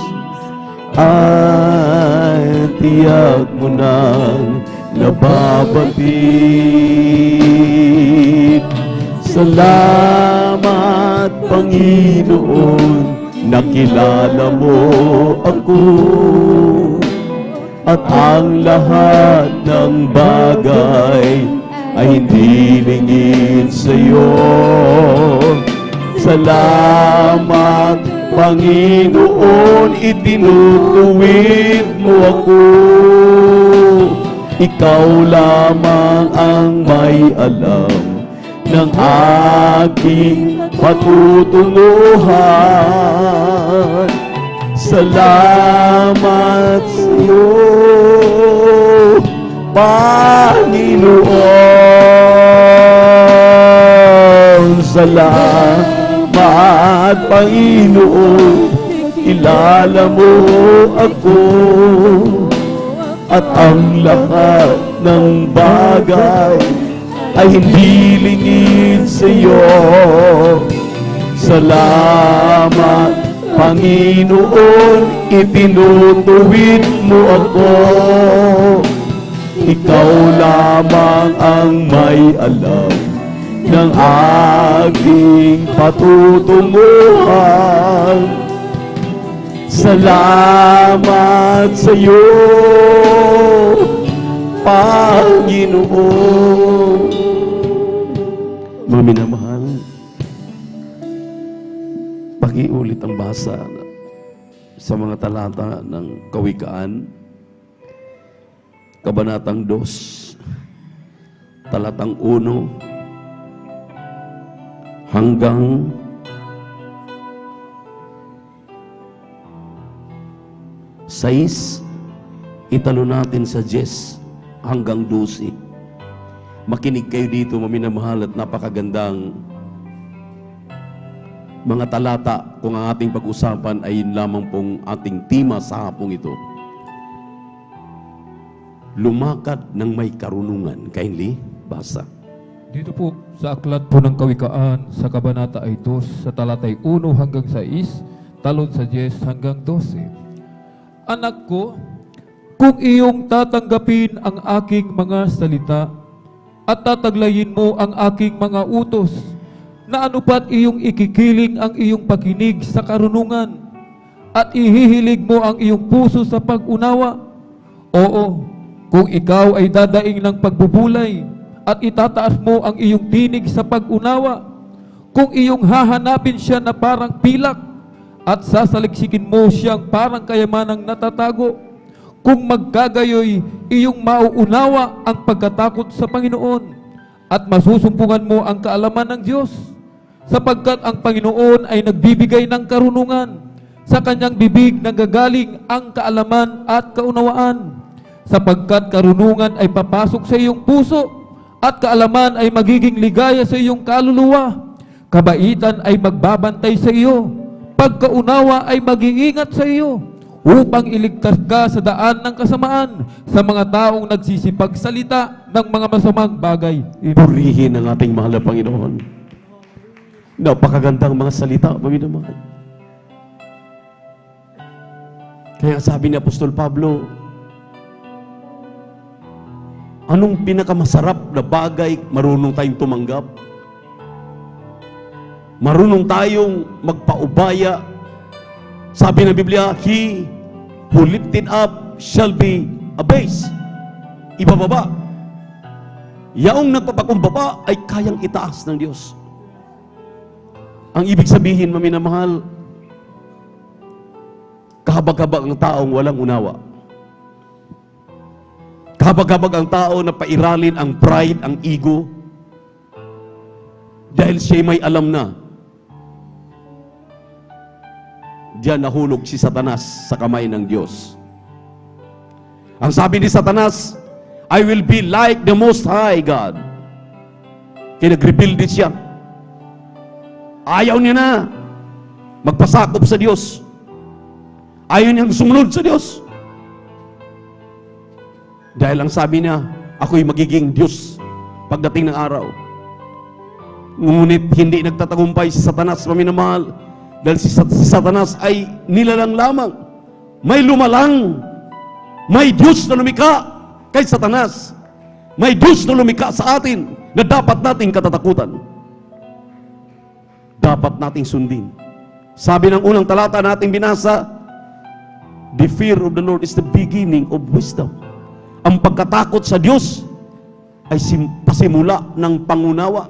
K: ay tiyak mo nang nababatid. Salamat, Panginoon, nakilala mo ako, at ang lahat ng bagay ay hindi lingid sa'yo. Salamat, Panginoon, itinutuwid mo ako. Ikaw lamang ang may alam ng aking patutunguhan. Salamat sa'yo, Panginoon. Salamat, Panginoon, kilala mo ako, at ang lahat ng bagay ay hindi lingid sa'yo. Salamat, Panginoon, itinutuwid mo ako. Ikaw lamang ang may alam ng aking patutunguhan. Salamat sa iyo, Panginoon. Mga minamahal, pakiulit ang basa sa mga talata ng Kawikaan, Kabanatang 2, talatang 1 hanggang 6, italo natin sa 10 hanggang 12. Makinig kayo dito, maminamahal, at napakagandang mga talata kung ang ating pag-usapan ay yun lamang pong ating tema sa hapong ito. Lumakad ng may karunungan. Kindly, basa.
A: Dito po sa aklat po ng Kawikaan sa Kabanata ay 2, sa talatay 1 hanggang 6, talon sa 10 hanggang 12. Anak ko, kung iyong tatanggapin ang aking mga salita at tataglayin mo ang aking mga utos, na anupat iyong ikikiling ang iyong pakinig sa karunungan at ihihilig mo ang iyong puso sa pag-unawa. Oo, kung ikaw ay dadaing ng pagbubulay at itataas mo ang iyong tinig sa pag-unawa, kung iyong hahanapin siya na parang pilak at sasaliksikin mo siyang parang kayamanang natatago, kung magkagayoy iyong mauunawa ang pagkatakot sa Panginoon at masusumpungan mo ang kaalaman ng Diyos, sapagkat ang Panginoon ay nagbibigay ng karunungan, sa kanyang bibig nanggagaling ang kaalaman at kaunawaan, sapagkat karunungan ay papasok sa iyong puso at kaalaman ay magiging ligaya sa iyong kaluluwa. Kabaitan ay magbabantay sa iyo, pagkaunawa ay mag-iingat sa iyo, upang iligtas ka sa daan ng kasamaan sa mga taong nagsisipagsalita ng mga masamang bagay.
K: Purihin ang ating mahal na Panginoon. Napakagandang mga salita, maminamahal. Kaya sabi ni Apostol Pablo, anong pinakamasarap na bagay marunong tayong tumanggap? Marunong tayong magpaubaya. Sabi ng Biblia, he who lifted up shall be abased. Ibababa. Yaong nagpapakumbaba ay kayang itaas ng Diyos. Ang ibig sabihin, maminamahal, kahabag-habag ang taong walang unawa. Kahabag-habag ang tao na pairalin ang pride, ang ego, dahil siya may alam na. Diyan nahulog si Satanas sa kamay ng Diyos. Ang sabi ni Satanas, I will be like the Most High God. Kaya nag-rebelde siya. Ayaw niya na magpasakop sa Diyos. Ayaw niyang sumunod sa Diyos. Dahil ang sabi niya, ako'y magiging Diyos pagdating ng araw. Ngunit hindi nagtatagumpay si Satanas, maminamahal, dahil si Satanas ay nilalang lamang. May lumalang. May Diyos na lumikha kay Satanas. May Diyos na lumikha sa atin na dapat nating katatakutan. Dapat nating sundin. Sabi ng unang talata nating binasa, the fear of the Lord is the beginning of wisdom. Ang pagkatakot sa Diyos ay pasimula ng pangunawa.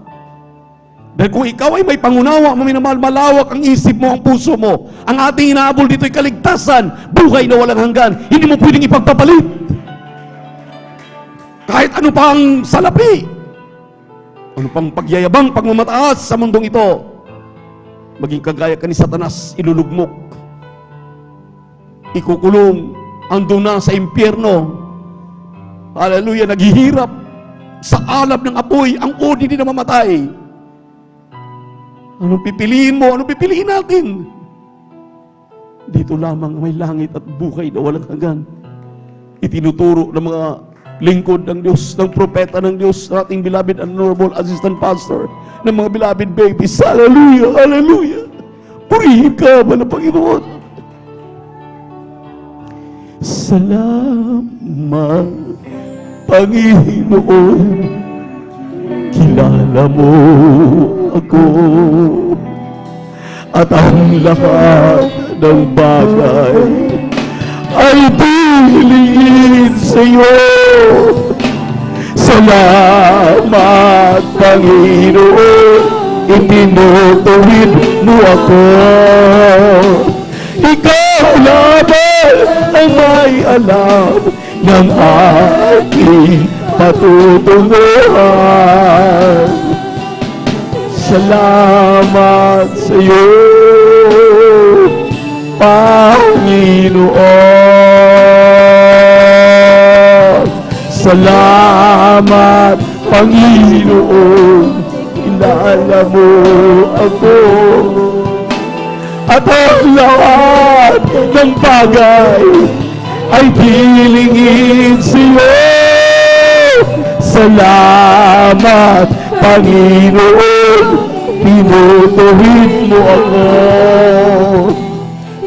K: Dahil kung ikaw ay may pangunawa, maminamahal, malawak ang isip mo, ang puso mo. Ang ating inaabol dito ay kaligtasan, buhay na walang hanggan. Hindi mo pwedeng ipagpapalit. Kahit ano pang salapi, ano pang pagyayabang, pagmamataas sa mundong ito, maging kagaya ka ni Satanas, ilulugmok, ikukulong, andun na sa impyerno. Hallelujah, naghihirap sa alab ng apoy, ang odi din na mamatay. Anong pipiliin mo? Anong pipiliin natin? Dito lamang may langit at buhay na walang hanggan. Itinuturo ng mga lingkod ng Diyos, ng propeta ng Diyos, ng ating beloved and honorable assistant pastor, ng mga beloved babies. Hallelujah! Hallelujah! Purihin ka ba ng Panginoon? Salamat, Panginoon. Kilala mo ako at ang lahat ng bagay ay piliin sa iyo. Salamat, Panginoon, itinutuwid mo ako. Ikaw lamang ang may alam ng aking patutunguhan. Salamat sa iyo, Panginoon. Salamat, Panginoon. Kilala mo ako at ang lahat ng bagay ay hilingin sa iyo. Salamat, Panginoon, tinutuwid mo ako.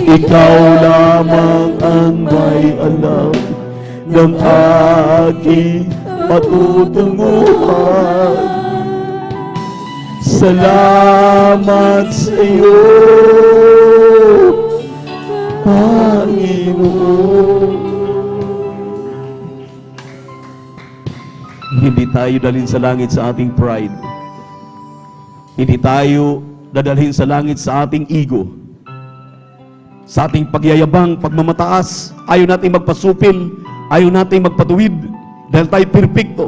K: Ikaw lamang ang may alam ng aking patutunguhan. Salamat sa iyo, Panginoon. Hindi tayo dalhin sa langit sa ating pride. Hindi tayo dadalhin sa langit sa ating ego. Sa ating pagyayabang, pagmamataas, ayaw natin magpasupil, ayaw natin magpatuwid, dahil tayo perfecto.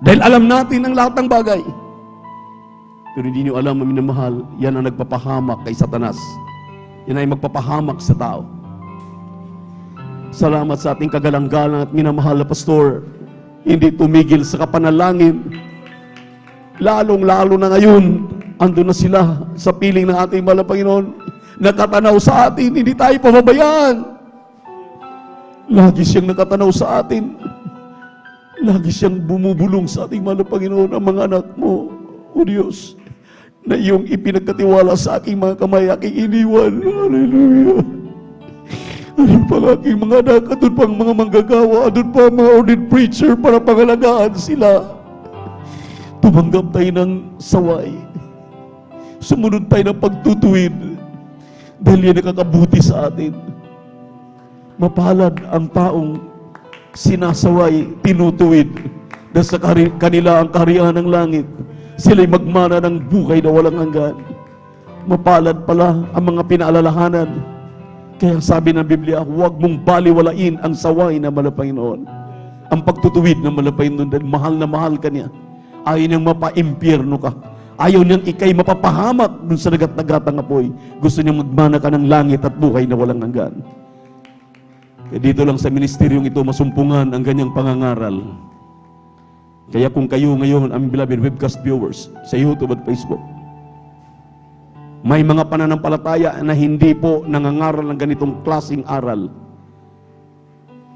K: Dahil alam natin ang lahat ng bagay. Pero hindi nyo alam, minamahal, yan ang nagpapahamak kay Satanas. Yan ay magpapahamak sa tao. Salamat sa ating kagalang-galang at minamahal na pastor. Hindi tumigil sa kapanalangin. Lalong-lalo na ngayon, andun na sila sa piling ng ating mahal na Panginoon. Nakatanaw sa atin, hindi tayo pababayaan. Lagi siyang nakatanaw sa atin. Lagi siyang bumubulong sa ating mahal na Panginoon, ang mga anak mo, O Diyos, na iyong ipinagkatiwala sa aking mga kamay, aking iniwan. Hallelujah. Ano pa aking mga anak, andun pang mga manggagawa, andun pa mga ordained preacher para pangalagaan sila. Tumanggap tayo ng saway. Sumunod tayo ng pagtutuwid dahil yan nakakabuti sa atin. Mapalad ang taong sinasaway, tinutuwid dahil sa kanila ang kaharian ng langit. Sila'y magmana ng buhay na walang hanggan. Mapalad pala ang mga pinaalalahanan. Kaya sabi ng Biblia, huwag mong baliwalain ang saway na mahal na Panginoon. ang pagtutuwid ng Panginoon dahil mahal na mahal ka niya. Ayaw niyang mapa-impyerno ka. Ayaw niyang ikay mapapahamak dun sa nagat-nagatang apoy. Gusto niyang magmana ka ng langit at buhay na walang hanggan. Kaya dito lang sa ministeryong ito, masumpungan ang ganyang pangangaral. Kaya kung kayo ngayon, aming beloved webcast viewers, sa YouTube at Facebook, may mga pananampalataya na hindi po nangangaral ng ganitong klaseng aral,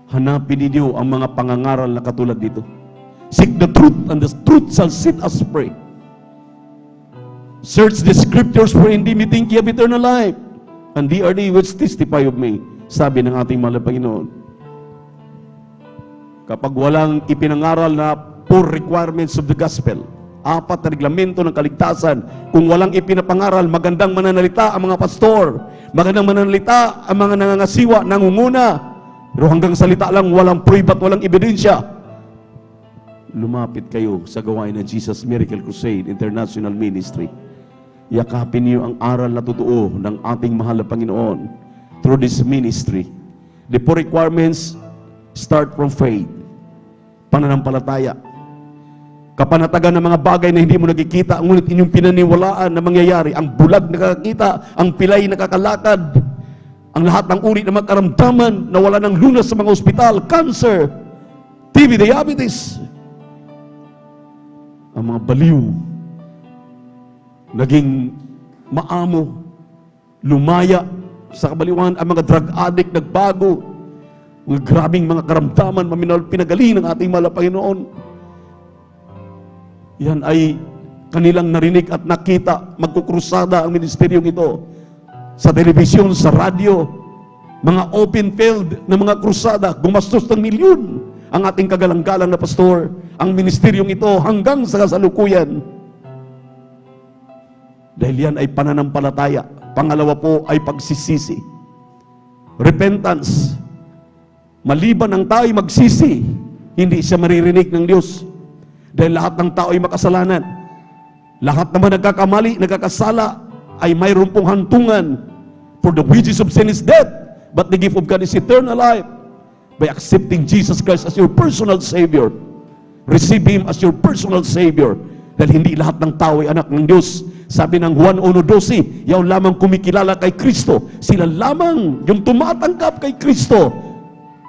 K: hanapin ninyo ang mga pangangaral na katulad dito. Seek the truth, and the truth shall set us free. Search the scriptures, for in them you think you have eternal life, and they are they which testify of me. Sabi ng ating mahal na Panginoon. Kapag walang ipinangaral na 4 requirements of the gospel, 4 na reglamento ng kaligtasan, kung walang ipinapangaral, magandang mananalita ang mga pastor, magandang mananalita ang mga nangangasiwa, nangunguna, pero hanggang salita lang, walang proof at walang ebidensya, lumapit kayo sa gawain ng Jesus Miracle Crusade International Ministry. Yakapin niyo ang aral na totoo ng ating mahal na Panginoon through this ministry. The 4 requirements start from faith, pananampalataya, kapanatagan ng mga bagay na hindi mo nakikita, ngunit inyong pinaniwalaan na mangyayari. Ang bulag nakakakita, ang pilay nakakalakad, ang lahat ng uri ng mga karamdaman na wala ng lunas sa mga ospital, cancer, TB, diabetes. Ang mga baliw, naging maamo, lumaya sa kabaliwan. Ang mga drug addict nagbago, mga grabing mga karamdaman, maminal, pinagaling ng ating mahal na Panginoon. Yan ay kanilang narinig at nakita. Magkukrusada ang ministeryong ito sa telebisyon, sa radyo, mga open field na mga krusada, gumastos ng milyon ang ating kagalang-galang na pastor. Ang ministeryong ito hanggang sa kasalukuyan, dahil yan ay pananampalataya. Pangalawa po ay pagsisisi, repentance. Maliban ang tao ay magsisi, hindi siya maririnig ng Diyos. Dahil lahat ng tao ay makasalanan. Lahat naman nagkakamali, nagkakasala, ay mayroon pong hantungan. For the wages of sin is death, but the gift of God is eternal life. By accepting Jesus Christ as your personal Savior, receive Him as your personal Savior. Dahil hindi lahat ng tao ay anak ng Diyos. Sabi ng Juan 1:12, yaw lamang kumikilala kay Kristo, sila lamang yung tumatanggap kay Kristo,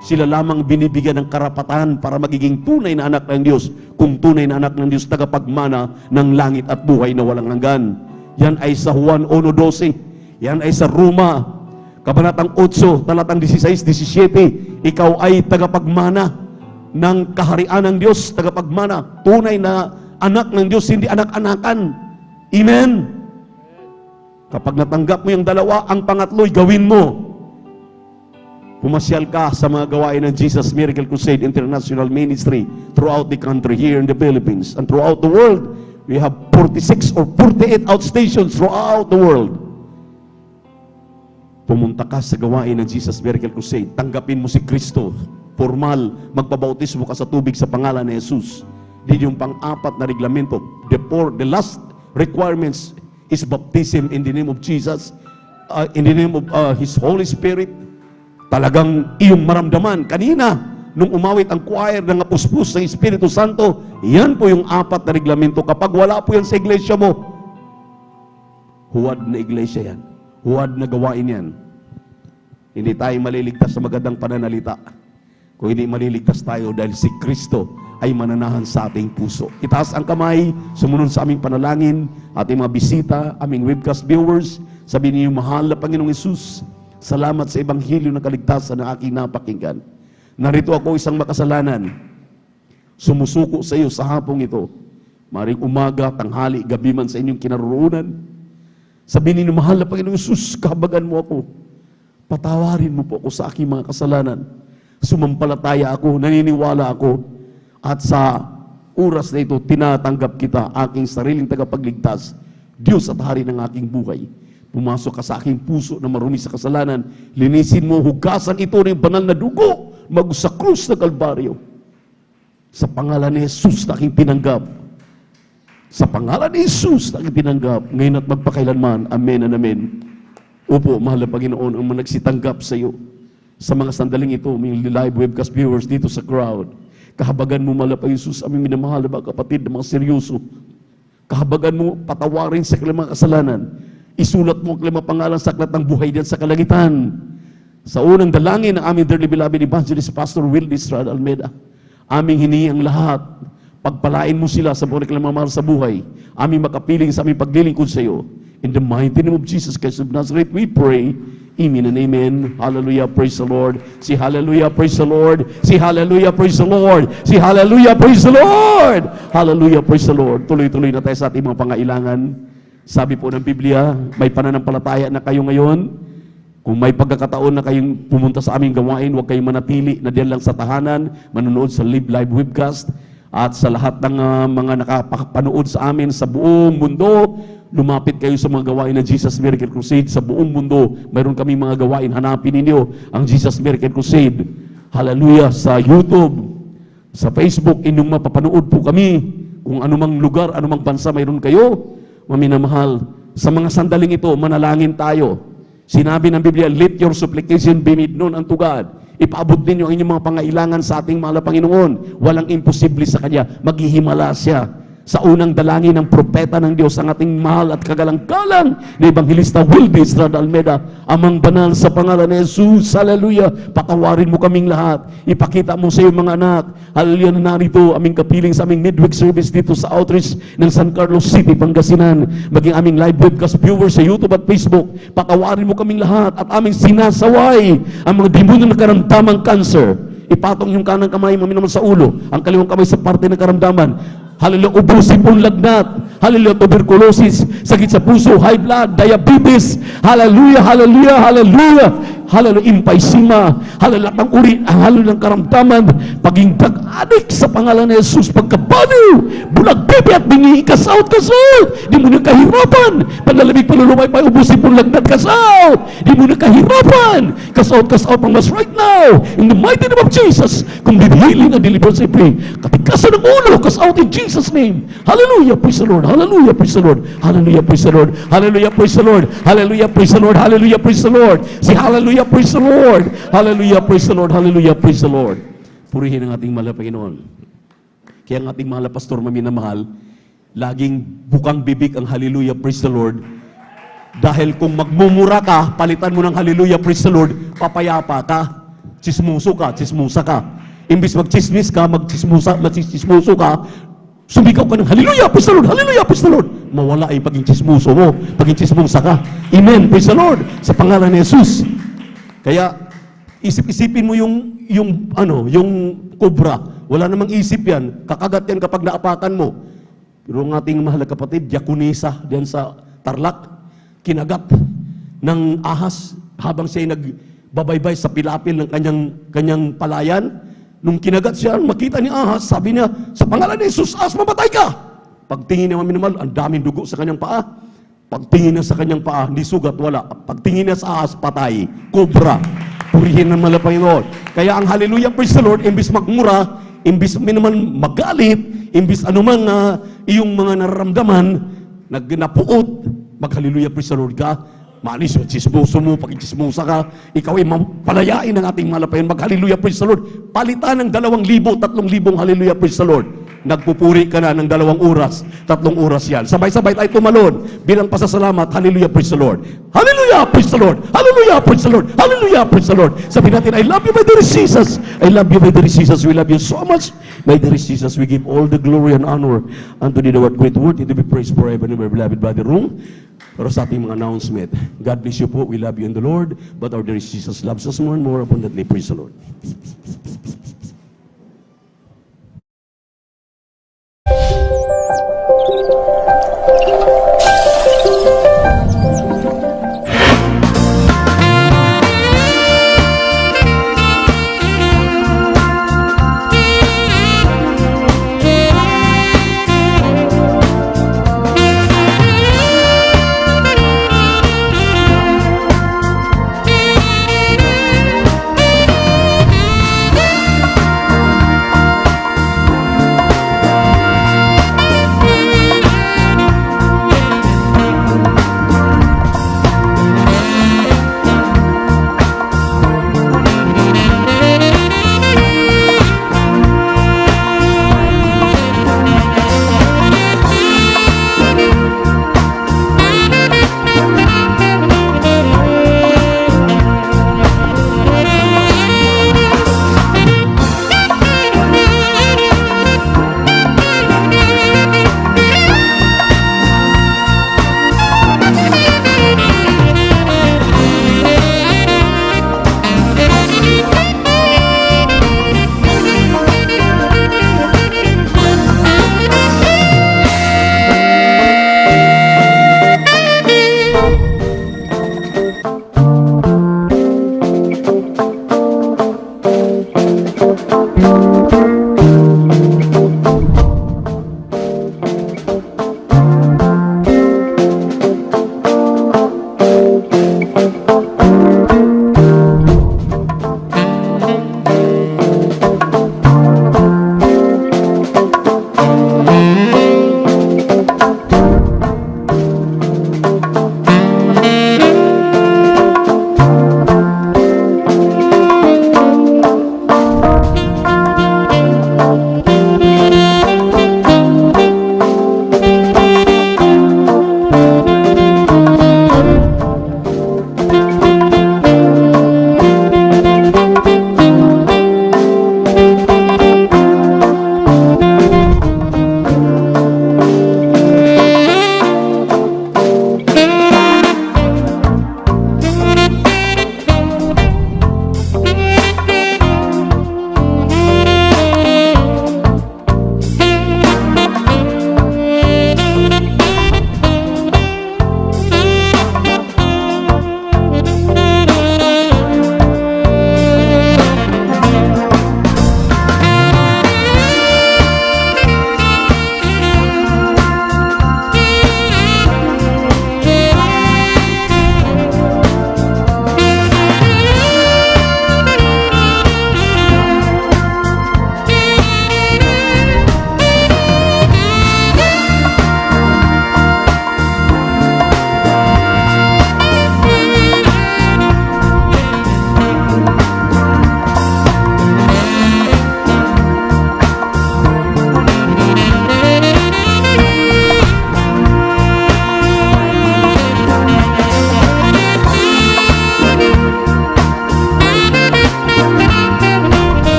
K: sila lamang binibigyan ng karapatan para magiging tunay na anak ng Diyos. Kung tunay na anak ng Diyos, tagapagmana ng langit at buhay na walang hanggan. Yan ay sa Juan 1:12. Yan ay sa Roma, Kabanatang 8, talatang 16-17. Ikaw ay tagapagmana ng kaharian ng Diyos, tagapagmana, tunay na anak ng Diyos, hindi anak-anakan. Amen? Kapag natanggap mo yung dalawa, ang pangatlo'y gawin mo. Pumasyal ka sa mga gawain ng Jesus Miracle Crusade International Ministry throughout the country, here in the Philippines, and throughout the world. We have 46 or 48 outstations throughout the world. Pumunta ka sa gawain ng Jesus Miracle Crusade, tanggapin mo si Kristo, formal, magpabautismo ka sa tubig sa pangalan ni Jesus. Din yung pang-apat na reglamento. The last requirements is baptism in the name of Jesus, in the name of His Holy Spirit. Talagang iyong maramdaman. Kanina, nung umawit ang choir ng apuspus ng Espiritu Santo, yan po yung 4 na reglamento. Kapag wala po yan sa iglesia mo, huwad na iglesia yan. Huwad na gawain yan. Hindi tayo maliligtas sa magandang pananalita. Kung hindi maliligtas tayo dahil si Kristo ay mananahan sa ating puso. Itaas ang kamay, sumunod sa aming panalangin, ating mga bisita, aming webcast viewers, sabihin niyo, mahal na Panginoong Hesus, salamat sa ebanghelyo ng kaligtasan na aking napakinggan. Narito ako, isang makasalanan, sumusuko sa iyo sa hapong ito. Maring umaga, tanghali, gabi man sa inyong kinaroroonan. Sabihin niyo, mahal na Panginoong Hesus, kahabagan mo ako. Patawarin mo po ako sa aking mga kasalanan. Sumampalataya ako, naniniwala ako, at sa oras na ito, tinatanggap kita, aking sariling tagapagligtas, Diyos at Hari ng aking buhay. Pumasok ka sa aking puso na marumi sa kasalanan, linisin mo, hugasan ito ng banal na dugo, sa krus na Kalbaryo. Sa pangalan ni Jesus na aking tinanggap. Sa pangalan ni Jesus na aking tinanggap, ngayon at magpakailanman. Amen and amen. Opo, mahal na Panginoon, ang nagsitanggap sa iyo. Sa mga sandaling ito, may live webcast viewers dito sa crowd. Kahabagan mo, mahal na Panginoon Jesus, aming minamahal na mga kapatid na mga seryoso. Kahabagan mo, patawarin sa kanilang mga kasalanan. Isulat mo ang kanilang mga pangalan sa aklat ng buhay diyan sa kalangitan. Sa unang dalangin ng aming dearly beloved evangelist Pastor Will Estrada Almeida, aming hinihingi ang lahat. Pagpalain mo sila sa buhay kanilang mamahal sa buhay. Aming makapiling sa aming paglilingkod sa iyo. In the mighty name of Jesus Christ of Nazareth, we pray. Amen and amen. Hallelujah, praise the Lord. Si hallelujah, praise the Lord. Si hallelujah, praise the Lord. Si hallelujah, praise the Lord. Hallelujah, praise the Lord. Tuloy-tuloy na tayo sa ating mga pangailangan. Sabi po ng Biblia, may pananampalataya na kayo ngayon. Kung may pagkakataon na kayong pumunta sa aming gawain, huwag kayong manatili na diyan lang sa tahanan, manonood sa live webcast. At sa lahat ng mga nakapanood sa amin sa buong mundo, lumapit kayo sa mga gawain ng Jesus Miracle Crusade sa buong mundo. Mayroon kami mga gawain, hanapin ninyo ang Jesus Miracle Crusade. Hallelujah, sa YouTube, sa Facebook, inyong mapapanood po kami. Kung anumang lugar, anumang bansa mayroon kayo, maminamahal. Sa mga sandaling ito, manalangin tayo. Sinabi ng Biblia, let your supplication be made known unto God. Ipaabot ninyo ang inyong mga pangailangan sa ating mahal na Panginoon. Walang imposible sa Kanya. Maghihimala siya. Sa unang dalangin ng propeta ng Diyos, ang ating mahal at kagalang-galang na Evangelista Will Estrada Almeida, amang banal sa pangalan ni Jesus, hallelujah, patawarin mo kaming lahat, ipakita mo sa iyong mga anak, hallelujah, na narito aming kapiling sa aming midweek service dito sa outreach ng San Carlos City, Pangasinan, maging aming live webcast viewers sa YouTube at Facebook, patawarin mo kaming lahat at aming sinasaway ang mga demonyo na karamdamang cancer. Ipatong yung kanang kamay mo naman sa ulo, ang kaliwang kamay sa parte ng karamdaman. Hallelujah, ubusin pong lagnat. Hallelujah, tuberculosis, sakit sa puso, high blood, diabetes. Hallelujah, hallelujah, hallelujah. Hallelujah, emphysema. Hallelujah, ng uri, hallelujah, ng karamdaman. Paging drug-addict sa pangalan ni Jesus. Pagkabaliw, bulag bebe at bingi, kasaut. Di mo na kahirapan. Panlalamig, palulumay pa, ubusin pong lagnat, kasaut. Di mo na kahirapan. Kasaut, pang mas right now. In the mighty name of Jesus. Kung healing and deliverance, I pray. Katikasan ng ulo, kasaut in Jesus' name. Hallelujah, praise the Lord. Hallelujah, praise the Lord. Hallelujah, praise the Lord. Hallelujah, praise the Lord. Hallelujah, praise the Lord. Hallelujah, praise the Lord. Si hallelujah, praise the Lord. Hallelujah, praise the Lord. Hallelujah, praise the Lord. Purihin ang ating mahal na Panginoon. Kaya ang ating mahal na pastor, maminamahal, laging bukang bibig ang hallelujah, praise the Lord. Dahil kung magmumura ka, palitan mo ng hallelujah, praise the Lord, papayapa ka, chismuso ka, chismusa ka. Imbis magchismis ka, magchismuso ka, sumigaw ka ng hallelujah, praise the Lord, hallelujah, praise the Lord. Mawala yung paging chismuso mo, paging chismusa ka. Amen, praise the Lord, sa pangalan ni Jesus. Kaya, isip-isipin mo yung kobra. Wala namang isip yan. Kakagat yan kapag naapakan mo. Pero ang ating mahal na kapatid, Diakonisa, diyan sa Tarlac, kinagat ng ahas habang siya nagbabaybay sa pilapil ng kanyang palayan. Nung kinagat siya, makita ni ahas, sabi niya, sa pangalan ni Jesus, ahas, mamatay ka! Pagtingin niya minamahal, ang daming dugo sa kanyang paa. Pagtingin niya sa kanyang paa, hindi sugat, wala. Pagtingin niya sa ahas, patay. Cobra. Purihin ng mga Panginoon. Kaya ang hallelujah, praise the Lord, imbis magmura, imbis naman magalit, imbis anumang iyong mga nararamdaman, napuot, mag-hallelujah, praise the Lord ka, maalis yung chismoso mo, pag chismosa ka, ikaw ay palayain ng ating malapayan, mag-hallelujah, praise the Lord. Palitan ng 2,000, 3,000 hallelujah, praise the Lord. Nagpupuri ka na ng 2 oras, 3 oras yan. Sabay-sabay tayo tumalon bilang pasasalamat, hallelujah, praise the Lord. Hallelujah, praise the Lord. Hallelujah, praise the Lord. Hallelujah, praise the Lord. Sabihin natin, I love you, my dear Jesus. I love you, my dear Jesus. We love you so much. My dear Jesus, we give all the glory and honor unto thee, the word, great word, to be praised forever and ever, beloved brother room. Pero sa ating mga announcement, God bless you po. We love you in the Lord, but our dear Jesus loves us more and more abundantly. Praise the Lord.